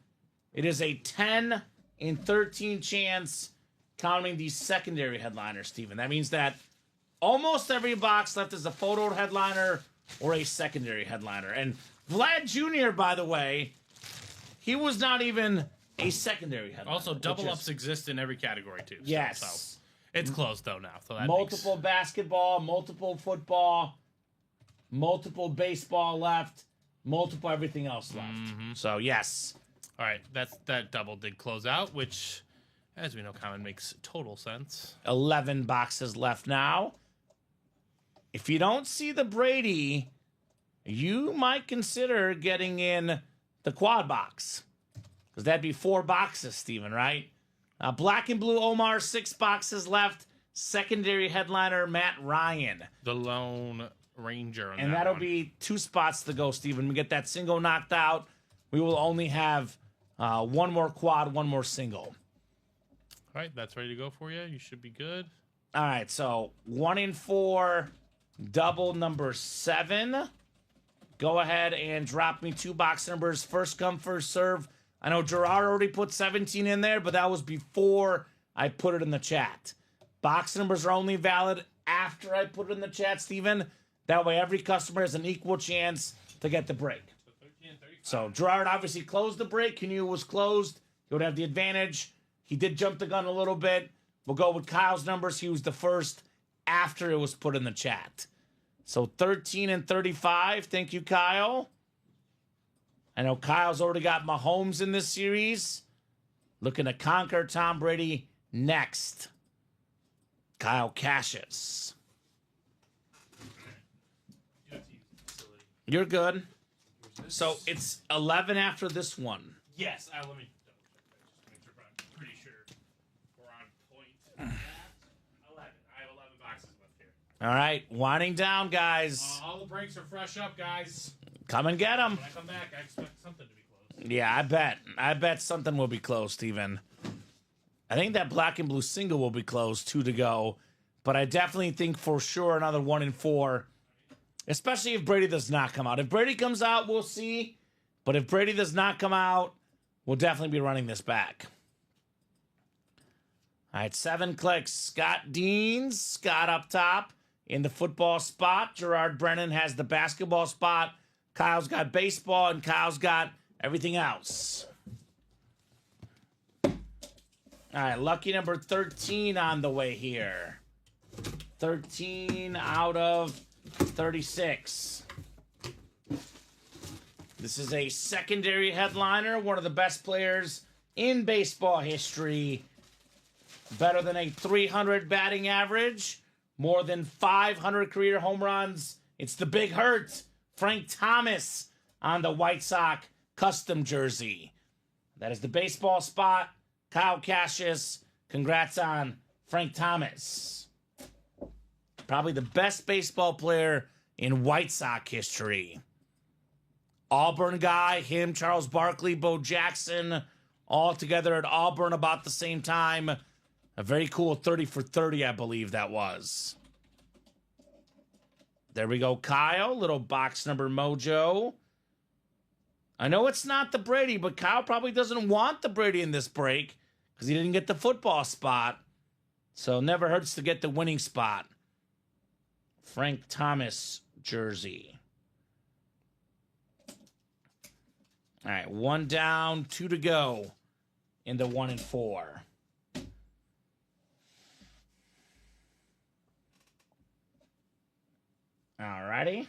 It is a 10 in 13 chance counting the secondary headliner, Steven. That means that almost every box left is a photo headliner or a secondary headliner. And Vlad Jr., by the way, he was not even a secondary headliner. Also, double ups exist in every category, too. Yes. So it's closed, though, now. So that multiple basketball, multiple football, multiple baseball left, multiple everything else left. So, yes. All right, that double did close out, which, as we know, Kamen makes total sense. 11 boxes left now. If you don't see the Brady, you might consider getting in the quad box. Because that'd be 4 boxes, Steven, right? Black and blue Omar, 6 boxes left. Secondary headliner, Matt Ryan. The Lone Ranger. And that'll be 2 spots to go, Steven. We get that single knocked out. We will only have one more quad, one more single. All right, that's ready to go for you. You should be good. All right, so 1 in 4, double number 7. Go ahead and drop me 2 box numbers. First come, first serve. I know Gerard already put 17 in there, but that was before I put it in the chat. Box numbers are only valid after I put it in the chat, Steven. That way every customer has an equal chance to get the break. So Gerard obviously closed the break. Canu was closed. He would have the advantage. He did jump the gun a little bit. We'll go with Kyle's numbers. He was the first after it was put in the chat. So 13 and 35. Thank you, Kyle. I know Kyle's already got Mahomes in this series. Looking to conquer Tom Brady next. Kyle Cassius. You're good. So it's 11 after this one. Yes, let me double check that just to make sure, but I'm pretty sure we're on point. 11. I have 11 boxes left here. All right, winding down, guys. All the breaks are fresh up, guys. Come and get them. When I come back, I expect something to be closed. Yeah, I bet. I bet something will be closed, Steven. I think that black and blue single will be closed, 2 to go. But I definitely think for sure another 1 in 4. Especially if Brady does not come out. If Brady comes out, we'll see. But if Brady does not come out, we'll definitely be running this back. All right, 7 clicks. Scott Deans. Scott up top in the football spot. Gerard Brennan has the basketball spot. Kyle's got baseball, and Kyle's got everything else. All right, lucky number 13 on the way here. 13 out of 36. This is a secondary headliner, one of the best players in baseball history. Better than a 300 batting average, more than 500 career home runs. It's the Big Hurt, Frank Thomas, on the White Sox custom jersey. That is the baseball spot. Kyle Cassius, congrats on Frank Thomas. Probably the best baseball player in White Sox history. Auburn guy, him, Charles Barkley, Bo Jackson, all together at Auburn about the same time. A very cool 30 for 30, I believe that was. There we go, Kyle. Little box number mojo. I know it's not the Brady, but Kyle probably doesn't want the Brady in this break because he didn't get the football spot. So never hurts to get the winning spot. Frank Thomas jersey. All right, 1 down, 2 to go in the 1 in 4. All righty.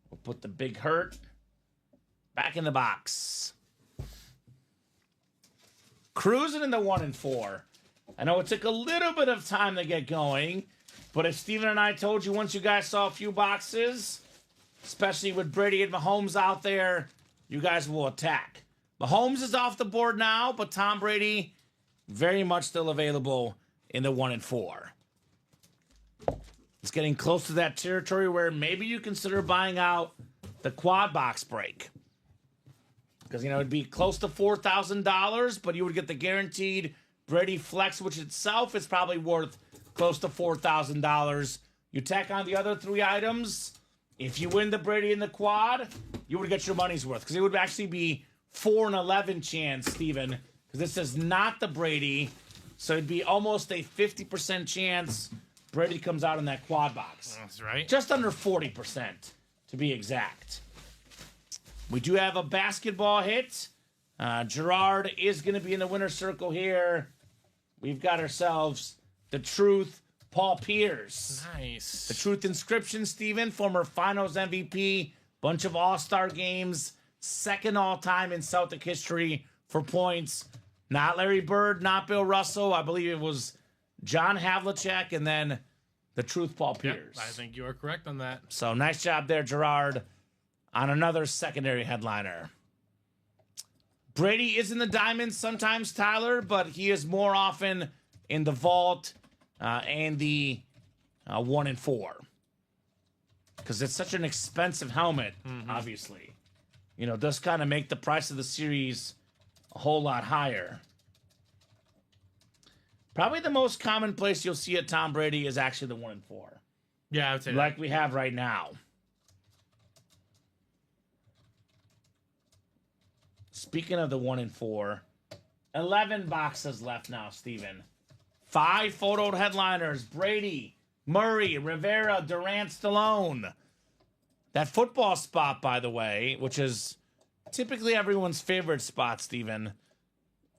We'll put the Big Hurt back in the box. Cruising in the 1 in 4. I know it took a little bit of time to get going, but as Steven and I told you, once you guys saw a few boxes, especially with Brady and Mahomes out there, you guys will attack. Mahomes is off the board now, but Tom Brady very much still available in the 1 in 4. It's getting close to that territory where maybe you consider buying out the quad box break. Because, it'd be close to $4,000, but you would get the guaranteed Brady Flex, which itself is probably worth close to $4,000. You tack on the other 3 items. If you win the Brady in the quad, you would get your money's worth because it would actually be 4 and 11 chance, Steven, because this is not the Brady. So it'd be almost a 50% chance Brady comes out in that quad box. That's right. Just under 40%, to be exact. We do have a basketball hit. Gerard is going to be in the winner's circle here. We've got ourselves the Truth, Paul Pierce. Nice. The Truth inscription, Steven, former finals MVP, bunch of all-star games, second all-time in Celtic history for points. Not Larry Bird, not Bill Russell. I believe it was John Havlicek and then the Truth, Paul Pierce. Yep, I think you are correct on that. So nice job there, Gerard, on another secondary headliner. Brady is in the diamonds sometimes, Tyler, but he is more often in the vault and the 1 and 4. Because it's such an expensive helmet, obviously. You know, does kind of make the price of the series a whole lot higher. Probably the most common place you'll see a Tom Brady is actually the 1 and 4. Yeah, I would say Like we have right now. Speaking of the 1 and 4, 11 boxes left now, Steven. 5 photoed headliners. Brady, Murray, Rivera, Durant, Stallone. That football spot, by the way, which is typically everyone's favorite spot, Steven,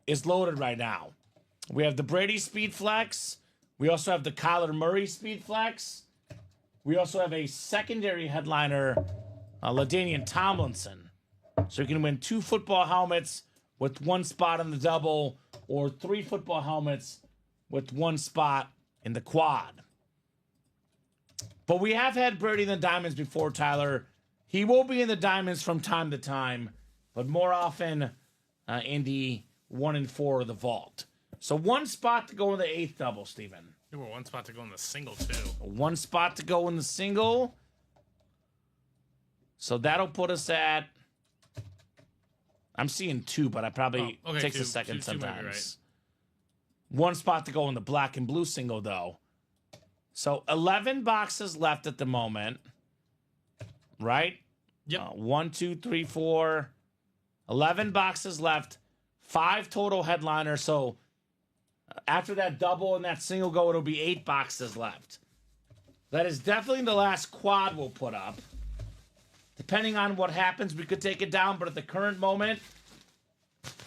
is loaded right now. We have the Brady Speed Flex. We also have the Kyler Murray Speed Flex. We also have a secondary headliner, LaDainian Tomlinson. So you can win 2 football helmets with 1 spot in the double, or 3 football helmets with 1 spot in the quad. But we have had Brady in the diamonds before, Tyler. He will be in the diamonds from time to time, but more often in the 1 and 4 of the vault. So 1 spot to go in the 8th double, Steven. there were 1 spot to go in the single, too. 1 spot to go in the single. So that'll put us at... I'm seeing 2, but I probably takes a second sometimes. Right. 1 spot to go in the black and blue single, though. So 11 boxes left at the moment, right? Yep. 1, 2, 3, 4. 11 boxes left. 5 total headliners. So after that double and that single go, it'll be 8 boxes left. That is definitely the last quad we'll put up. Depending on what happens, we could take it down, but at the current moment,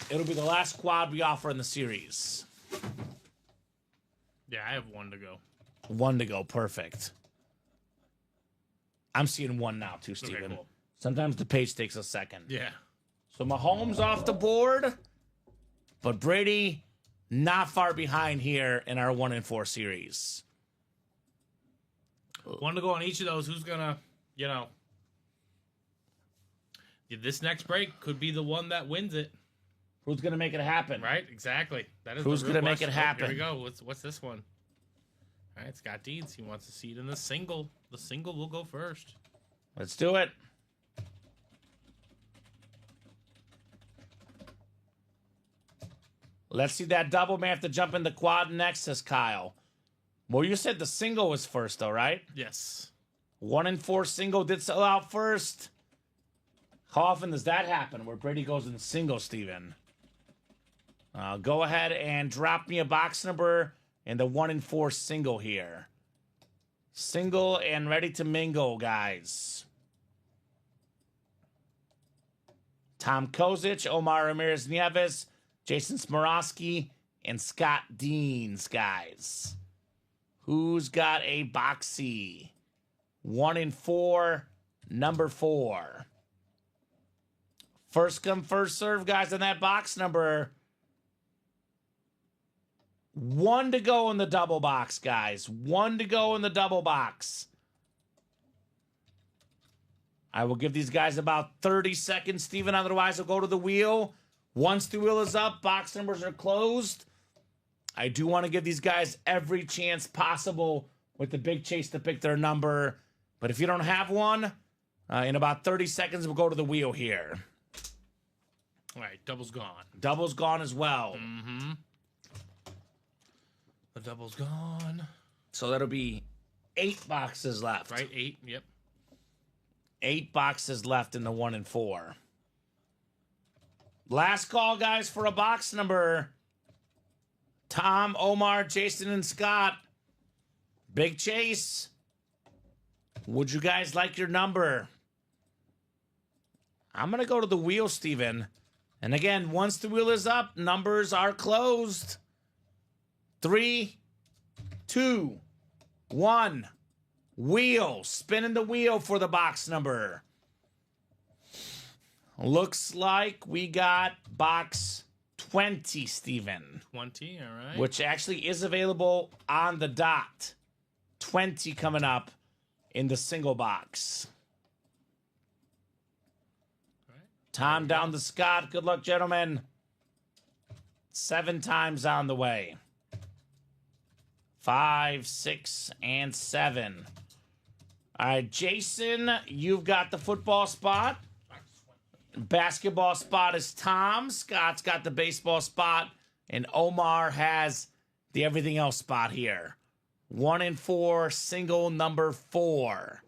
it'll be the last quad we offer in the series. Yeah, I have 1 to go. 1 to go, perfect. I'm seeing 1 now too, Steven. Okay, cool. Sometimes the page takes a second. Yeah. So Mahomes off the board, but Brady not far behind here in our 1 and 4 series. 1 to go on each of those. Who's gonna, this next break could be the one that wins it. Who's gonna make it happen? Right? Exactly. That is Who's the real gonna make question. it happen? Here we go. What's this one? All right, Scott Deeds. He wants to see it in the single. The single will go first. Let's do it. Let's see that double. May have to jump in the quad next, says Kyle. Well, you said the single was first, though, right? Yes. 1 and 4 single did sell out first. How often does that happen where Brady goes in the single, Steven? Go ahead and drop me a box number in the 1 and 4 single here. Single and ready to mingle, guys. Tom Kozic, Omar Ramirez Nieves, Jason Smorosky, and Scott Deans, guys. Who's got a boxy? 1 and 4, number 4. First come, first serve, guys, on that box number. 1 to go in the double box, guys. 1 to go in the double box. I will give these guys about 30 seconds, Steven. Otherwise, I'll go to the wheel. Once the wheel is up, box numbers are closed. I do want to give these guys every chance possible with the big chase to pick their number. But if you don't have one, in about 30 seconds, we'll go to the wheel here. All right, double's gone. Double's gone as well. Mm-hmm. The double's gone. So that'll be 8 boxes left. Right, 8, yep. 8 boxes left in the 1 and 4. Last call, guys, for a box number. Tom, Omar, Jason, and Scott. Big Chase. Would you guys like your number? I'm going to go to the wheel, Steven. And again, once the wheel is up, numbers are closed. 3, 2, 1. Wheel. Spinning the wheel for the box number. Looks like we got box 20, Steven. 20, all right. Which actually is available on the dot. 20 coming up in the single box. All right. Tom down to Scott. Good luck, gentlemen. 7 times on the way. 5, 6, and 7. All right, Jason, you've got the football spot. Basketball spot is Tom. Scott's got the baseball spot. And Omar has the everything else spot here. 1 and 4, single number 4.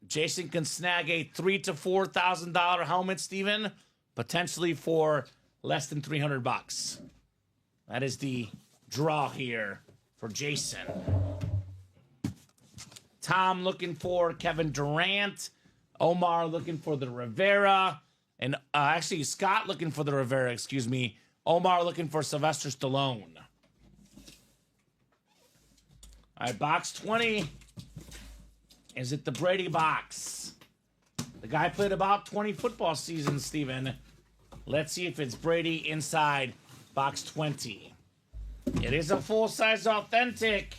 Jason can snag a $3,000 to $4,000 helmet, Steven, potentially for less than $300. That is the draw here for Jason. Tom looking for Kevin Durant. Omar looking for the Rivera. And actually, Scott looking for the Rivera, excuse me. Omar looking for Sylvester Stallone. All right, box 20. Is it the Brady box? The guy played about 20 football seasons, Steven. Let's see if it's Brady inside box 20. It is a full-size authentic.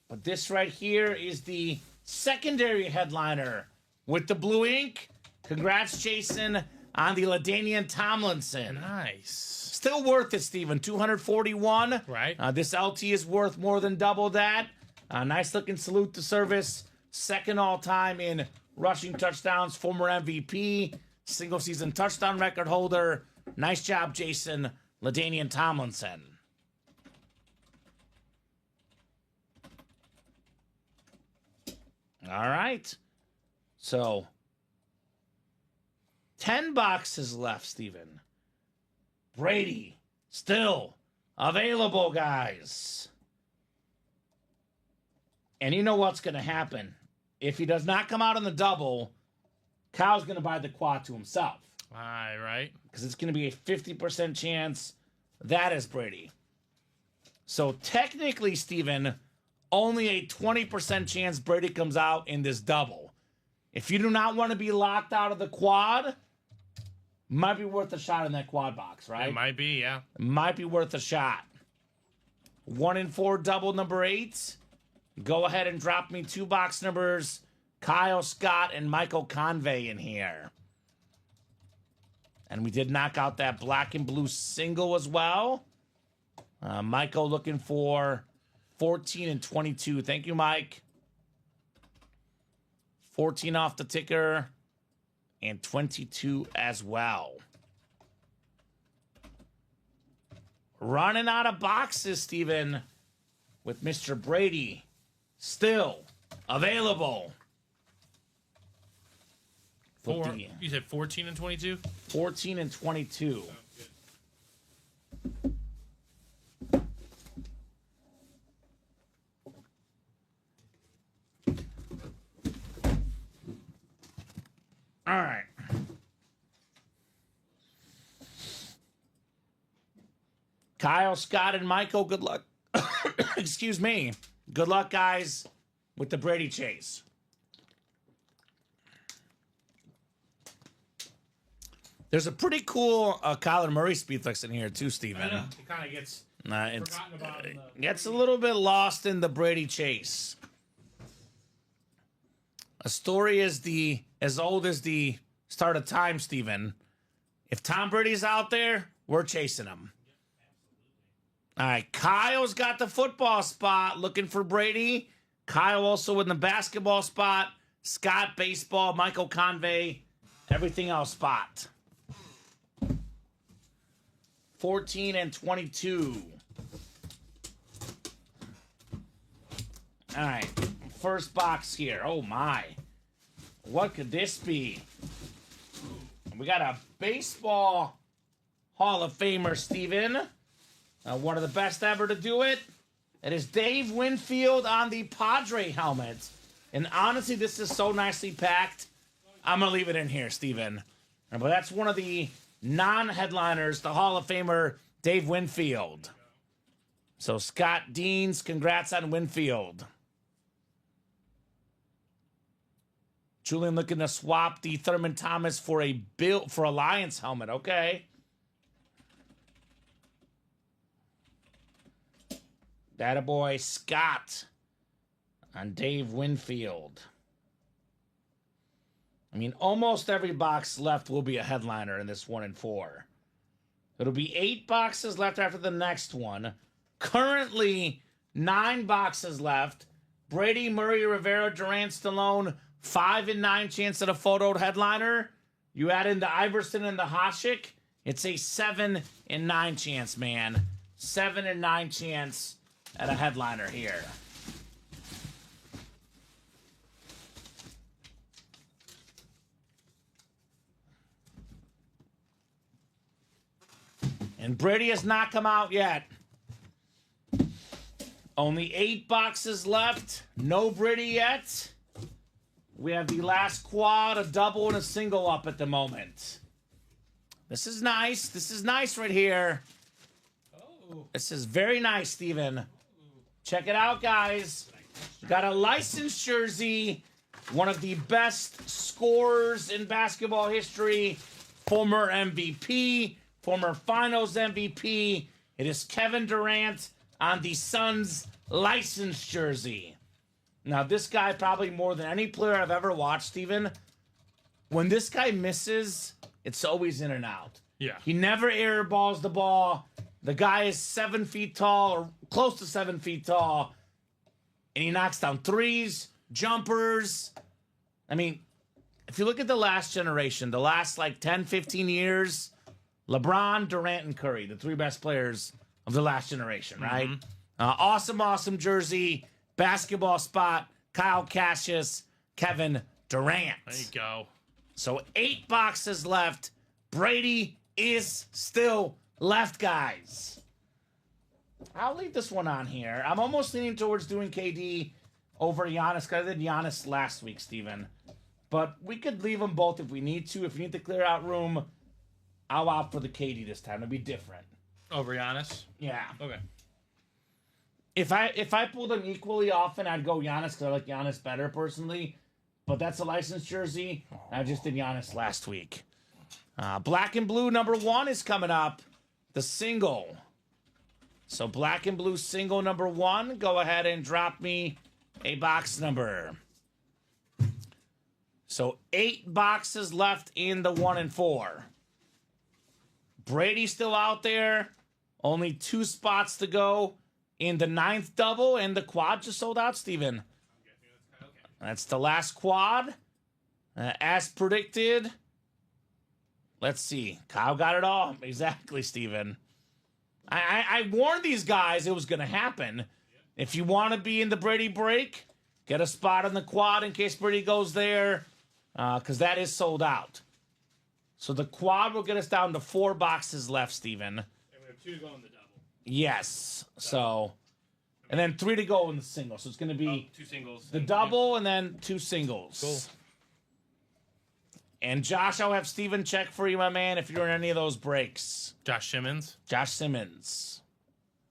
But this right here is the secondary headliner with the blue ink. Congrats, Jason, on the LaDainian Tomlinson. Nice. Still worth it, Steven. 241. Right. This LT is worth more than double that. Nice looking salute to service. Second all time in rushing touchdowns. Former MVP. Single season touchdown record holder. Nice job, Jason. LaDainian Tomlinson. All right. So, 10 boxes left, Steven. Brady, still available, guys. And you know what's going to happen. If he does not come out on the double, Kyle's going to buy the quad to himself. All right. Because it's going to be a 50% chance that is Brady. So technically, Steven, only a 20% chance Brady comes out in this double. If you do not want to be locked out of the quad, might be worth a shot in that quad box, right? It might be, yeah. Might be worth a shot. 1 and 4 double number 8. Go ahead and drop me 2 box numbers, Kyle Scott and Michael Convey in here. And we did knock out that black and blue single as well. Michael looking for 14 and 22. Thank you, Mike. 14 off the ticker and 22 as well. Running out of boxes, Steven, with Mr. Brady still available. You said 14 and 22? 14 and 22. All right. Kyle, Scott, and Michael, good luck. Excuse me. Good luck, guys, with the Brady chase. There's a pretty cool Kyler Murray speedflex in here, too, Steven. I know. It kind of gets forgotten about. Gets a little bit lost in the Brady chase. A story is as old as the start of time, Steven. If Tom Brady's out there, we're chasing him. All right, Kyle's got the football spot looking for Brady. Kyle also in the basketball spot. Scott, baseball. Michael Convey, everything else spot. 14 and 22. All right, first box here. Oh, my. What could this be? We got a baseball Hall of Famer, Steven. One of the best ever to do it. It is Dave Winfield on the Padre helmet. And honestly, this is so nicely packed. I'm going to leave it in here, Steven. But that's one of the non-headliners, the Hall of Famer, Dave Winfield. So Scott Deans, congrats on Winfield. Julian looking to swap the Thurman Thomas for a Lions helmet. Okay. That boy Scott on Dave Winfield. I mean, almost every box left will be a headliner in this 1 and 4. It'll be 8 boxes left after the next one. Currently, 9 boxes left. Brady, Murray, Rivera, Durant, Stallone, 5 and 9 chance at a photoed headliner. You add in the Iverson and the Hasek, it's a 7 and 9 chance, man. 7 and 9 chance at a headliner here. And Brady has not come out yet. Only 8 boxes left. No Brady yet. We have the last quad, a double, and a single up at the moment. This is nice. This is nice right here. Oh. This is very nice, Steven. Check it out, guys. Got a licensed jersey. One of the best scorers in basketball history. Former MVP. Former Finals MVP. It is Kevin Durant on the Suns licensed jersey. Now, this guy, probably more than any player I've ever watched, Steven, when this guy misses, it's always in and out. Yeah. He never airballs the ball. The guy is 7 feet tall, or close to 7 feet tall, and he knocks down threes, jumpers. I mean, if you look at the last generation, the last like 10, 15 years, LeBron, Durant, and Curry, the 3 best players of the last generation, right? Awesome jersey, basketball spot, Kyle Cassius, Kevin Durant. There you go. So 8 boxes left. Brady is still left, guys. I'll leave this one on here. I'm almost leaning towards doing KD over Giannis, because I did Giannis last week, Steven. But we could leave them both if we need to. If we need to clear out room, I'll opt for the KD this time. It'll be different. Over Giannis? Yeah. Okay. If I pulled them equally often, I'd go Giannis because I like Giannis better personally. But that's a licensed jersey. I just did Giannis last week. Black and blue number 1 is coming up. The single. So black and blue single number 1. Go ahead and drop me a box number. So 8 boxes left in the 1 and 4. Brady's still out there. Only 2 spots to go in the 9th double, and the quad just sold out, Steven. That's the last quad. As predicted. Let's see. Kyle got it all. Exactly, Steven. I warned these guys it was going to happen. If you want to be in the Brady break, get a spot on the quad in case Brady goes there, because that is sold out. So the quad will get us down to 4 boxes left, Steven. And we have 2 to go in the double. Yes. So, and then 3 to go in the single. So it's going to be 2 singles. the double and then 2 singles. Cool. And Josh, I'll have Steven check for you, my man, if you're in any of those breaks. Josh Simmons? Josh Simmons.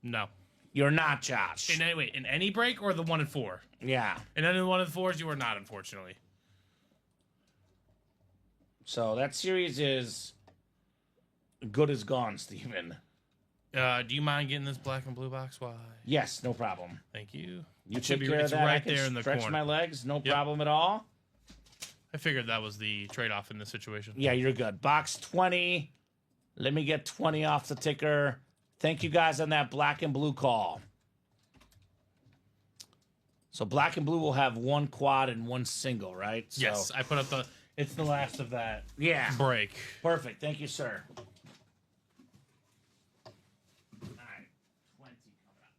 No. You're not Josh. In any break or the 1 and 4? Yeah. In any of the 1 and 4s, you are not, unfortunately. So that series is good as gone, Steven. Do you mind getting this black and blue box? Why? Yes, no problem. Thank you. You It should take be care of it's that. I right can there in the stretch corner. my legs, no Yep. problem at all. I figured that was the trade-off in this situation. Yeah, you're good. Box 20. Let me get 20 off the ticker. Thank you guys on that black and blue call. So black and blue will have 1 quad and 1 single, right? So, Yes, I put up the... It's the last of that yeah. break. Perfect. Thank you, sir. All right. 20 coming up.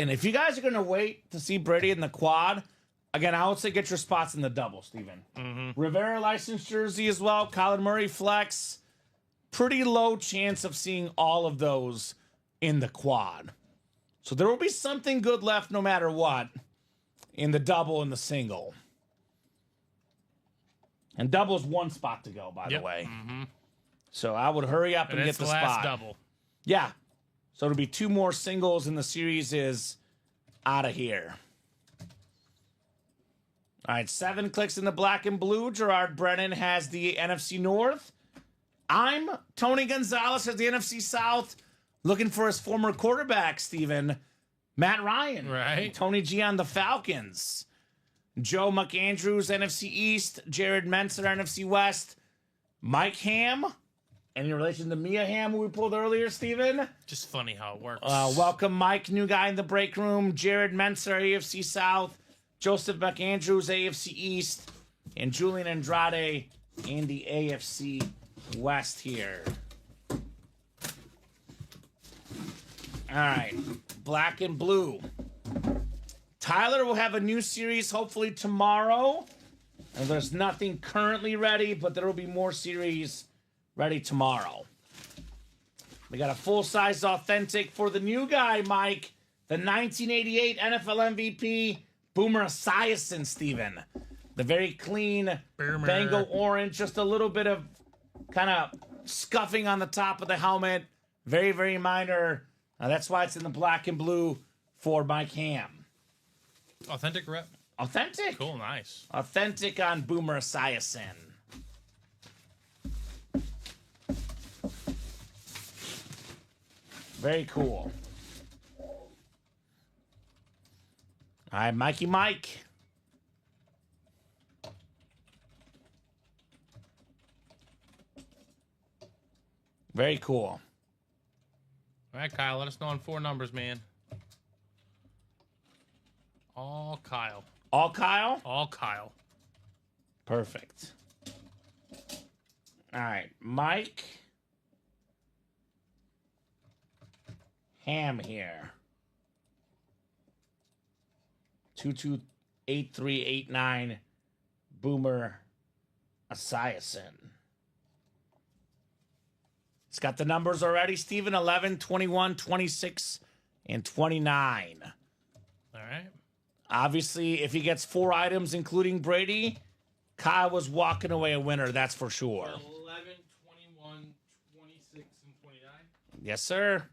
And if you guys are going to wait to see Brady in the quad, again, I would say get your spots in the double, Steven. Rivera licensed jersey as well. Kyler Murray flex. Pretty low chance of seeing all of those in the quad. So there will be something good left no matter what in the double and the single. And double's one spot to go, by the way. So I would hurry up and get the last spot. double. Yeah. So it'll be 2 more singles, and the series is out of here. All right, 7 clicks in the black and blue. Gerard Brennan has the NFC North. I'm Tony Gonzalez has the NFC South, looking for his former quarterback, Steven. Matt Ryan. Right. Tony G on the Falcons. Joe McAndrews, NFC East. Jared Menser, NFC West. Mike Ham. Any relation to Mia Ham, who we pulled earlier, Steven? Just funny how it works. Welcome, Mike, new guy in the break room. Jared Menser, AFC South. Joseph McAndrews, AFC East. And Julian Andrade in the AFC West here. All right, black and blue. Tyler will have a new series hopefully tomorrow. And there's nothing currently ready, but there will be more series ready tomorrow. We got a full-size authentic for the new guy, Mike. The 1988 NFL MVP, Boomer Esiason, Steven. The very clean Boomer. Bengal orange, just a little bit of kind of scuffing on the top of the helmet. Very, very minor. That's why it's in the black and blue for Mike Ham. Authentic rep. Authentic. Cool, nice. Authentic on Boomer Esiason. Very cool. All right, Mikey Mike. Very cool. All right, Kyle, let us know on 4 numbers, man. All Kyle. All Kyle? All Kyle. Perfect. All right, Mike Ham here. 228389 Boomer Esiason. It's got the numbers already, Steven. 11, 21, 26, and 29. All right. Obviously, if he gets 4 items, including Brady, Kyle was walking away a winner, that's for sure. 11, 21, 26, and 29. Yes, sir.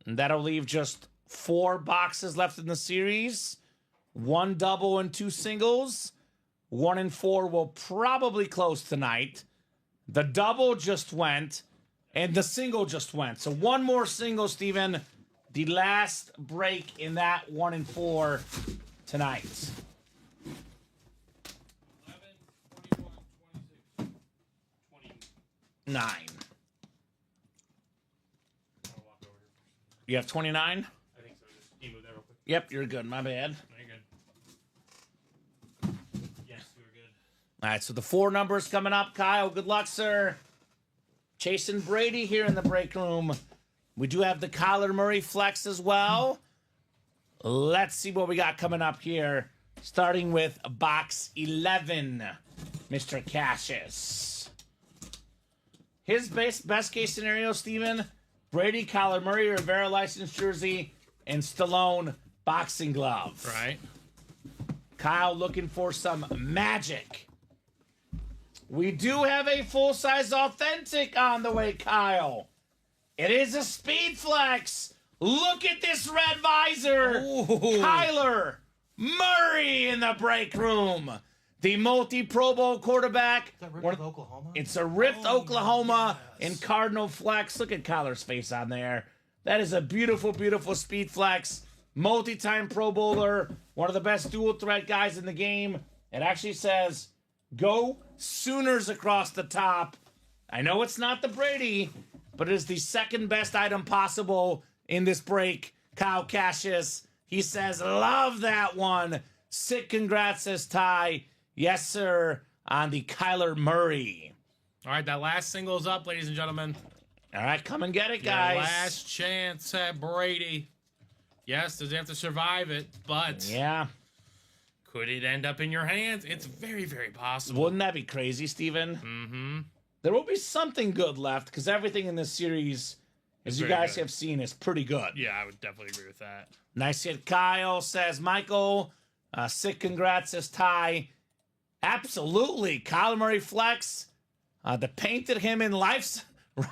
And that'll leave just 4 boxes left in the series. 1 double and 2 singles. 1 and 4 will probably close tonight. The double just went, and the single just went. So 1 more single, Steven. The last break in that 1 and 4 tonight. 11, 21, 26, 29. Nine. I'll walk over here. You have 29? I think so. Just move that real quick. Yep, you're good. My bad. No, you're good. Yes, we were good. All right, so the 4 numbers coming up. Kyle, good luck, sir. Chasing Brady here in the break room. We do have the Kyler Murray flex as well. Let's see what we got coming up here. Starting with box 11, Mr. Cassius. His best case scenario, Steven, Brady, Kyler Murray, Rivera licensed jersey, and Stallone boxing glove. Right. Kyle looking for some magic. We do have a full-size authentic on the way, Kyle. It is a speed flex. Look at this red visor. Ooh. Kyler Murray in the break room. The multi-Pro Bowl quarterback. Is that ripped with Oklahoma? It's a ripped Oklahoma in Cardinal flex. Look at Kyler's face on there. That is a beautiful, beautiful speed flex. Multi-time Pro Bowler. One of the best dual threat guys in the game. It actually says, go Sooners across the top. I know it's not the Brady, but it is the second best item possible in this break. Kyle Cassius, he says, love that one. Sick congrats, says Ty. Yes, sir, on the Kyler Murray. All right, that last single is up, ladies and gentlemen. All right, come and get it, Your guys. last chance at Brady. Yes, does have to survive it, but Yeah. could it end up in your hands? It's very, very possible. Wouldn't that be crazy, Steven? Mm-hmm. There will be something good left because everything in this series, as you very guys good. have seen, is pretty good. Yeah, I would definitely agree with that. Nice hit, Kyle, says Michael. Sick congrats, says Ty. Absolutely. Kyler Murray flex. They painted him in life's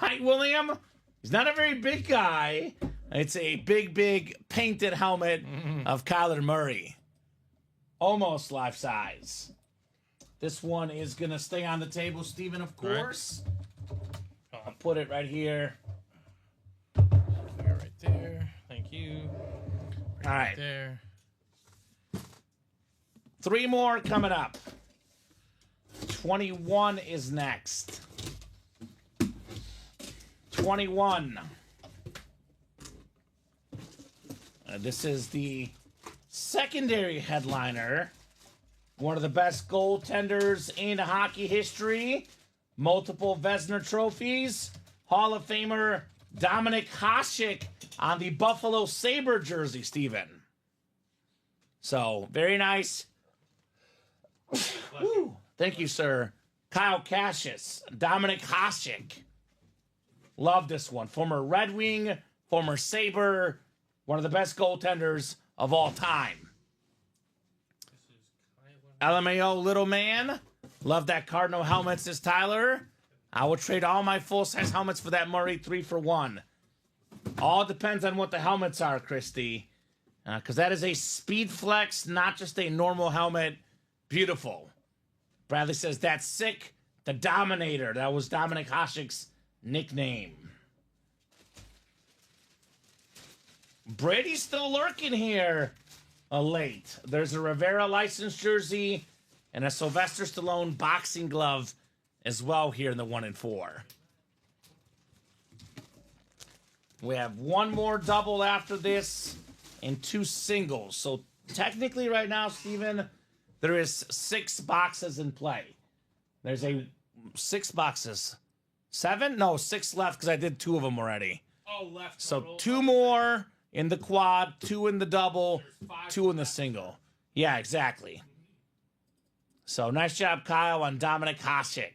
right, William? He's not a very big guy. It's a big, big painted helmet of Kyler Murray. Almost life size. This one is going to stay on the table, Steven, of course. I'll put it right here. Right there. Thank you. All right. There. 3 more coming up. 21 is next. 21. This is the secondary headliner. One of the best goaltenders in hockey history. Multiple Vezina trophies. Hall of Famer Dominik Hasek on the Buffalo Sabre jersey, Steven. So, very nice. Woo. Thank you, sir. Kyle Cassius, Dominik Hasek. Love this one. Former Red Wing, former Sabre, one of the best goaltenders of all time. LMAO Little Man. Love that Cardinal helmet, says Tyler. I will trade all my full-size helmets for that Murray 3-for-1. All depends on what the helmets are, Christy. Because that is a Speed Flex, not just a normal helmet. Beautiful. Bradley says, that's sick. The Dominator. That was Dominik Hasek's nickname. Brady's still lurking here late. There's a Rivera license jersey and a Sylvester Stallone boxing glove as well here in the 1 and 4. We have one more double after this and 2 singles. So technically right now, Steven, there is 6 boxes in play. There's 6 boxes. 7? No, 6 left because I did 2 of them already. Oh, left. So total. 2 more in the quad, 2 in the double, 2 in the single. Yeah, exactly. So nice job, Kyle, on Dominik Hasek.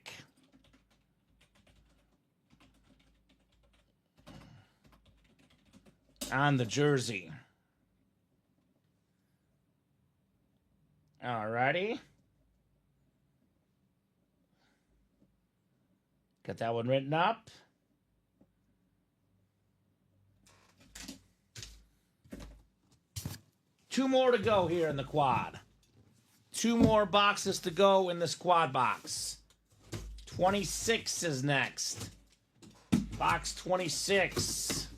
On the jersey. Alrighty. Got that one written up. Two more to go here in the quad. 2 more boxes to go in this quad box. 26 is next. Box 26.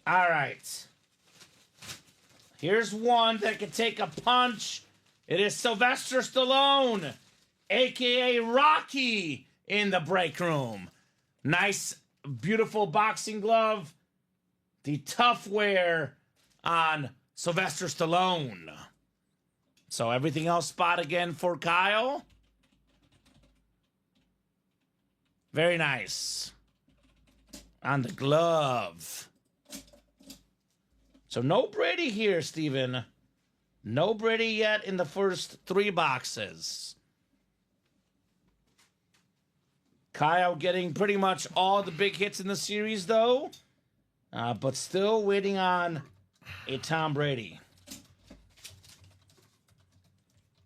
All right. Here's one that can take a punch. It is Sylvester Stallone, a.k.a. Rocky, in the break room. Nice, beautiful boxing glove. The tough wear on Sylvester Stallone. So everything else spot again for Kyle. Very nice. On the glove. So no Brady here, Steven. No Brady yet in the first 3 boxes. Kyle getting pretty much all the big hits in the series, though. But still waiting on a Tom Brady.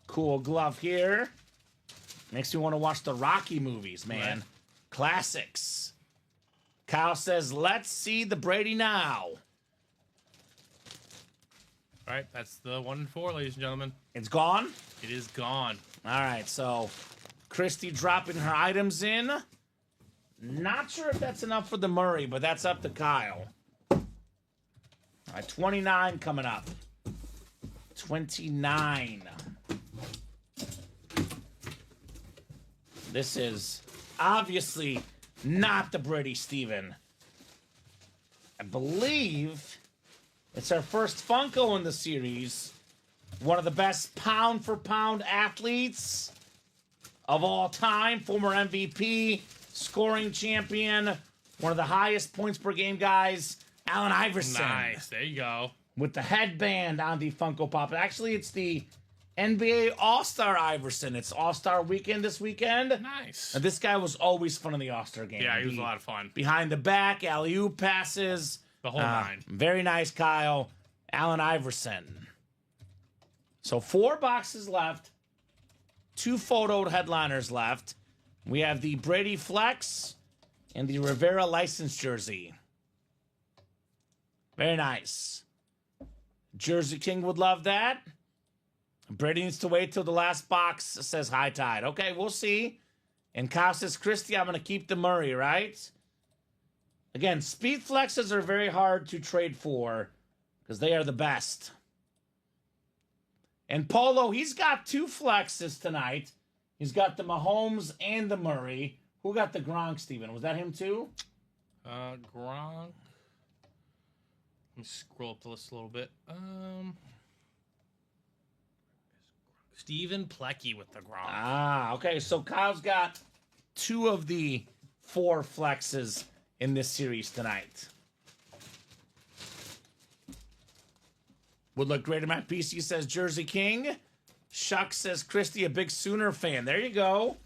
Cool glove here. Makes me want to watch the Rocky movies, man. Right. Classics. Kyle says, let's see the Brady now. All right, that's the 1 and 4, ladies and gentlemen. It's gone? It is gone. All right, so Christy dropping her items in. Not sure if that's enough for the Murray, but that's up to Kyle. All right, 29 coming up. 29. This is obviously not the Brady, Steven. I believe it's our first Funko in the series. One of the best pound-for-pound athletes of all time. Former MVP, scoring champion, one of the highest points per game guys, Allen Iverson. Nice. There you go. With the headband on the Funko Pop. Actually, it's the NBA All-Star Iverson. It's All-Star Weekend this weekend. Nice. Now, this guy was always fun in the All-Star game. Yeah, he was a lot of fun. Behind the back, alley-oop passes. The whole nine. Very nice, Kyle. Allen Iverson. So 4 boxes left. 2 photoed headliners left. We have the Brady Flex and the Rivera license jersey. Very nice. Jersey King would love that. Brady needs to wait till the last box says high tide. Okay, we'll see. And Kyle says, Christy, I'm going to keep the Murray, right? Again, speed flexes are very hard to trade for because they are the best. And Polo, he's got 2 flexes tonight. He's got the Mahomes and the Murray. Who got the Gronk, Steven? Was that him too? Gronk. Let me scroll up the list a little bit. Steven Plecky with the Gronk. Ah, okay. So Kyle's got 2 of the 4 flexes in this series tonight. Would look great at my PC, says Jersey King. Shuck says Christy, a big Sooner fan. There you go.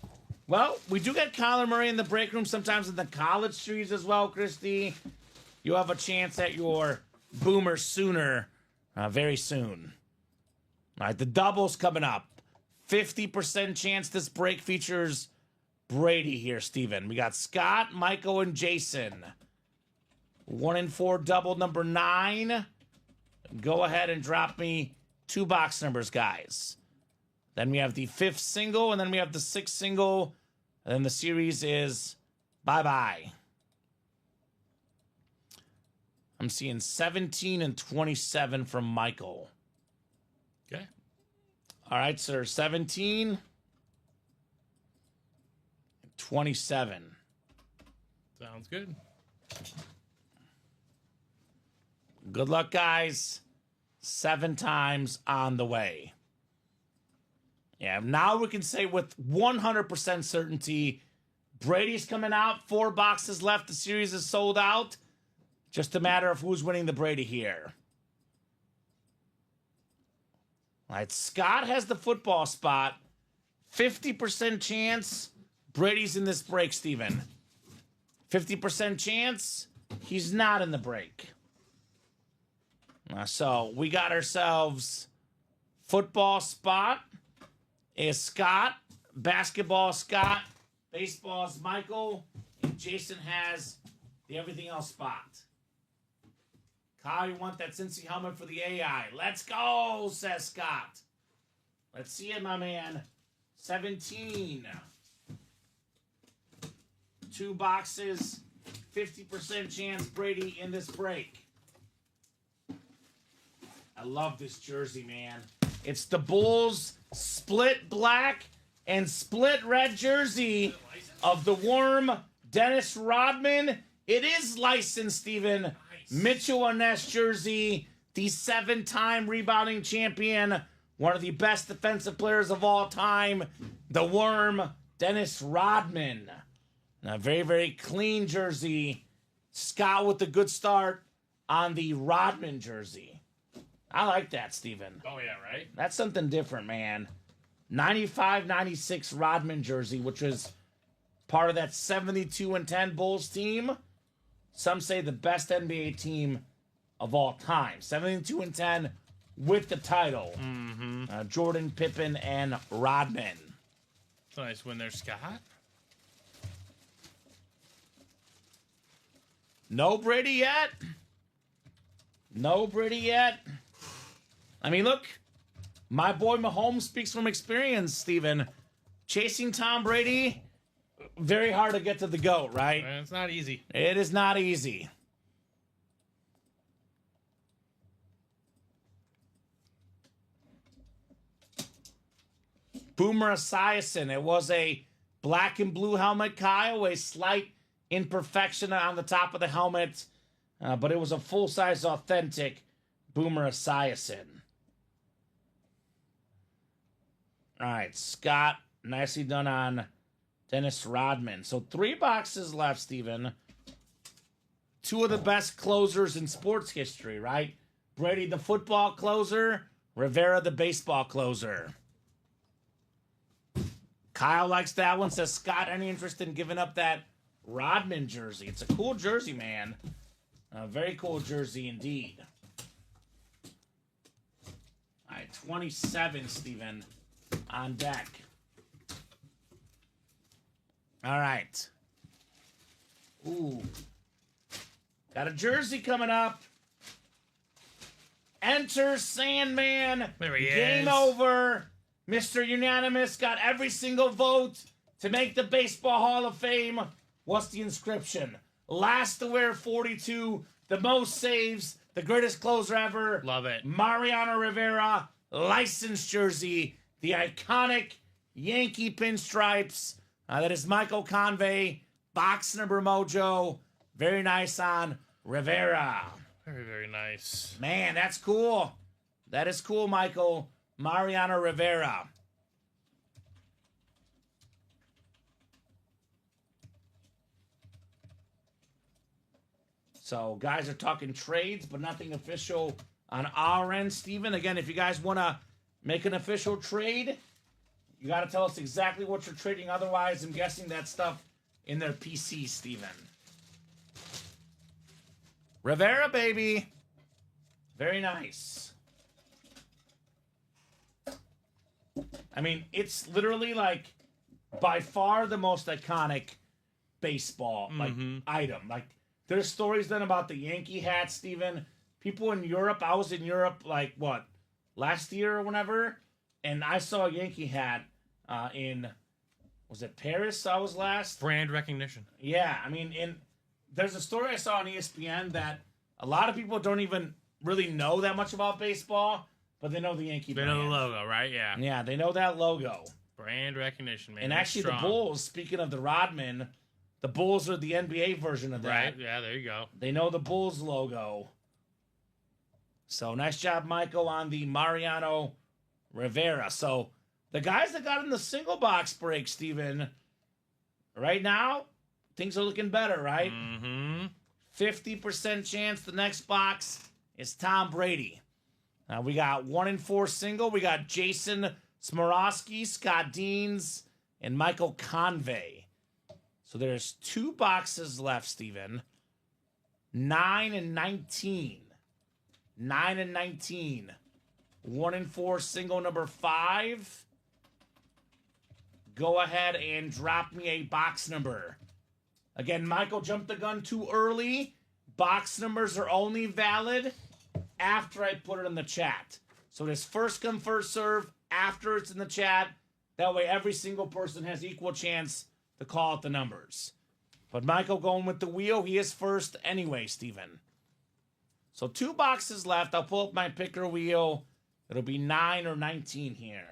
Well, we do get Kyler Murray in the break room sometimes in the college series as well, Christy. You have a chance at your Boomer Sooner very soon. All right, the double's coming up. 50% chance this break features Brady here, Steven. We got Scott, Michael, and Jason. 1 in 4 double number 9. Go ahead and drop me 2 box numbers, guys. Then we have the 5th single, and then we have the 6th single. And then the series is bye-bye. I'm seeing 17 and 27 from Michael. Okay. All right, sir. 17 27. Sounds good. Good luck, guys. 7 times on the way. Yeah, now we can say with 100% certainty, Brady's coming out. 4 boxes left. The series is sold out. Just a matter of who's winning the Brady here. All right, Scott has the football spot. 50% chance Brady's in this break, Steven. 50% chance he's not in the break. So we got ourselves football spot is Scott, basketball Scott, baseball is Michael, and Jason has the everything else spot. Kyle, you want that Cincy helmet for the AI. Let's go, says Scott. Let's see it, my man. 17. 2 boxes, 50% chance Brady in this break. I love this jersey, man. It's the Bulls split black and split red jersey of the Worm, Dennis Rodman. It is licensed, Steven. Nice. Mitchell Ness jersey, the 7-time rebounding champion, one of the best defensive players of all time, the Worm, Dennis Rodman. A very, very clean jersey. Scott with the good start on the Rodman jersey. I like that, Steven. Oh, yeah, right? That's something different, man. 95-96 Rodman jersey, which was part of that 72-10 Bulls team. Some say the best NBA team of all time. 72-10 with the title. Mm-hmm. Jordan, Pippen, and Rodman. It's a nice win there, Scott. No Brady yet. No Brady yet. I mean, look, my boy Mahomes speaks from experience, Steven. Chasing Tom Brady, very hard to get to the GOAT, right? It's not easy. It is not easy. Boomer Esiason. It was a black and blue helmet, Kyle. A slight imperfection on the top of the helmet. But it was a full-size, authentic Boomer Esiason. All right, Scott, nicely done on Dennis Rodman. So 3 boxes left, Steven. 2 of the best closers in sports history, right? Brady, the football closer. Rivera, the baseball closer. Kyle likes that one. Says, Scott, any interest in giving up that Rodman jersey? It's a cool jersey, man. A very cool jersey indeed. All right, 27, Steven, on deck. All right. Ooh. Got a jersey coming up. Enter Sandman. There he Game is. over. Mr. Unanimous got every single vote to make the Baseball Hall of Fame. What's the inscription? Last to wear 42, the most saves, the greatest closer ever. Love it. Mariano Rivera, licensed jersey, the iconic Yankee pinstripes. That is Michael Convey, box number mojo. Very nice on Rivera. Very, very nice. Man, that's cool. That is cool, Michael. Mariano Rivera. So, guys are talking trades, but nothing official on our end, Steven. Again, if you guys want to make an official trade, you got to tell us exactly what you're trading. Otherwise, I'm guessing that stuff in their PC, Steven. Rivera, baby. Very nice. I mean, it's literally like by far the most iconic baseball like item. Like there's stories then about the Yankee hat, Steven. People in Europe, I was in Europe like what, last year or whenever, and I saw a Yankee hat in, was it Paris I was last? Brand recognition. Yeah, I mean, there's a story I saw on ESPN that a lot of people don't even really know that much about baseball, but they know the Yankee They brand. know the logo, right? Yeah. Yeah, they know that logo. Brand recognition, man. And That's actually, strong. the Bulls, speaking of the Rodman, the Bulls are the NBA version of that. Right? Yeah, there you go. They know the Bulls logo. So, nice job, Michael, on the Mariano Rivera. So, the guys that got in the single box break, Steven, right now, things are looking better, right? Mm-hmm. 50% chance the next box is Tom Brady. We got 1 in 4 single. We got Jason Smorosky, Scott Deans, and Michael Convey. So there's 2 boxes left, Steven. 9 and 19. 9 and 19. 1 in 4 single number 5. Go ahead and drop me a box number. Again, Michael jumped the gun too early. Box numbers are only valid after I put it in the chat. So it is first come, first serve after it's in the chat. That way every single person has equal chance to call out the numbers. But Michael going with the wheel. He is first anyway, Steven. So 2 boxes left. I'll pull up my picker wheel. It'll be 9 or 19 here.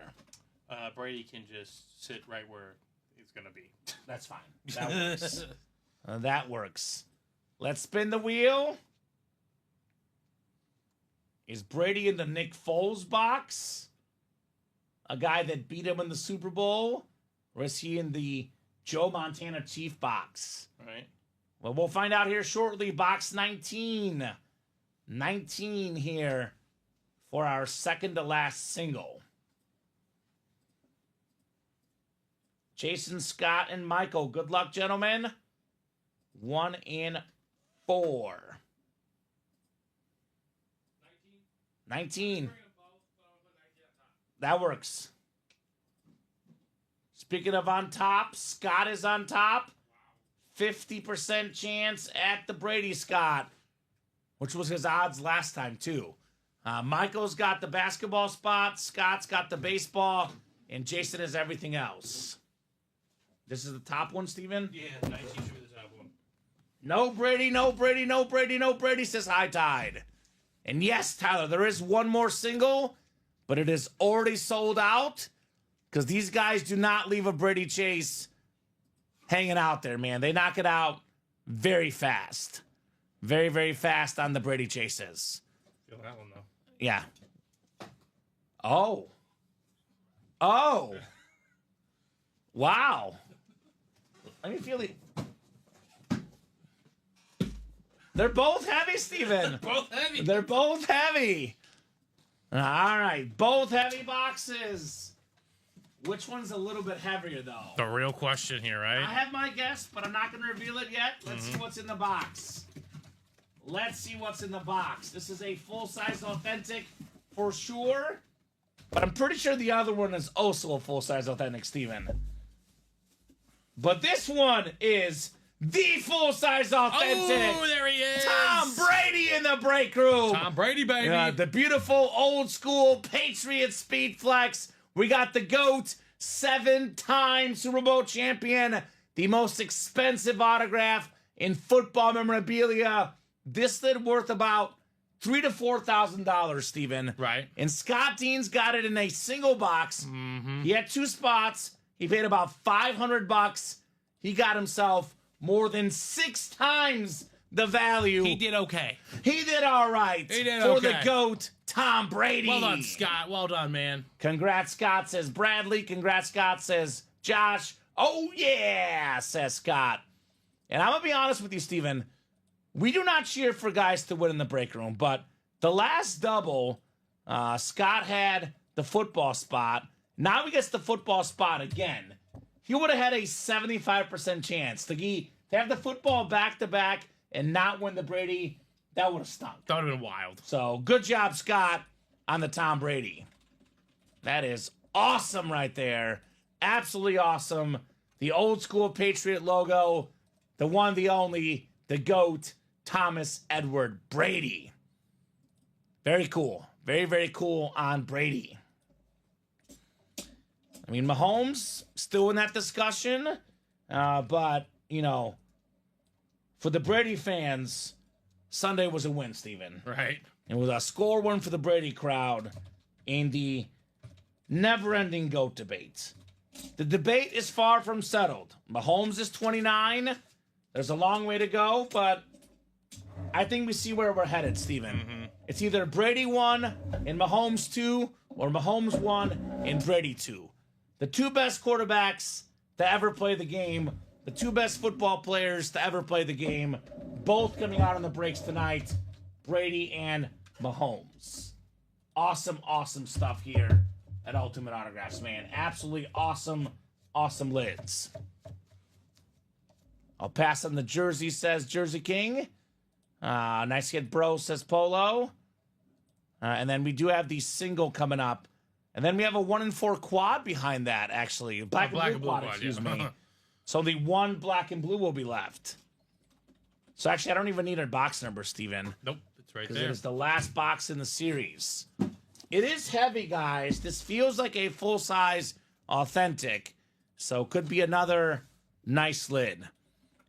Brady can just sit right where he's going to be. That's fine. That works. That works. Let's spin the wheel. Is Brady in the Nick Foles box? A guy that beat him in the Super Bowl? Or is he in the Joe Montana Chief box? Right. Well, we'll find out here shortly. Box 19. 19 here for our second to last single. Jason, Scott, and Michael. Good luck, gentlemen. 1 in 4. 19. That works. Speaking of on top, Scott is on top. 50% chance at the Brady Scott, which was his odds last time, too. Michael's got the basketball spot, Scott's got the baseball, and Jason has everything else. This is the top one, Steven? Yeah, 19 should be the top one. No Brady, no Brady, no Brady, no Brady, says High Tide. And yes, Tyler, there is one more single, but it is already sold out because these guys do not leave a Brady chase hanging out there, man. They knock it out very fast. Very, very fast on the Brady chases. Feel that one, though. Yeah. Oh. Oh. Wow. Let me feel it. They're both heavy, Steven. Both heavy. They're both heavy. All right, both heavy boxes. Which one's a little bit heavier, though? The real question here, I right? have my guess, but I'm not going to reveal it yet. Let's see what's in the box. Let's see what's in the box. This is a full-size authentic for sure, but I'm pretty sure the other one is also a full-size authentic, Steven. But this one is the full-size authentic. Oh, there he is. Tom Brady in the break room. Tom Brady, baby. The beautiful old-school Patriot Speed Flex. We got the GOAT, 7-time Super Bowl champion, the most expensive autograph in football memorabilia. This lid worth about $3,000 to $4,000, Steven. Right. And Scott Dean's got it in a single box. He had 2 spots. He paid about $500. He got himself more than 6 times the value. He did okay. He did all right. He did for okay. the GOAT, Tom Brady. Well done, Scott. Well done, man. Congrats, Scott, says Bradley. Congrats, Scott, says Josh. Oh, yeah, says Scott. And I'm going to be honest with you, Steven. We do not cheer for guys to win in the break room, but the last double, Scott had the football spot. Now he gets the football spot again. He would have had a 75% chance to have the football back-to-back and not win the Brady. That would have stunk. That would have been wild. So, good job, Scott, on the Tom Brady. That is awesome right there. Absolutely awesome. The old school Patriot logo, the one, the only, the GOAT, Thomas Edward Brady. Very cool. Very, very cool on Brady. I mean, Mahomes still in that discussion, but, you know, for the Brady fans, Sunday was a win, Steven. Right. And with a score win for the Brady crowd in the never-ending GOAT debate. The debate is far from settled. Mahomes is 29. There's a long way to go, but I think we see where we're headed, Steven. It's either Brady 1 and Mahomes 2, or Mahomes 1 and Brady 2. The 2 best quarterbacks to ever play the game, the 2 best football players to ever play the game, both coming out on the breaks tonight, Brady and Mahomes. Awesome, awesome stuff here at Ultimate Autographs, man. Absolutely awesome, awesome lids. I'll pass on the jersey, says Jersey King. Nice hit, bro, says Polo. And then we do have the single coming up. And then we have a 1-in-4 quad behind that, actually. Black and blue quad, excuse me. So the 1 black and blue will be left. So actually, I don't even need a box number, Steven. Nope, it's right Because there. it is the last box in the series. It is heavy, guys. This feels like a full-size authentic. So could be another nice lid.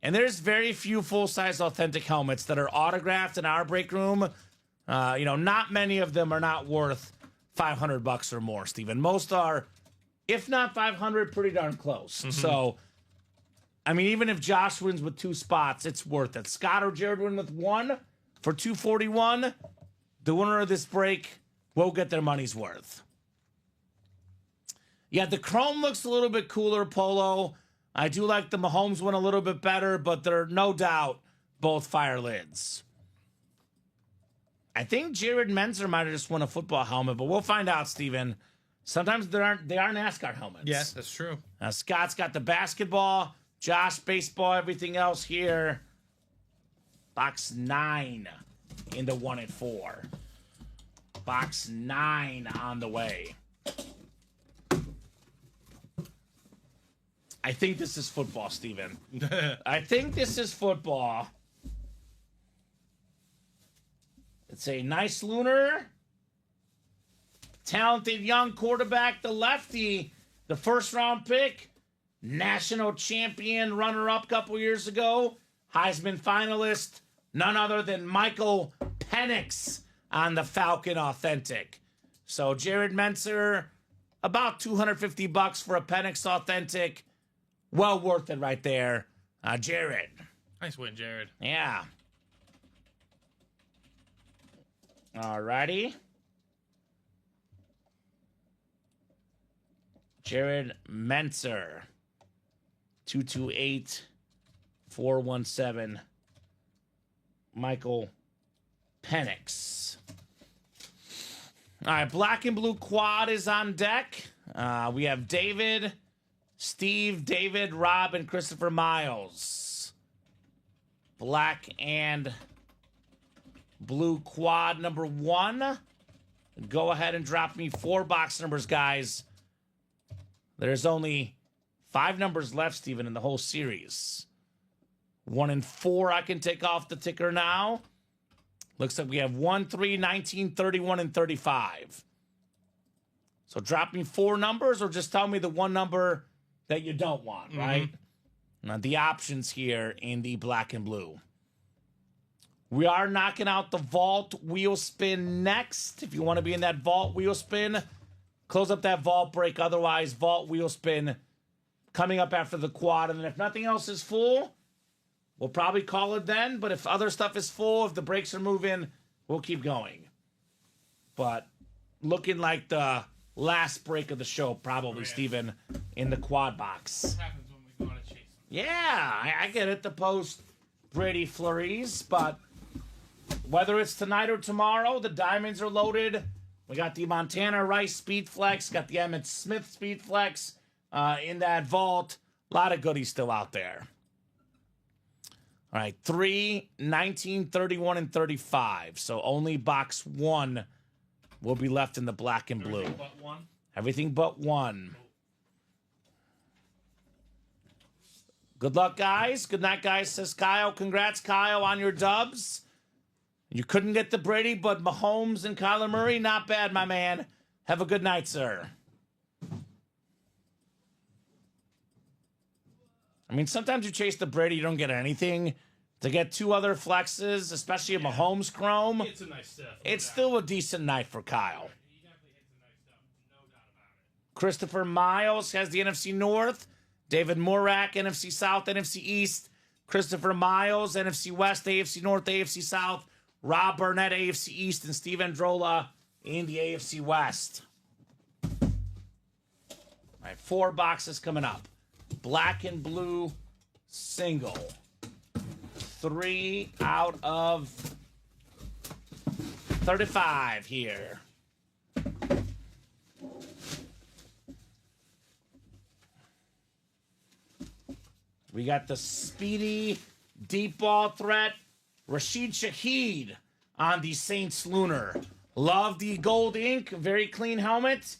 And there's very few full-size authentic helmets that are autographed in our break room. Not many of them are not worth $500 or more, Steven. Most are, if not 500, pretty darn close. So, I mean, even if Josh wins with 2 spots, it's worth it. Scott or Jared win with 1 for $241. The winner of this break will get their money's worth. Yeah, the chrome looks a little bit cooler, Polo. I do like the Mahomes one a little bit better, but they're no doubt both fire lids. I think Jared Menzer might have just won a football helmet, but we'll find out, Steven. Sometimes they are NASCAR helmets. Yes, that's true. Scott's got the basketball, Josh baseball, everything else here. Box 9 in the 1-in-4. Box 9 on the way. I think this is football, Steven. I think this is football. It's a nice lunar. Talented young quarterback, the lefty, the first-round pick, national champion, runner-up a couple years ago, Heisman finalist, none other than Michael Penix on the Falcon Authentic. So Jared Menzer, about $250 for a Penix Authentic. Well worth it right there. Jared. Nice win, Jared. Yeah. Alrighty. Jared Menzer. 228-417. Michael Penix. All right, black and blue quad is on deck. We have David, Steve, David, Rob, and Christopher Miles. Black and blue quad number 1. Go ahead and drop me 4 box numbers, guys. There's only 5 numbers left, Steven, in the whole series. 1 and 4 I can take off the ticker now. Looks like we have 1, 3, 19, 31, and 35. So drop me 4 numbers or just tell me the one number that you don't want, right? Now, the options here in the black and blue. We are knocking out the vault wheel spin next. If you want to be in that vault wheel spin, close up that vault break. Otherwise, vault wheel spin coming up after the quad. And then if nothing else is full, we'll probably call it then. But if other stuff is full, if the brakes are moving, we'll keep going. But looking like the last break of the show, probably, Steven, in the quad box. What happens when we go on a chase? Yeah, I get it, the post Brady flurries, but whether it's tonight or tomorrow, the diamonds are loaded. We got the Montana Rice Speed Flex, got the Emmett Smith Speed Flex in that vault. A lot of goodies still out there. All right, 3, 19, 31, and 35. So only box 1 will be left in the black and blue. Everything but 1? Everything but 1. Good luck, guys. Good night, guys, says Kyle. Congrats, Kyle, on your dubs. You couldn't get the Brady, but Mahomes and Kyler Murray, not bad, my man. Have a good night, sir. I mean, sometimes you chase the Brady, you don't get anything. To get 2 other flexes, especially a Mahomes Chrome, It's a nice stuff. it's still a decent night for Kyle. He definitely hits the nice stuff. No doubt about it. Christopher Miles has the NFC North. David Morak, NFC South, NFC East. Christopher Miles, NFC West, AFC North, AFC South. Rob Burnett, AFC East, and Steve Androla in the AFC West. All right, 4 boxes coming up. Black and blue single. 3 out of 35 here. We got the speedy deep ball threat, Rashid Shaheed on the Saints Lunar. Love the gold ink, very clean helmet.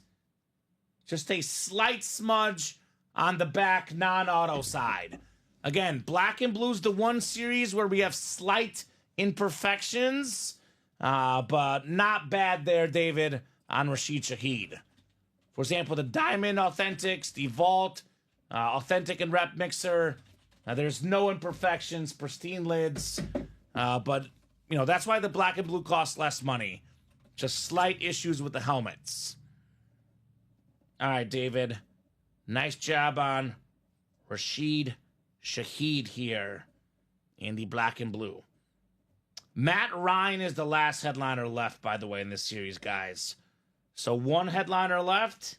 Just a slight smudge on the back non-auto side. Again, black and blue's the one series where we have slight imperfections, but not bad there, David, on Rashid Shaheed. For example, the Diamond Authentics, the Vault, Authentic and Rep Mixer. There's no imperfections, pristine lids. But, you know, that's why the black and blue costs less money. Just slight issues with the helmets. All right, David. Nice job on Rashid Shaheed here in the black and blue. Matt Ryan is the last headliner left, by the way, in this series, guys. So 1 headliner left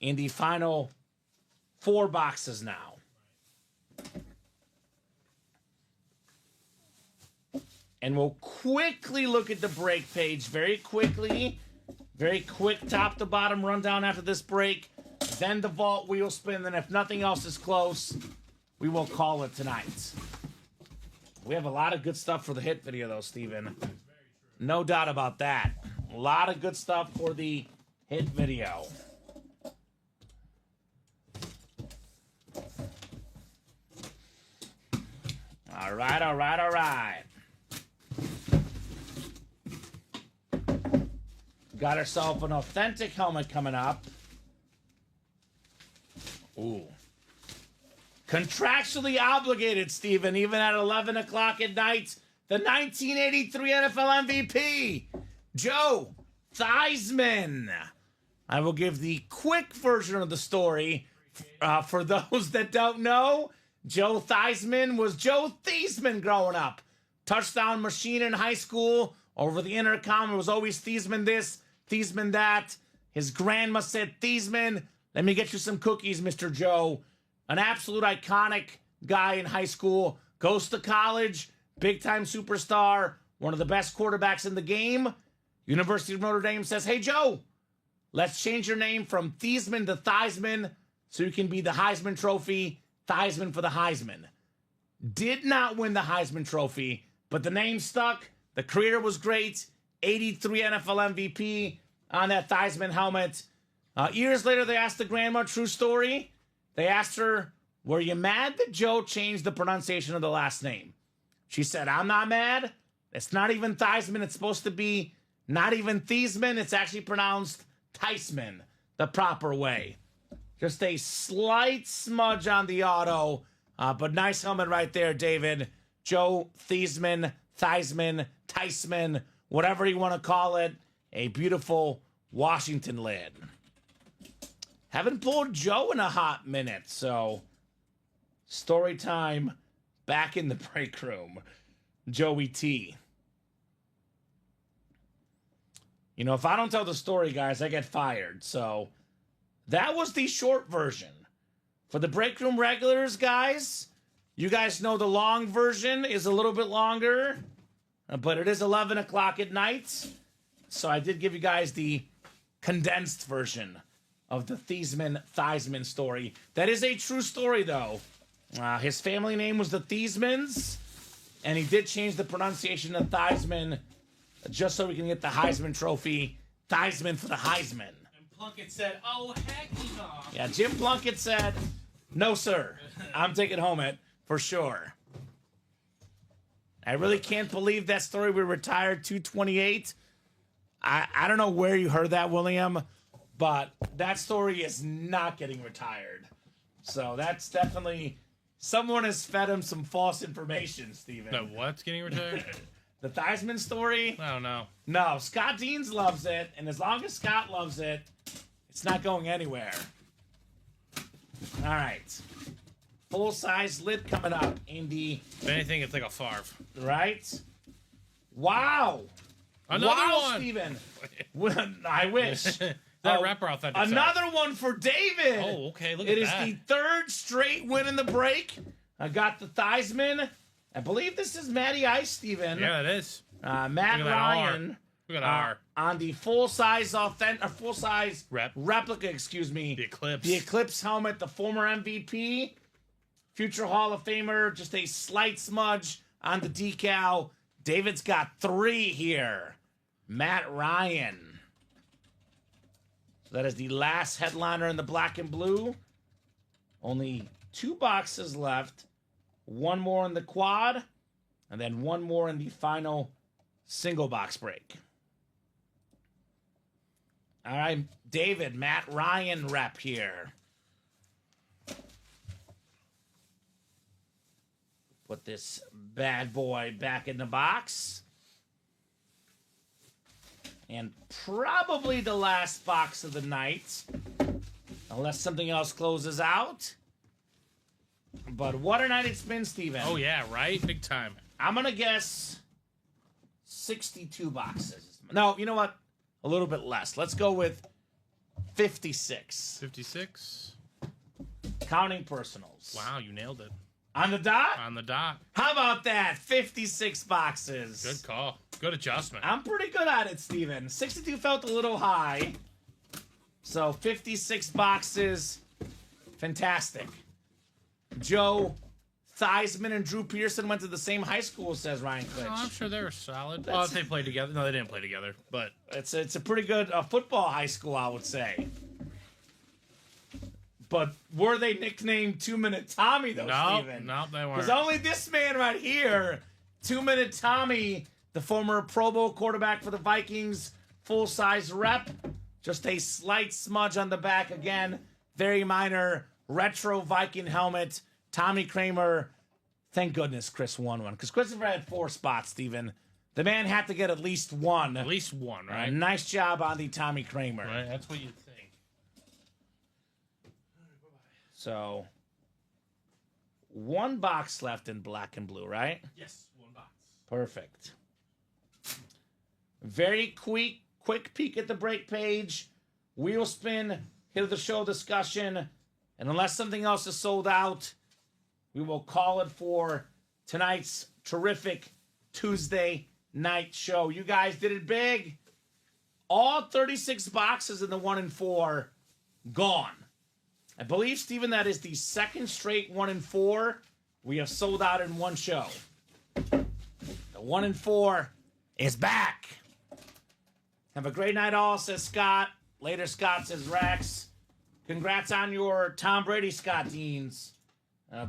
in the final 4 boxes now. And we'll quickly look at the break page. Very quickly. Very quick top to bottom rundown after this break. Then the vault wheel spin. Then if nothing else is close, we will call it tonight. We have a lot of good stuff for the hit video, though, Steven. No doubt about that. A lot of good stuff for the hit video. All right, all right, all right. Got herself an authentic helmet coming up. Ooh. Contractually obligated, Steven, even at 11 o'clock at night. The 1983 NFL MVP, Joe Theismann. I will give the quick version of the story. For those that don't know, Joe Theismann was Joe Theismann growing up. Touchdown machine in high school. Over the intercom, it was always Theismann this, Theismann that. His grandma said, Theismann, let me get you some cookies, Mr. Joe. an absolute iconic guy in high school, goes to college, big-time superstar, one of the best quarterbacks in the game. University of Notre Dame says, hey, Joe, let's change your name from Thiesman to Theismann so you can be the Heisman Trophy, Theismann for the Heisman. Did not win the Heisman Trophy, but the name stuck. The career was great. 83 NFL MVP on that Theismann helmet. Years later, they asked the grandma, true story. They asked her, were you mad that Joe changed the pronunciation of the last name? She said, I'm not mad. It's not even Theismann. It's supposed to be not even Thiesman. It's actually pronounced Theismann, the proper way. Just a slight smudge on the auto, but nice helmet right there, David. Joe Theismann, Theismann, whatever you want to call it. A beautiful Washington lid. Haven't pulled Joe in a hot minute, so story time back in the break room. Joey T. You know, if I don't tell the story, guys, I get fired. So that was the short version. For the break room regulars, guys, you guys know the long version is a little bit longer, but it is 11 o'clock at night. So I did give you guys the condensed version of the Theismann story. That is a true story, though. His family name was the Thiesmans, and he did change the pronunciation of Theismann just so we can get the Heisman Trophy. Theismann for the Heisman. And Plunkett said, oh, heck no. Yeah, Jim Plunkett said, no, sir. I'm taking home it for sure. I really can't believe that story. We retired 228. I don't know where you heard that, William, but that story is not getting retired. So that's definitely, someone has fed him some false information, Steven. No, what's getting retired? The Theismann story? I don't know. No, Scott Deans loves it, and as long as Scott loves it, it's not going anywhere. All right. Full-size lid coming up in the... If anything, it's like a Favre. Right? Wow. Another one. Steven. I wish. That rapper authentic. Another one for David. Oh, okay. Look at that. It is the third straight win in the break. I got the Theismann. I believe this is Matty Ice, Steven. Yeah, it is. Matt Ryan. Look at R. On the full-size Rep. replica, excuse me. The Eclipse. The Eclipse helmet, the former MVP, future Hall of Famer, just a slight smudge on the decal. David's got 3 here. Matt Ryan. So that is the last headliner in the black and blue. Only 2 boxes left. 1 more in the quad, and then 1 more in the final single box break. All right, David, Matt Ryan rep here. Put this bad boy back in the box. And probably the last box of the night, unless something else closes out. But what a night it's been, Steven. Oh, yeah, right? Big time. I'm going to guess 62 boxes. No, you know what? A little bit less. Let's go with 56. 56. Counting personals. Wow, you nailed it. On the dot? On the dot. How about that? 56 boxes. Good call. Good adjustment. I'm pretty good at it, Steven. 62 felt a little high. So 56 boxes. Fantastic. Joe Theismann and Drew Pearson went to the same high school, says Ryan Klitsch. Oh, I'm sure they were solid. Well, if they played together. No, they didn't play together, but... It's a pretty good football high school, I would say. But were they nicknamed 2-Minute Tommy, though, Steven? No, they weren't. Because only this man right here, 2-Minute Tommy, the former Pro Bowl quarterback for the Vikings, full-size rep. Just a slight smudge on the back again. Very minor retro Viking helmet. Tommy Kramer. Thank goodness Chris won one. Because Christopher had 4 spots, Steven. The man had to get at least one. At least one, right? Nice job on the Tommy Kramer. Right, that's what you'd think. So, 1 box left in black and blue, right? Yes, 1 box. Perfect. Very quick peek at the break page. Wheel spin, hit of the show discussion. And unless something else is sold out, we will call it for tonight's terrific Tuesday night show. You guys did it big. All 36 boxes in the 1 and 4 gone. I believe, Steven, that is the second straight 1 and 4 we have sold out in one show. The 1 and 4 is back. Have a great night, all, says Scott. Later, Scott, says Rex. Congrats on your Tom Brady, Scott Deans.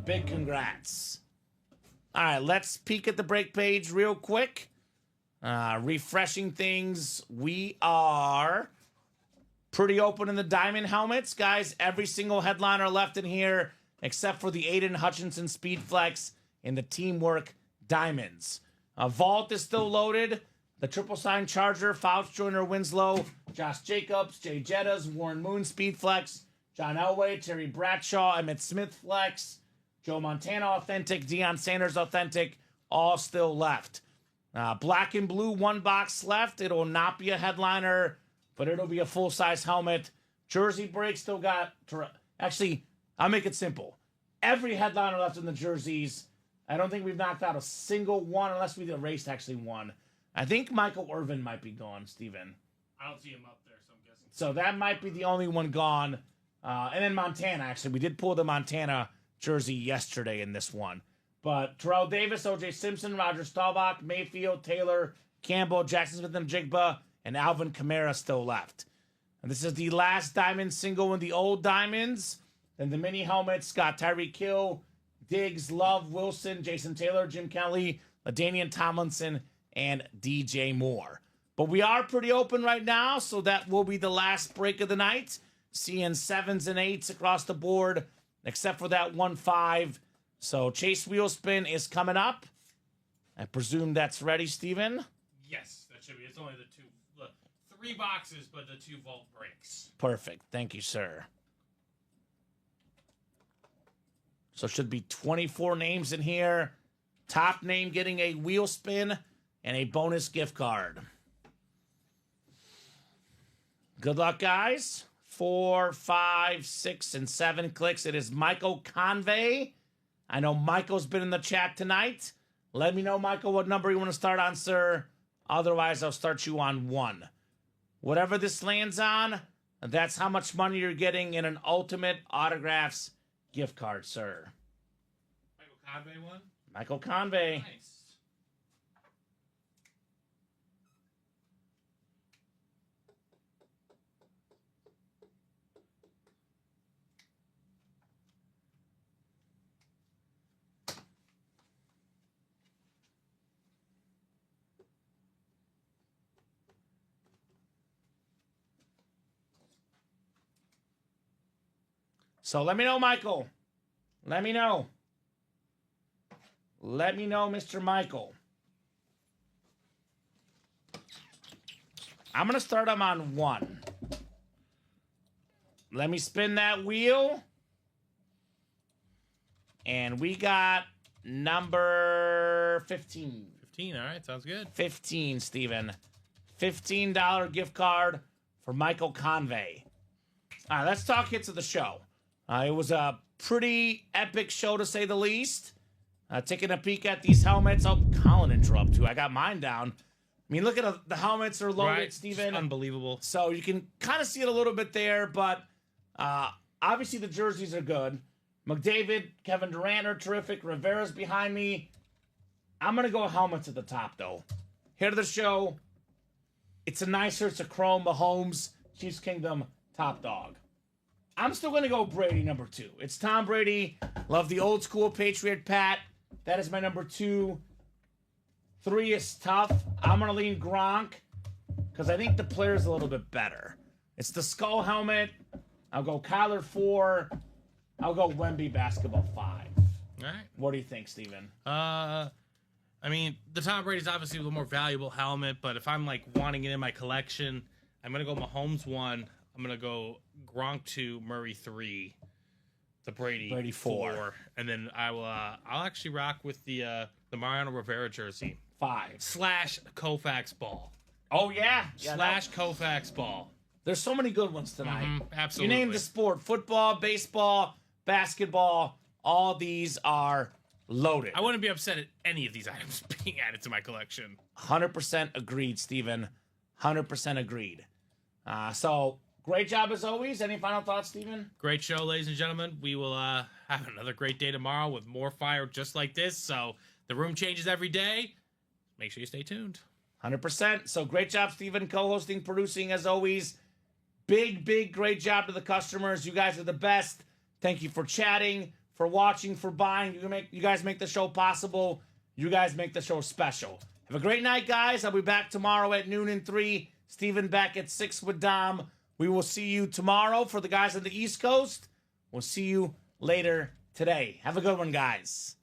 Big congrats. All right, let's peek at the break page real quick. Refreshing things. We are pretty open in the diamond helmets. Guys, every single headliner left in here except for the Aiden Hutchinson Speed Flex in the Teamwork Diamonds. Vault is still loaded. The triple sign Charger, Fouts, Joyner, Winslow, Josh Jacobs, Jay Jettas, Warren Moon Speed Flex, John Elway, Terry Bradshaw, Emmett Smith Flex, Joe Montana Authentic, Deion Sanders Authentic, all still left. Black and blue, 1 box left. It'll not be a headliner, but it'll be a full-size helmet. Jersey break still got... Actually, I'll make it simple. Every headliner left in the jerseys. I don't think we've knocked out a single one unless we erased actually one. I think Michael Irvin might be gone, Steven. I don't see him up there, so I'm guessing. So that might be the only one gone. And then Montana, actually. We did pull the Montana jersey yesterday in this one. But Terrell Davis, O.J. Simpson, Roger Staubach, Mayfield, Taylor, Campbell, Jackson Smith and Jigba, and Alvin Kamara still left. And this is the last diamond single in the old diamonds. Then the mini helmets got Tyreek Hill, Diggs, Love, Wilson, Jason Taylor, Jim Kelly, LaDainian Tomlinson, and DJ Moore. But we are pretty open right now, so that will be the last break of the night. Seeing 7s and 8s across the board, except for that 1-5. So Chase Wheelspin is coming up. I presume that's ready, Steven? Yes, that should be. It's only the 3 boxes, but the 2 vault breaks. Perfect. Thank you, sir. So should be 24 names in here. Top name getting a wheel spin and a bonus gift card. Good luck, guys. 4, 5, 6, and 7 clicks. It is Michael Convey. I know Michael's been in the chat tonight. Let me know, Michael, what number you want to start on, sir. Otherwise, I'll start you on 1. Whatever this lands on, that's how much money you're getting in an Ultimate Autographs gift card, sir. Michael Convey one? Michael Convey. Nice. So let me know, Michael. Let me know. Let me know, Mr. Michael. I'm going to start him on 1. Let me spin that wheel. And we got number 15. 15, all right, sounds good. 15, Steven. $15 gift card for Michael Convey. All right, let's talk hits of the show. It was a pretty epic show, to say the least. Taking a peek at these helmets. Oh, Colin interrupt too. I got mine down. I mean, look at the helmets are loaded, Right, Steven. just unbelievable. So you can kind of see it a little bit there, but obviously the jerseys are good. McDavid, Kevin Durant are terrific. Rivera's behind me. I'm going to go helmets at the top, though. Here to the show. It's a nicer, it's a chrome Mahomes, Chiefs Kingdom, top dog. I'm still going to go Brady, number 2. It's Tom Brady. Love the old school Patriot Pat. That is my number 2. 3 is tough. I'm going to lean Gronk because I think the player's a little bit better. It's the skull helmet. I'll go Kyler 4. I'll go Wemby basketball 5. All right. What do you think, Steven? I mean, the Tom Brady's obviously a little more valuable helmet, but if I'm like wanting it in my collection, I'm gonna go Mahomes 1. I'm gonna go Gronk 2, Murray 3, the Brady 4, and then I'll actually rock with the Mariano Rivera jersey 5 / Koufax ball. Oh yeah, / Koufax ball. There's so many good ones tonight. Absolutely. You name the sport: football, baseball, basketball. All these are loaded. I wouldn't be upset at any of these items being added to my collection. 100% agreed, Steven. 100% agreed. So great job as always. Any final thoughts, Steven? Great show, ladies and gentlemen. We will have another great day tomorrow with more fire just like this. So the room changes every day. Make sure you stay tuned. 100%. So great job, Steven, co-hosting, producing as always. Big, great job to the customers. You guys are the best. Thank you for chatting, for watching, for buying. You guys make the show possible. You guys make the show special. Have a great night, guys. I'll be back tomorrow at noon and 3. Steven back at 6 with Dom. We will see you tomorrow for the guys on the East Coast. We'll see you later today. Have a good one, guys.